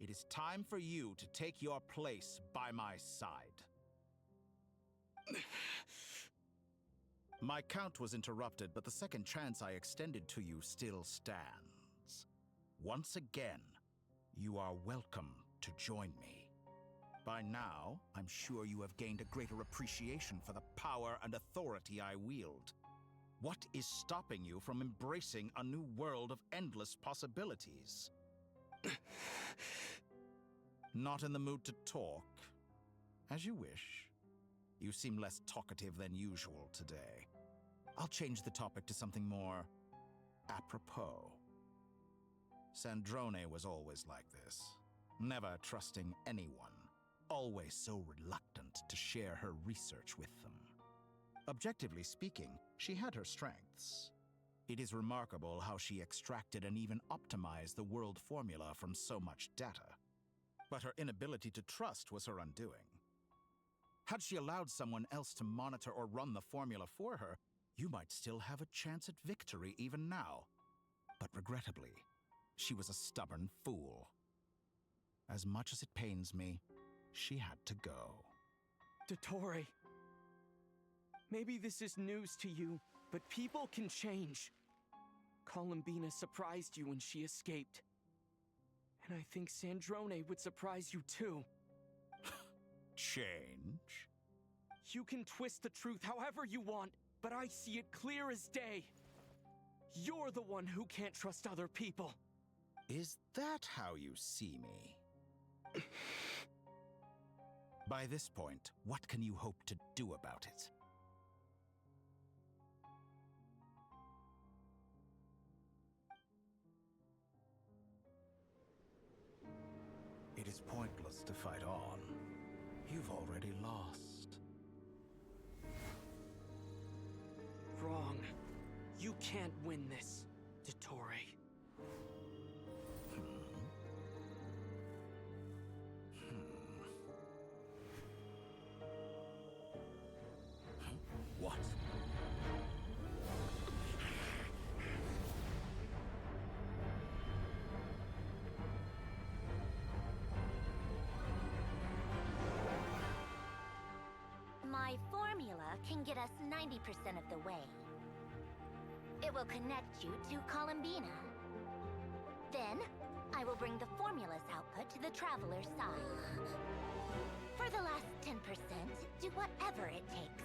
it is time for you to take your place by my side. My count was interrupted, but the second chance I extended to you still stands. Once again, you are welcome to join me. By now, I'm sure you have gained a greater appreciation for the power and authority I wield. What is stopping you from embracing a new world of endless possibilities? Not in the mood to talk? As you wish. You seem less talkative than usual today. I'll change the topic to something more apropos. Sandrone was always like this, never trusting anyone, always so reluctant to share her research with them. Objectively speaking, she had her strengths. It is remarkable how she extracted and even optimized the world formula from so much data. But her inability to trust was her undoing. Had she allowed someone else to monitor or run the formula for her, you might still have a chance at victory even now. But regrettably, she was a stubborn fool. As much as it pains me, she had to go. Dottore. Maybe this is news to you, but people can change. Columbina surprised you when she escaped. And I think Sandrone would surprise you too. Change? You can twist the truth however you want, but I see it clear as day. You're the one who can't trust other people. Is that how you see me? By this point, what can you hope to do about it? It is pointless to fight on. You've already lost. Wrong. You can't win this, Dottore. What? My formula can get us 90% of the way. It will connect you to Columbina. Then, I will bring the formula's output to the Traveler's side. For the last 10%, do whatever it takes.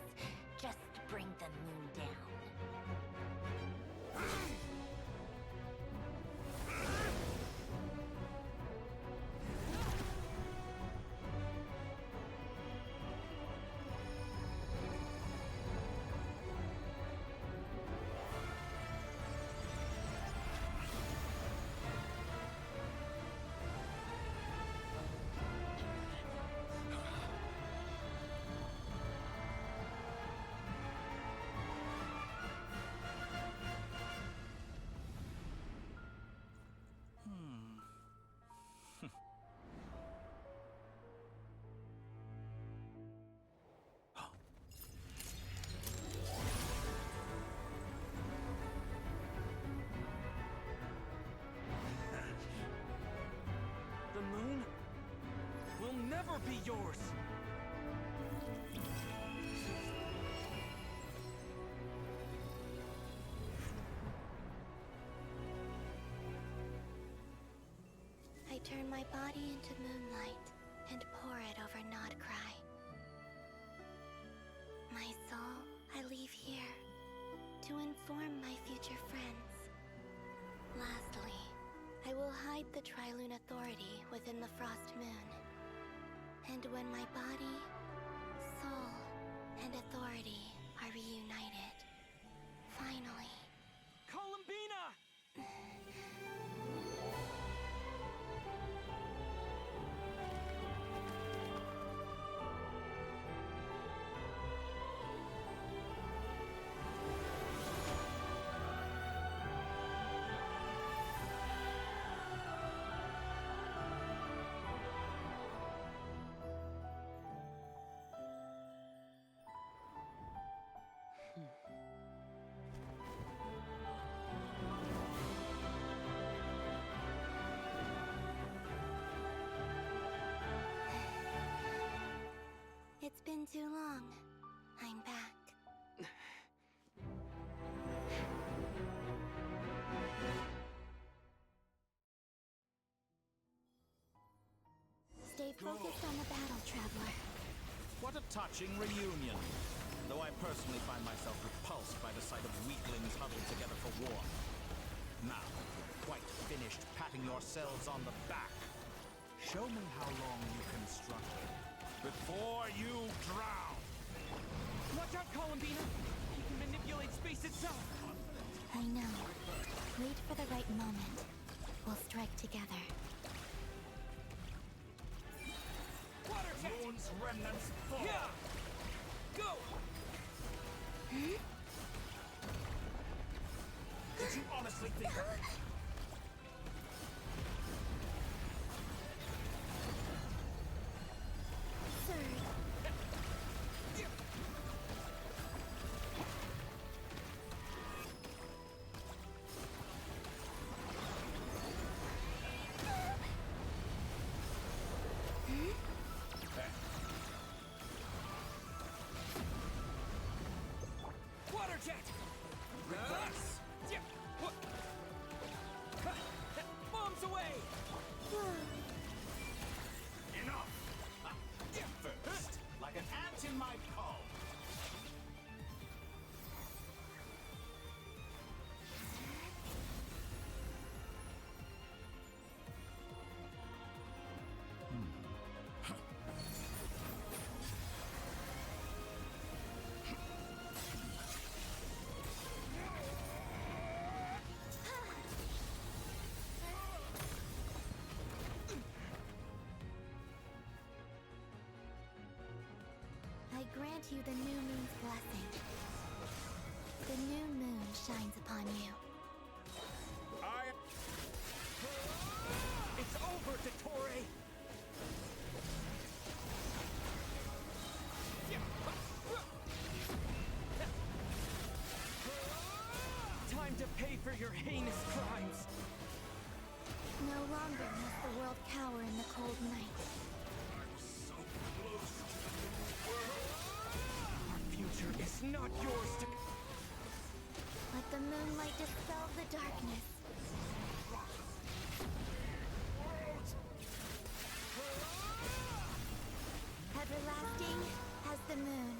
Just bring the moon down. be yours. I turn my body into moonlight and pour it over Nodcry. My soul, I leave here to inform my future friends. Lastly, I will hide the Trilune Authority within the Frost Moon. And when my body, soul, and authority are reunited, finally... Columbina! It's been too long. I'm back. Stay focused on the battle, Traveler. What a touching reunion. Though I personally find myself repulsed by the sight of weaklings huddled together for war. Now, quite finished patting yourselves on the back. Show me how long you can struggle before you drown. Watch out, Columbina! He can manipulate space itself! I know. Wait for the right moment. We'll strike together. Water jet! Moon's remnants fall. Yeah! Go! Hmm? Did you honestly think that? Water jet! Reverse! Bombs away! Enough! First, like an ant in my palm. I grant you the new moon's blessing. The new moon shines upon you. It's over, Dottore! Time to pay for your heinous crimes! No longer must the world cower in the cold night. Our future is not yours to... Let the moonlight dispel the darkness. Everlasting as the moon.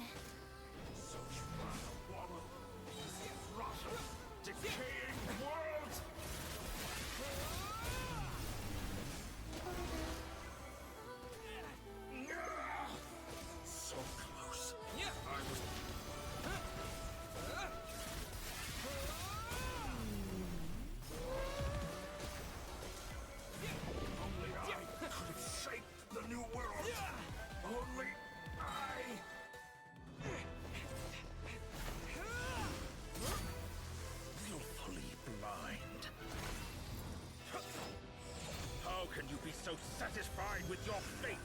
So you rather wallow in rotten, decaying world! So close. I was... Only I could have shaped the new world. Only I... Willfully blind. How can you be so satisfied with your fate?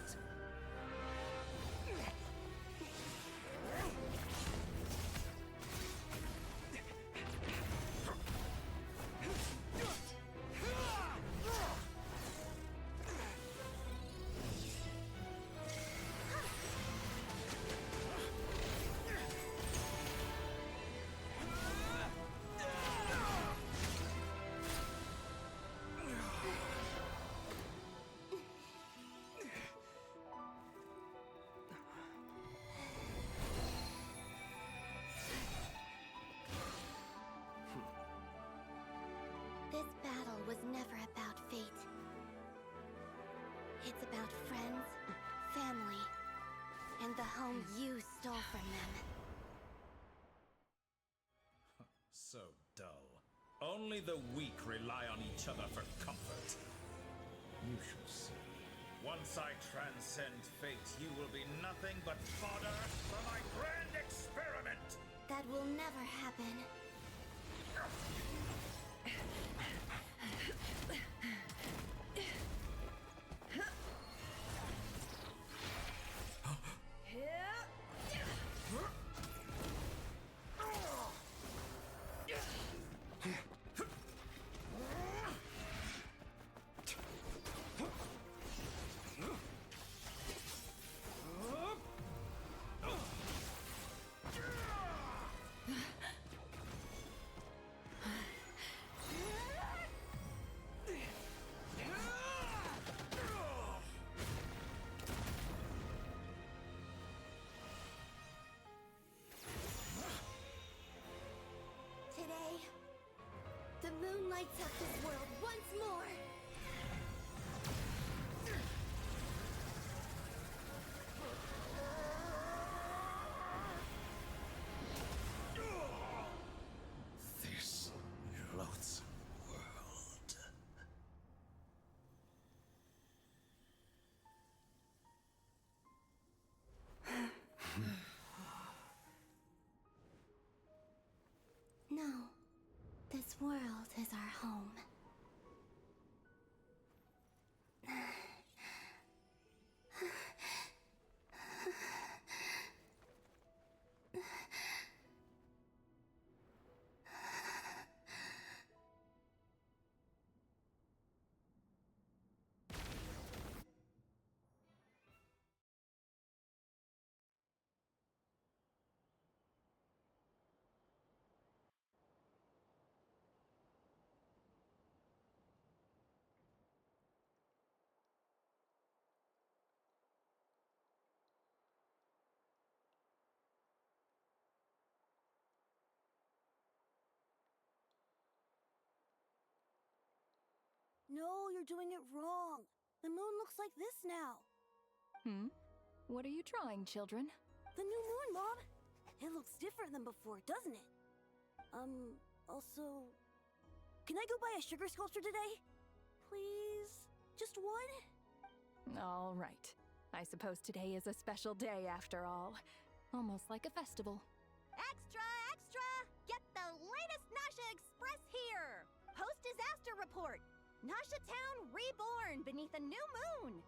It's about friends, family, and the home you stole from them. So dull. Only the weak rely on each other for comfort. You shall see. Once I transcend fate, you will be nothing but fodder for my grand experiment! That will never happen. Today, the moon lights up this world once more. This loathsome world. No, this world is our home. No, you're doing it wrong. The moon looks like this now. What are you drawing, children? The new moon, Mom. It looks different than before, doesn't it? Also... Can I go buy a sugar sculpture today? Please? Just one? All right. I suppose today is a special day after all. Almost like a festival. Extra, extra! Get the latest Nasha Express here! Post-disaster report! Nasha Town reborn beneath a new moon!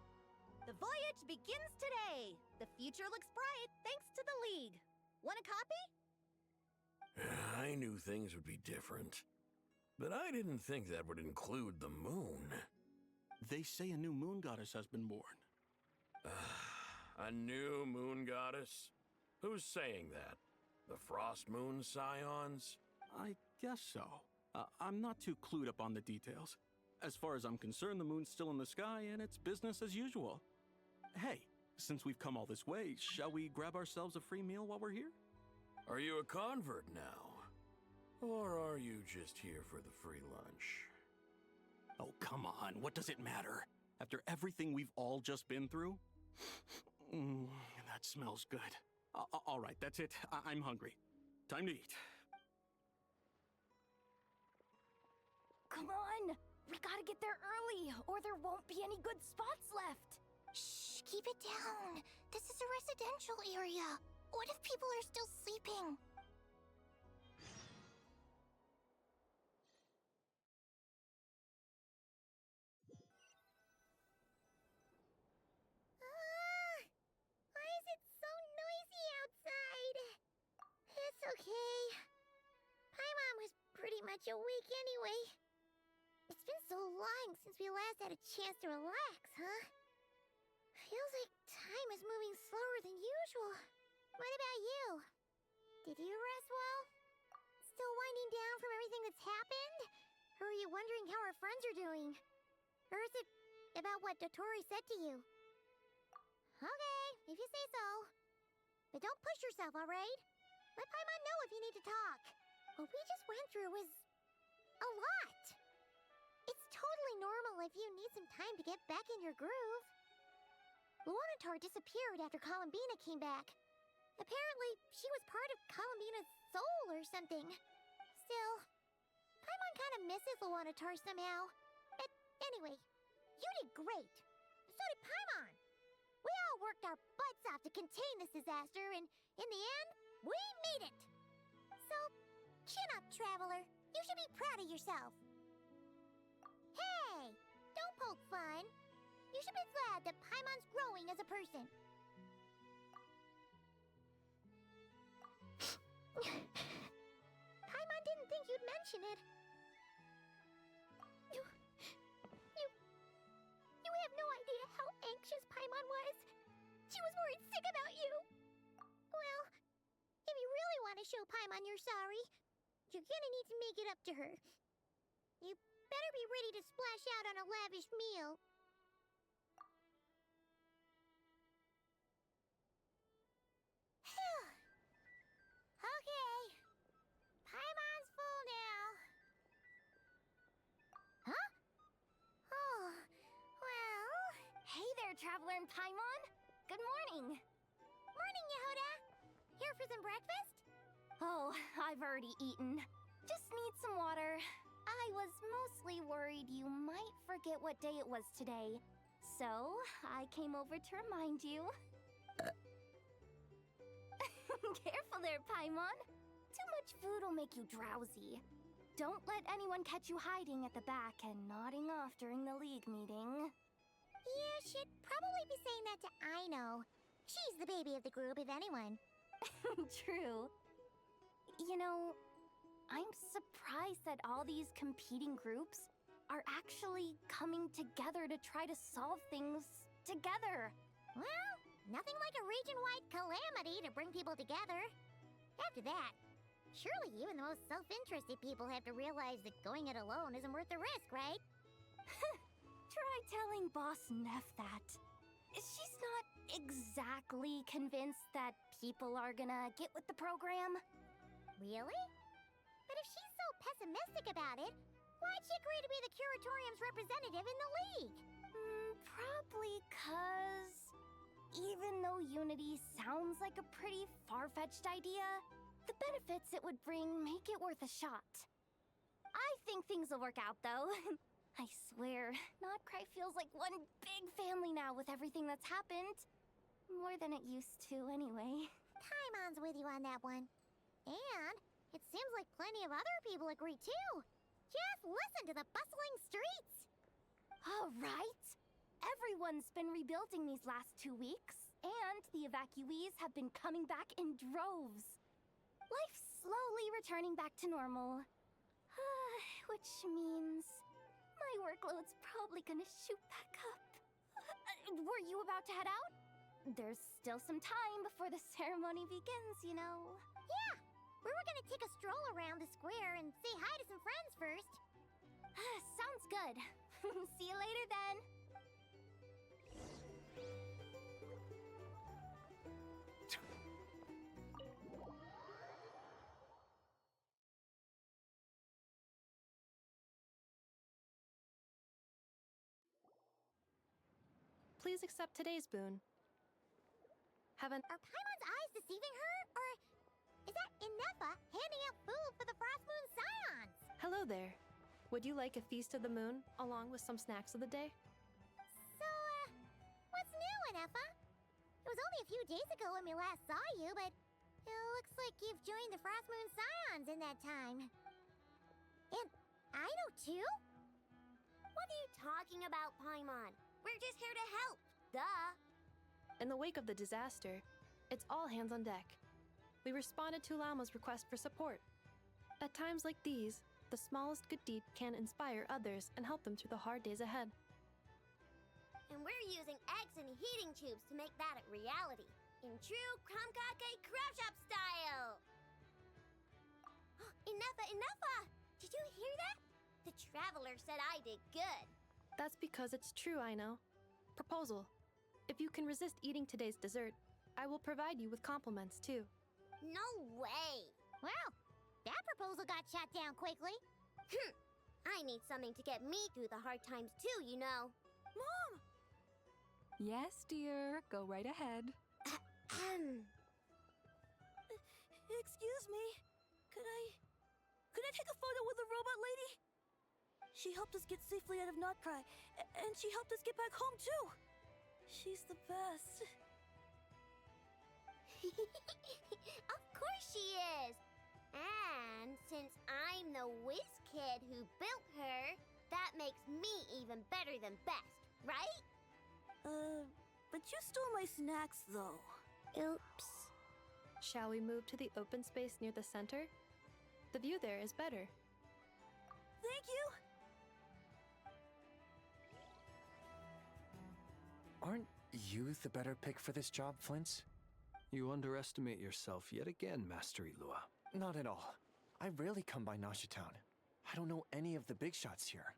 The voyage begins today! The future looks bright thanks to the League. Want a copy? I knew things would be different. But I didn't think that would include the moon. They say a new moon goddess has been born. A new moon goddess? Who's saying that? The Frost Moon Scions? I guess so. I'm not too clued up on the details. As far as I'm concerned, the moon's still in the sky and it's business as usual. Hey, since we've come all this way, shall we grab ourselves a free meal while we're here? Are you a convert now? Or are you just here for the free lunch? Oh, come on. What does it matter? After everything we've all just been through? That smells good. All right, that's it. I'm hungry. Time to eat. Come on! We gotta get there early, or there won't be any good spots left! Shh, keep it down. This is a residential area. What if people are still sleeping? Why is it so noisy outside? It's okay. Paimon was pretty much awake anyway. It's been so long since we last had a chance to relax, huh? Feels like time is moving slower than usual. What about you? Did you rest well? Still winding down from everything that's happened? Or are you wondering how our friends are doing? Or is it about what Dotori said to you? Okay, if you say so. But don't push yourself, alright? Let Paimon know if you need to talk. What we just went through was a lot. It's totally normal if you need some time to get back in your groove. Luanatar disappeared after Columbina came back. Apparently, she was part of Columbina's soul or something. Still, Paimon kind of misses Luanatar somehow. But anyway, you did great. So did Paimon. We all worked our butts off to contain this disaster, and in the end, we made it. So, chin up, Traveler. You should be proud of yourself. Hey, don't poke fun. You should be glad that Paimon's growing as a person. Paimon didn't think you'd mention it. You have no idea how anxious Paimon was. She was worried sick about you. Well, if you really want to show Paimon you're sorry, you're gonna need to make it up to her. You better be ready to splash out on a lavish meal. Okay. Paimon's full now. Huh? Oh, well... Hey there, Traveler and Paimon! Good morning! Morning, Yehuda! Here for some breakfast? Oh, I've already eaten. Just need some water. I was mostly worried you might forget what day it was today. So, I came over to remind you. Careful there, Paimon. Too much food will make you drowsy. Don't let anyone catch you hiding at the back and nodding off during the League meeting. You should probably be saying that to Aino. She's the baby of the group, if anyone. True. You know, I'm surprised that all these competing groups are actually coming together to try to solve things together. Well, nothing like a region-wide calamity to bring people together. After that, surely even the most self-interested people have to realize that going it alone isn't worth the risk, right? Try telling Boss Neff that. She's not exactly convinced that people are gonna get with the program. Really? But if she's so pessimistic about it, why'd she agree to be the Curatorium's representative in the League? Probably 'cause even though Unity sounds like a pretty far-fetched idea, the benefits it would bring make it worth a shot. I think things will work out, though. I swear, Nodcry feels like one big family now with everything that's happened. More than it used to, anyway. Paimon's with you on that one. And it seems like plenty of other people agree, too. Just listen to the bustling streets. All right. Everyone's been rebuilding these last 2 weeks, and the evacuees have been coming back in droves. Life's slowly returning back to normal. Which means my workload's probably gonna shoot back up. Were you about to head out? There's still some time before the ceremony begins, you know. Yeah, we were gonna take a stroll around the square and say hi to some friends first. Sounds good. See you later then. Please accept today's boon. Are Paimon's eyes deceiving her? Or is that Inefa handing out food for the Frost Moon Scions? Hello there. Would you like a feast of the moon, along with some snacks of the day? So, what's new, Inefa? It was only a few days ago when we last saw you, but it looks like you've joined the Frost Moon Scions in that time. And I know too? What are you talking about, Paimon? We're just here to help, duh. In the wake of the disaster, it's all hands on deck. We responded to Lama's request for support. At times like these, the smallest good deed can inspire others and help them through the hard days ahead. And we're using eggs and heating tubes to make that a reality, in true Kromkake Crash Up style! Inefa! Did you hear that? The Traveler said I did good. That's because it's true, I know. Proposal. If you can resist eating today's dessert, I will provide you with compliments, too. No way! Well, that proposal got shot down quickly. I need something to get me through the hard times too, you know. Mom! Yes, dear. Go right ahead. Excuse me. Could I take a photo with the robot lady? She helped us get safely out of Notcry, and she helped us get back home too. She's the best. Of course she is. And since I'm the whiz kid who built her, that makes me even better than best, right? But you stole my snacks, though. Oops. Shall we move to the open space near the center? The view there is better. Thank you! Aren't you the better pick for this job, Flint's? You underestimate yourself yet again, Master Ilua. Not at all. I rarely come by Nasha Town. I don't know any of the big shots here.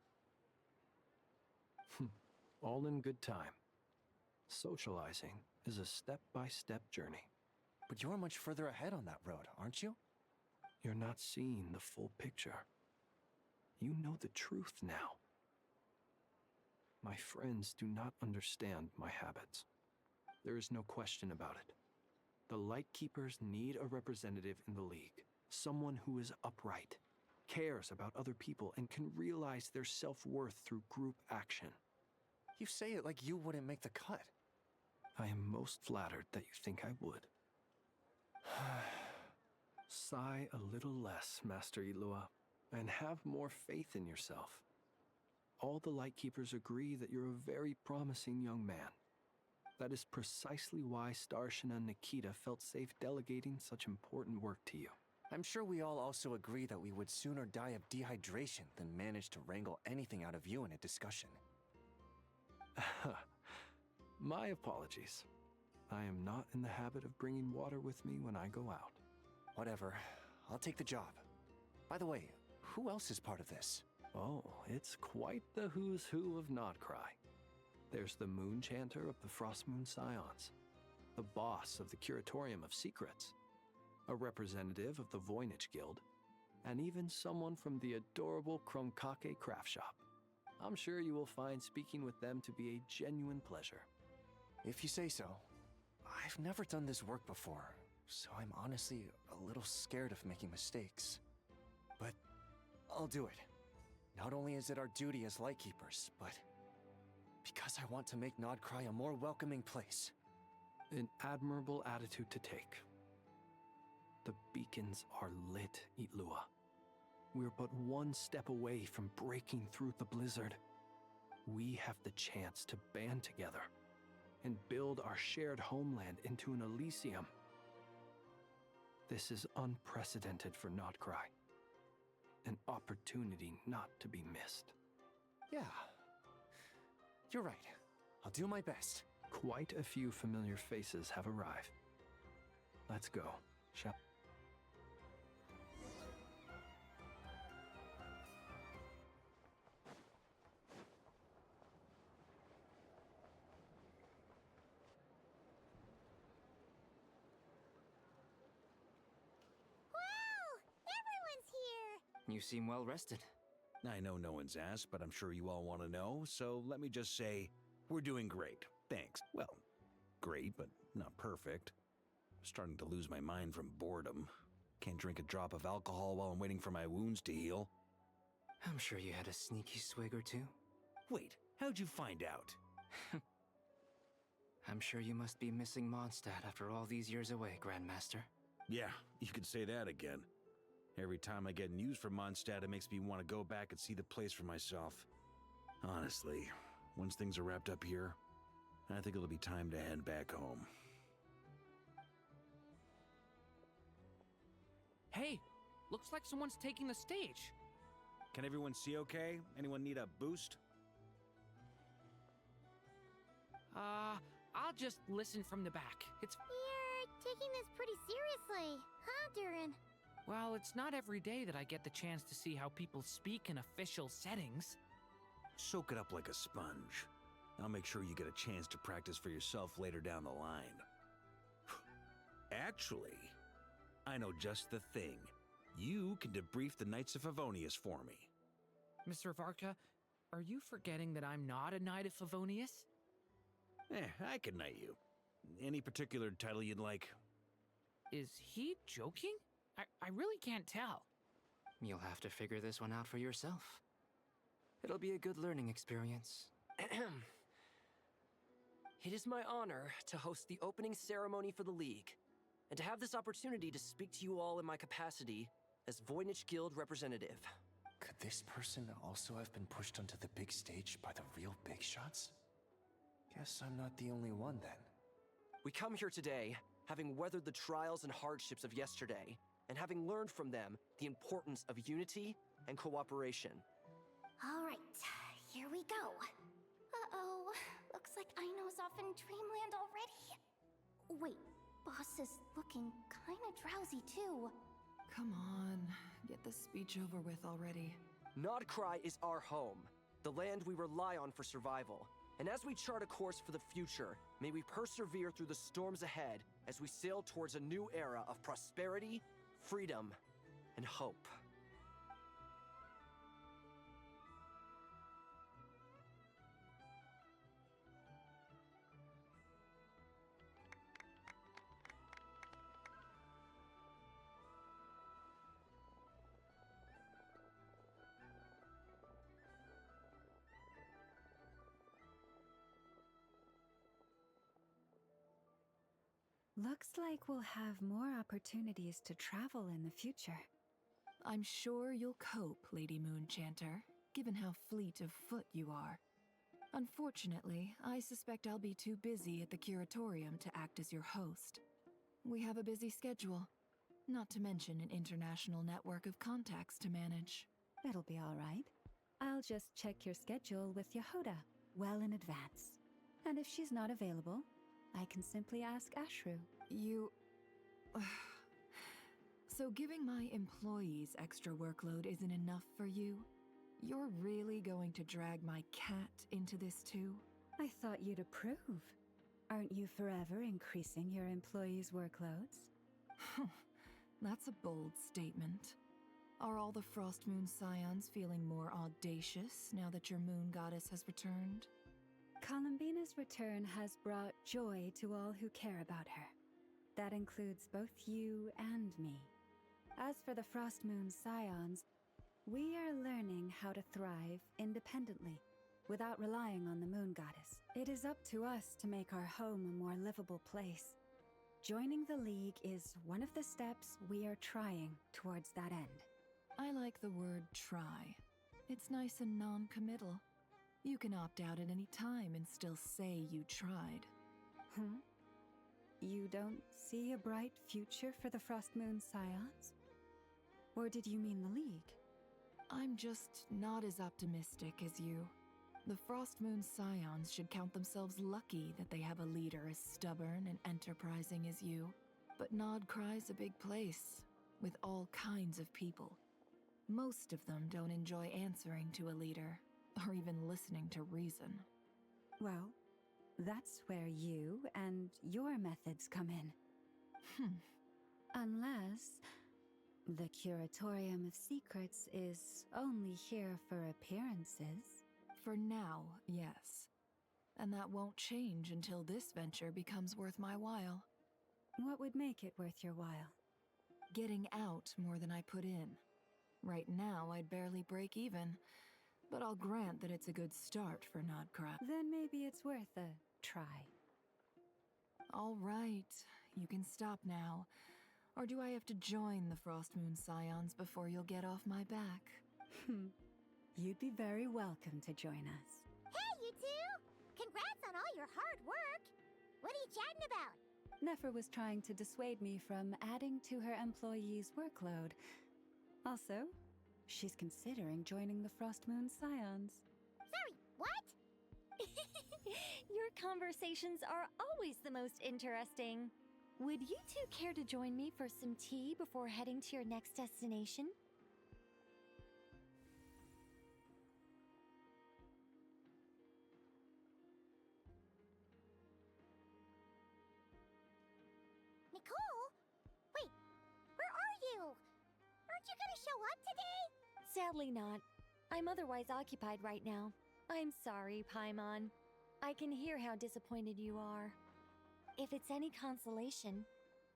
All in good time. Socializing is a step-by-step journey. But you're much further ahead on that road, aren't you? You're not seeing the full picture. You know the truth now. My friends do not understand my habits. There is no question about it. The Lightkeepers need a representative in the League. Someone who is upright, cares about other people, and can realize their self-worth through group action. You say it like you wouldn't make the cut. I am most flattered that you think I would. Sigh a little less, Master Ilua, and have more faith in yourself. All the Lightkeepers agree that you're a very promising young man. That is precisely why Starshina and Nikita felt safe delegating such important work to you. I'm sure we all also agree that we would sooner die of dehydration than manage to wrangle anything out of you in a discussion. My apologies. I am not in the habit of bringing water with me when I go out. Whatever. I'll take the job. By the way, who else is part of this? Oh, it's quite the who's who of Notcry. There's the Moon Chanter of the Frostmoon Scions, the boss of the Curatorium of Secrets, a representative of the Voynich Guild, and even someone from the adorable Krumkake craft shop. I'm sure you will find speaking with them to be a genuine pleasure. If you say so. I've never done this work before, so I'm honestly a little scared of making mistakes. But I'll do it. Not only is it our duty as Lightkeepers, but because I want to make Notcry a more welcoming place. An admirable attitude to take. The beacons are lit, Itlua. We're but one step away from breaking through the blizzard. We have the chance to band together and build our shared homeland into an Elysium. This is unprecedented for Notcry. An opportunity not to be missed. Yeah. You're right. I'll do my best. Quite a few familiar faces have arrived. Let's go, shall we? You seem well rested. I know no one's asked, but I'm sure you all want to know, so let me just say, we're doing great. Thanks. Well, great, but not perfect. Starting to lose my mind from boredom. Can't drink a drop of alcohol while I'm waiting for my wounds to heal. I'm sure you had a sneaky swig or two. Wait, how'd you find out? I'm sure you must be missing Mondstadt after all these years away, Grandmaster. Yeah, you could say that again. Every time I get news from Mondstadt, it makes me want to go back and see the place for myself. Honestly, once things are wrapped up here, I think it'll be time to head back home. Hey, looks like someone's taking the stage. Can everyone see okay? Anyone need a boost? I'll just listen from the back. You're taking this pretty seriously, huh, Durin? Well, it's not every day that I get the chance to see how people speak in official settings. Soak it up like a sponge. I'll make sure you get a chance to practice for yourself later down the line. Actually, I know just the thing. You can debrief the Knights of Favonius for me. Mr. Varka, are you forgetting that I'm not a Knight of Favonius? I can knight you. Any particular title you'd like? Is he joking? I really can't tell. You'll have to figure this one out for yourself. It'll be a good learning experience. It is my honor to host the opening ceremony for the League, and to have this opportunity to speak to you all in my capacity as Voynich Guild representative. Could this person also have been pushed onto the big stage by the real big shots? Guess I'm not the only one then. We come here today, having weathered the trials and hardships of yesterday, and having learned from them the importance of unity and cooperation. All right, here we go. Uh-oh, looks like Aino's off in Dreamland already. Wait, boss is looking kinda drowsy too. Come on, get the speech over with already. Nodcry is our home, the land we rely on for survival. And as we chart a course for the future, may we persevere through the storms ahead as we sail towards a new era of prosperity, freedom, and hope. Looks like we'll have more opportunities to travel in the future. I'm sure you'll cope, Lady Moonchanter, given how fleet of foot you are. Unfortunately, I suspect I'll be too busy at the Curatorium to act as your host. We have a busy schedule, not to mention an international network of contacts to manage. It'll be all right. I'll just check your schedule with Yehoda well in advance. And if she's not available, I can simply ask Ashru. You... So giving my employees extra workload isn't enough for you? You're really going to drag my cat into this too? I thought you'd approve. Aren't you forever increasing your employees' workloads? That's a bold statement. Are all the Frost Moon Scions feeling more audacious now that your moon goddess has returned? Columbina's return has brought joy to all who care about her. That includes both you and me. As for the Frost Moon Scions, we are learning how to thrive independently, without relying on the moon goddess. It is up to us to make our home a more livable place. Joining the League is one of the steps we are trying towards that end. I like the word try. It's nice and non-committal. You can opt out at any time and still say you tried. You don't see a bright future for the Frost Moon Scions? Or did you mean the League? I'm just not as optimistic as you. The Frost Moon Scions should count themselves lucky that they have a leader as stubborn and enterprising as you. But Nodcry's a big place, with all kinds of people. Most of them don't enjoy answering to a leader, or even listening to reason. Well, that's where you and your methods come in. Unless the Curatorium of Secrets is only here for appearances. For now, yes. And that won't change until this venture becomes worth my while. What would make it worth your while? Getting out more than I put in. Right now, I'd barely break even, but I'll grant that it's a good start for Nodcry. Then maybe it's worth a try. All right, you can stop now. Or do I have to join the Frost Moon Scions before you'll get off my back? You'd be very welcome to join us. Hey, you two! Congrats on all your hard work! What are you chatting about? Nefer was trying to dissuade me from adding to her employees' workload. Also, she's considering joining the Frost Moon Scions. Sorry, what? Your conversations are always the most interesting. Would you two care to join me for some tea before heading to your next destination? Nicole? Wait, where are you? Aren't you gonna show up today? Sadly not. I'm otherwise occupied right now. I'm sorry, Paimon. I can hear how disappointed you are. If it's any consolation,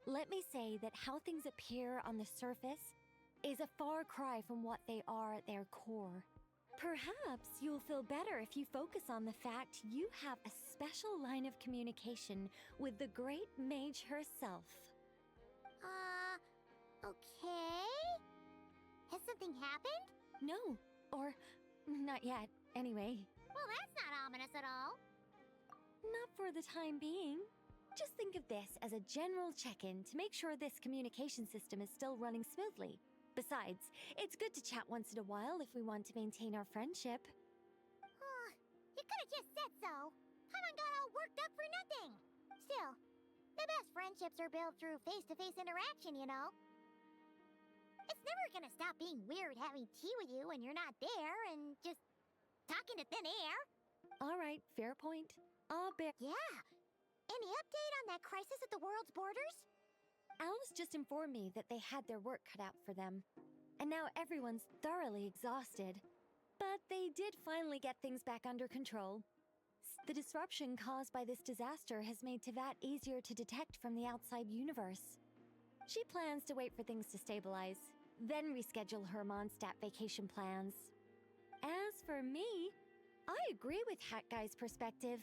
let me say that how things appear on the surface is a far cry from what they are at their core. Perhaps you'll feel better if you focus on the fact you have a special line of communication with the great mage herself. Okay? Has something happened? No, or not yet, anyway. Well, that's not ominous at all. Not for the time being. Just think of this as a general check-in to make sure this communication system is still running smoothly. Besides, it's good to chat once in a while if we want to maintain our friendship. You could have just said so. Paimon got all worked up for nothing. Still, the best friendships are built through face-to-face interaction, you know. It's never gonna stop being weird having tea with you when you're not there and just talking to thin air. All right, fair point. I'll bear. Yeah. Any update on that crisis at the world's borders? Alice just informed me that they had their work cut out for them. And now everyone's thoroughly exhausted. But they did finally get things back under control. The disruption caused by this disaster has made Teyvat easier to detect from the outside universe. She plans to wait for things to stabilize, then reschedule her Mondstadt vacation plans. As for me, I agree with Hat Guy's perspective.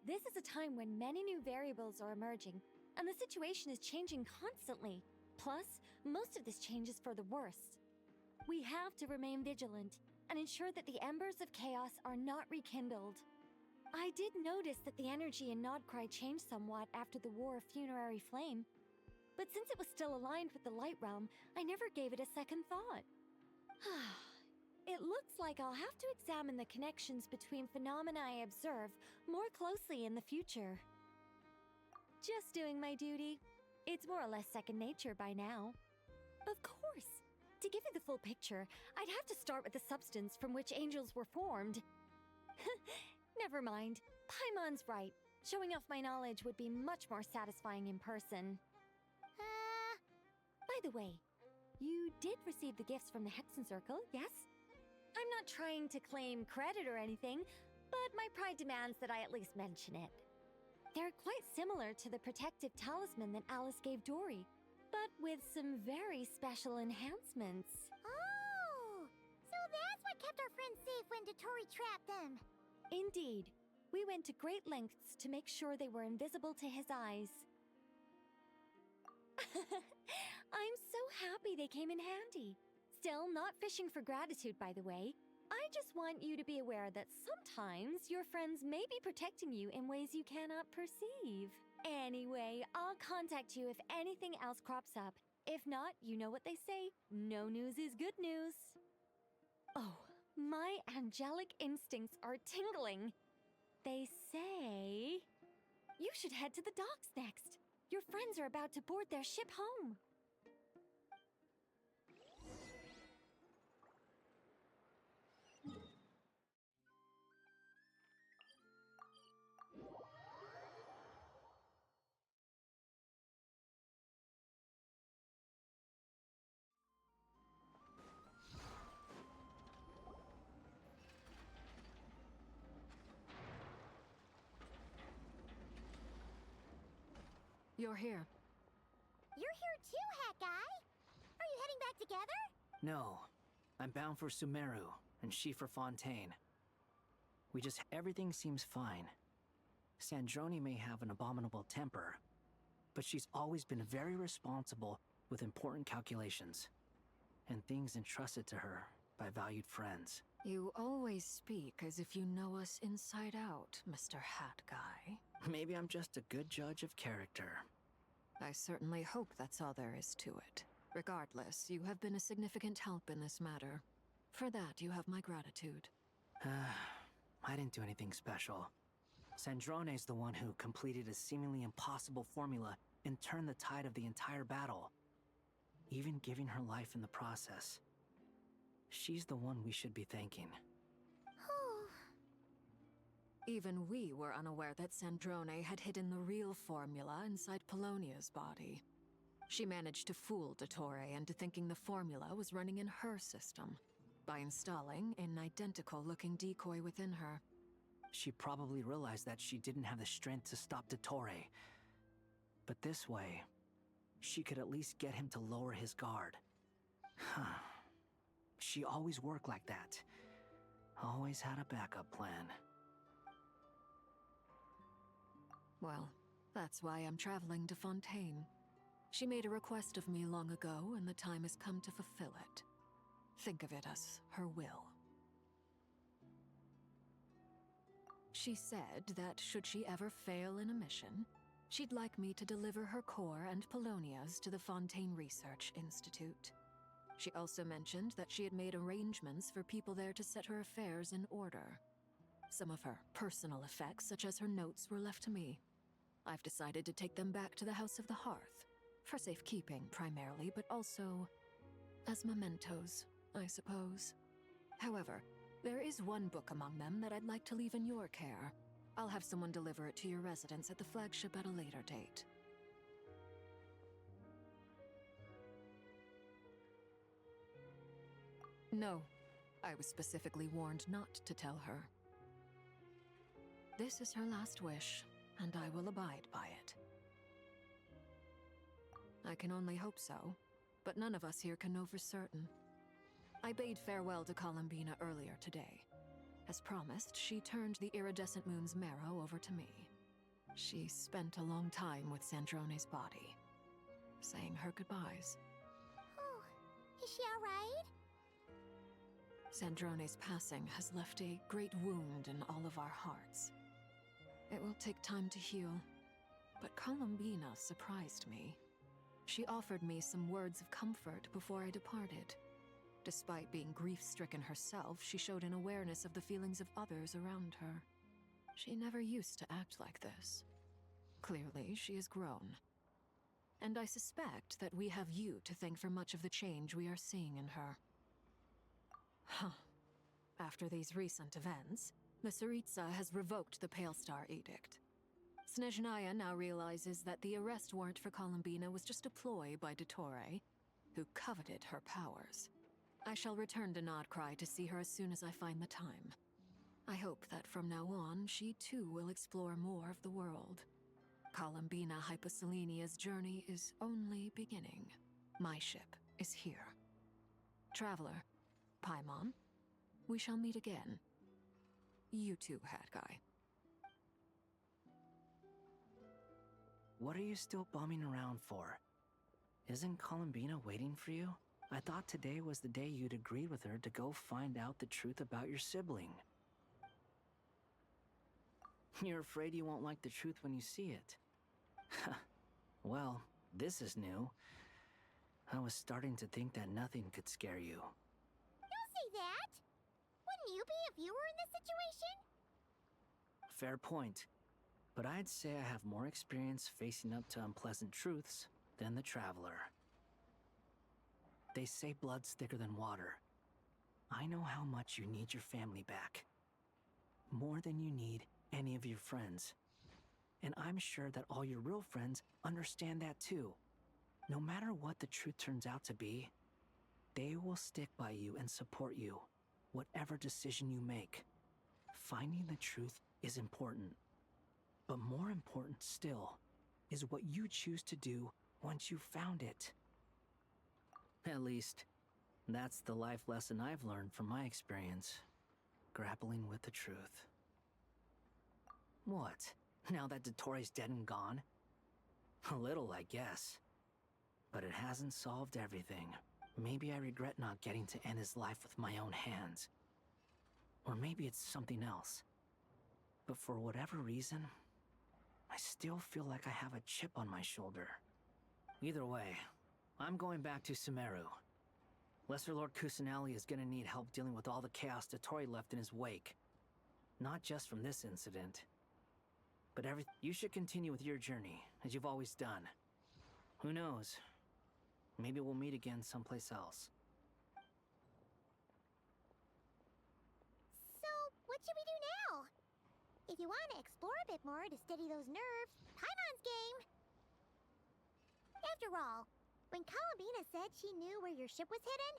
This is a time when many new variables are emerging, and the situation is changing constantly. Plus, most of this change is for the worse. We have to remain vigilant and ensure that the embers of chaos are not rekindled. I did notice that the energy in Nodcry changed somewhat after the War of Funerary Flame, but since it was still aligned with the Light Realm, I never gave it a second thought. It looks like I'll have to examine the connections between phenomena I observe more closely in the future. Just doing my duty. It's more or less second nature by now. Of course. To give you the full picture, I'd have to start with the substance from which angels were formed. Never mind. Paimon's right. Showing off my knowledge would be much more satisfying in person. By the way, you did receive the gifts from the Hexen Circle, yes? I'm not trying to claim credit or anything, but my pride demands that I at least mention it. They're quite similar to the protective talisman that Alice gave Dory, but with some very special enhancements. Oh! So that's what kept our friends safe when Dory trapped them. Indeed. We went to great lengths to make sure they were invisible to his eyes. I'm so happy they came in handy. Still, not fishing for gratitude, by the way. I just want you to be aware that sometimes your friends may be protecting you in ways you cannot perceive. Anyway, I'll contact you if anything else crops up. If not, you know what they say, no news is good news. Oh, my angelic instincts are tingling. They say you should head to the docks next. Your friends are about to board their ship home. You're here. You're here too, Hat Guy. Are you heading back together? No. I'm bound for Sumeru, and she for Fontaine. Everything seems fine. Sandrone may have an abominable temper, but she's always been very responsible with important calculations, and things entrusted to her by valued friends. You always speak as if you know us inside out, Mr. Hat Guy. Maybe I'm just a good judge of character. I certainly hope that's all there is to it. Regardless, you have been a significant help in this matter. For that, you have my gratitude. I didn't do anything special. Sandrone's the one who completed a seemingly impossible formula and turned the tide of the entire battle, even giving her life in the process. She's the one we should be thanking. Even we were unaware that Sandrone had hidden the real formula inside Polonia's body. She managed to fool Dottore into thinking the formula was running in her system by installing an identical-looking decoy within her. she probably realized that she didn't have the strength to stop Dottore. But this way, she could at least get him to lower his guard. She always worked like that. Always had a backup plan. Well, that's why I'm traveling to Fontaine. She made a request of me long ago, and the time has come to fulfill it. Think of it as her will. She said that should she ever fail in a mission, she'd like me to deliver her core and Polonia's to the Fontaine Research Institute. She also mentioned that she had made arrangements for people there to set her affairs in order. Some of her personal effects, such as her notes, were left to me. I've decided to take them back to the House of the Hearth, for safekeeping primarily, but also as mementos, I suppose. However, there is one book among them that I'd like to leave in your care. I'll have someone deliver it to your residence at the flagship at a later date. No, I was specifically warned not to tell her. This is her last wish, and I will abide by it. I can only hope so, but none of us here can know for certain. I bade farewell to Columbina earlier today. As promised, she turned the iridescent moon's marrow over to me. She spent a long time with Sandrone's body, saying her goodbyes. Oh, is she alright? Sandrone's passing has left a great wound in all of our hearts. It will take time to heal, but Columbina surprised me. She offered me some words of comfort before I departed. Despite being grief-stricken herself, she showed an awareness of the feelings of others around her. She never used to act like this. Clearly, she has grown. And I suspect that we have you to thank for much of the change we are seeing in her. Huh. After these recent events, the Tsaritsa has revoked the Pale Star Edict. Snezhnaya now realizes that the arrest warrant for Columbina was just a ploy by Dottore, who coveted her powers. I shall return to Nodcry to see her as soon as I find the time. I hope that from now on, she too will explore more of the world. Columbina Hyposelenia's journey is only beginning. My ship is here. Traveler, Paimon, we shall meet again. You too, Hat Guy. What are you still bumming around for? Isn't Columbina waiting for you? I thought today was the day you'd agreed with her to go find out the truth about your sibling. You're afraid you won't like the truth when you see it. Well, this is new. I was starting to think that nothing could scare you. Don't say that! Wouldn't you be if you were in this situation? Fair point. But I'd say I have more experience facing up to unpleasant truths than the Traveler. They say blood's thicker than water. I know how much you need your family back. More than you need any of your friends. And I'm sure that all your real friends understand that too. No matter what the truth turns out to be, they will stick by you and support you, whatever decision you make. Finding the truth is important. But more important still is what you choose to do once you've found it. At least, that's the life lesson I've learned from my experience, grappling with the truth. What? Now that Dottore's dead and gone? A little, I guess. But it hasn't solved everything. Maybe I regret not getting to end his life with my own hands. Or maybe it's something else. But for whatever reason, I still feel like I have a chip on my shoulder. Either way, I'm going back to Sumeru. Lesser Lord Kusanali is gonna need help dealing with all the chaos Dottore left in his wake. Not just from this incident, but you should continue with your journey, as you've always done. Who knows? Maybe we'll meet again someplace else. So, what should we do now? If you want to explore a bit more to steady those nerves, Paimon's game! After all, when Columbina said she knew where your ship was hidden,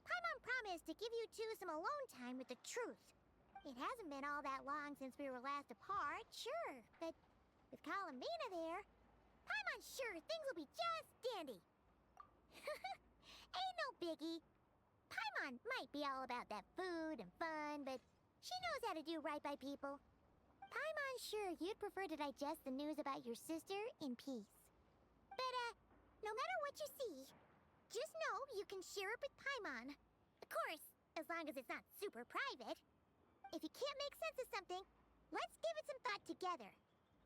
Paimon promised to give you two some alone time with the truth. It hasn't been all that long since we were last apart, sure, but with Columbina there, Paimon's sure things will be just dandy. Ain't no biggie. Paimon might be all about that food and fun, but she knows how to do right by people. Paimon's sure you'd prefer to digest the news about your sister in peace. But, no matter what you see, just know you can share it with Paimon. Of course, as long as it's not super private. If you can't make sense of something, let's give it some thought together.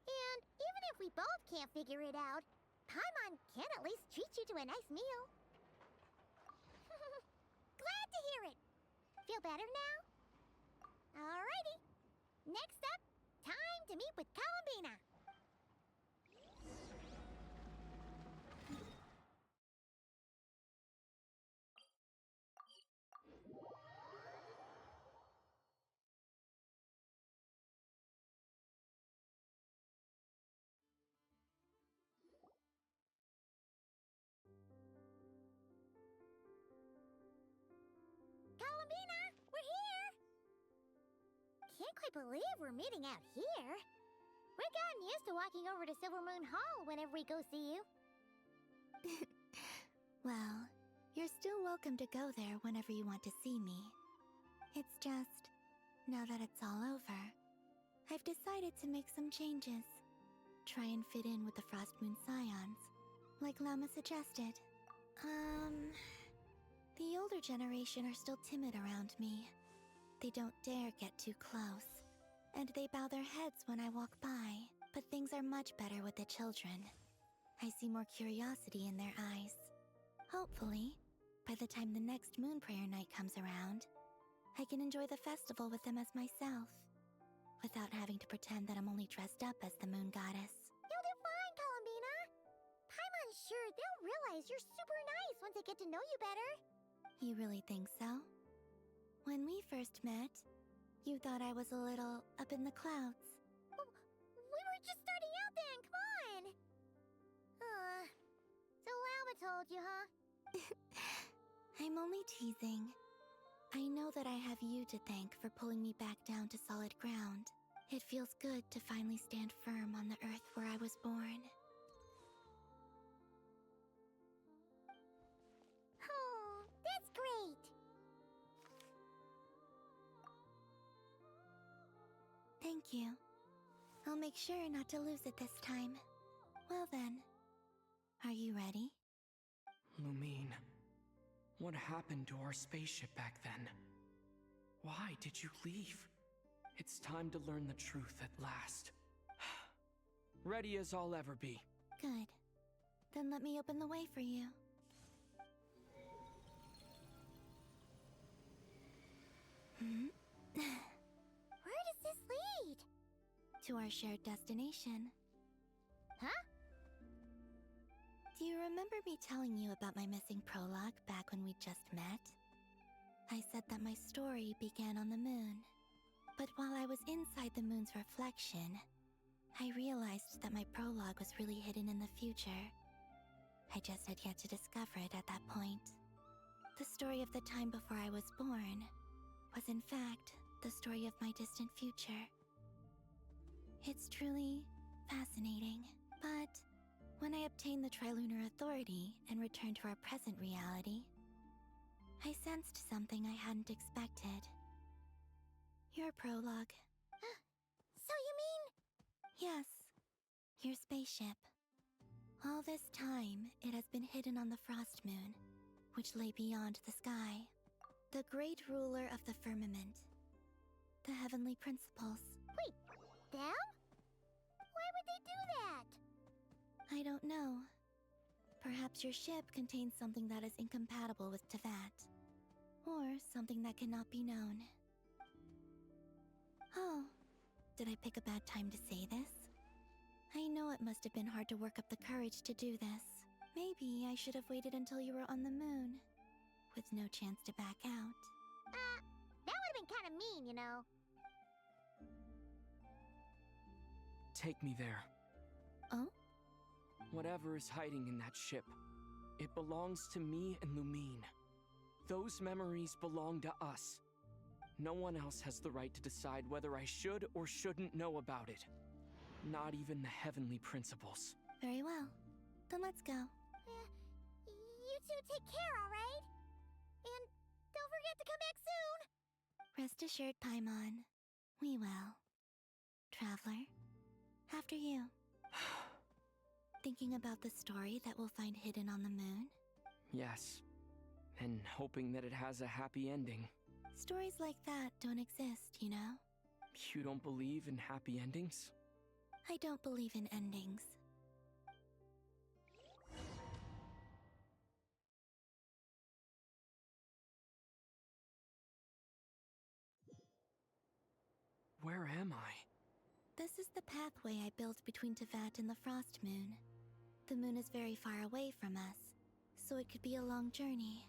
And even if we both can't figure it out, Paimon can at least treat you to a nice meal. Glad to hear it. Feel better now? Alrighty. Next up, time to meet with Columbina. Columbina, we're here! Can't quite believe we're meeting out here. We've gotten used to walking over to Silver Moon Hall whenever we go see you. Well, you're still welcome to go there whenever you want to see me. It's just, now that it's all over, I've decided to make some changes. Try and fit in with the Frost Moon Scions, like Lama suggested. The older generation are still timid around me. They don't dare get too close, and they bow their heads when I walk by. But things are much better with the children. I see more curiosity in their eyes. Hopefully, by the time the next Moon Prayer Night comes around, I can enjoy the festival with them as myself, without having to pretend that I'm only dressed up as the Moon Goddess. You'll do fine, Columbina. Paimon's sure they'll realize you're super nice once they get to know you better. You really think so? When we first met, you thought I was a little up in the clouds. We were just starting out then, come on! So Lama told you, huh? I'm only teasing. I know that I have you to thank for pulling me back down to solid ground. It feels good to finally stand firm on the earth where I was born. Oh, that's great! Thank you. I'll make sure not to lose it this time. Well then, are you ready? Lumine, what happened to our spaceship back then? Why did you leave? It's time to learn the truth at last. Ready as I'll ever be. Good. Then let me open the way for you. Where does this lead? To our shared destination. Huh? Do you remember me telling you about my missing prologue back when we just met? I said that my story began on the moon. But while I was inside the moon's reflection, I realized that my prologue was really hidden in the future. I just had yet to discover it at that point. The story of the time before I was born was in fact the story of my distant future. It's truly fascinating, but when I obtained the Trilunar Authority and returned to our present reality, I sensed something I hadn't expected. Your prologue. So you mean... Yes, your spaceship. All this time, it has been hidden on the Frost Moon, which lay beyond the sky. The great ruler of the firmament. The heavenly principles. Wait, them? Why would they do that? I don't know. Perhaps your ship contains something that is incompatible with Tevat. Or something that cannot be known. Oh, did I pick a bad time to say this? I know it must have been hard to work up the courage to do this. Maybe I should have waited until you were on the moon, with no chance to back out. That would have been kind of mean, you know. Take me there. Oh? Whatever is hiding in that ship, it belongs to me and Lumine. Those memories belong to us. No one else has the right to decide whether I should or shouldn't know about it. Not even the heavenly principles. Very well. Then let's go. You two take care, alright? And don't forget to come back soon! Rest assured, Paimon. We will. Traveler, after you. Thinking about the story that we'll find hidden on the moon? Yes. And hoping that it has a happy ending. Stories like that don't exist, you know? You don't believe in happy endings? I don't believe in endings. Where am I? This is the pathway I built between Tevat and the Frost Moon. The moon is very far away from us, so it could be a long journey.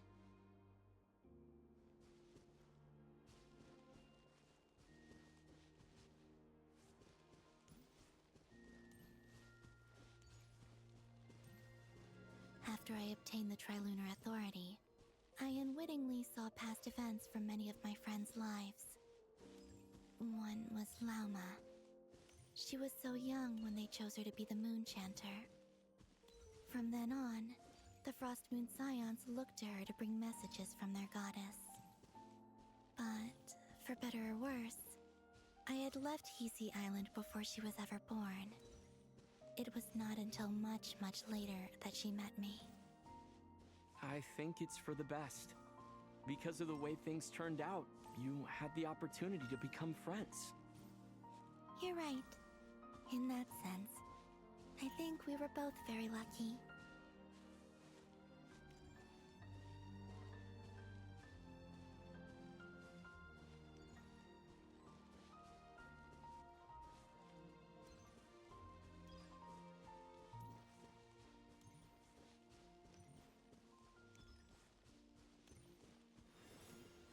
After I obtained the Trilunar Authority, I unwittingly saw past events from many of my friends' lives. One was Lauma. She was so young when they chose her to be the Moon Chanter. From then on, the Frost Moon Scions looked to her to bring messages from their goddess. But, for better or worse, I had left Hisi Island before she was ever born. It was not until much, much later that she met me. I think it's for the best. Because of the way things turned out, you had the opportunity to become friends. You're right. In that sense, I think we were both very lucky.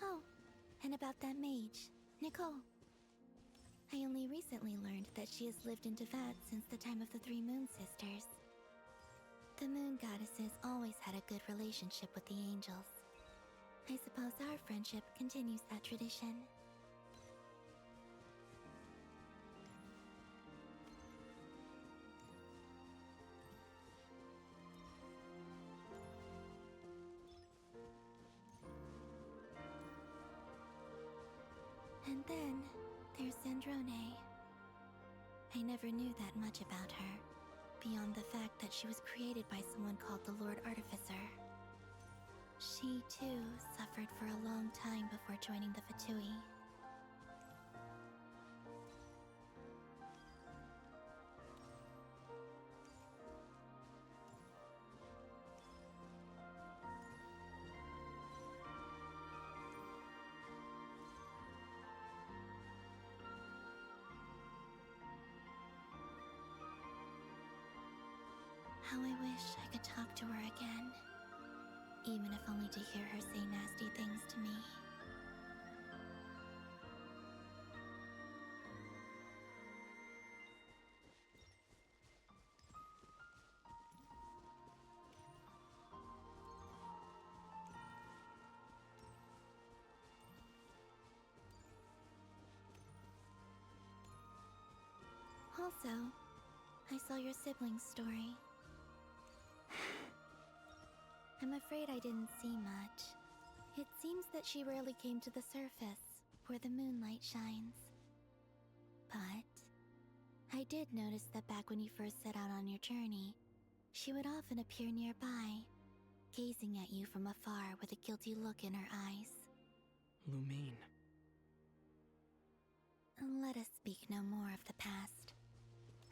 Oh, and about that mage, Nicole. I only recently learned that she has lived in Tevat since the time of the Three Moon Sisters. The Moon Goddesses always had a good relationship with the angels. I suppose our friendship continues that tradition. And then, there's Zandrone. I never knew that much about her, beyond the fact that she was created by someone called the Lord Artificer. She, too, suffered for a long time before joining the Fatui. How I wish I could talk to her again, even if only to hear her say nasty things to me. Also, I saw your sibling's story. I'm afraid I didn't see much. It seems that she rarely came to the surface, where the moonlight shines. But I did notice that back when you first set out on your journey, she would often appear nearby, gazing at you from afar with a guilty look in her eyes. Lumine. Let us speak no more of the past.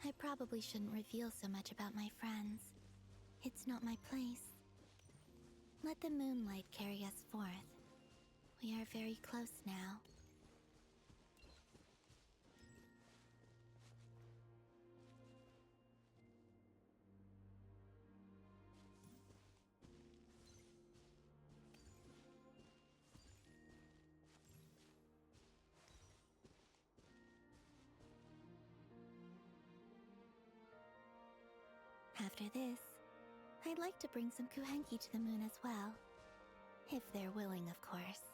I probably shouldn't reveal so much about my friends. It's not my place. Let the moonlight carry us forth. We are very close now. After this, I'd like to bring some Kuhenki to the moon as well. If they're willing, of course.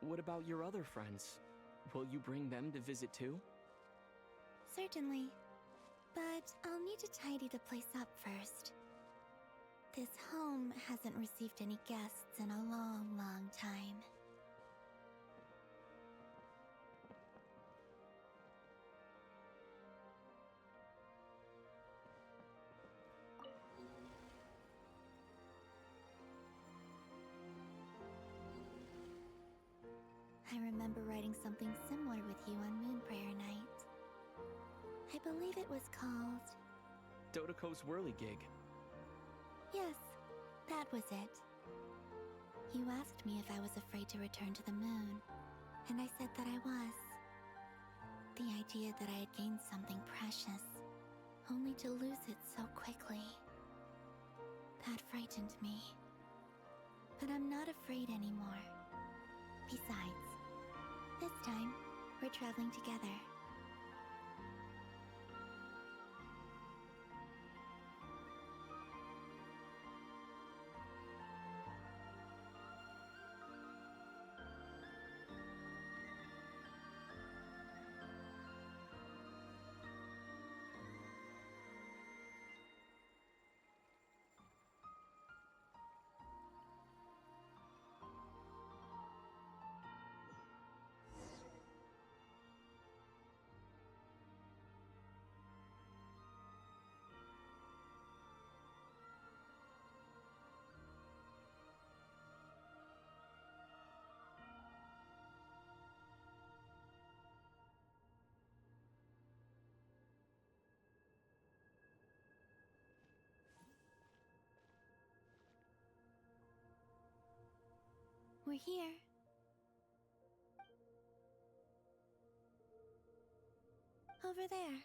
What about your other friends? Will you bring them to visit too? Certainly. But I'll need to tidy the place up first. This home hasn't received any guests in a long, long time. I remember writing something similar with you on Moon Prayer Night. I believe it was called... Dodoko's Whirligig. Yes, that was it. You asked me if I was afraid to return to the moon, and I said that I was. The idea that I had gained something precious, only to lose it so quickly. That frightened me. But I'm not afraid anymore. Besides, this time, we're traveling together. We're here. Over there.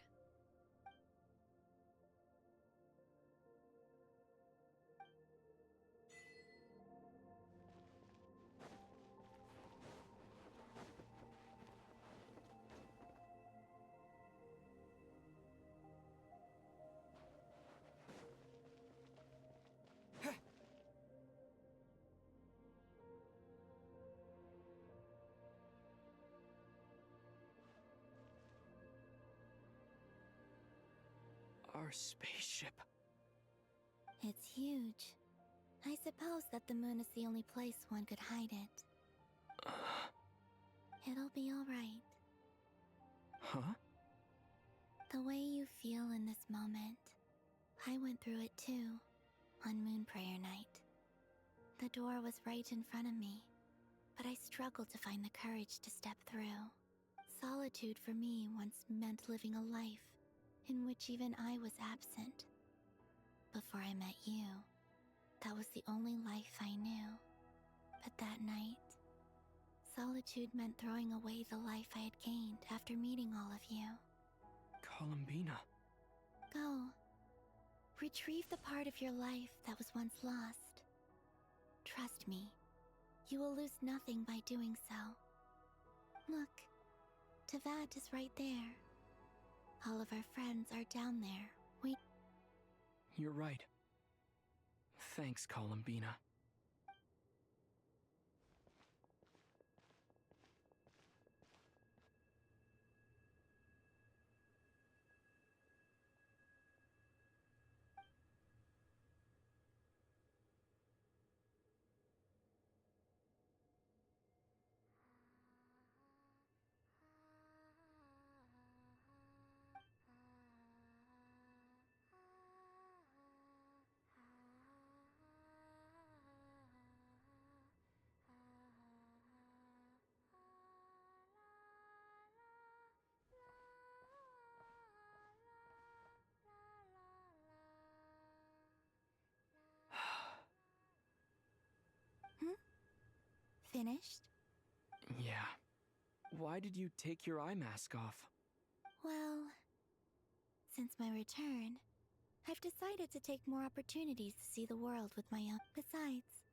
Our spaceship. It's huge. I suppose that the moon is the only place one could hide it. It'll be all right. Huh? The way you feel in this moment, I went through it too, on Moon Prayer Night. The door was right in front of me, but I struggled to find the courage to step through. Solitude for me once meant living a life in which even I was absent. Before I met you, that was the only life I knew. But that night, solitude meant throwing away the life I had gained after meeting all of you. Columbina. Go. Retrieve the part of your life that was once lost. Trust me, you will lose nothing by doing so. Look, Tevat is right there. All of our friends are down there. You're right. Thanks, Columbina. Finished? Yeah. Why did you take your eye mask off? Well, since my return, I've decided to take more opportunities to see the world with my own. Besides,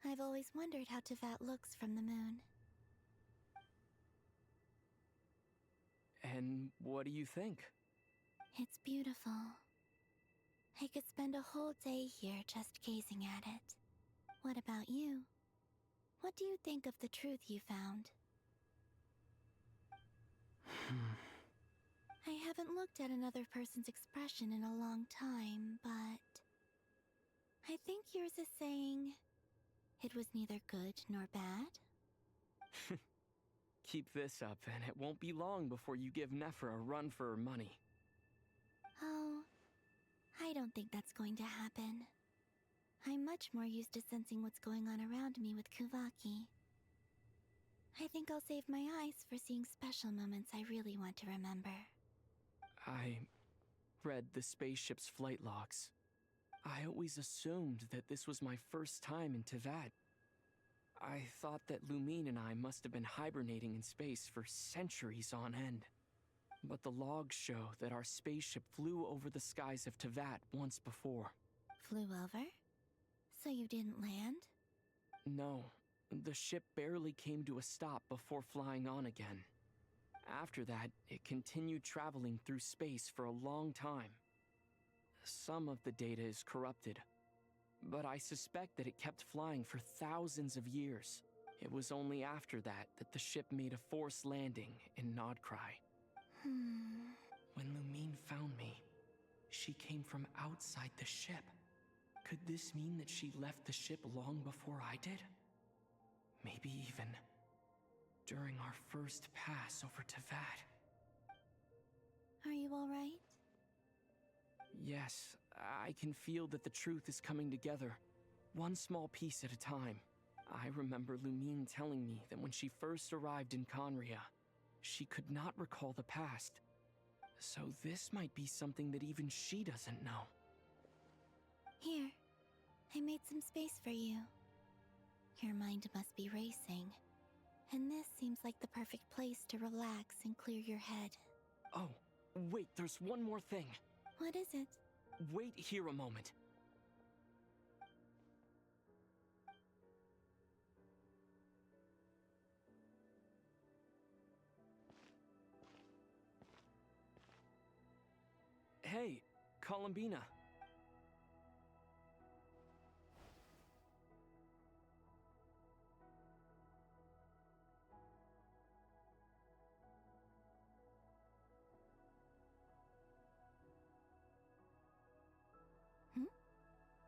I've always wondered how Tevat looks from the moon. And what do you think? It's beautiful. I could spend a whole day here just gazing at it. What about you? What do you think of the truth you found? I haven't looked at another person's expression in a long time, but I think yours is saying it was neither good nor bad. Keep this up, and it won't be long before you give Nephra a run for her money. Oh, I don't think that's going to happen. I'm much more used to sensing what's going on around me with Kuvaki. I think I'll save my eyes for seeing special moments I really want to remember. I read the spaceship's flight logs. I always assumed that this was my first time in Teyvat. I thought that Lumine and I must have been hibernating in space for centuries on end. But the logs show that our spaceship flew over the skies of Teyvat once before. Flew over? So you didn't land? No, the ship barely came to a stop before flying on again. After that, it continued traveling through space for a long time. Some of the data is corrupted, but I suspect that it kept flying for thousands of years. It was only after that that the ship made a forced landing in Nodcry. When Lumine found me, she came from outside the ship. Could this mean that she left the ship long before I did? Maybe even during our first pass over Teyvat. Are you alright? Yes, I can feel that the truth is coming together, one small piece at a time. I remember Lumine telling me that when she first arrived in Conria, she could not recall the past. So this might be something that even she doesn't know. Here, I made some space for you. Your mind must be racing, and this seems like the perfect place to relax and clear your head. Oh, wait, there's one more thing. What is it? Wait here a moment. Hey, Columbina.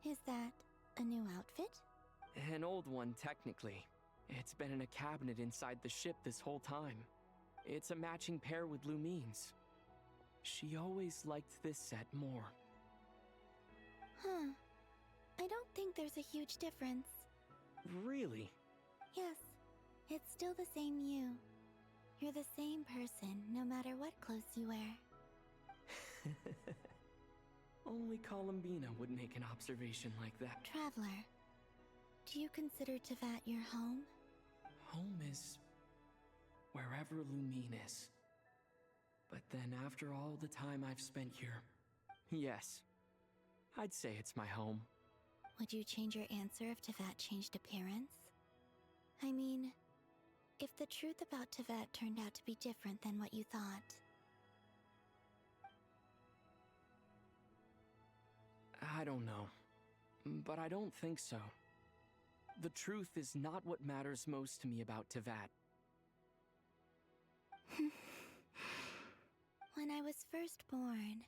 Is that a new outfit? An old one, technically. It's been in a cabinet inside the ship this whole time. It's a matching pair with Lumine's. She always liked this set more. Huh. I don't think there's a huge difference. Really? Yes, it's still the same you. You're the same person, no matter what clothes you wear. Only Columbina would make an observation like that. Traveler, do you consider Teyvat your home? Home is wherever Lumine is. But then after all the time I've spent here, yes, I'd say it's my home. Would you change your answer if Teyvat changed appearance? I mean, if the truth about Teyvat turned out to be different than what you thought. I don't know, but I don't think so. The truth is not what matters most to me about Teyvat. When I was first born,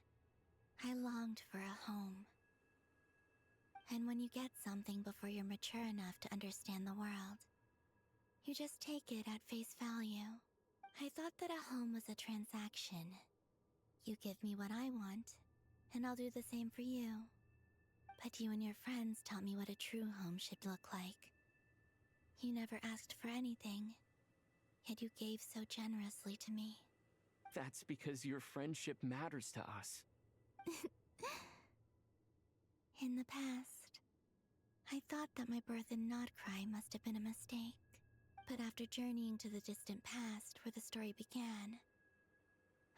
I longed for a home. And when you get something before you're mature enough to understand the world, you just take it at face value. I thought that a home was a transaction. You give me what I want, and I'll do the same for you. But you and your friends taught me what a true home should look like. You never asked for anything, yet you gave so generously to me. That's because your friendship matters to us. In the past, I thought that my birth in Nodcry must have been a mistake. But after journeying to the distant past where the story began,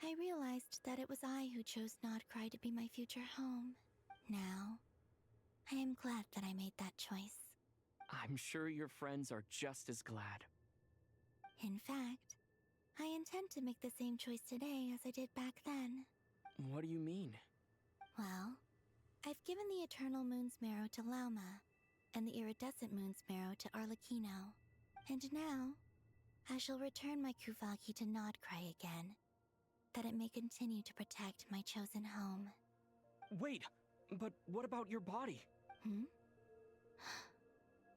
I realized that it was I who chose Nodcry to be my future home. Now, I am glad that I made that choice. I'm sure your friends are just as glad. In fact, I intend to make the same choice today as I did back then. What do you mean? Well, I've given the Eternal Moon's Marrow to Lauma, and the Iridescent Moon's Marrow to Arlecchino. And now, I shall return my Kuvagi to Nodcry again, that it may continue to protect my chosen home. Wait, but what about your body? Hmm?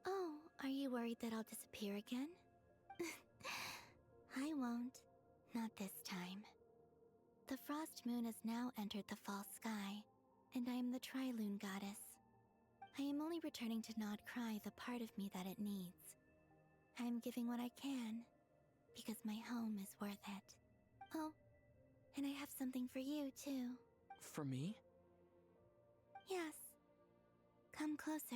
Oh, are you worried that I'll disappear again? I won't. Not this time. The Frost Moon has now entered the fall sky, and I am the Tri-Lune Goddess. I am only returning to Nodcry the part of me that it needs. I am giving what I can, because my home is worth it. Oh, and I have something for you, too. For me? Yes. Come closer.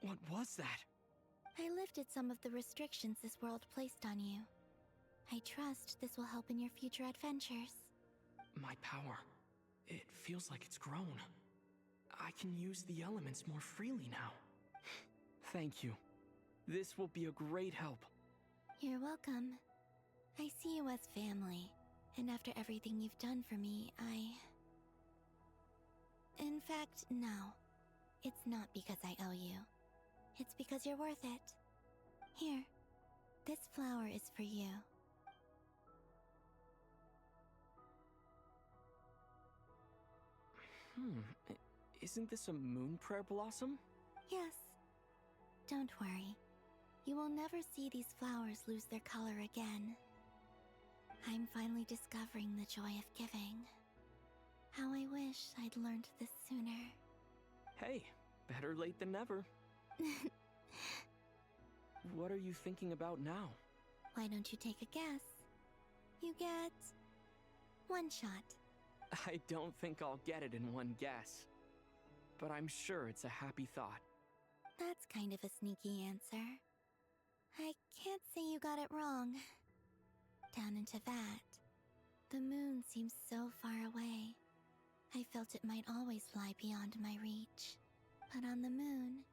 What was that? I lifted some of the restrictions this world placed on you. I trust this will help in your future adventures. My power. It feels like it's grown. I can use the elements more freely now. Thank you. This will be a great help. You're welcome. I see you as family, and after everything you've done for me, In fact, no. It's not because I owe you. It's because you're worth it. Here, this flower is for you. Isn't this a moon prayer blossom? Yes. Don't worry. You will never see these flowers lose their color again. I'm finally discovering the joy of giving. How I wish I'd learned this sooner. Hey, better late than never. What are you thinking about now? Why don't you take a guess? You get... one shot. I don't think I'll get it in one guess. But I'm sure it's a happy thought. That's kind of a sneaky answer. I can't say you got it wrong. Down into that, the moon seems so far away. I felt it might always lie beyond my reach. But on the moon,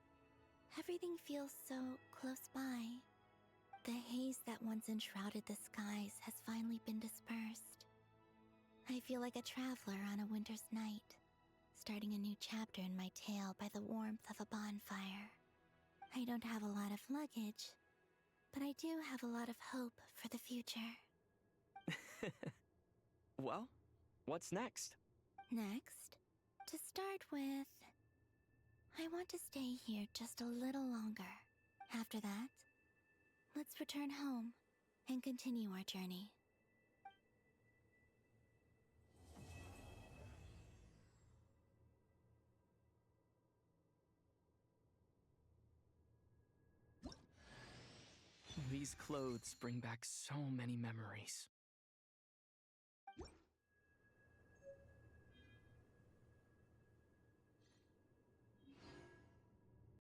everything feels so close by. The haze that once enshrouded the skies has finally been dispersed. I feel like a traveler on a winter's night, starting a new chapter in my tale by the warmth of a bonfire. I don't have a lot of luggage, but I do have a lot of hope for the future. Well, what's next? Next, to start with, I want to stay here just a little longer. After that, let's return home and continue our journey. These clothes bring back so many memories.